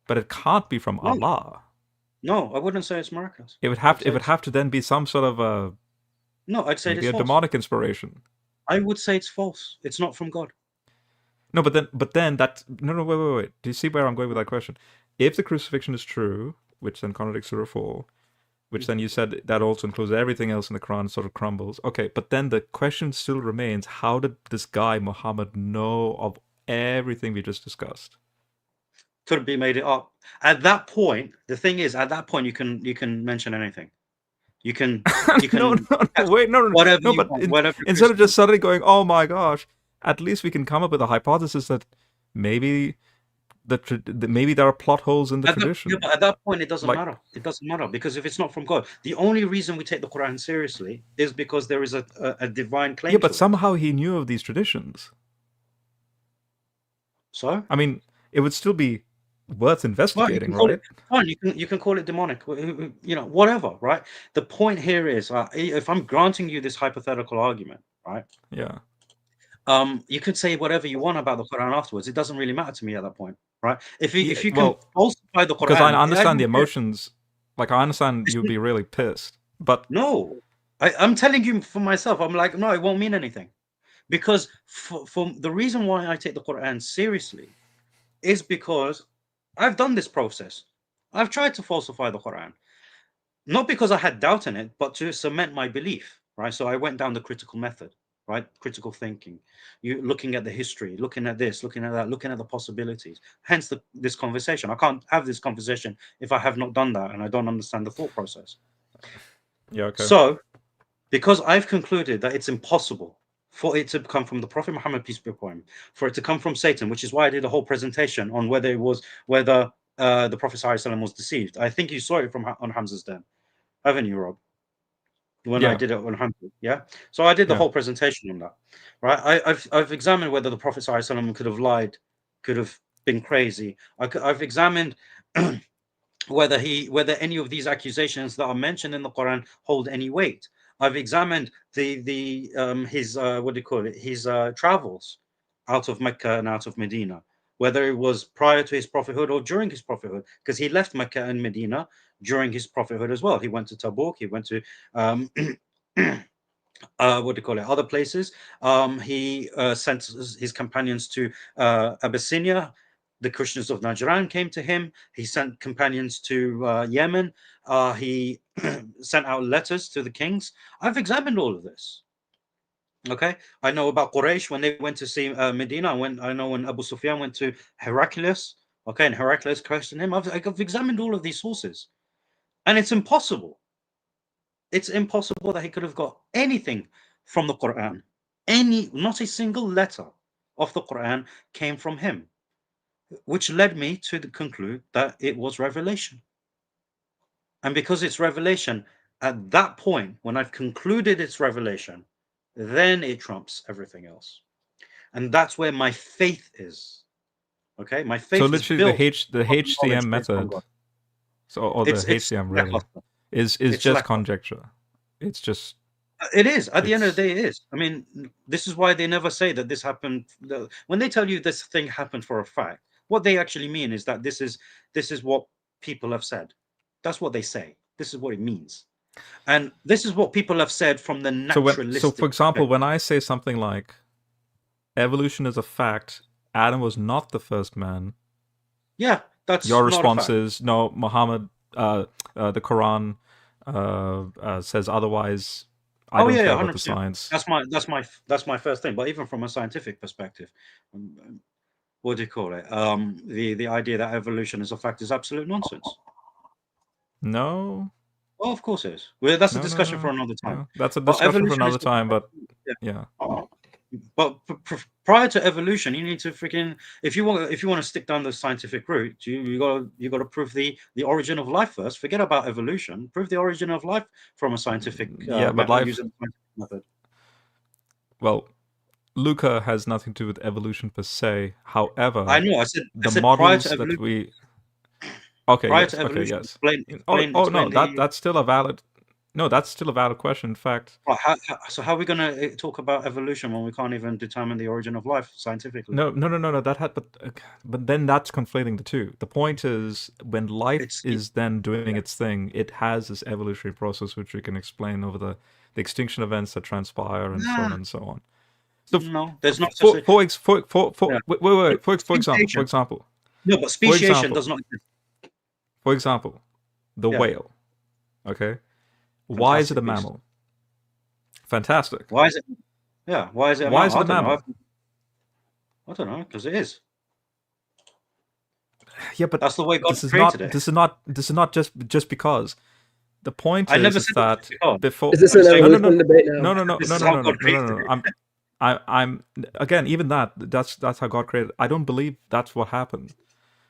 but it can't be from Allah. No, I wouldn't say it's miraculous. It would have to then be some sort of a I'd say it's a false. demonic inspiration. I would say it's false. It's not from God. No, but then that wait. Do you see where I'm going with that question? If the crucifixion is true, which then contradicts Surah 4, which then you said that also includes everything else in the Quran sort of crumbles. Okay, but then the question still remains: how did this guy Muhammad know of everything we just discussed? Could be made it up. At that point, the thing is, at that point, you can mention anything. You can no, whatever instead of just suddenly going, oh my gosh, at least we can come up with a hypothesis that maybe maybe there are plot holes in the tradition. But at that point, it doesn't matter. It doesn't matter because if it's not from God, the only reason we take the Quran seriously is because there is a divine claim. Yeah, but somehow he knew of these traditions. So I mean, it would still be worth investigating, right? You can call it demonic, whatever, right? The point here is, if I'm granting you this hypothetical argument, right? Yeah. You could say whatever you want about the Quran afterwards. It doesn't really matter to me at that point, right? If you falsify the Because I Quran. understand the don't care. emotions. Like, I understand you'd be really pissed. But No, I'm telling you for myself. I'm like, no, it won't mean anything. Because for the reason why I take the Quran seriously is because I've done this process. I've tried to falsify the Quran, not because I had doubt in it, but to cement my belief, right? So I went down the critical method, right? Critical thinking, you looking at the history, looking at this, looking at that, looking at the possibilities. Hence this conversation. I can't have this conversation if I have not done that and I don't understand the thought process. yeah, okay. So, because I've concluded that it's impossible for it to come from the Prophet Muhammad, peace be upon him, for it to come from Satan, which is why I did a whole presentation on whether the Prophet ﷺ was deceived. I think you saw it on Hamza's Den, haven't you, Rob? When I Yeah. did it on Hamza, yeah. So I did the Yeah. whole presentation on that, right? I've examined whether the Prophet ﷺ could have lied, could have been crazy. I've examined whether any of these accusations that are mentioned in the Quran hold any weight. I've examined his what do you call it? His travels out of Mecca and out of Medina, whether it was prior to his prophethood or during his prophethood, because he left Mecca and Medina during his prophethood as well. He went to Tabuk. He went to what do you call it? Other places. He sent his companions to Abyssinia. The Christians of Najran came to him. He sent companions to Yemen. He sent out letters to the kings. I've examined all of this. Okay, I know about Quraysh when they went to see Medina. I know when Abu Sufyan went to Heraclius. Okay, and Heraclius questioned him. I've examined all of these sources, and it's impossible. It's impossible that he could have got anything from the Quran. Not a single letter of the Quran came from him, which led me to conclude that it was revelation. And because it's revelation, at that point, when I've concluded it's revelation, then it trumps everything else. And that's where my faith is. Okay, my faith So is literally, built the on the knowledge HCM based on method, God. or the It's HCM really, lackluster. is It's just lackluster. conjecture. It's just. It is. At the end of the day, it is. I mean, this is why they never say that this happened. When they tell you this thing happened for a fact, what they actually mean is that this is what people have said. That's what they say. This is what it means, and this is what people have said from the naturalistic. So for example, when I say something like evolution is a fact, Adam was not the first man. Yeah, that's your not response a fact. is no. Muhammad, the Quran says otherwise. I don't care about the 100%. science. That's my first thing. But even from a scientific perspective, what do you call it? The idea that evolution is a fact is absolute nonsense. No. Well, of course it is. Well, that's a discussion for another time. No. That's a discussion for another time. But yeah. But prior to evolution, you need to freaking if you want to stick down the scientific route, you got to prove the origin of life first. Forget about evolution. Prove the origin of life from a scientific but life using the scientific method. Well, Luca has nothing to do with evolution per se. However, I know. I said models that we. Okay. Prior yes. to evolution, okay. Yes. That's still a valid. No, that's still a valid question. In fact, so how are we going to talk about evolution when we can't even determine the origin of life scientifically? No. But then that's conflating the two. The point is, when life is then doing its thing, it has this evolutionary process which we can explain over the extinction events that transpire and so on and so on. So no, there's not. For example. No, but speciation does not exist. For example, the whale. Okay. Why is it a mammal? Fantastic. Why is it? Yeah. Why is it? Why is it a mammal? I don't know, because it is. Yeah, but that's the way God created it. This is not just because. The point is that before. Is this an evolution debate now? No. I'm again, even that's how God created. I don't believe that's what happened,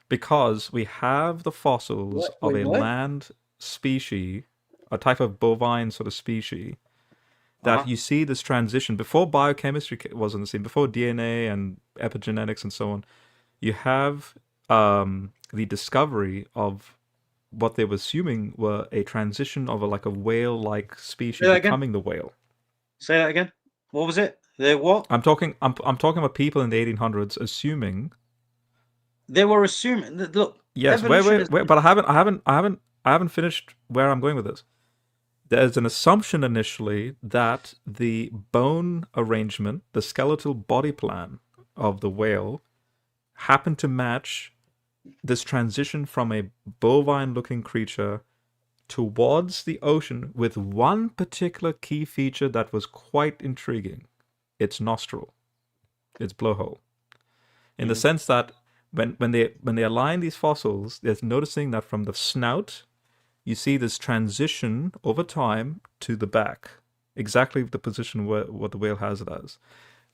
because we have the fossils of a land species, a type of bovine sort of species, that you see this transition before biochemistry was on the scene, before DNA and epigenetics and so on. You have the discovery of what they were assuming were a transition of a whale-like species becoming the whale. Say that again. What was it? They what? I'm talking about people in the 1800s assuming They were assuming that, look. Yes, wait, but I haven't finished where I'm going with this. There's an assumption initially that the bone arrangement, the skeletal body plan of the whale, happened to match this transition from a bovine-looking creature towards the ocean with one particular key feature that was quite intriguing: its nostril, its blowhole. In the sense that when they align these fossils, they're noticing that from the snout, you see this transition over time to the back, exactly the position what the whale has it as.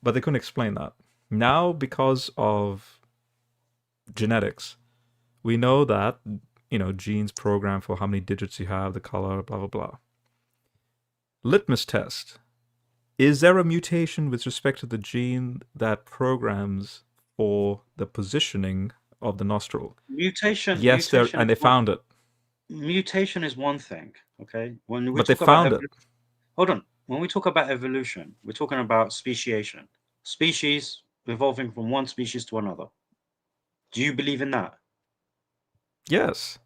But they couldn't explain that. Now, because of genetics, we know that, genes program for how many digits you have, the color, blah, blah, blah. Litmus test. Is there a mutation with respect to the gene that programs for the positioning of the nostril? Mutation. Yes, and they found it. Mutation is one thing, okay? But they found it. Hold on. When we talk about evolution, we're talking about speciation. Species evolving from one species to another. Do you believe in that? Yes.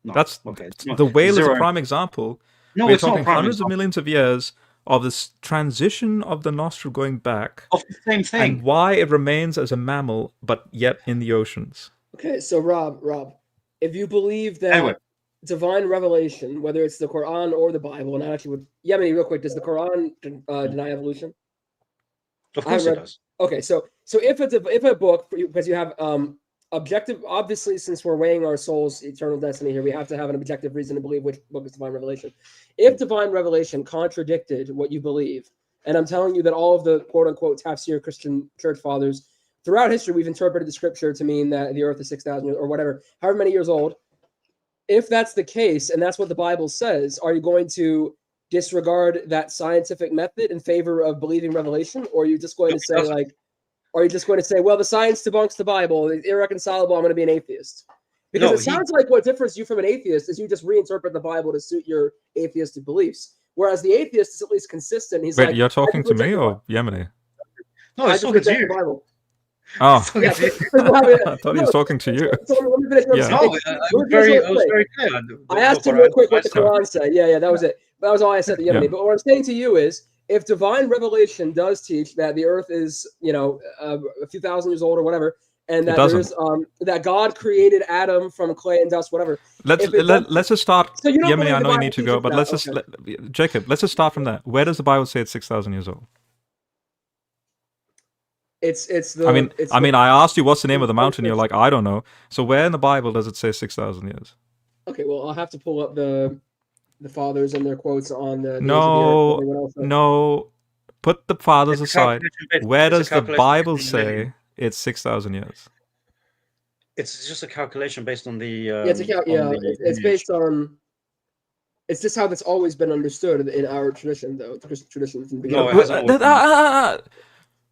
No. That's okay. The whale is a prime example. No, we're talking hundreds of millions of years of this transition of the nostril going back. Of the same thing. And why it remains as a mammal, but yet in the oceans. Okay, so Rob, if you believe that divine revelation, whether it's the Qur'an or the Bible, and actually with Yemeni, real quick, does the Qur'an deny evolution? Of course it does. Okay, so if a book, because you have objective, obviously, since we're weighing our soul's eternal destiny here, we have to have an objective reason to believe which book is divine revelation. If divine revelation contradicted what you believe, and I'm telling you that all of the quote-unquote tafsir Christian church fathers throughout history, we've interpreted the scripture to mean that the earth is 6,000 or whatever, however many years old. If that's the case, and that's what the Bible says, are you going to disregard that scientific method in favor of believing revelation? Or are you just going to say, well, the science debunks the Bible, it's irreconcilable, I'm going to be an atheist? Because it sounds like what differs you from an atheist is you just reinterpret the Bible to suit your atheistic beliefs. Whereas the atheist is at least consistent. He's Wait, you're talking to me or Yemeni? No, I talking to you. Bible. Oh, I thought he was talking to you. So let me finish what I'm saying. I was very clear. I asked him real quick what the Quran said. Yeah, that was it. That was all I said to Yemeni. But what I'm saying to you is, if divine revelation does teach that the earth is, a few thousand years old or whatever, and that there's that God created Adam from clay and dust, whatever. Let's just start. So Yemeni, I know you need to go, but let's just Jacob. Let's just start from there. Where does the Bible say it's 6,000 years old? It's the. I mean, I asked you what's the name of the mountain. You're like, I don't know. So where in the Bible does it say 6,000 years? Okay, well, I'll have to pull up the fathers and their quotes on the. No. Put the fathers aside. Where does the Bible say it's 6,000 years? It's just a calculation based on the. It's based on. It's just how that's always been understood in our tradition, though. The Christian tradition from the beginning. No, it hasn't.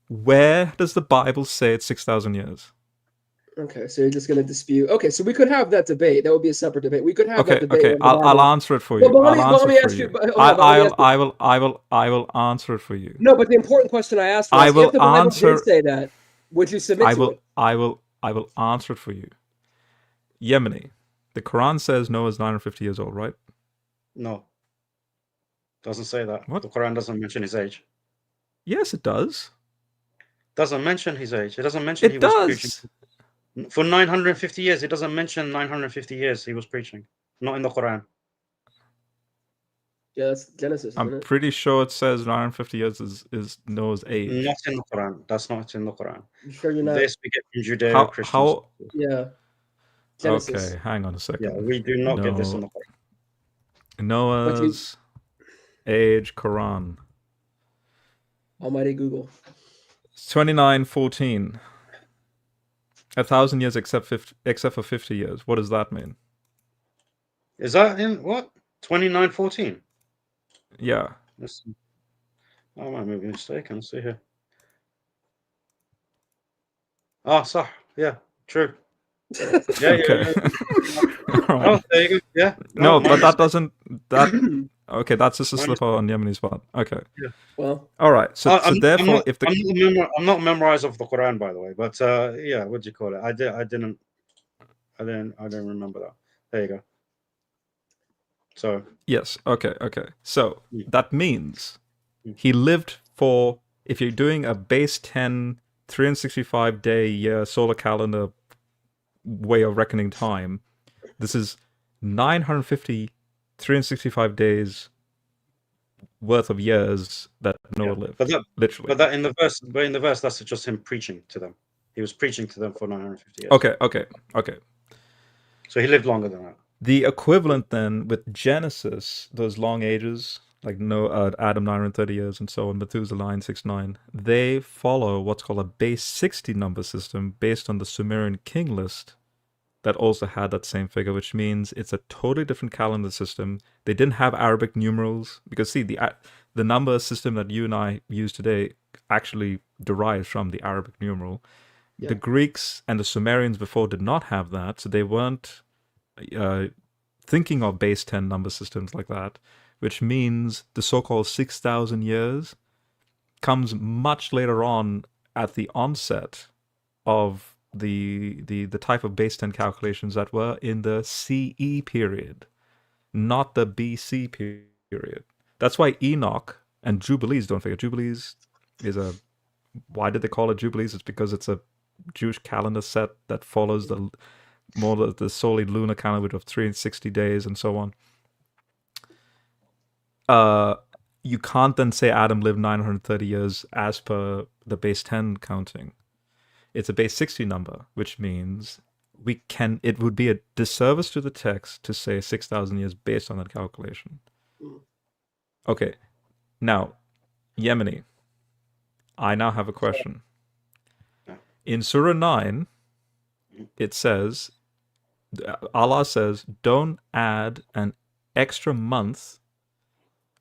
Where does the Bible say it's 6,000 years? Okay, so you're just going to dispute. Okay, so we could have that debate. That would be a separate debate. We could have that debate. Okay, I'll answer it for you. I will answer it for you. No, but the important question I asked was, if the Bible did say that, would you submit to it? I will answer it for you. Yemeni, the Quran says Noah's 950 years old, right? No. Doesn't say that. What? The Quran doesn't mention his age. Yes, it does. Doesn't mention his age. It doesn't mention he was preaching. For 950 years, it doesn't mention 950 years he was preaching. Not in the Quran. Yeah, that's Genesis. I'm pretty sure it says 950 years is Noah's age. Not in the Quran. That's not in the Quran. You sure you're not? This we get from Judeo-Christians. Yeah. Genesis. Okay, hang on a second. Yeah, we do not get this in the Quran. Noah's age, Quran. Almighty Google. 2914. 1,000 years except for 50 years. What does that mean? Is that in what? 2914? Yeah. I might be mistaken. Let's see here. Sah. Yeah, true. Yeah. Right. Oh, there you go. Yeah. No, but that doesn't. Okay, that's just a slip on Yemeni's part. Okay. Yeah. Well. All right. So therefore, I'm not memorized of the Quran, by the way. But what do you call it? I didn't I don't remember that. There you go. So Yes. Okay. So Mm. that means Mm. he lived for, if you're doing a base 10, 365 day year solar calendar way of reckoning time, this is 950, 365 days worth of years that Noah lived. Literally. But in the verse, that's just him preaching to them. He was preaching to them for 950 years. Okay. So he lived longer than that. The equivalent then with Genesis, those long ages, like Adam 930 years and so on, Methuselah 969, they follow what's called a base 60 number system based on the Sumerian king list that also had that same figure, which means it's a totally different calendar system. They didn't have Arabic numerals because, see, the number system that you and I use today actually derives from the Arabic numeral. Yeah. The Greeks and the Sumerians before did not have that, so they weren't thinking of base 10 number systems like that, which means the so-called 6,000 years comes much later on at the onset of the type of base 10 calculations that were in the CE period, not the BC period. That's why Enoch and Jubilees, don't forget, Jubilees is a, why did they call it Jubilees? It's because it's a Jewish calendar set that follows the solely lunar calendar, which of 360 days and so on. You can't then say Adam lived 930 years as per the base 10 counting. It's a base 60 number, which means it would be a disservice to the text to say 6,000 years based on that calculation. Okay, now, Yemeni, I now have a question. In Surah 9, it says, Allah says, don't add an extra month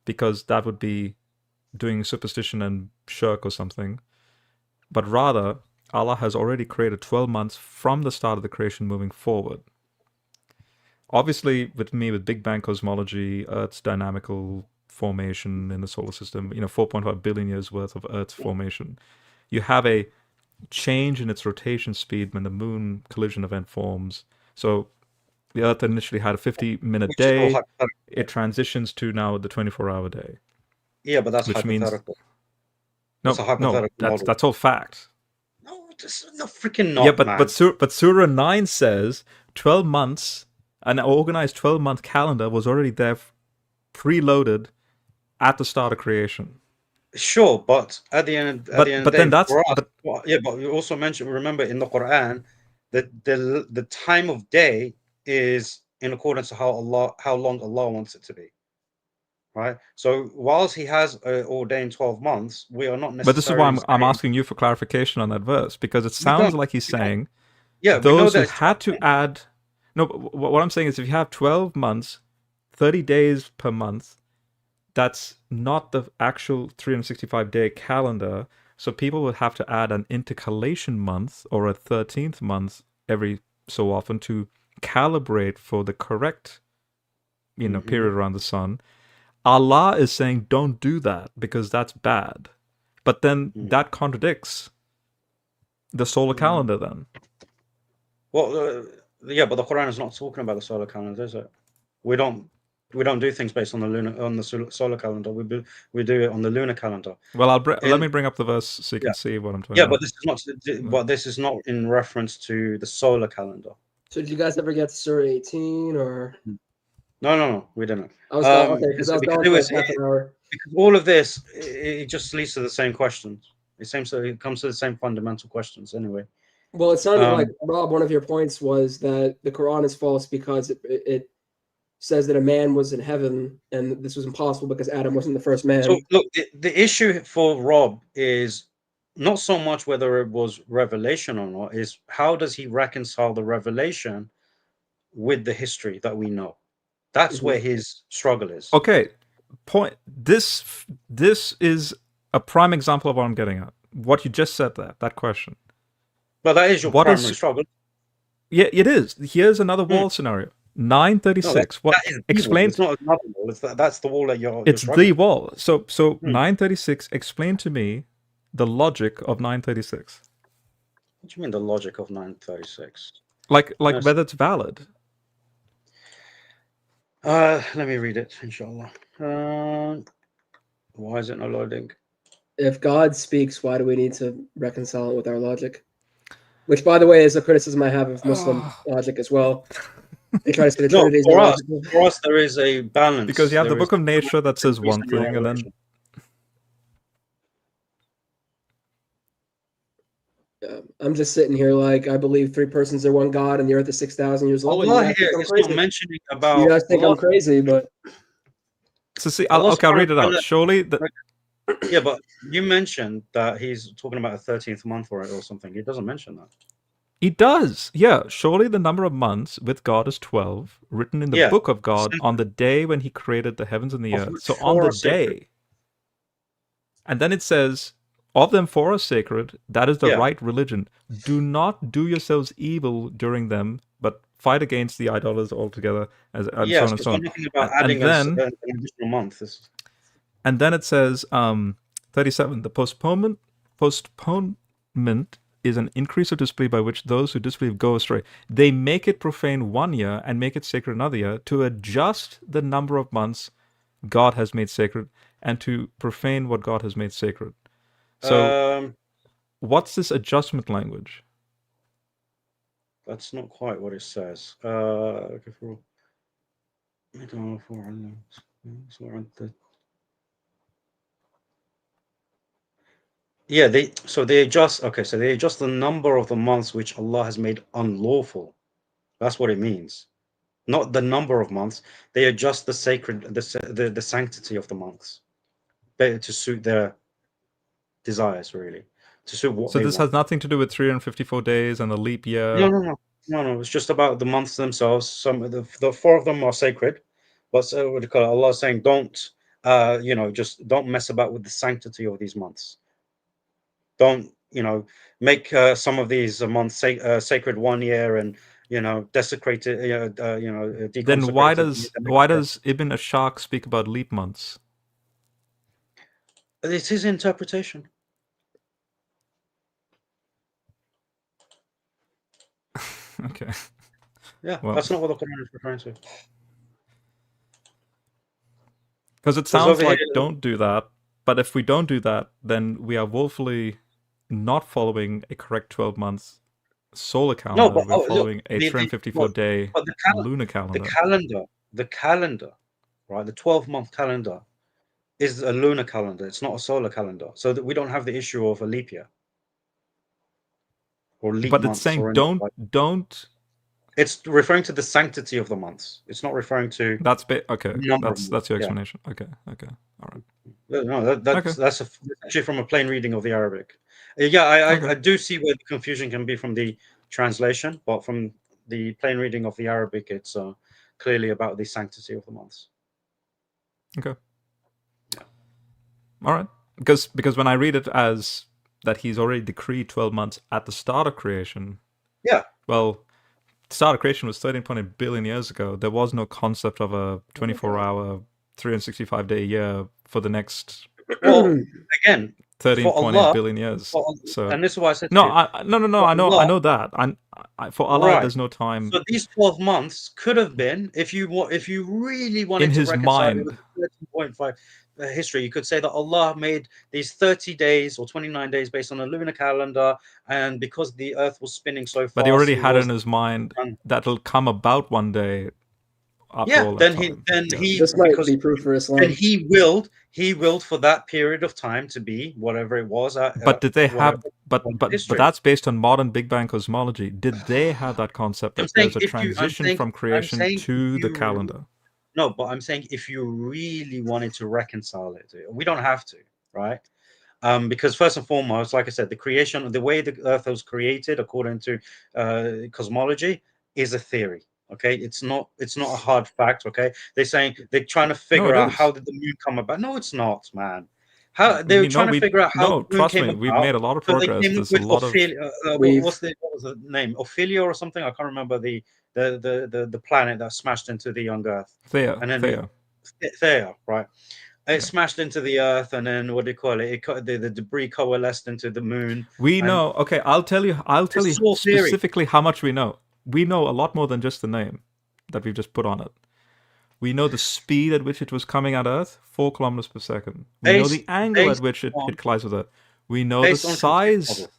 because that would be doing superstition and shirk or something, but rather, Allah has already created 12 months from the start of the creation moving forward. Obviously, with Big Bang cosmology, Earth's dynamical formation in the solar system, 4.5 billion years worth of Earth's formation, you have a change in its rotation speed when the moon collision event forms. So the Earth initially had a 50-minute day. It transitions to now the 24-hour day. Yeah, but that's which hypothetical. Means, that's all fact. No, this is no freaking not. Yeah, but man. but Surah 9 says 12 months, an organized 12-month calendar was already there, preloaded at the start of creation. Sure, but at the end, but then that's but we also mentioned. Remember in the Qur'an that the time of day is in accordance to how long Allah wants it to be. Right. So whilst He has ordained 12 months, we are not necessarily. But this is why I'm asking you for clarification on that verse, because it sounds like He's saying, those who had to add. No, what I'm saying is, if you have 12 months, 30 days per month, that's not the actual 365-day calendar. So people would have to add an intercalation month or a 13th month every so often to calibrate for the correct, period around the sun. Allah is saying don't do that because that's bad. But then that contradicts the solar calendar then. Well, yeah, but the Quran is not talking about the solar calendar, is it? We don't do things based on the solar calendar. We do it on the lunar calendar. Well, let me bring up the verse so you can see what I'm talking about. Yeah, but this is not. But this is not in reference to the solar calendar. So did you guys ever get to Surah 18 or? No, we didn't. I was okay because I was going for like half an hour. Because all of this, it just leads to the same questions. It comes to the same fundamental questions anyway. Well, it sounded like, Rob, one of your points was that the Quran is false because it says that a man was in heaven and this was impossible because Adam wasn't the first man. So look, the issue for Rob is not so much whether it was revelation or not, is how does he reconcile the revelation with the history that we know? That's where his struggle is. Okay, this is a prime example of what I'm getting at. What you just said there, that question. But that is your primary struggle. Yeah, it is. Here's another wall scenario. 936. Explain. It's not another wall. That's the wall that you're. It's the wall. So 936. Explain to me the logic of 936. What do you mean the logic of 936? Like Yes. whether it's valid. Let me read it, inshallah. Why is it not loading? If God speaks, why do we need to reconcile it with our logic? Which, by the way, is a criticism I have of Muslim logic as well. They try to say the No, Trinity is for us, illogical. there is a balance. Because you have the There book is of nature that says one reason and thing, and then revelation. I'm just sitting here like I believe three persons are one God, and the Earth is 6,000 years old. And you Allah guys here think I'm is not crazy. mentioning about. You guys think Allah, I'm crazy, but so see, Allah okay, I'll read it subhanahu wa out. ta'ala- Surely the Yeah, but you mentioned that he's talking about a 13th month or something. He doesn't mention that. he does. Yeah, surely the number of months with God is 12, written in the Yeah. book of God on the day when he created the heavens and the Of earth. which So four on the are sacred. day. And then it says, of them four are sacred, that is the Yeah. right religion. Do not do yourselves evil during them, but fight against the idolaters altogether, and so on Yes, and it's so got on. nothing about And adding then an additional month. And then it says 37, the postponement is an increase of disbelief by which those who disbelieve go astray. They make it profane 1 year and make it sacred another year to adjust the number of months God has made sacred and to profane what God has made sacred. So what's this adjustment language? That's not quite what it says. Yeah, they adjust. Okay, so they adjust the number of the months which Allah has made unlawful. That's what it means. Not the number of months. They adjust the sanctity of the months, better to suit their desires, really, to suit what So they this want. has nothing to do with 354 days and the leap year. No. It's just about the months themselves. Some of the four of them are sacred, but what do you call it? Allah is saying, don't, just don't mess about with the sanctity of these months. Don't, make some of these months sacred 1 year and desecrate it. Then deconsecrate it. why does Ibn Ashaq speak about leap months? It's his interpretation. Okay. Yeah, Well, that's not what the Quran is referring to. because it sounds like don't do that, but if we don't do that, then we are woefully not following a correct 12 months solar calendar. No, but we're following a 354 day but lunar calendar. The calendar, right? The 12-month calendar is a lunar calendar. It's not a solar calendar, so that we don't have the issue of a leap year or leap But months. it's saying or don't. It's referring to the sanctity of the months. It's not referring to okay. That's your explanation. Yeah. Okay. All right. No, that's actually from a plain reading of the Arabic. I do see where the confusion can be from the translation, but from the plain reading of the Arabic, it's clearly about the sanctity of the months. Okay. Yeah. All right. Because when I read it as that he's already decreed 12 months at the start of creation. Yeah. Well, the start of creation was 13.8 billion years ago. There was no concept of a 24-hour, 365-day year for the next. Well, again, 13.8 billion years. So, and this is why I said no. I know that. For Allah, right. there's no time. So these 12 months could have been, if you really wanted in to his reconcile mind. it with 13.5 history, you could say that Allah made these 30 days or 29 days based on a lunar calendar, and because the Earth was spinning so fast, but he already had in his mind that'll come about one day. Then he this might be proof for Islam. And he willed for that period of time to be whatever it was. But did they have? But that's based on modern Big Bang cosmology. Did they have that concept that there's a transition from creation to the calendar? No, but I'm saying if you really wanted to reconcile it, we don't have to, right? Because first and foremost, like I said, the creation, the way the Earth was created according to cosmology, is a theory. Okay, it's not a hard fact. Okay, they're trying to figure out how did the moon come about. No, it's not, man. How they're trying to figure out how the moon trust came me, about. we've made a lot of progress. There's a lot of what was the name? Ophelia or something? I can't remember the planet that smashed into the young Earth. Thea, right? It smashed into the Earth, and then what do you call it? The debris coalesced into the moon. We know. Okay, I'll tell you specifically how much we know. we know a lot more than just the name that we've just put on it. We know the speed at which it was coming at Earth, 4 kilometers per second. We know the Based angle at based which it on collides with Earth. We know the based on compute size. model.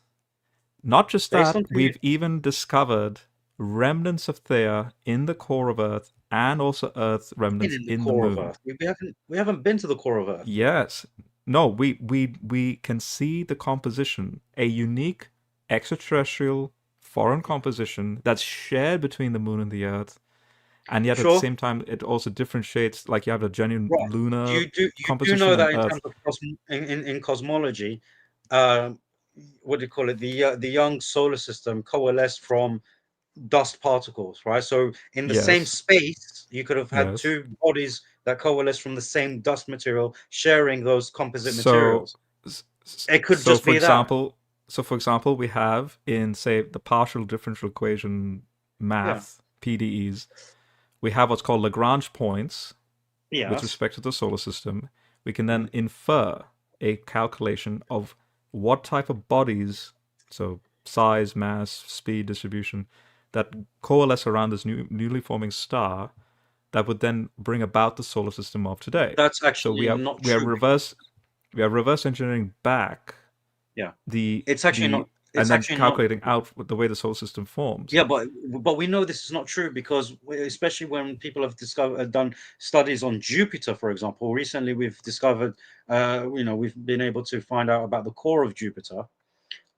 Not just Based on that, we've even discovered remnants of Theia in the core of Earth, and also Earth remnants in the in the core of moon. Earth. We haven't been to the core of Earth. Yes. No, we can see the composition, a unique extraterrestrial foreign composition that's shared between the moon and the Earth, and yet at the Sure. same time it also differentiates. Like you have a genuine Right. lunar You do composition know and that in Earth. terms of in cosmology, what do you call it? The young solar system coalesced from dust particles, right? So in the same Yes. space, you could have had Yes. two bodies that coalesce from the same dust material, sharing those composite So, materials. It could so just for be that. example, we have in say the partial differential equation math PDEs, we have what's called Lagrange points with Yes. respect to the solar system. We can then infer a calculation of what type of bodies, so size, mass, speed, distribution, that coalesce around this newly forming star, that would then bring about the solar system of today. That's So actually not we are true. reverse engineering back Yeah. the It's actually not. and It's then actually calculating not. out the way the solar system forms. Yeah, but we know this is not true because especially when people have done studies on Jupiter, for example. Recently, we've discovered, we've been able to find out about the core of Jupiter,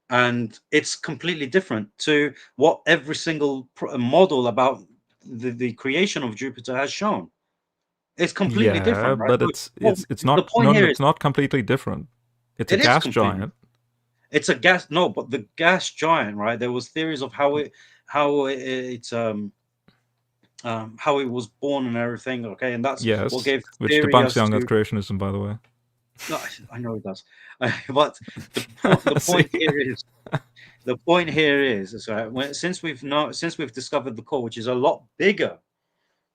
and it's completely different to what every single model about the creation of Jupiter has shown. It's completely Yeah, different, right? but So, it's the not point here it's is not completely different. It's a it is gas completely. giant. It's a gas. No, but the gas giant, right? There was theories of how it was born and everything. Okay, and that's what Yes, gave the which theory debunks as young Earth to. creationism, by the way. No, I know it does, but the See? point here is since we've discovered the core, which is a lot bigger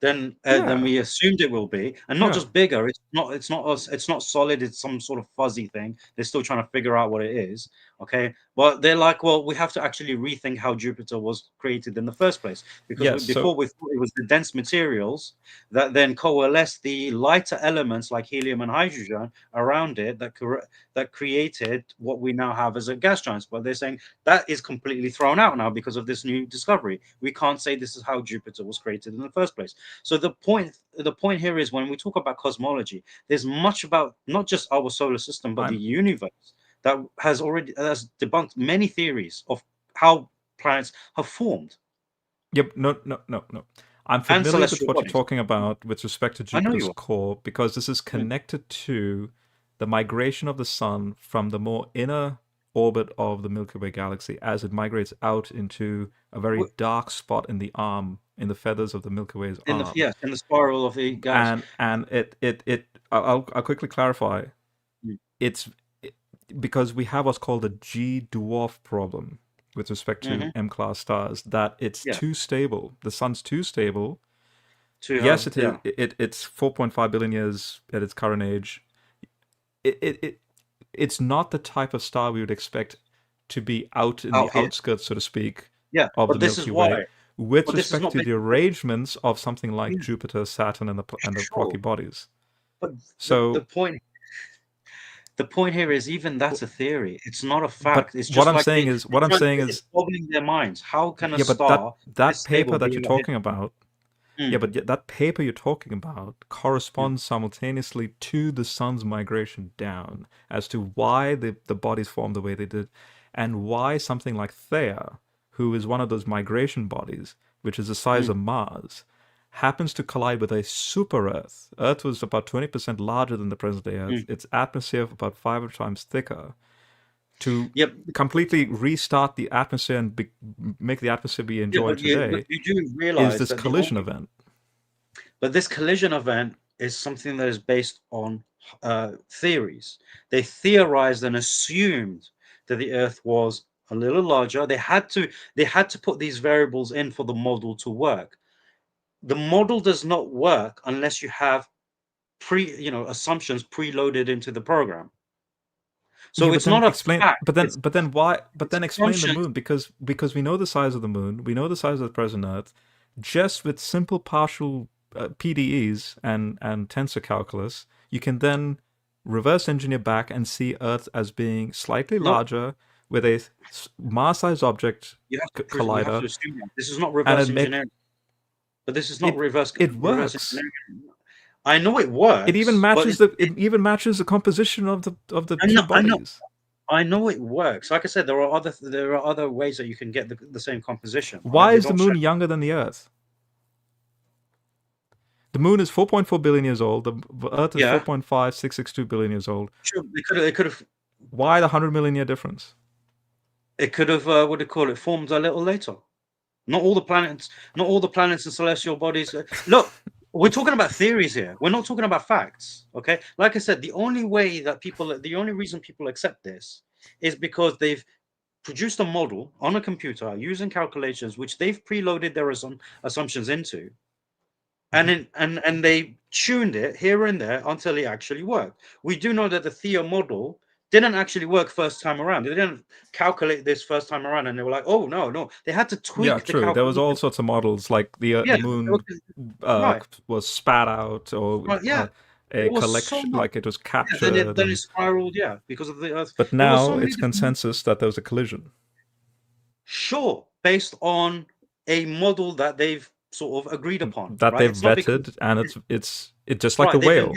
than Yeah, we assumed it will be, and not yeah. just bigger. It's not solid. It's some sort of fuzzy thing. They're still trying to figure out what it is. Okay, but they're like, well, we have to actually rethink how Jupiter was created in the first place, because Yes, before we thought it was the dense materials that then coalesced the lighter elements like helium and hydrogen around it that created what we now have as a gas giant. But they're saying that is completely thrown out now because of this new discovery. We can't say this is how Jupiter was created in the first place. So the point here is, when we talk about cosmology, there's much about not just our solar system, but the I'm. universe that has debunked many theories of how planets have formed Yep. No. I'm and familiar with celestial what you're bodies. talking about with respect to I know Jupiter's you are. core, because this is connected to the migration of the sun from the more inner orbit of the Milky Way galaxy as it migrates out into a very dark spot in in the feathers of the Milky Way's arm. In the spiral of the galaxy. And I'll quickly clarify. Mm. It's because we have what's called a G dwarf problem with respect to M-class stars, that it's too stable. The sun's too stable. Yes, it's 4.5 billion years at its current age. It's not the type of star we would expect to be out in the outskirts, so to speak, of the Milky Way, with respect to the arrangements of something like Jupiter, Saturn, and the rocky bodies. But so the point here is, even that's a theory. It's not a fact. It's just what I'm saying is it's boggling their minds. How can a star that paper that you're be talking about? Yeah, but that paper you're talking about corresponds simultaneously to the sun's migration down, as to why the bodies formed the way they did, and why something like Theia, who is one of those migration bodies, which is the size of Mars, happens to collide with a super Earth. Earth was about 20% larger than the present-day Earth. Its atmosphere about 500 times thicker. To completely restart the atmosphere and make the atmosphere be enjoyed today, but you do realize is this collision event. But this collision event is something that is based on theories. They theorized and assumed that the Earth was a little larger. They had to put these variables in for the model to work. The model does not work unless you have assumptions preloaded into the program. So Yeah, it's not a explain. fact. But then why? But then explain the assumption. moon, because we know the size of the moon, we know the size of the present Earth, just with simple partial PDEs and tensor calculus, you can then reverse engineer back and see Earth as being slightly No. larger with a mass-sized object You have to collider, assume that. This is not reverse and engineering. But this is not reverse it works. engineering. I know it works. It even matches it even matches the composition of the two bodies. I know it works. Like I said, there are other ways that you can get the same composition. Why is the moon younger than the Earth? The moon is 4.4 billion years old. The Earth is 4.5662 billion years old. Sure, it could have. Why the 100 million year difference? It could have what do you call it? Formed a little later. Not all the planets and celestial bodies. Look, we're talking about theories here. We're not talking about facts. Okay, like I said, the only reason people accept this is because they've produced a model on a computer using calculations which they've preloaded their assumptions into, and they tuned it here and there until it actually worked. We do know that the Theo model didn't actually work first time around. They didn't calculate this first time around, and they were like, "Oh no!" They had to tweak. Yeah, true. There was all sorts of models, like the moon was spat out, or a collection, like it was captured. Then it spiraled, because of the Earth. But now it's consensus that there was a collision. Sure, based on a model that they've sort of agreed upon, that they've vetted, and it's just like a whale.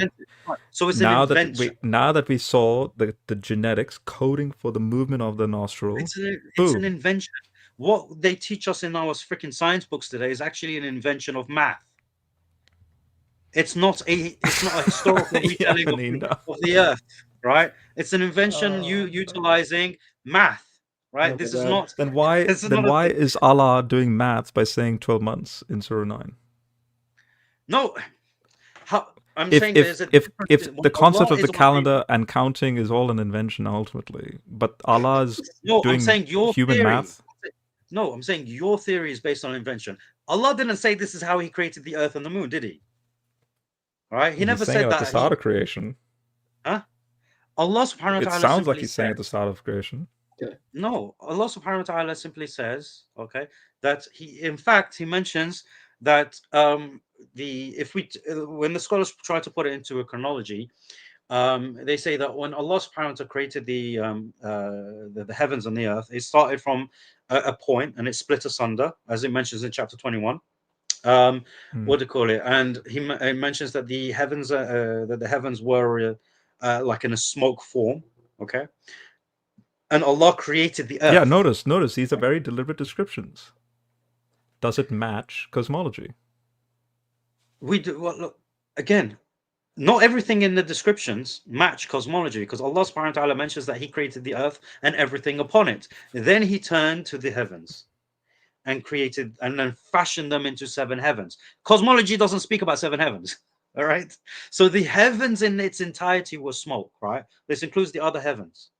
Right. So it's now an invention. that we saw the genetics coding for the movement of the nostril, it's an invention. What they teach us in our freaking science books today is actually an invention of math. It's not a historical retelling of the Earth, right? It's an invention utilizing math. Right, this is not. Then why is Allah doing maths by saying 12 months in Surah 9? No, I'm saying if the concept of the calendar and counting is all an invention ultimately, but Allah is doing human math. No, I'm saying your theory is based on invention. Allah didn't say this is how He created the Earth and the Moon, did He? All right, He never said that at the start of creation. Huh? Allah Subhanahu wa Taala. It sounds like He's saying at the start of creation. No, Allah Subhanahu wa Taala simply says, that He mentions that when the scholars try to put it into a chronology, they say that when Allah Subhanahu wa Taala created the heavens and the earth, it started from a point and it split asunder, as it mentions in chapter 21. What do you call it? And he mentions that the heavens were like in a smoke form. Okay. And Allah created the earth. Yeah, notice these are very deliberate descriptions. Does it match cosmology? We do. Well, look, again, not everything in the descriptions match cosmology, because Allah subhanahu wa ta'ala mentions that He created the earth and everything upon it. Then He turned to the heavens and created and then fashioned them into 7 heavens. Cosmology doesn't speak about 7 heavens. All right. So the heavens in its entirety was smoke, right? This includes the other heavens.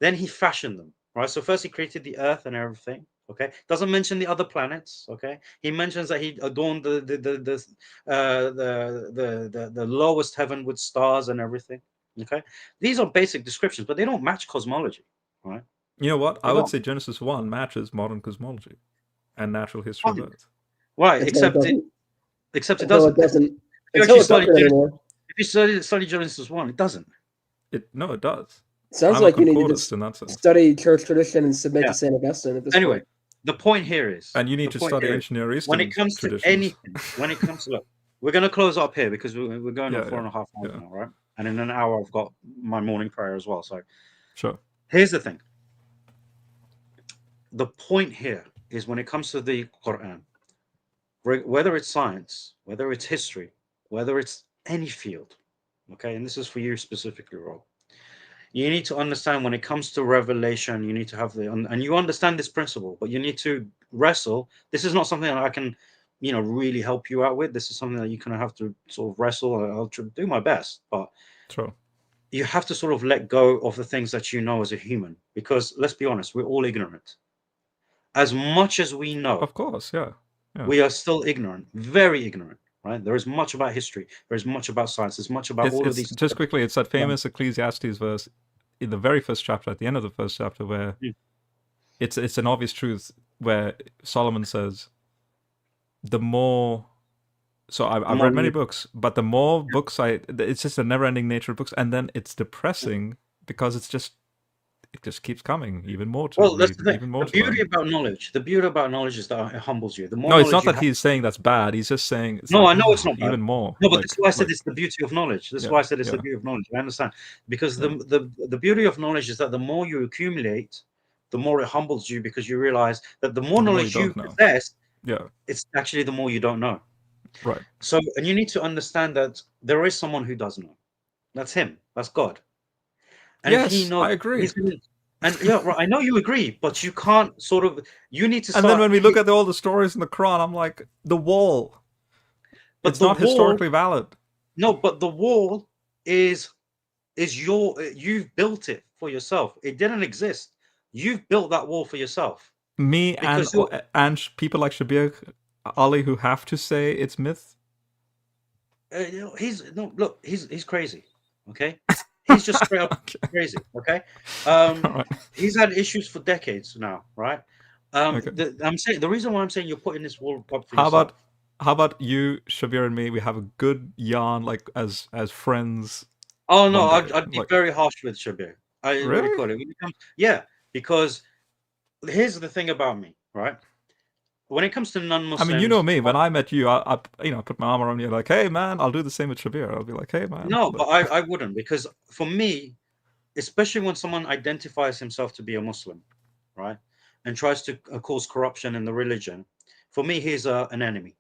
Then He fashioned them, right? So first He created the earth and everything. Okay, doesn't mention the other planets. Okay, He mentions that He adorned the lowest heaven with stars and everything. Okay, these are basic descriptions, but they don't match cosmology, right? You know what? I would say Genesis 1 matches modern cosmology and natural history of Earth. Right, except it doesn't. If you study Genesis 1, it doesn't. It does. Sounds like you need to study church tradition and submit to St. Augustine at this point. The point here is, and you need to study ancient Near Eastern when it comes traditions. to anything, look, we're going to close up here because we're going on 4.5 hours now, right? And in an hour, I've got my morning prayer as well. So, sure. Here's the thing. The point here is when it comes to the Qur'an, whether it's science, whether it's history, whether it's any field, okay, and this is for you specifically, Rob. You need to understand when it comes to revelation, you need to have and you understand this principle, but you need to wrestle. This is not something that I can, really help you out with. This is something that you're going to have to sort of wrestle. I'll do my best, but you have to sort of let go of the things that you know as a human, because let's be honest, we're all ignorant. As much as we know, of course, we are still ignorant, very ignorant. Right? There is much about history. There is much about science. There's much about all of these. Just quickly, it's that famous Ecclesiastes verse. in the very first chapter, at the end of the first chapter, where Mm. it's an obvious truth where Solomon says, the more. So I've read many books, but the more books it's just a never-ending nature of books, and then it's depressing because it just keeps coming, even more to Well, that's read, the thing. even more The to beauty learn. about knowledge, is that it humbles you. The more No, it's knowledge not you that have, he's saying that's bad. He's just saying it's no, like, I know it's not bad. even more. No, but like, that's why I said like, it's the beauty of knowledge. That's yeah, why I said it's the yeah. beauty of knowledge. I understand, because Yeah. the beauty of knowledge is that the more you accumulate, the more it humbles you, because you realize that the more The more knowledge you you don't know. possess, Yeah, it's actually the more you don't know. right. So, and you need to understand that there is someone who does know. That's him. That's God. And if he Yes, knows, I agree. he's gonna, and yeah, right, I know you agree, but you can't sort of. You need to start. And then when we look at all the stories in the Quran, I'm like, the wall. But It's the not wall, historically valid. No, but the wall is you've built it for yourself. It didn't exist. You've built that wall for yourself. Me Because and people like Shabir Ali who have to say it's myth. he's crazy. Okay, he's just straight up Okay. crazy. Okay, Right. he's had issues for decades now, right? Okay. I'm saying the reason why I'm saying you're putting this wall up for How yourself. how about you, Shabir, and me? We have a good yarn, like as friends. Oh no, one day. I'd be Like, very harsh with Shabir. What do you really? call it? When it comes, yeah, because here's the thing about me, right? When it comes to I non-Muslims, mean, you know me. When I met you, I put my arm around you, like, hey man, I'll do the same with Shabir. I'll be like, hey man. no, Look. but I wouldn't, because for me, especially when someone identifies himself to be a Muslim, right, and tries to cause corruption in the religion, for me, he's an enemy.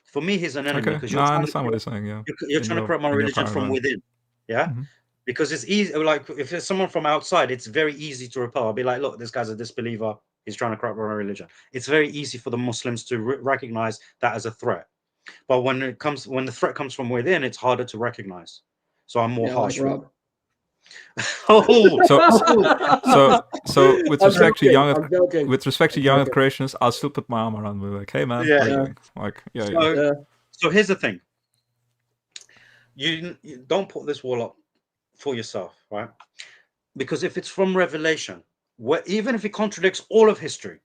For me, he's an enemy, Okay, because no, I understand what you're saying. Yeah, you're trying to corrupt my religion from paradigm. within. Yeah. Mm-hmm. Because it's easy, like if there's someone from outside, it's very easy to repel. I'll be like, look, this guy's a disbeliever. He's trying to corrupt my religion. It's very easy for the Muslims to recognize that as a threat. But when the threat comes from within, it's harder to recognize. So I'm more harsh. Like Rob. So with respect to young joking. creationists, I'll still put my arm around them, like, hey man, Yeah. what are you doing? Like, So here's the thing. You don't put this wall up for yourself, right? Because if it's from revelation, even if it contradicts all of history,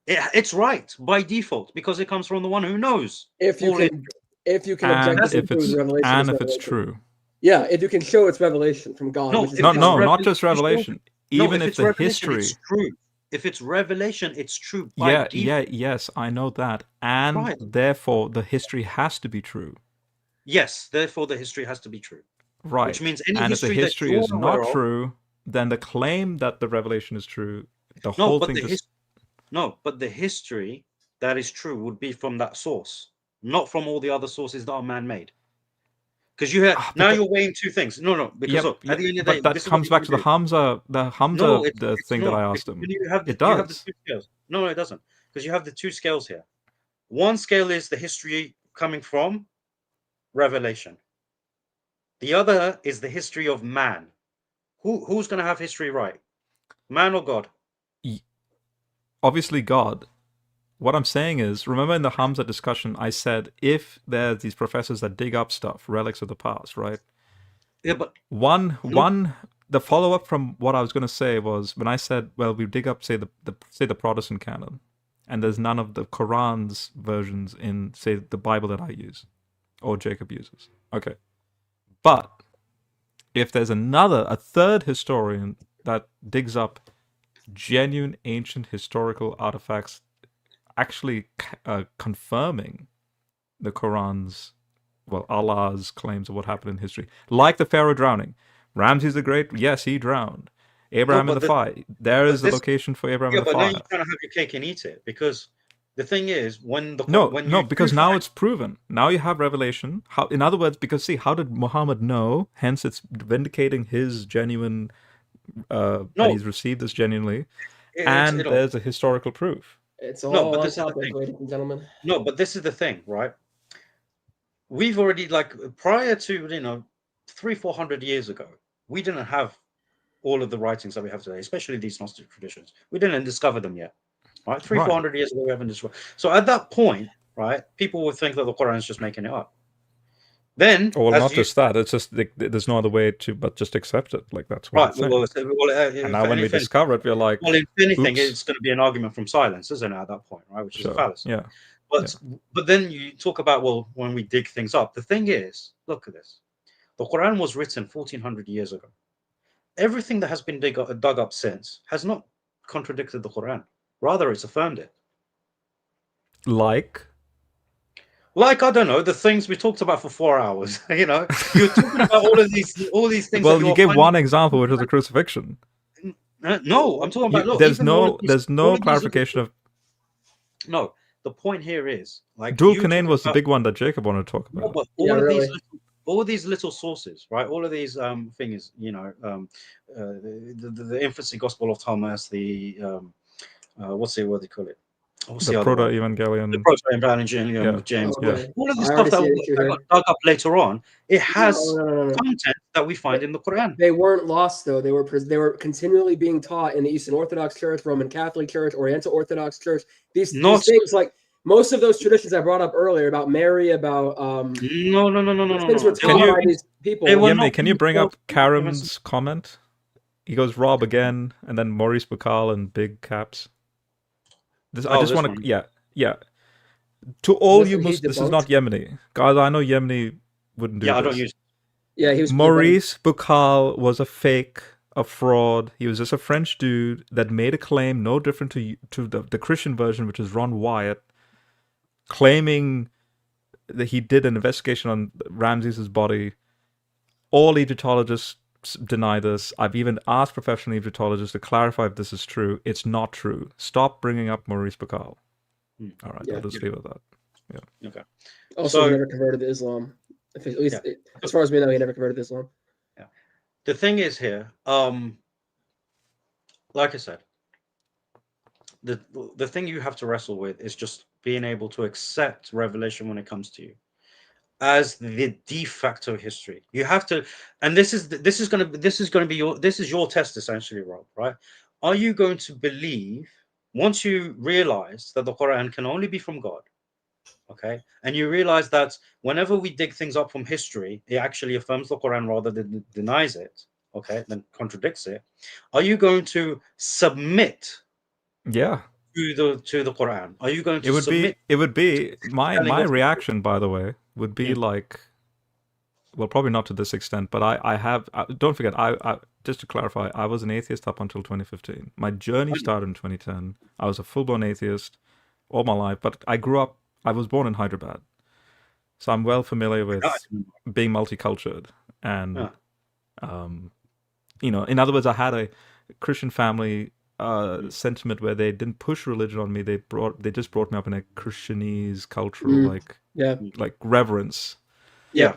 it's right by default, because it comes from the one who knows. If you can and objectively prove revelation, if it's true. Yeah, if you can show it's revelation from God. Not just revelation. Even if the history, it's true. If it's revelation, it's true. By default. Yes, I know that, and therefore the history has to be true. Yes, therefore the history has to be true. Right. Which means any and history if the history is not true, then the claim that the revelation is true, whole thing but the history that is true would be from that source, not from all the other sources that are man-made. Because you have you're weighing two things. No, because look, at the end of the day, that comes back to the Hamza thing that I asked him. It does. You have the two scales. No, it doesn't, because you have the two scales here. One scale is the history coming from revelation. The other is the history of man. Who's going to have history right? Man or God? Obviously God. What I'm saying is, remember in the Hamza discussion, I said if there's these professors that dig up stuff, relics of the past, right? Yeah, but the follow-up from what I was going to say was when I said, well, we dig up, say the Protestant canon, and there's none of the Quran's versions in, say, the Bible that I use or Jacob uses. Okay. But if there's a third historian that digs up genuine ancient historical artifacts actually confirming the Quran's, Allah's claims of what happened in history, like the Pharaoh drowning. Ramses the Great, yes, he drowned. Abraham in the fire. There is the location for Abraham in the fire. Yeah, but now you're trying to have your cake and eat it, because the thing is, because now it's proven. Now you have revelation. In other words, because how did Muhammad know? Hence, it's vindicating his genuine. That he's received this genuinely, there's a historical proof. It's all on topic, ladies and gentlemen. No, but this is the thing, right? We've already, prior to 300-400 years ago, we didn't have all of the writings that we have today, especially these Gnostic traditions. We didn't discover them yet, right? 300-400 years ago, we haven't discovered. So at that point, right, people would think that the Quran is just making it up. Then, Well, as not you just that. It's just there's no other way to but just accept it. Like that's what right, it's saying. And now when we discover it, we're like, well, if anything, oops. it's going to be an argument from silence, isn't it? At that point, right? Which is a Sure. fallacy. Yeah. But then you talk about, well, when we dig things up, the thing is, look at this. The Quran was written 1400 years ago. Everything that has been dug up since has not contradicted the Quran. Rather, it's affirmed it. Like I don't know, the things we talked about for 4 hours. You're talking about all these things. Well, you gave one example, which was the crucifixion. No, I'm talking about. Look, there's no clarification of. No, the point here is like Dual Canaan was the big one that Jacob wanted to talk about. No, but all these little sources, right? All of these things, the infancy gospel of Thomas, the what do they call it? The Proto-Evangelion. The Proto-Evangelion of James. Okay. All of the stuff that got dug up later on, it has content that we find in the Quran. They weren't lost though. They were continually being taught in the Eastern Orthodox Church, Roman Catholic Church, Oriental Orthodox Church. These things, like most of those traditions I brought up earlier about Mary, about no. Things were taught by these people. Yemni, can you bring up Karim's comment? He goes Rob again, and then Maurice Bukal and big caps. I just want to, yeah. To all you Muslims, this is not Yemeni. Guys, I know Yemeni wouldn't do this. I don't use. Yeah, he was. Maurice Bukal was a fake, a fraud. He was just a French dude that made a claim no different to the Christian version, which is Ron Wyatt, claiming that he did an investigation on Ramses' body. All Egyptologists deny this. I've even asked professional Egyptologists to clarify if this is true. It's not true. Stop bringing up Maurice Bukal. All right, I'll just leave it at that. Yeah. Okay. Also, he never converted to Islam. At least, as far as we know, he never converted to Islam. Yeah. The thing is here, like I said, the thing you have to wrestle with is just being able to accept revelation when it comes to you as the de facto history. You have to, and this is your test essentially, Rob. Right? Are you going to believe once you realize that the Quran can only be from God? Okay, and you realize that whenever we dig things up from history, it actually affirms the Quran rather than denies it. Okay, then contradicts it. Are you going to submit? Yeah. To the Quran? Are you going to submit? It would be my reaction, by the way, would be like, well, probably not to this extent, but I have. Don't forget, I just to clarify, I was an atheist up until 2015. My journey started in 2010. I was a full-blown atheist all my life, but I was born in Hyderabad, so I'm well familiar with being multicultural, and in other words, I had a Christian family sentiment where they didn't push religion on me. They just brought me up in a Christianese cultural like reverence. Yeah.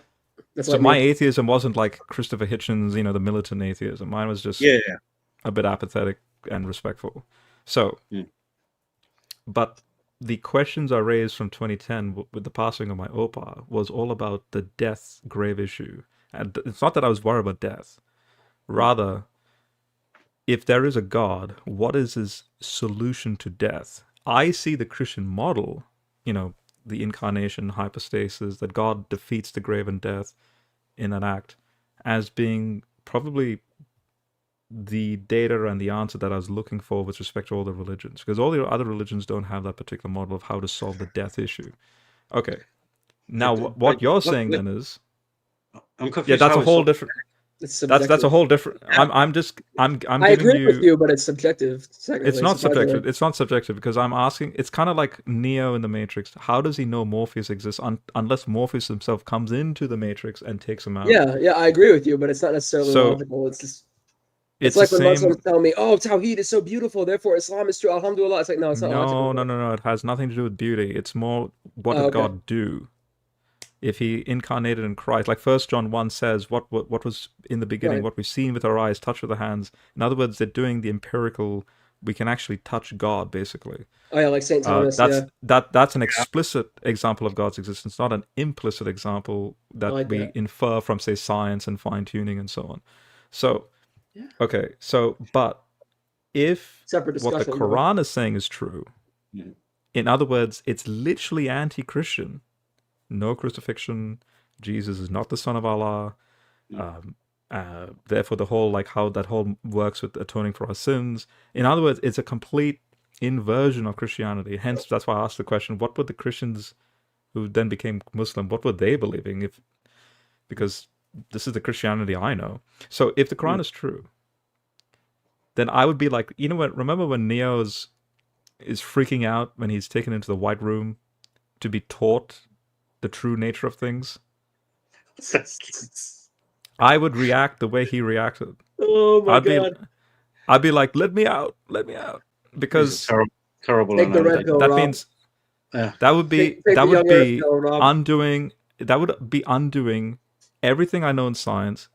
So my atheism wasn't like Christopher Hitchens, the militant atheism. Mine was just a bit apathetic and respectful. So, but the questions I raised from 2010 with the passing of my Opa was all about the death grave issue. And it's not that I was worried about death. Rather, if there is a God, what is his solution to death? I see the Christian model, the incarnation, hypostasis, that God defeats the grave and death in an act, as being probably the data and the answer that I was looking for with respect to all the religions. Because all the other religions don't have that particular model of how to solve the death issue. Okay. Now, what you're saying then is... I'm confused. Yeah, that's a whole different... That's a whole different. I'm I agree with you, but it's subjective. It's not subjective. It's not subjective because I'm asking. It's kind of like Neo in the Matrix. How does he know Morpheus exists unless Morpheus himself comes into the Matrix and takes him out? Yeah, I agree with you, but it's not necessarily logical. It's just. It's like when Muslims tell me, "Oh, Tawheed is so beautiful, therefore Islam is true." Alhamdulillah. It's like no, it's not logical. No. It has nothing to do with beauty. It's more what did God do? If he incarnated in Christ, like 1 John 1 says, what was in the beginning, what we've seen with our eyes, touched with our hands. In other words, they're doing the empirical. We can actually touch God, basically. Oh yeah, like Saint Thomas. That's an explicit example of God's existence, not an implicit example that we infer from, say, science and fine tuning and so on. So, okay, but if what the Quran is saying is true, in other words, it's literally anti-Christian. No crucifixion, Jesus is not the son of Allah. Mm. Therefore, the whole how that whole works with atoning for our sins. In other words, it's a complete inversion of Christianity. Hence, that's why I asked the question: what were the Christians who then became Muslim? What were they believing? Because this is the Christianity I know. So, if the Quran is true, then I would be like, you know what? Remember when Neo is freaking out when he's taken into the White Room to be taught the true nature of things? I would react the way he reacted. Oh my God. I'd be like, let me out, because terrible. Take the red pill, that Rob. means Yeah. that would be Take the young earth pill, Rob. undoing everything I know in science,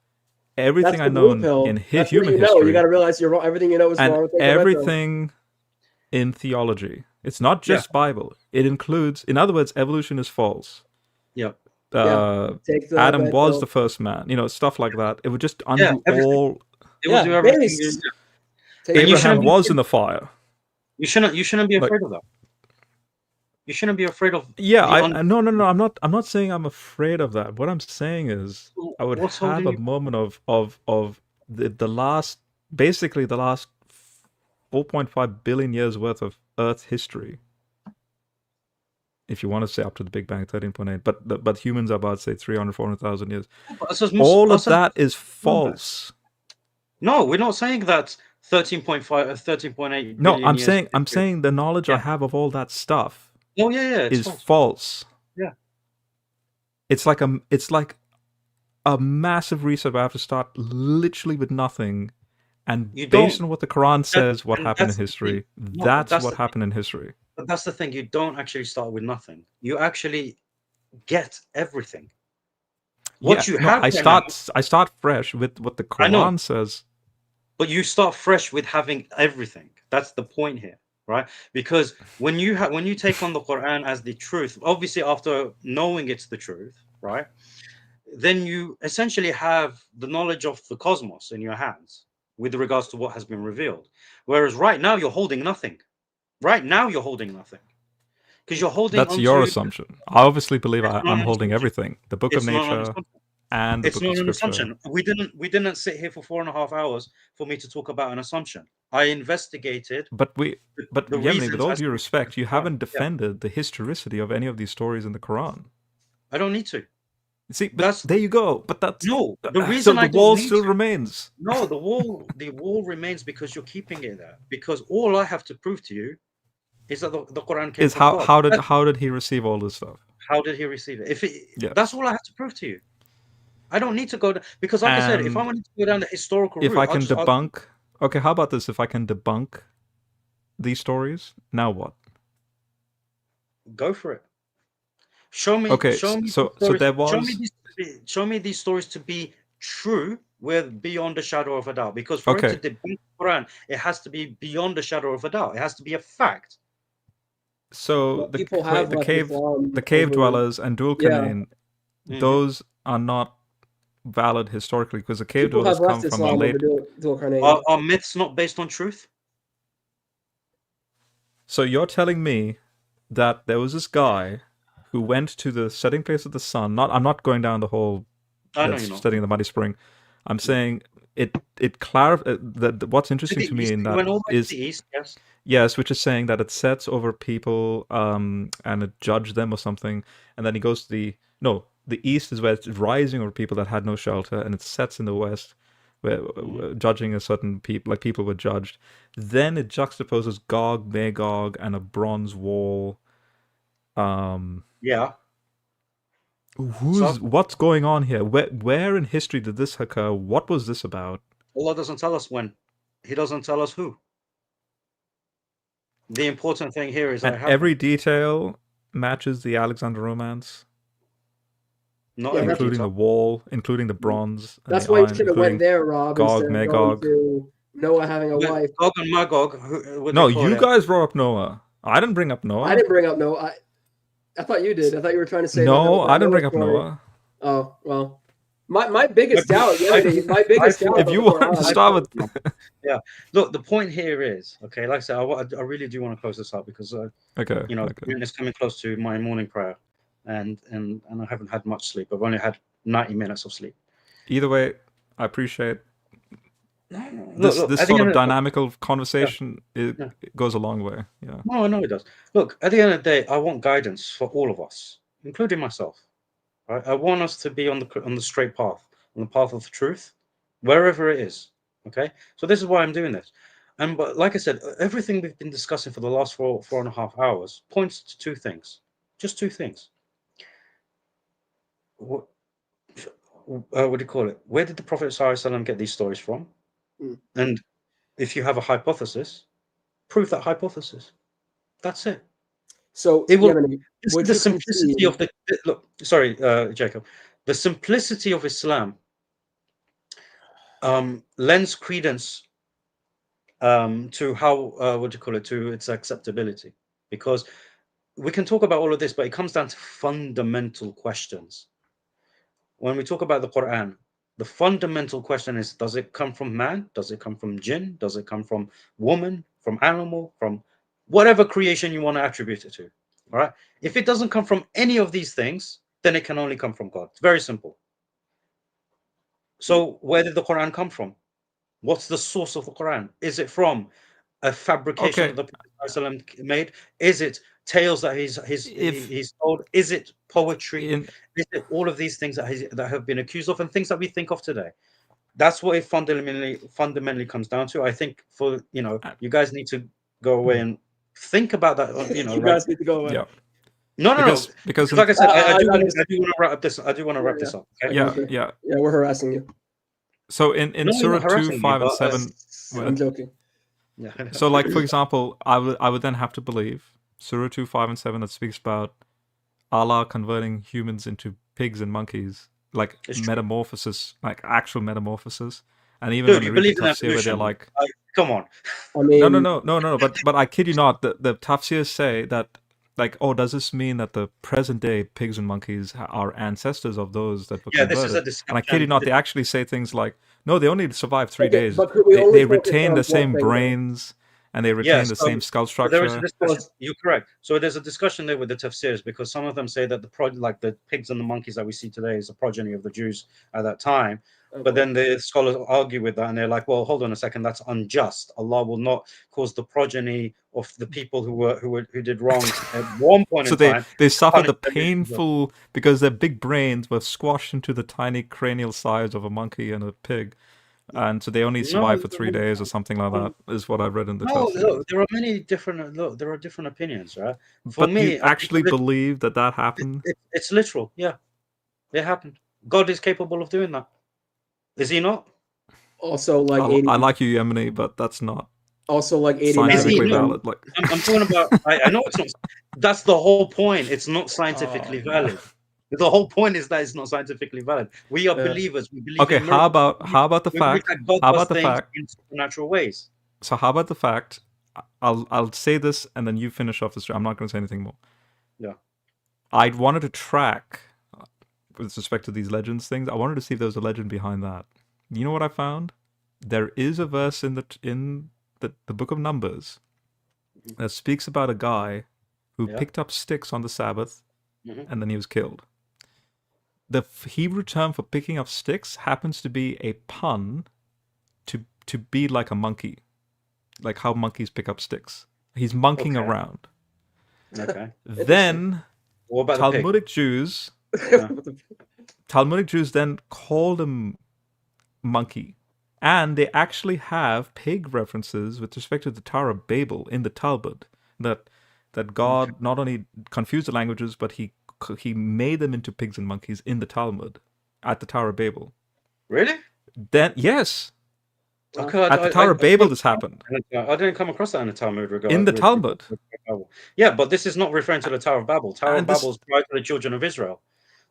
everything That's I the know blue pill. in That's human what you know. history, You got to realize you're wrong. Everything you know is wrong. and Take the red pill. everything in theology. It's not just Bible. It includes, in other words, evolution is false. Yeah. Take the Adam red was pill. the first man. Stuff like that. It would just Yeah, undo everything. all. It will do everything. based. Take And you Abraham shouldn't be- was in the fire. You shouldn't be Like- afraid of that. You shouldn't be afraid of. Yeah, the no. I'm not saying I'm afraid of that. What I'm saying is, I would What's have holding a you- moment of the last, basically the last 4.5 billion years worth of Earth history. If you want to say up to the Big Bang, 13.8, but humans are about, say, 300, 400,000 years. All of that is false. No, we're not saying that 13.5, 13.8. No, billion years I'm saying the knowledge I have of all that stuff Oh yeah, it's is false. Yeah. It's like a massive reset where I have to start literally with nothing, and You based don't- on what the Quran says, what and happened in that's the history, thing. No, that's that's what the happened in history. But that's the thing. You don't actually start with nothing. You actually get everything. What you have. I right start fresh with what the I know. Quran says. But you start fresh with having everything. That's the point here, right? Because when you take on the Quran as the truth, obviously after knowing it's the truth, right? Then you essentially have the knowledge of the cosmos in your hands with regards to what has been revealed. Whereas right now you're holding nothing. Right now you're holding nothing. Because you're holding That's your assumption. I obviously believe I'm holding everything. The Book of Nature and the It's Book not of an Scripture. assumption. We didn't sit here for 4.5 hours for me to talk about an assumption. I investigated. But Yemeni, with all due respect, you haven't Yeah. defended the historicity of any of these stories in the Quran. I don't need to. See, but there you go. But that's No. The reason so the wall still remains. No, the wall remains because you're keeping it there. Because all I have to prove to you is that the Quran came from God. How did he receive all this stuff? How did he receive it? That's all I have to prove to you. I don't need to go because, like I said, if I wanted to go down the historical route, if I can debunk, okay, how about this? If I can debunk these stories, now what? Go for it. Show me. Okay, show me so stories, there was. Show me these stories to be true, with beyond a shadow of a doubt. Because for it to debunk the Quran, it has to be beyond a shadow of a doubt. It has to be a fact. So the cave dwellers and Dul Qarnayn, those are not valid historically because the cave dwellers come from a late. Are myths not based on truth? So you're telling me that there was this guy who went to the setting place of the sun. I'm not going down the whole studying the muddy spring. I'm saying it clarifies that what's interesting to me in that is east, yes, which is saying that it sets over people and it judged them or something, and then he goes to the east is where it's rising over people that had no shelter, and it sets in the west where judging a certain people, like people were judged. Then it juxtaposes Gog, Magog, and a bronze wall. What's going on here? Where in history did this occur? What was this about? Allah doesn't tell us when. He doesn't tell us who. The important thing here is that every detail matches the Alexander Romance. Including the wall, including the bronze. That's why you should have went there, Rob. Gog, Magog. Noah having a wife. Gog and Magog. No, you guys brought up Noah. I didn't bring up Noah. I didn't bring up Noah. I thought you did. I thought you were trying to say. No, I didn't bring up Noah. Oh well, my biggest doubt. My biggest doubt. If you want to start with, yeah. Look, the point here is okay. Like I said, I really do want to close this up because it's coming close to my morning prayer. and I haven't had much sleep. I've only had 90 minutes of sleep. Either way, I appreciate Look, this at the sort end of of dynamical conversation. It goes a long way. Yeah. No, I know it does. Look, at the end of the day, I want guidance for all of us, including myself. Right? I want us to be on the straight path, on the path of the truth, wherever it is. Okay, so this is why I'm doing this. But like I said, everything we've been discussing for the last 4.5 hours points to two things, just two things. What do you call it? Where did the Prophet ﷺ get these stories from? And if you have a hypothesis, prove that hypothesis. That's it. So It will. Yemeni, The simplicity of the look. Sorry, Jacob. The simplicity of Islam lends credence to how what do you call it, to its acceptability, because we can talk about all of this, but it comes down to fundamental questions. When we talk about the Qur'an, the fundamental question is: does it come from man? Does it come from jinn? Does it come from woman? From animal? From whatever creation you want to attribute it to? All right. If it doesn't come from any of these things, then it can only come from God. It's very simple. So where did the Quran come from? What's the source of the Quran? Is it from a fabrication that the Prophet made? Is it tales that he's told? Is it poetry? Is it all of these things that have been accused of, and things that we think of today? That's what it fundamentally comes down to. I think for you guys need to go away and think about that. You guys need to go away. Yeah. No. Because like I said, I do want to wrap up this. I do want to wrap this up. Okay? Yeah. We're harassing you. So in Surah 2, 5, and 7, I'm joking. Yeah. So, like, for example, I would then have to believe Surah 2, 5, and 7 that speaks about Allah converting humans into pigs and monkeys, like metamorphosis, like actual metamorphosis. And even when you read the tafsir where they're like, come on. I mean, no. But I kid you not, the tafsirs say that, like, oh, does this mean that the present day pigs and monkeys are ancestors of those that were converted? This is a discussion. And I kid you not, they actually say things like, no, they only survived 3 days. But They retain the same brains and they retain the same skull structure. There is a discussion. You're correct. So there's a discussion there with the tafsirs, because some of them say that the pigs and the monkeys that we see today is a progeny of the Jews at that time. Okay. But then the scholars argue with that, and they're like, well, hold on a second, that's unjust. Allah will not cause the progeny of the people who did wrong at one point in time. So they suffered the painful, because their big brains were squashed into the tiny cranial size of a monkey and a pig. And so they only survived for 3 days or something like that, is what I've read in the text. Look, there are many different. There are different opinions, right? For me, you actually believe that happened? It's literal. Yeah, it happened. God is capable of doing that. Is he not? Also, like I like you, Yemeni, but that's not. Also, like 89. Scientifically valid. Like I'm talking about. I know it's not. That's the whole point. It's not scientifically valid. The whole point is that it's not scientifically valid. We are believers. We believe. Okay, how about the fact? How about the fact? In supernatural ways. So how about the fact? I'll say this and then you finish off this. I'm not going to say anything more. Yeah. I wanted to track with respect to these legends things. I wanted to see if there was a legend behind that. You know what I found? There is a verse in the book of Numbers that speaks about a guy who picked up sticks on the Sabbath and then he was killed. The Hebrew term for picking up sticks happens to be a pun to be like a monkey, like how monkeys pick up sticks. He's monkeying around. Okay. Then what about Talmudic Jews then called him monkey, and they actually have pig references with respect to the Tower of Babel in the Talmud. That God not only confused the languages, but he made them into pigs and monkeys in the Talmud at the Tower of Babel. Really? Then yes. Okay, at the Tower of Babel, this happened. I didn't come across that in the Talmud. In the Talmud. Yeah, but this is not referring to the Tower of Babel. Tower of Babel is prior to the children of Israel.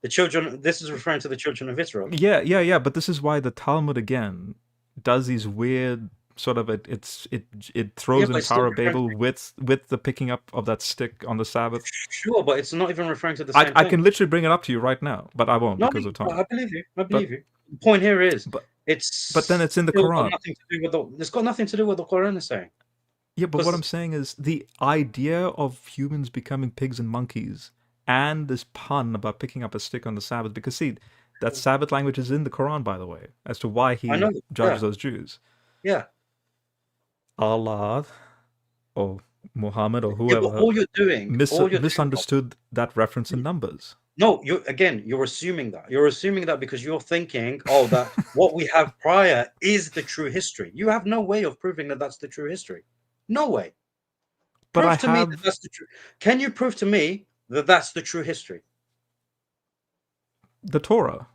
This is referring to the children of Israel. Yeah. But this is why the Talmud again does these weird sort of it throws in the Tower of Babel with the picking up of that stick on the Sabbath. Sure, but it's not even referring to the same thing. I can literally bring it up to you right now, but I won't because of time. I believe you. The point here is, but then it's in the Quran. It's got nothing to do with what the Quran is saying. Yeah, but what I'm saying is the idea of humans becoming pigs and monkeys and this pun about picking up a stick on the Sabbath. Because see, that Sabbath language is in the Quran, by the way, as to why he I know. judges Yeah. those Jews. Yeah. Allah or Muhammad or Yeah, whoever but all you're doing, misunderstood that reference in Numbers. no, you're assuming that. You're assuming that because you're thinking, oh, that what we have prior is the true history. You have no way of proving that that's the true history. No way. But Prove I to me that have that's the true. Can you prove to me that that's the true history? the Torah,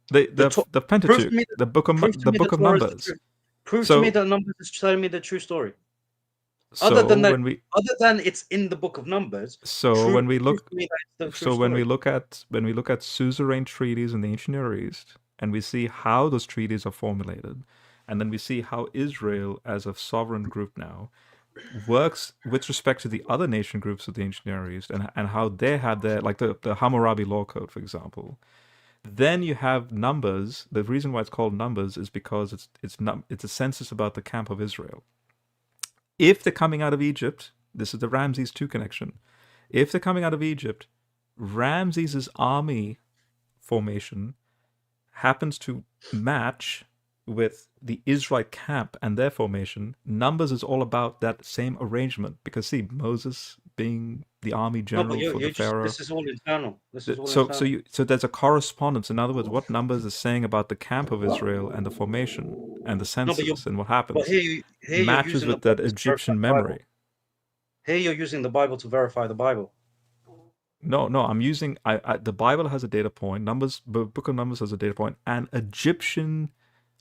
the Prove to Pentateuch, me the book of Prove to me that Torah is the Numbers. truth. Prove So- to me that Numbers is telling me the true story. So Other than that, when we Other than it's in the book of Numbers. when we look prove to me that it's the true so when story. we look at suzerain treaties in the ancient Near East, and we see how those treaties are formulated, and then we see how Israel as a sovereign group now works with respect to the other nation groups of the ancient Near East, and how they have their, like the Hammurabi law code, for example. Then you have Numbers. The reason why it's called Numbers is because it's a census about the camp of Israel. If they're coming out of Egypt, this is the Ramses II connection. If they're coming out of Egypt, Ramses' army formation happens to match with the Israelite camp and their formation. Numbers is all about that same arrangement, because see, Moses being the army No, general but for the Pharaoh. this is all internal. This is all So internal. so there's a correspondence. In other words, what Numbers is saying about the camp of Israel and the formation and the census and what happens But here you're matches using with the that Bible to Egyptian verify the Bible. memory. Here you're using the Bible to verify the Bible. No, I'm using the Bible has a data point. Book of Numbers has a data point, and Egyptian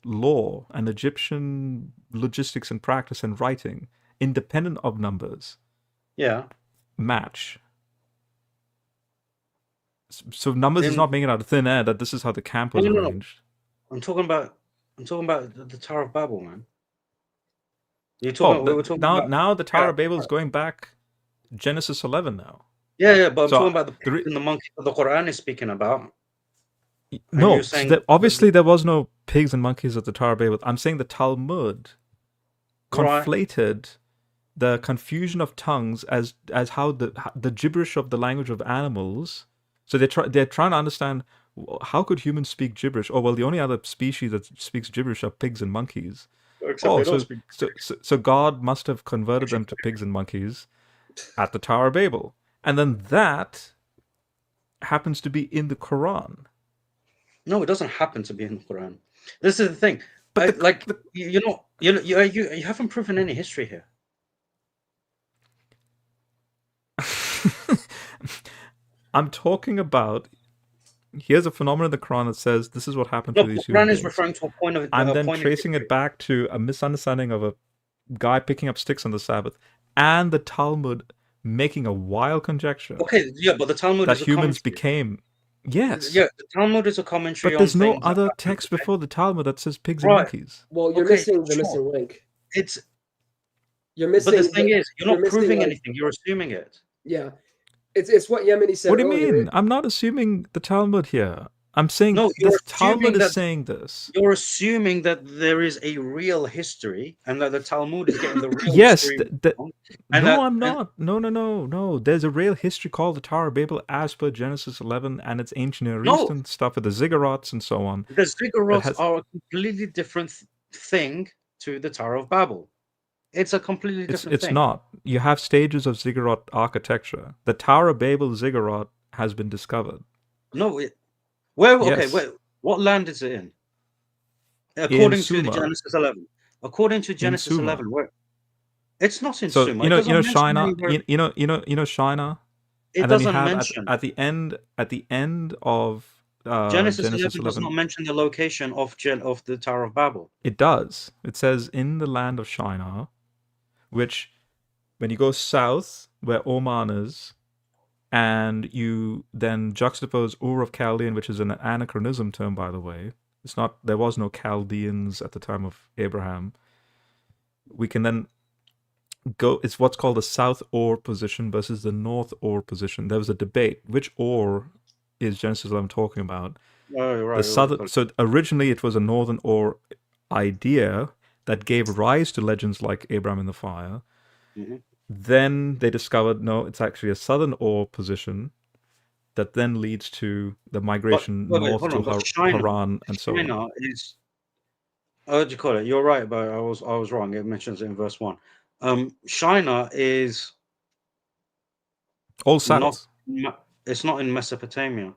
law and Egyptian logistics and practice and writing, independent of Numbers, Yeah. match. So Numbers is not making it out of thin air that this is how the camp was No. arranged. I'm talking about the Tower of Babel, man. You're talking. We were talking about now the Tower of Babel is going back Genesis 11 now. Yeah, but I'm So, talking about the pigs and the monkeys that the Quran is speaking about. No, you're so saying obviously there was no pigs and monkeys at the Tower of Babel. I'm saying the Talmud Right. conflated the confusion of tongues as how the gibberish of the language of animals. So they're trying to understand, how could humans speak gibberish? Oh well, the only other species that speaks gibberish are pigs and monkeys. Except they don't speak. So God must have converted them to pigs and monkeys at the Tower of Babel, and then that happens to be in the Quran. No, it doesn't happen to be in the Quran. This is the thing. But you haven't proven any history here. I'm talking about, here's a phenomenon in the Quran that says this is what happened No, to the these human Quran is beings. referring to a point of. I'm then point of tracing history. it back to a misunderstanding of a guy picking up sticks on the Sabbath, and the Talmud making a wild conjecture Okay, yeah, but the Talmud that is a humans commentary. became. Yes. Yeah, the Talmud is a commentary. But there's on no things that other happened text today. before the Talmud that says pigs Right. and monkeys. Well, you're Okay, missing the sure. missing link. It's. You're missing. But the thing is, you're not missing, proving like- anything. You're assuming it. Yeah, it's what Yemeni said. What do you earlier. mean? I'm not assuming the Talmud here. I'm saying No, you're this Talmud assuming is that- saying this. You're assuming that there is a real history and that the Talmud is getting the real Yes. history. wrong, No, and that- I'm not. No. There's a real history called the Tower of Babel as per Genesis 11 and its ancient Near No. Eastern stuff with the ziggurats and so on. The ziggurats has- are a completely different thing to the Tower of Babel. It's a completely different It's thing. not. You have stages of ziggurat architecture. The Tower of Babel ziggurat has been discovered. No, where? Okay, Yes. wait. What land is it in? According to the Sumer. Genesis 11. According to Genesis Sumer. 11, where? It's not in So Sumer. you It know doesn't mention Shinar. anywhere- You know Shinar. It And then you doesn't have mention. at the end of Genesis 11 does 11. not mention the location of the Tower of Babel. It does. It says in the land of Shinar, which, when you go south where Oman is, and you then juxtapose Ur of Chaldean, which is an anachronism term, by the way. It's not. There was no Chaldeans at the time of Abraham. We can then go. It's what's called the South Ur position versus the North Ur position. There was a debate. Which Ur is Genesis 11 talking about? Oh, right. The southern. So originally it was a northern Ur idea that gave rise to legends like Abraham in the fire. Mhm. Then they discovered, no, it's actually a southern Ur position, that then leads to the migration wait, north hold to on. But China, Haran and so on. China is. What do you call it? You're right, but I was wrong. It mentions it in verse 1. China is All not. south. It's not in Mesopotamia.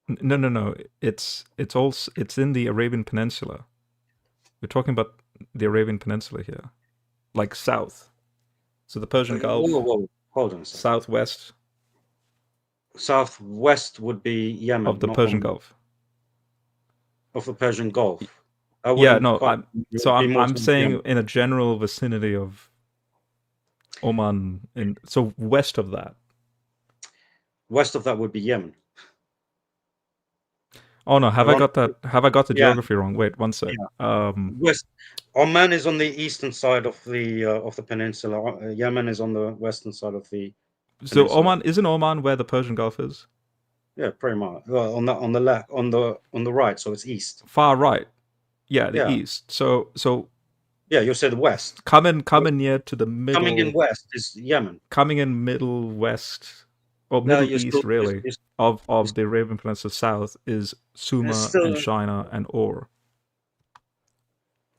No. It's in the Arabian Peninsula. We're talking about the Arabian Peninsula here, like south. So the Persian Gulf. Whoa. Hold on a second. Southwest. Southwest would be Yemen Of the Persian Gulf. Of the Persian Gulf. Yeah, no. I'm saying in a general vicinity of Oman, so west of that. West of that would be Yemen. Oh no, have I got the geography wrong? Wait, one sec. Yeah. West Oman is on the eastern side of the peninsula. Yemen is on the western side of the peninsula. So isn't Oman where the Persian Gulf is? Yeah, pretty much. Well, on the left, on the right, so it's east. Far right. Yeah, the east. So yeah, you said west. Coming near to the middle. Coming in west is Yemen. Coming in middle west or middle east, really, of the Arabian Peninsula south is Sumer and Shinar and Or.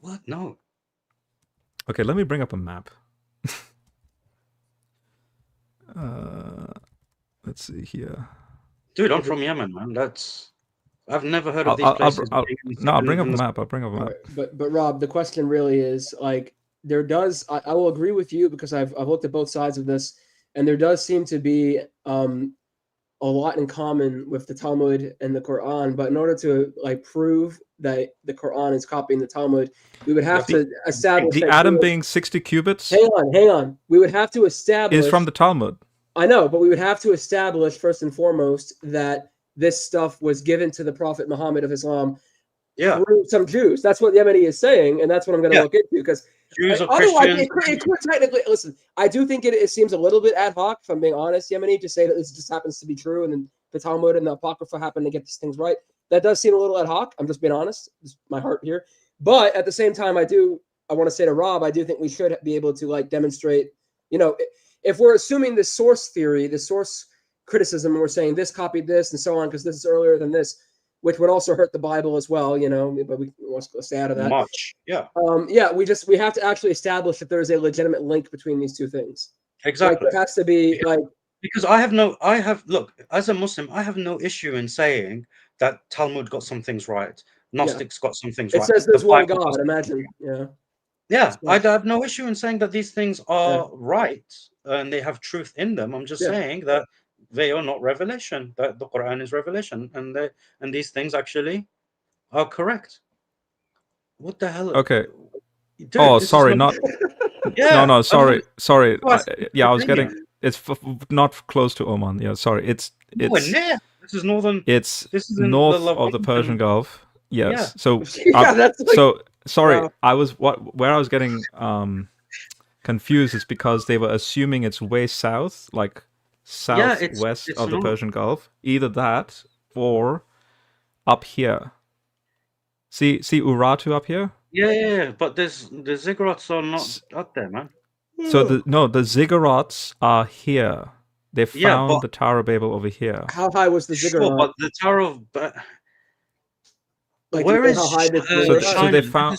What? No. Okay, let me bring up a map. Let's see here. Dude, I'm from Yemen, man. I've never heard of these places. I'll bring up a map. Right. But Rob, the question really is like there does. I will agree with you because I've looked at both sides of this, and there does seem to be a lot in common with the Talmud and the Qur'an. But in order to like prove that the Qur'an is copying the Talmud, we would have to establish the atom being 60 cubits. Hang on. We would have to establish is from the Talmud. I know, but we would have to establish first and foremost that this stuff was given to the Prophet Muhammad of Islam through some Jews. That's what Yemeni is saying, and that's what I'm going to look into because Jews or Christians. It could technically listen. I do think it seems a little bit ad hoc, if I'm being honest, Yemeni, to say that this just happens to be true, and then the Talmud and the Apocrypha happen to get these things right. That does seem a little ad hoc. I'm just being honest. It's my heart here, but at the same time, I want to say to Rob, I do think we should be able to like demonstrate. If we're assuming the source theory, the source criticism, and we're saying this copied this and so on because this is earlier than this, which would also hurt the Bible as well, but we want to stay out of that. Much, yeah. We have to actually establish that there is a legitimate link between these two things. Exactly. Like, it has to be because look, as a Muslim, I have no issue in saying that Talmud got some things right, Gnostics got some things right. It says there's one God, imagine, Yeah, I have no issue in saying that these things are right and they have truth in them. I'm just saying that they are not revelation, that the Quran is revelation, and these things actually are correct. What the hell? Okay. Dude, sorry, not. No, sorry. I was getting. It's not close to Oman. Yeah, sorry. It's. This is northern. This is north of the Persian Gulf. Yes. Yeah. So. Sorry, wow. Where I was getting confused is because they were assuming it's way south, like southwest of the Persian Gulf. Either that or up here. See Urartu up here? Yeah, but the ziggurats are not up there, man. So the ziggurats are here. They found the Tower of Babel over here. How high was the ziggurat? Sure, but the Tower of like where is how high so they found,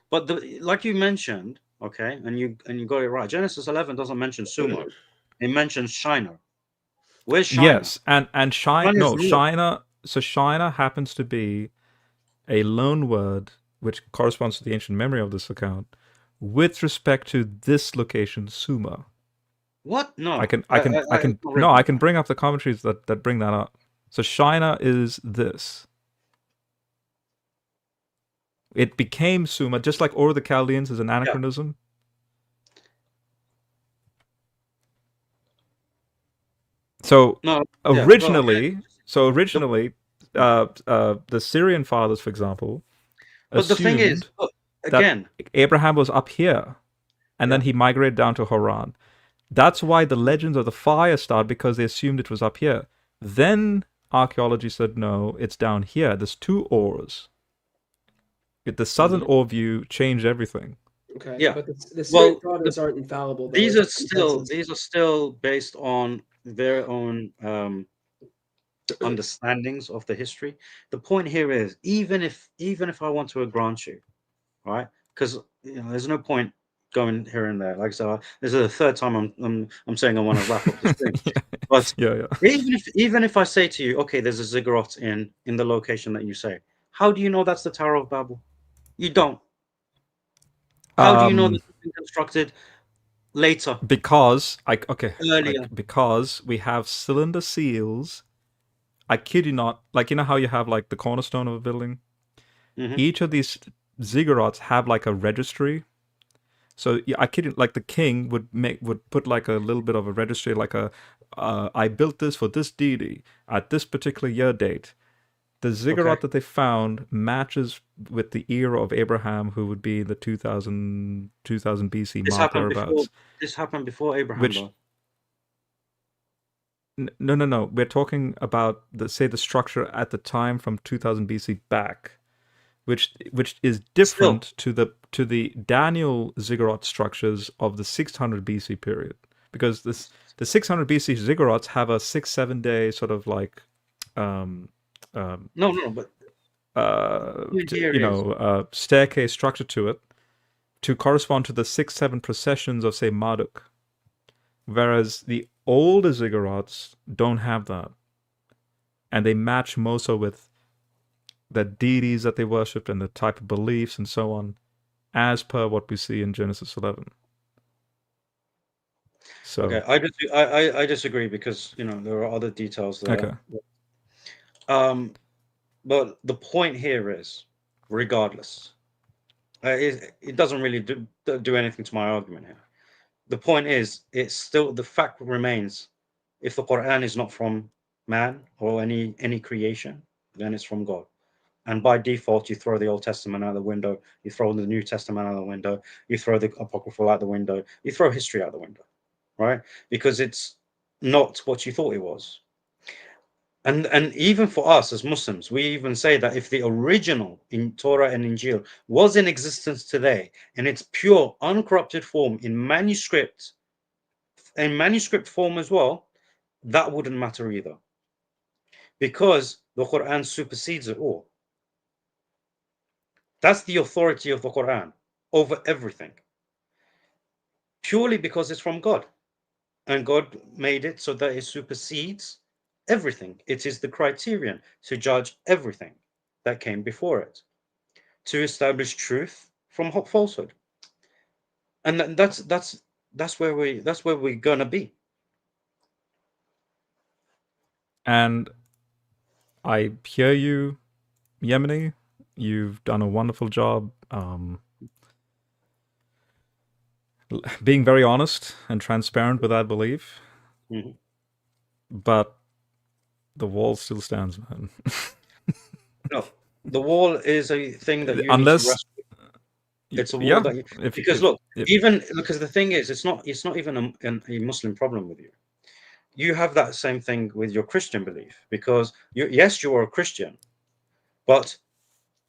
but like you mentioned, okay, and you got it right. Genesis 11 doesn't mention Sumer; it mentions Shinar. Where's Shinar? Yes, and Shinar. So Shinar happens to be a loan word which corresponds to the ancient memory of this account with respect to this location, Sumer. What? No, I can bring up the commentaries that bring that up. So Shinar is this. It became Sumer, just like Ur of the Chaldeans is an anachronism. So originally, the Syrian fathers, for example, but the thing is, again, Abraham was up here, and then he migrated down to Haran. That's why the legends of the fire start, because they assumed it was up here. Then archaeology said, no, it's down here. There's two Urs. The southern Ur view changed everything. Okay. Yeah. But the Well, Syrian prophets aren't infallible, though. these It's are consensus. still based on their own understandings of the history. The point here is, even if I want to grant you, right? Because there's no point going here and there. Like I said, this is the third time I'm saying I want to wrap up the stream. But yeah. even if I say to you, okay, there's a ziggurat in the location that you say, how do you know that's the Tower of Babel? You don't. How do you know that it's been constructed later, Because earlier? because we have cylinder seals. I kid you not. Like, you know how you have like the cornerstone of a building. Mhm. Each of these ziggurats have like a registry. So yeah, I kid you, like the king would put like a little bit of a registry, like I built this for this deity at this particular year date. The ziggurat Okay. that they found matches with the era of Abraham, who would be the 2000 BC This mark happened before. thereabouts. This happened before Abraham, Which though. no, we're talking about the structure at the time from 2000 BC back, which is Still, different to the Daniel ziggurat structures of the 600 BC period, because the 600 BC ziggurats have a 6-7 day sort of like no, but here is staircase structure to it, to correspond to the 6-7 processions of, say, Marduk. Whereas the older ziggurats don't have that. And they match more so with the deities that they worshipped and the type of beliefs and so on, as per what we see in Genesis 11. So okay. I disagree, because there are other details there. okay. But the point here is, regardless, it doesn't really do anything to my argument here. The point is, it's still, the fact remains, if the Quran is not from man or any creation, then it's from God. And by default, you throw the Old Testament out the window, you throw the New Testament out the window, you throw the Apocryphal out the window, you throw history out the window, right? Because it's not what you thought it was. And even for us as Muslims, we even say that if the original in Torah and Injil was in existence today in its pure, uncorrupted form, in manuscript form as well, that wouldn't matter either, because the Quran supersedes it all. That's the authority of the Quran over everything, purely because it's from God, and God made it so that it supersedes everything. It is the criterion to judge everything that came before it, to establish truth from falsehood. And that's where we're gonna be. And I hear you, Yemeni. You've done a wonderful job being very honest and transparent with that belief. Mm-hmm. But the wall still stands, man. No, the wall is a thing that you need to Unless, wrestle. It's a wall yeah, that if look, even because the thing is, it's not even a Muslim problem with you. You have that same thing with your Christian belief, because you are a Christian, but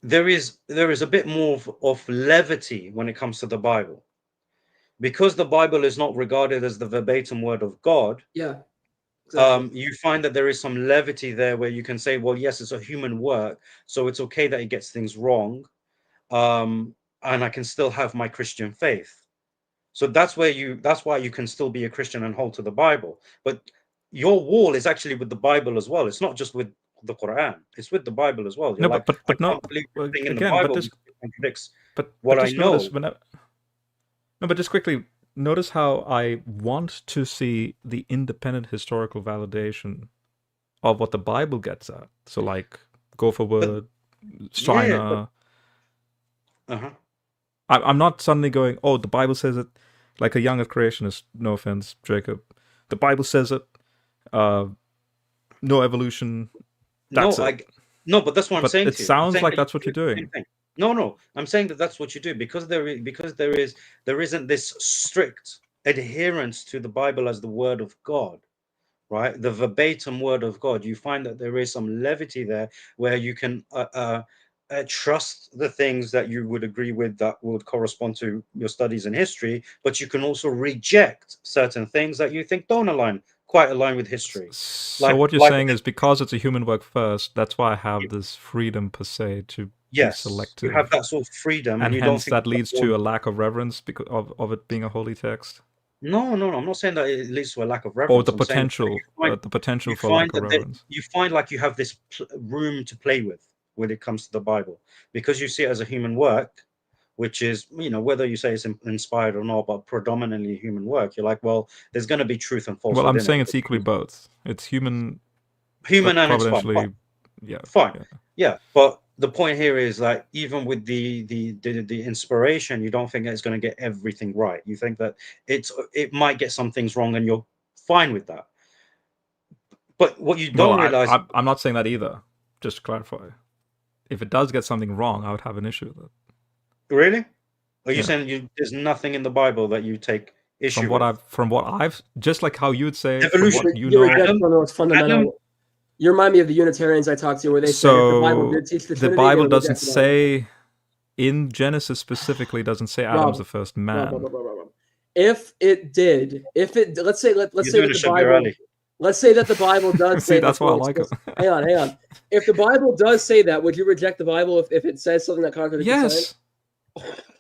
there is a bit more of levity when it comes to the Bible, because the Bible is not regarded as the verbatim word of God. Yeah. Exactly. You find that there is some levity there, where you can say, well, yes, it's a human work, so it's okay that it gets things wrong, and I can still have my Christian faith. So that's why you can still be a Christian and hold to the Bible. But your wall is actually with the Bible as well. It's not just with the Quran. It's with the Bible as well. You're no, like, I but no, can't believe everything in the again, Bible because it contradicts but what I just notice know. whenever. No, but just quickly, notice how I want to see the independent historical validation of what the Bible gets at. So, like, go for But word, yeah, but Steiner. uh-huh. I'm not suddenly going, oh, the Bible says it, like a young creationist. No offense, Jacob. The Bible says it. No evolution. That's No, it. no, but that's what I'm But saying it to you. I'm sounds saying like that you that's what do you're the doing. same thing. No, I'm saying that that's what you do, because there isn't this strict adherence to the Bible as the word of God, right? The verbatim word of God. You find that there is some levity there, where you can trust the things that you would agree with that would correspond to your studies in history, but you can also reject certain things that you think don't quite align with history. So what you're saying is because it's a human work first, that's why I have this freedom per se to be yes, selective. you have that sort of freedom, and you hence don't think that leads to a lack of reverence because of it being a holy text. No, I'm not saying that it leads to a lack of reverence. Or the I'm saying potential for lack of reverence. you find like you have this room to play with when it comes to the Bible, because you see it as a human work, which is, whether you say it's inspired or not, but predominantly human work. You're like, well, there's going to be truth and falsehood. Well, I'm saying it's equally both. It's human and it's fine. Yeah, fine. Yeah, but the point here is like, even with the inspiration, you don't think that it's going to get everything right. You think that it might get some things wrong, and you're fine with that. But what you don't realize, I'm not saying that either. Just to clarify, if it does get something wrong, I would have an issue with it. Really? Are you saying there's nothing in the Bible that you take issue with? From what I've just like how you would say evolution. From what you fundamental. You remind me of the Unitarians I talked to, where they say if the Bible did teach the Trinity, the Bible doesn't say in Genesis specifically doesn't say Adam's the first man. If it did, let's say that the Bible. Let's say that the Bible does say. See, that's why I like it. Hang on. If the Bible does say that, would you reject the Bible if it says something that contradicts science?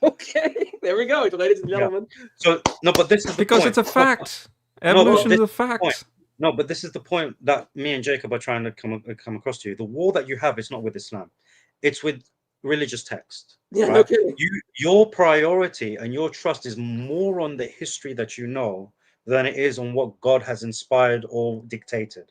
Okay, there we go, ladies and gentlemen. Yeah. So no, but this is because it's a fact. Evolution is a fact. No, but this is the point that me and Jacob are trying to come across to you. The war that you have is not with Islam; it's with religious text. Yeah, right? no kidding. Your priority and your trust is more on the history that you know than it is on what God has inspired or dictated.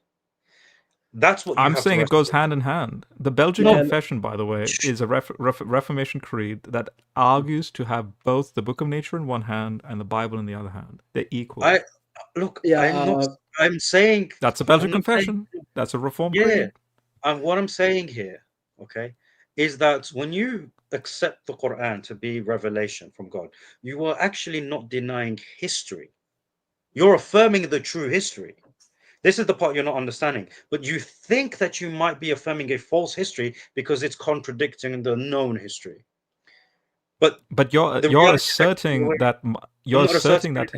That's what I'm saying. It goes hand in hand. The Belgian Confession, by the way, is a Reformation creed that argues to have both the Book of Nature in one hand and the Bible in the other hand. They're equal. I'm saying that's a Belgian Confession. That's a Reformed creed. And what I'm saying here, okay, is that when you accept the Qur'an to be revelation from God, you are actually not denying history. You're affirming the true history. This is the part you're not understanding. But you think that you might be affirming a false history because it's contradicting the known history. But you're asserting that you're asserting that.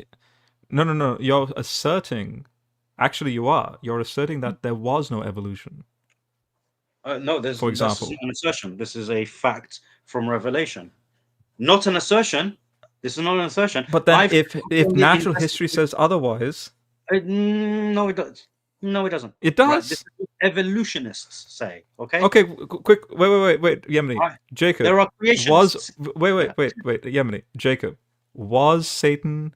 No. You're asserting. Actually, you are. You're asserting that there was no evolution. No, for example, this is an assertion. This is a fact from Revelation, not an assertion. This is not an assertion. But then, if natural history says otherwise, no, it does. No, it doesn't. It does. Right? This is what evolutionists say. Okay. Okay. Quick. Wait. Yemeni. Jacob. There are creationists. Wait. Yemeni. Jacob. Was Satan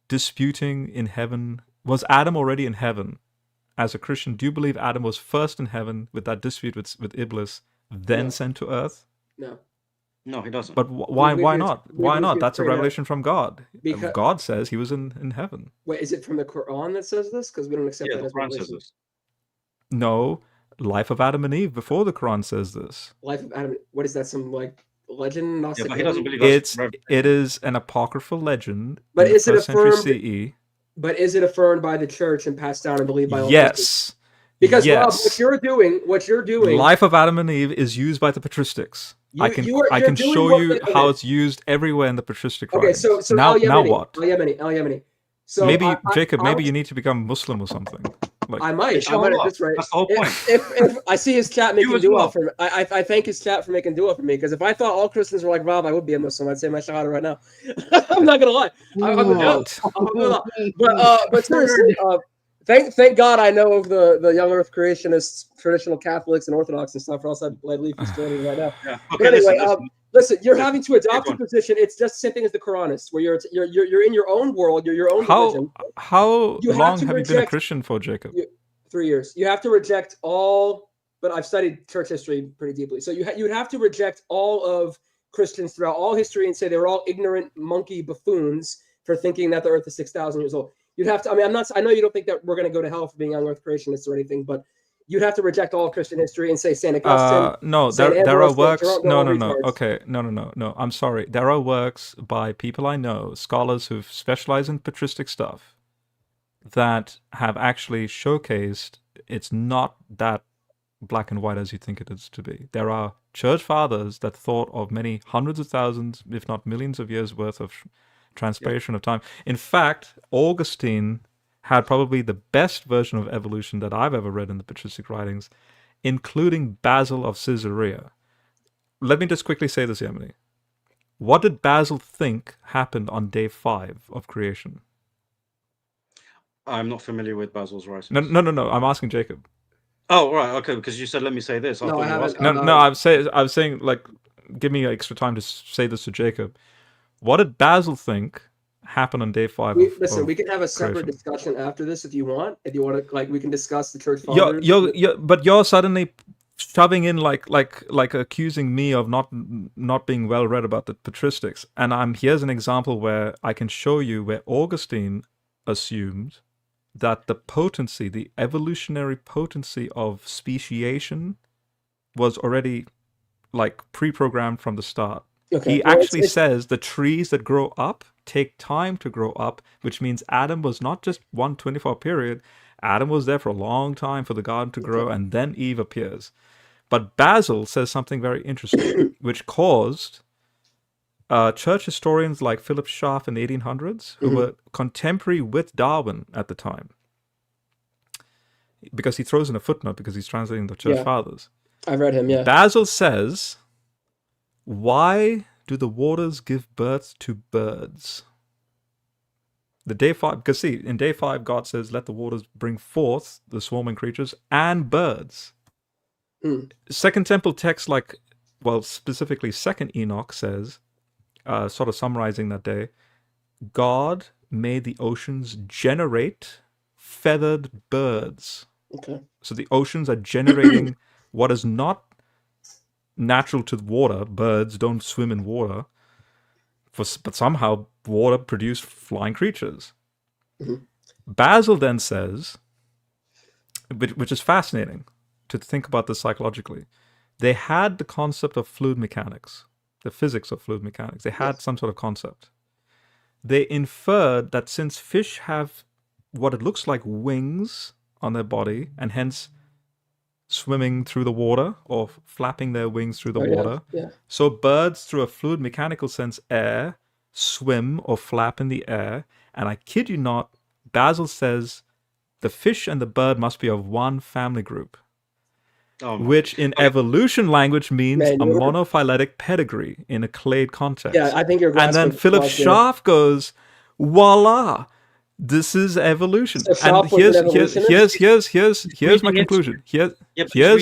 disputing in heaven? Was Adam already in heaven? As a Christian, do you believe Adam was first in heaven with that dispute with Iblis, then sent to earth? No, he doesn't. But why not? Why not? That's a revelation from God. Because God says he was in heaven. Wait, is it from the Qur'an that says this? Because we don't accept that as Quran says this. No, Life of Adam and Eve before the Quran says this. Life of Adam. What is that? Some like legend? But he doesn't believe it is an apocryphal legend. But is it affirmed? CE. But is it affirmed by the church and passed down and believed by all? Yes. Because Rob, what you're doing. Life of Adam and Eve is used by the patristics. I can show you how it's used everywhere in the patristic writings. Okay, so now what? Al-Yemeni. So maybe Jacob, maybe you need to become Muslim or something. Like, I might at this rate. That's the whole point. If I see his chat making dua for me, I thank his chat for making dua for me, because if I thought all Christians were like Rob, I would be a Muslim. I'd say my shahada right now. I'm not gonna lie. But seriously, thank God I know of the young Earth creationists, traditional Catholics, and Orthodox and stuff, or else I'd leave Christianity right now. Yeah. Okay, but anyway, listen, you're having to adopt a position. It's just the same thing as the Quranists, where you're in your own world, you're your own religion. How long have you been a Christian for, Jacob? 3 years. You have to reject all, but I've studied church history pretty deeply. So you would have to reject all of Christians throughout all history and say they were all ignorant monkey buffoons for thinking that the earth is 6,000 years old. You'd have to, I know you don't think that we're going to go to hell for being young earth creationists or anything, but you'd have to reject all of Christian history and say St. Augustine. No, there are works. No. Okay, no. I'm sorry. There are works by people I know, scholars who've specialized in patristic stuff, that have actually showcased it's not that black and white as you think it is to be. There are church fathers that thought of many hundreds of thousands, if not millions of years worth of transpiration of time. In fact, Augustine had probably the best version of evolution that I've ever read in the patristic writings, including Basil of Caesarea. Let me just quickly say this, Yemini. What did Basil think happened on day 5 of creation? I'm not familiar with Basil's writings. No. I'm asking Jacob. Oh, right. Okay, because you said, let me say this. No, I haven't. No, I was saying, like, give me extra time to say this to Jacob. What did Basil think happened on day 5? We can have a separate discussion after this if you want. If you want to, like, we can discuss the church fathers. But you're suddenly shoving in like accusing me of not being well read about the patristics. And here's an example where I can show you where Augustine assumed that the potency, the evolutionary potency of speciation was already like pre-programmed from the start. Okay. He actually says the trees that grow up take time to grow up, which means Adam was not just 124 period. Adam was there for a long time for the garden to grow, and then Eve appears. But Basil says something very interesting, which caused church historians like Philip Schaff in the 1800s, who were contemporary with Darwin at the time, because he throws in a footnote because he's translating the church fathers. I've read him, yeah. Basil says, why do the waters give birth to birds? The day 5, because see, in day 5, God says, let the waters bring forth the swarming creatures and birds. Second Temple text, specifically Second Enoch says, sort of summarizing that day, God made the oceans generate feathered birds. Okay. So the oceans are generating what is not natural to water. Birds don't swim in water, but somehow water produced flying creatures. Basil then says, which is fascinating to think about this psychologically, they had the concept of fluid mechanics, the physics of fluid mechanics. They had some sort of concept. They inferred that since fish have what it looks like wings on their body, and hence swimming through the water or flapping their wings through the water, so birds, through a fluid mechanical sense, swim or flap in the air. And I kid you not, Basil says the fish and the bird must be of one family group. Which in evolution language means a monophyletic pedigree in a clade context. Yeah, I think you're grasping. And then Philip Schaff goes, voila, this is evolution. So and here's my conclusion. No. Why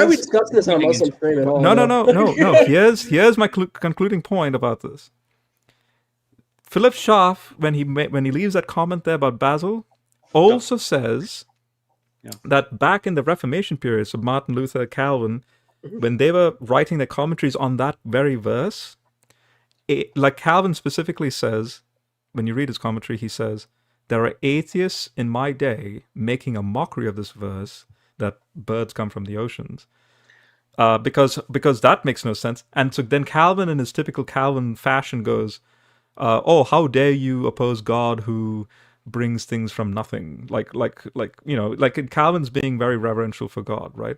are we discussing this on a Muslim stream at all? No. Here's my concluding point about this. Philip Schaff, when he leaves that comment there about Basil, also says that back in the Reformation period, so Martin Luther, Calvin, when they were writing their commentaries on that very verse, like Calvin specifically says, when you read his commentary, he says, there are atheists in my day making a mockery of this verse that birds come from the oceans. Because that makes no sense. And so then Calvin, in his typical Calvin fashion, goes, how dare you oppose God who brings things from nothing, like Calvin's being very reverential for God, right?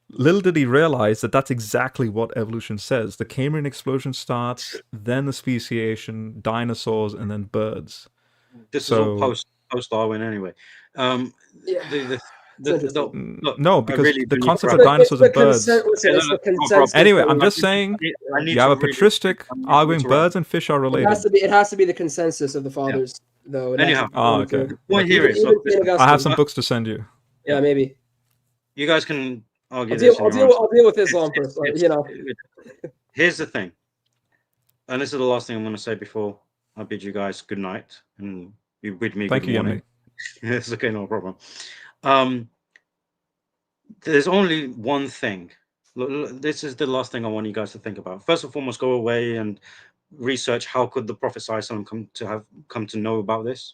Little did he realize that that's exactly what evolution says. The Cambrian explosion starts, then the speciation, dinosaurs, and then birds. This is all post-Darwin anyway. No, because the concept of dinosaurs and birds. Anyway, I'm just saying, you have a patristic arguing birds and fish are related. It has to be the consensus of the fathers, though. Anyhow, okay. Point here is, I have some books to send you. Yeah, maybe. You guys can argue I'll deal with Islam first. Here's the thing, and this is the last thing I'm going to say before I bid you guys good night, and you bid me good morning. It's okay, no problem. There's only one thing. This is the last thing I want you guys to think about. First and foremost, go away and research how could the Prophet ﷺ come to know about this.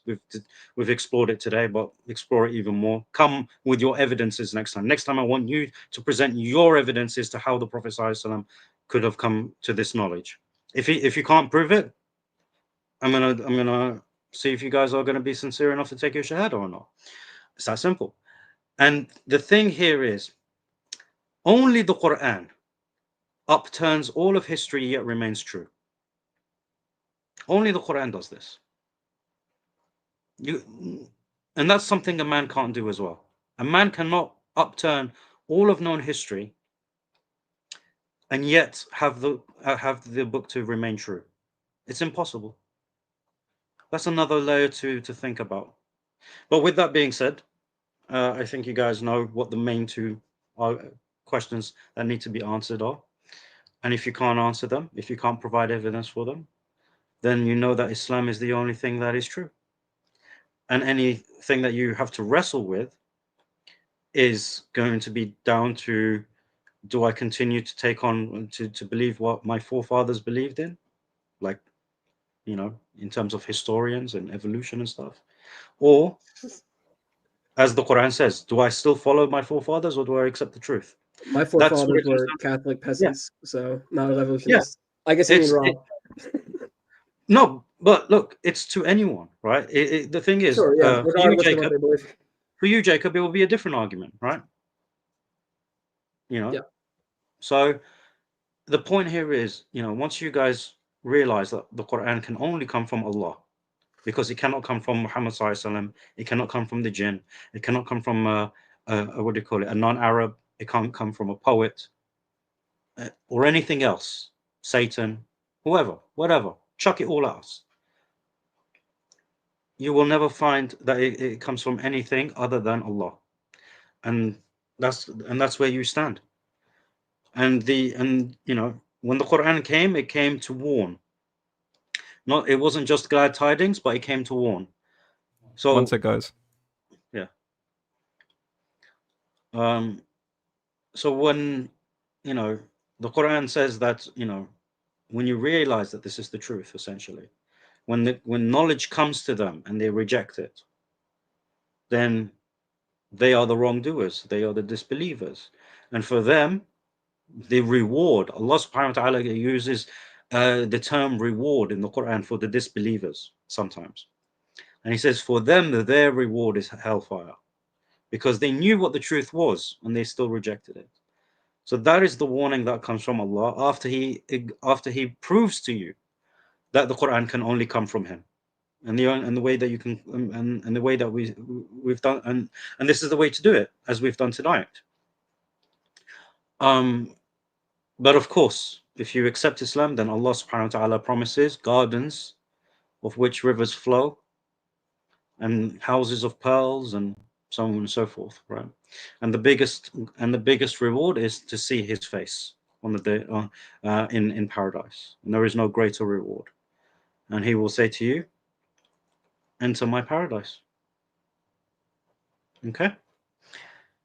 We've explored it today, but explore it even more. Come with your evidences next time. Next time, I want you to present your evidences to how the Prophet ﷺ could have come to this knowledge. If you can't prove it, I'm gonna see if you guys are gonna be sincere enough to take your shahada or not. It's that simple. And the thing here is, only the Qur'an upturns all of history yet remains true. Only the Qur'an does this. And that's something a man can't do as well. A man cannot upturn all of known history and yet have the book to remain true. It's impossible. That's another layer to think about. But with that being said, I think you guys know what the main two questions that need to be answered are. And if you can't answer them, if you can't provide evidence for them, then you know that Islam is the only thing that is true. And anything that you have to wrestle with is going to be down to, do I continue to take on, to believe what my forefathers believed in? Like, you know, in terms of historians and evolution and stuff. Or, as the Quran says, do I still follow my forefathers or do I accept the truth? My forefathers were Catholic peasants, so not evolutionists. Yeah. I guess you mean wrong. No, but look, it's to anyone, right? The thing is, sure, yeah. For you, Jacob, it will be a different argument, right? You know? Yeah. So the point here is, you know, once you guys realize that the Quran can only come from Allah, because it cannot come from Muhammad sallallahu alaihi wasallam, it cannot come from the jinn, it cannot come from what do you call it, a non-Arab, it can't come from a poet or anything else, Satan, whoever, whatever, chuck it all at us. You will never find that it comes from anything other than Allah, and that's where you stand. And you know, when the Quran came, it came to warn. It wasn't just glad tidings, but it came to warn. So one sec, guys. Yeah. So when, you know, the Quran says that, you know, when you realize that this is the truth, essentially, when knowledge comes to them and they reject it, then they are the wrongdoers, they are the disbelievers. And for them, the reward, Allah subhanahu wa ta'ala uses the term reward in the Quran for the disbelievers sometimes. And he says, for them, their reward is hellfire, because they knew what the truth was and they still rejected it. So that is the warning that comes from Allah after he proves to you that the Quran can only come from him. And the way that you can, and the way that we've done, and this is the way to do it, as we've done tonight. But of course, if you accept Islam, then Allah subhanahu wa ta'ala promises gardens of which rivers flow, and houses of pearls, and so on and so forth, right? And the biggest reward is to see His face on the day in paradise, and there is no greater reward. And He will say to you, enter my paradise. Okay,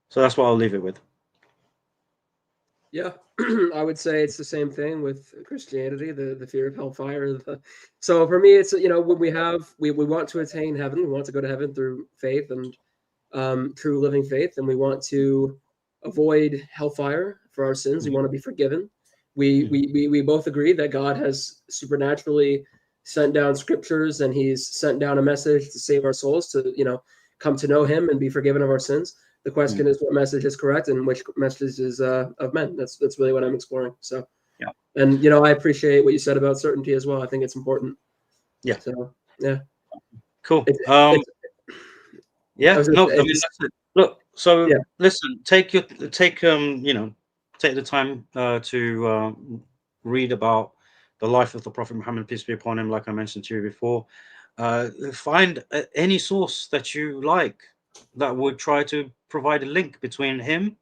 so that's what I'll leave it with. Yeah, I would say it's the same thing with Christianity, the fear of hellfire. So for me, it's, you know, when we want to attain heaven, we want to go to heaven through faith and true living faith, and we want to avoid hellfire for our sins. We want to be forgiven. We both agree that God has supernaturally sent down scriptures, and He's sent down a message to save our souls, to, you know, come to know Him and be forgiven of our sins. The question is what message is correct and which message is of men. That's really what I'm exploring. So, yeah. And, you know, I appreciate what you said about certainty as well. I think it's important. Yeah. So, yeah. Cool. Yeah. No, I mean, that's it. Look, so yeah. Listen, take the time to read about the life of the Prophet Muhammad, peace be upon him, like I mentioned to you before. Find any source that you like that would try to provide a link between him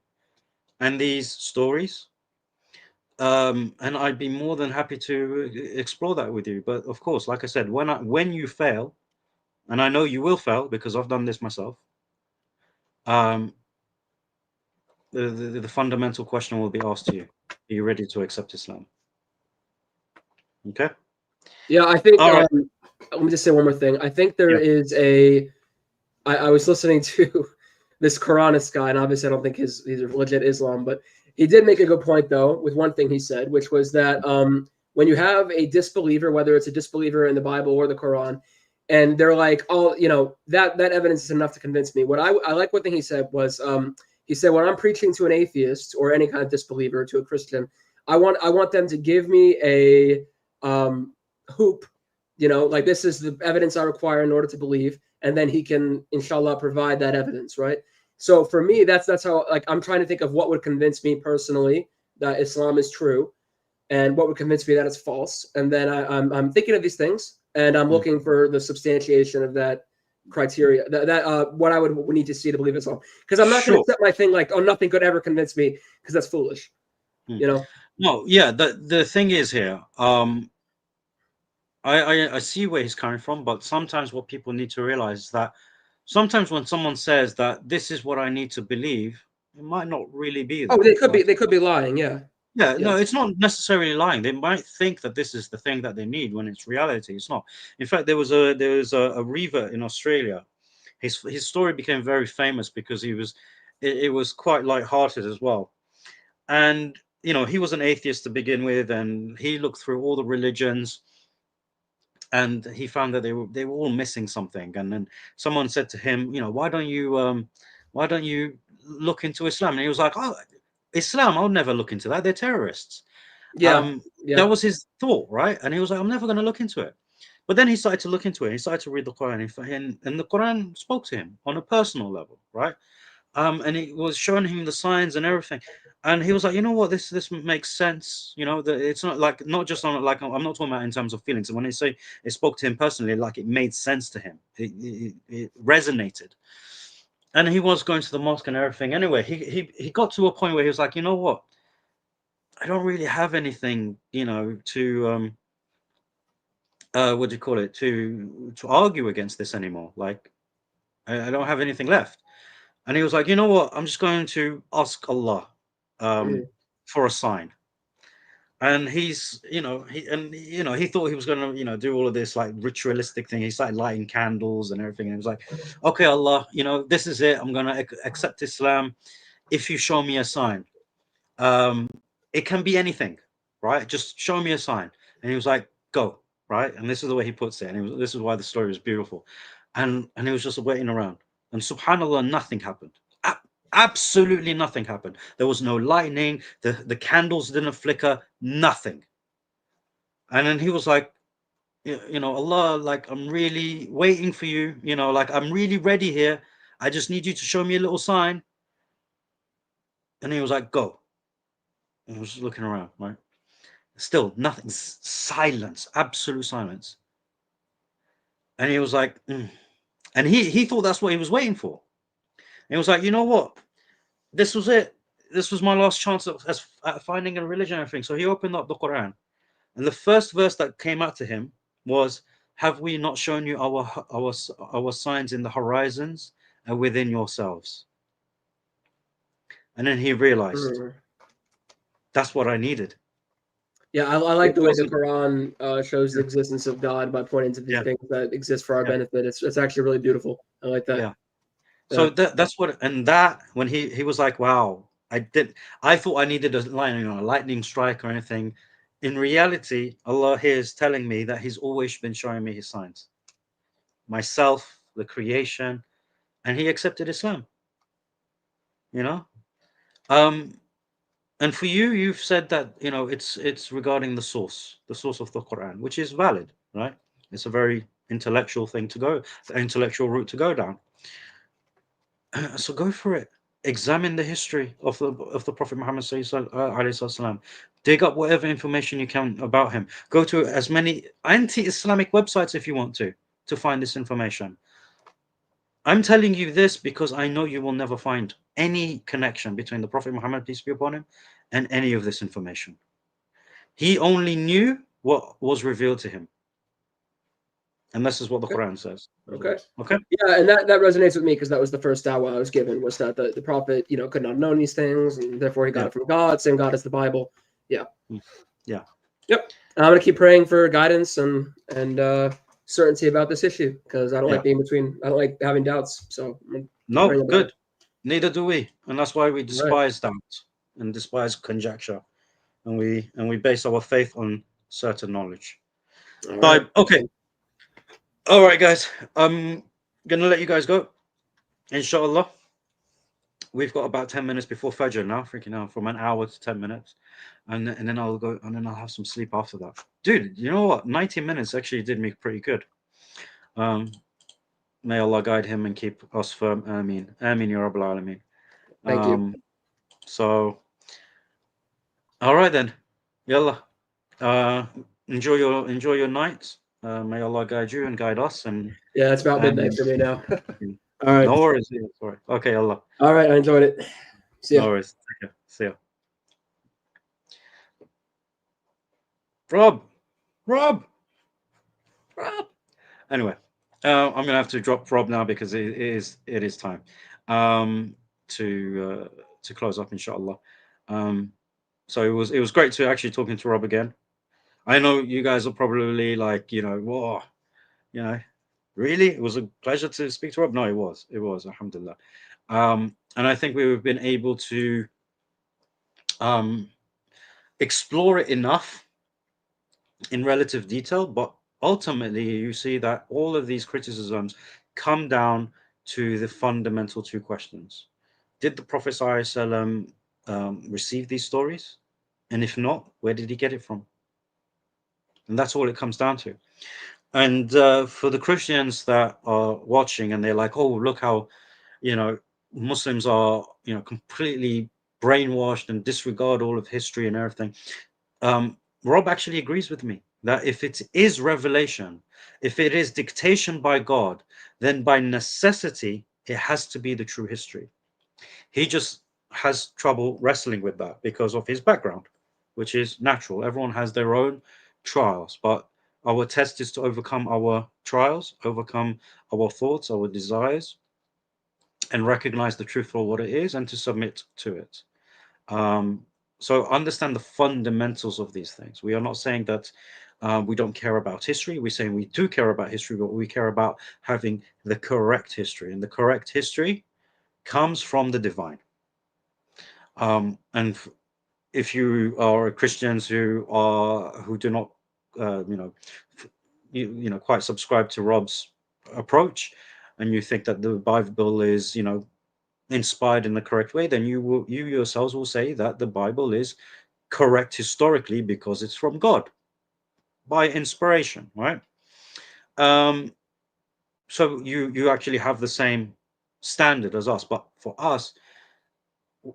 and these stories. And I'd be more than happy to explore that with you. But of course, like I said, when you fail, and I know you will fail because I've done this myself, the fundamental question will be asked to you: are you ready to accept Islam? Okay. Yeah, I think. All right. Let me just say one more thing. I think there is I was listening to this Quranist guy, and obviously I don't think he's a legit Islam, but he did make a good point, though, with one thing he said, which was that when you have a disbeliever, whether it's a disbeliever in the Bible or the Quran, and they're like, oh, that evidence is enough to convince me. What I like one thing he said was, he said, when I'm preaching to an atheist or any kind of disbeliever, to a Christian, I want them to give me a hoop, like this is the evidence I require in order to believe, and then he can, inshallah, provide that evidence, right? So for me, that's how, like, I'm trying to think of what would convince me personally that Islam is true, and what would convince me that it's false, and then I'm thinking of these things, and I'm looking for the substantiation of that criteria, that what I would need to see to believe Islam, because I'm not going to set my thing like, oh, nothing could ever convince me, because that's foolish, No, yeah. The thing is here, I see where he's coming from, but sometimes what people need to realize is that sometimes when someone says that this is what I need to believe, it might not really be that. Oh, they could be lying, yeah. Yeah, no, it's not necessarily lying. They might think that this is the thing that they need when it's reality. It's not. In fact, there was a revert in Australia. His story became very famous because it was quite light-hearted as well. And he was an atheist to begin with, and he looked through all the religions, and he found that they were all missing something. And then someone said to him, why don't you look into Islam? And he was like, oh, Islam, I'll never look into that. They're terrorists. Yeah. That was his thought, right? And he was like, I'm never going to look into it. But then he started to look into it. He started to read the Quran, and the Quran spoke to him on a personal level, right? And it was showing him the signs and everything. And he was like, you know what, this makes sense. That it's not just on, like, I'm not talking about in terms of feelings. And when they say it spoke to him personally, like, it made sense to him. It resonated. And he was going to the mosque and everything. Anyway, he got to a point where he was like, you know what, I don't really have anything, to what do you call it, to argue against this anymore. Like, I don't have anything left. And he was like, you know what, I'm just going to ask Allah for a sign. And he thought he was going to, do all of this like ritualistic thing. He started lighting candles and everything. And he was like, okay, Allah, this is it. I'm going to accept Islam if you show me a sign. It can be anything, right? Just show me a sign. And he was like, go, right? And this is the way he puts it. And this is why the story is beautiful. And he was just waiting around. And subhanAllah, nothing happened. Absolutely nothing happened. There was no lightning. The candles didn't flicker. Nothing. And then he was like, Allah, like, I'm really waiting for you. Like, I'm really ready here. I just need you to show me a little sign. And he was like, go. And he was just looking around, right? Still nothing. Silence. Absolute silence. And he was like, And he thought that's what he was waiting for. And he was like, you know what? This was it. This was my last chance at finding a religion and everything. So he opened up the Quran. And the first verse that came out to him was, have we not shown you our signs in the horizons and within yourselves? And then he realized, that's what I needed. Yeah, I like the way the Quran shows the existence of God by pointing to these things that exist for our benefit. It's actually really beautiful. I like that. Yeah. So that's what, and that when he was like, wow, I thought I needed a lightning strike or anything. In reality, Allah here is telling me that He's always been showing me His signs, myself, the creation, and He accepted Islam. And for you've said that it's regarding the source of the Quran, which is valid, right? It's a very intellectual thing to go, the intellectual route to go down. So go for it. Examine the history of the Prophet Muhammad sallallahu. Dig up whatever information you can about him. Go to as many anti-Islamic websites if you want to find this information. I'm telling you this because I know you will never find any connection between the Prophet Muhammad, peace be upon him, and any of this information. He only knew what was revealed to him. And this is what the Quran says. Okay. Okay. Yeah, and that resonates with me because that was the first dawah I was given, was that the Prophet, could not have known these things, and therefore he got it from God, same God as the Bible. Yeah. Yeah. Yep. I'm gonna keep praying for guidance and certainty about this issue, because I don't like being between. I don't like having doubts. So no, good. Neither do we, and that's why we despise doubt and despise conjecture, and we base our faith on certain knowledge. But okay. All right, guys. I'm gonna let you guys go. Inshallah. We've got about 10 minutes before Fajr now, freaking out, from an hour to 10 minutes. And then I'll go, and then I'll have some sleep after that. Dude, you know what? 90 minutes actually did me pretty good. May Allah guide him and keep us firm. Ameen. Ameen, Ya Rabbal Alameen. Thank you. So, all right then. Yallah. Enjoy your night. May Allah guide you and guide us. And Yeah, it's about midnight for me now. All right. No worries. Yeah, sorry. Okay, Allah. All right, I enjoyed it. See ya. No worries. Take care. See ya. Rob. Anyway, I'm gonna have to drop Rob now because it is time to close up, inshallah. So it was great to actually talking to Rob again. I know you guys are probably like, whoa, really, it was a pleasure to speak to Rob. No, it was, alhamdulillah. And I think we've been able to explore it enough in relative detail, but ultimately you see that all of these criticisms come down to the fundamental two questions. Did the Prophet ﷺ, receive these stories? And if not, where did he get it from? And that's all it comes down to. And for the Christians that are watching and they're like, oh, look how, Muslims are, completely brainwashed and disregard all of history and everything. Rob actually agrees with me that if it is revelation, if it is dictation by God, then by necessity, it has to be the true history. He just has trouble wrestling with that because of his background, which is natural. Everyone has their own trials, but our test is to overcome our trials, overcome our thoughts, our desires, and recognize the truth for what it is and to submit to it. So understand the fundamentals of these things. We are not saying that we don't care about history. We're saying we do care about history, but we care about having the correct history. And the correct history comes from the divine. And if you are Christians who do not, quite subscribe to Rob's approach, and you think that the Bible is, inspired in the correct way, then you yourselves will say that the Bible is correct historically because it's from God by inspiration, right? So you actually have the same standard as us, but for us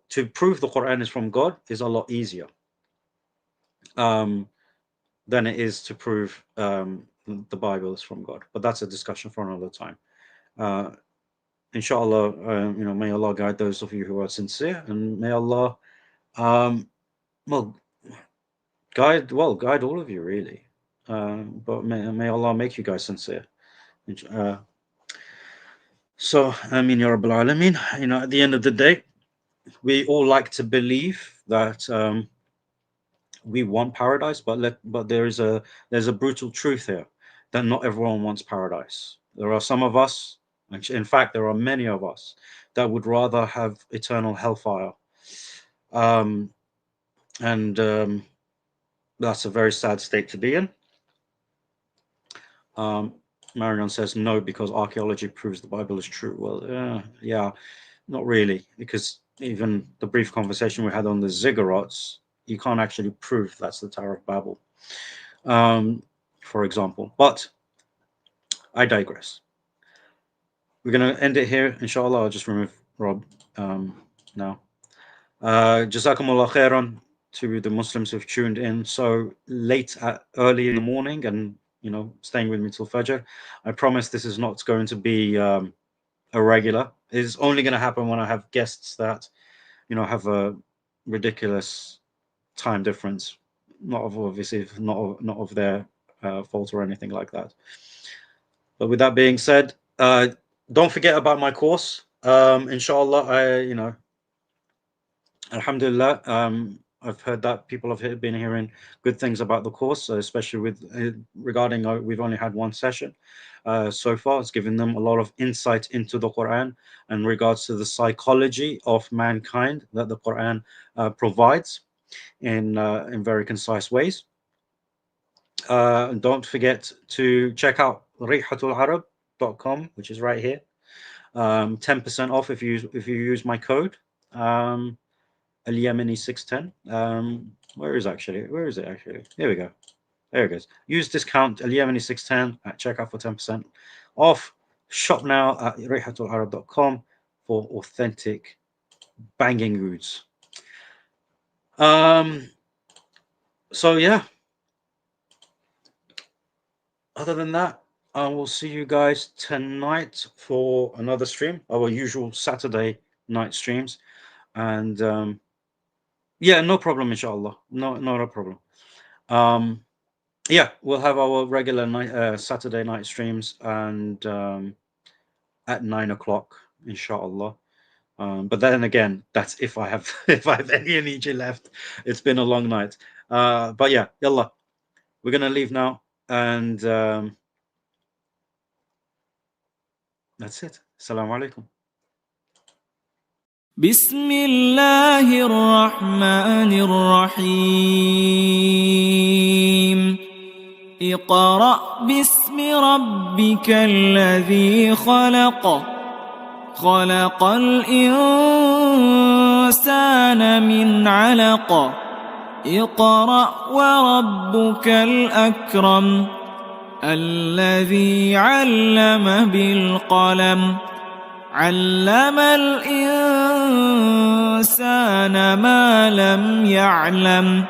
to prove the Quran is from God is a lot easier than it is to prove the Bible is from God. But that's a discussion for another time. Inshallah, may Allah guide those of you who are sincere, and may Allah guide all of you, really. But may Allah make you guys sincere. So, I mean, Ya Rabbal Alameen, at the end of the day, we all like to believe that we want paradise, but there's a brutal truth here that not everyone wants paradise. There are some of us, in fact, there are many of us that would rather have eternal hellfire. And that's a very sad state to be in. Marion says no, because archaeology proves the Bible is true. Well, yeah, not really, because even the brief conversation we had on the ziggurats, you can't actually prove that's the Tower of Babel, for example. But I digress. We're going to end it here, inshallah. I'll just remove Rob now. Jazakumullah khairan to the Muslims who've tuned in so late, early in the morning, and staying with me till Fajr. I promise this is not going to be a regular. It's only going to happen when I have guests that have a ridiculous time difference, not of their fault or anything like that. But with that being said, don't forget about my course. Inshallah, alhamdulillah, I've heard that people have been hearing good things about the course, especially with regarding we've only had one session so far. It's given them a lot of insight into the Quran in regards to the psychology of mankind that the Quran provides in very concise ways. Don't forget to check out rihatularab.com, which is right here. 10% off if you use my code. Al-Yemeni 610. Where is it actually? Here we go. There it goes. Use discount Al-Yemeni 610 at checkout for 10% off. Shop now at rihatularab.com for authentic banging goods. So yeah. Other than that, I will see you guys tonight for another stream, our usual Saturday night streams. And yeah, no problem, inshallah. No problem. Yeah, we'll have our regular night, Saturday night streams, and at 9 o'clock, inshallah. But then again, that's if I have any energy left. It's been a long night. But yeah, yallah, we're gonna leave now, and that's it. Assalamu alaikum. بسم الله الرحمن الرحيم اقرأ باسم ربك الذي خلق خلق الإنسان من علق اقرأ وربك الأكرم الذي علم بالقلم علم الإنسان ما لم يعلم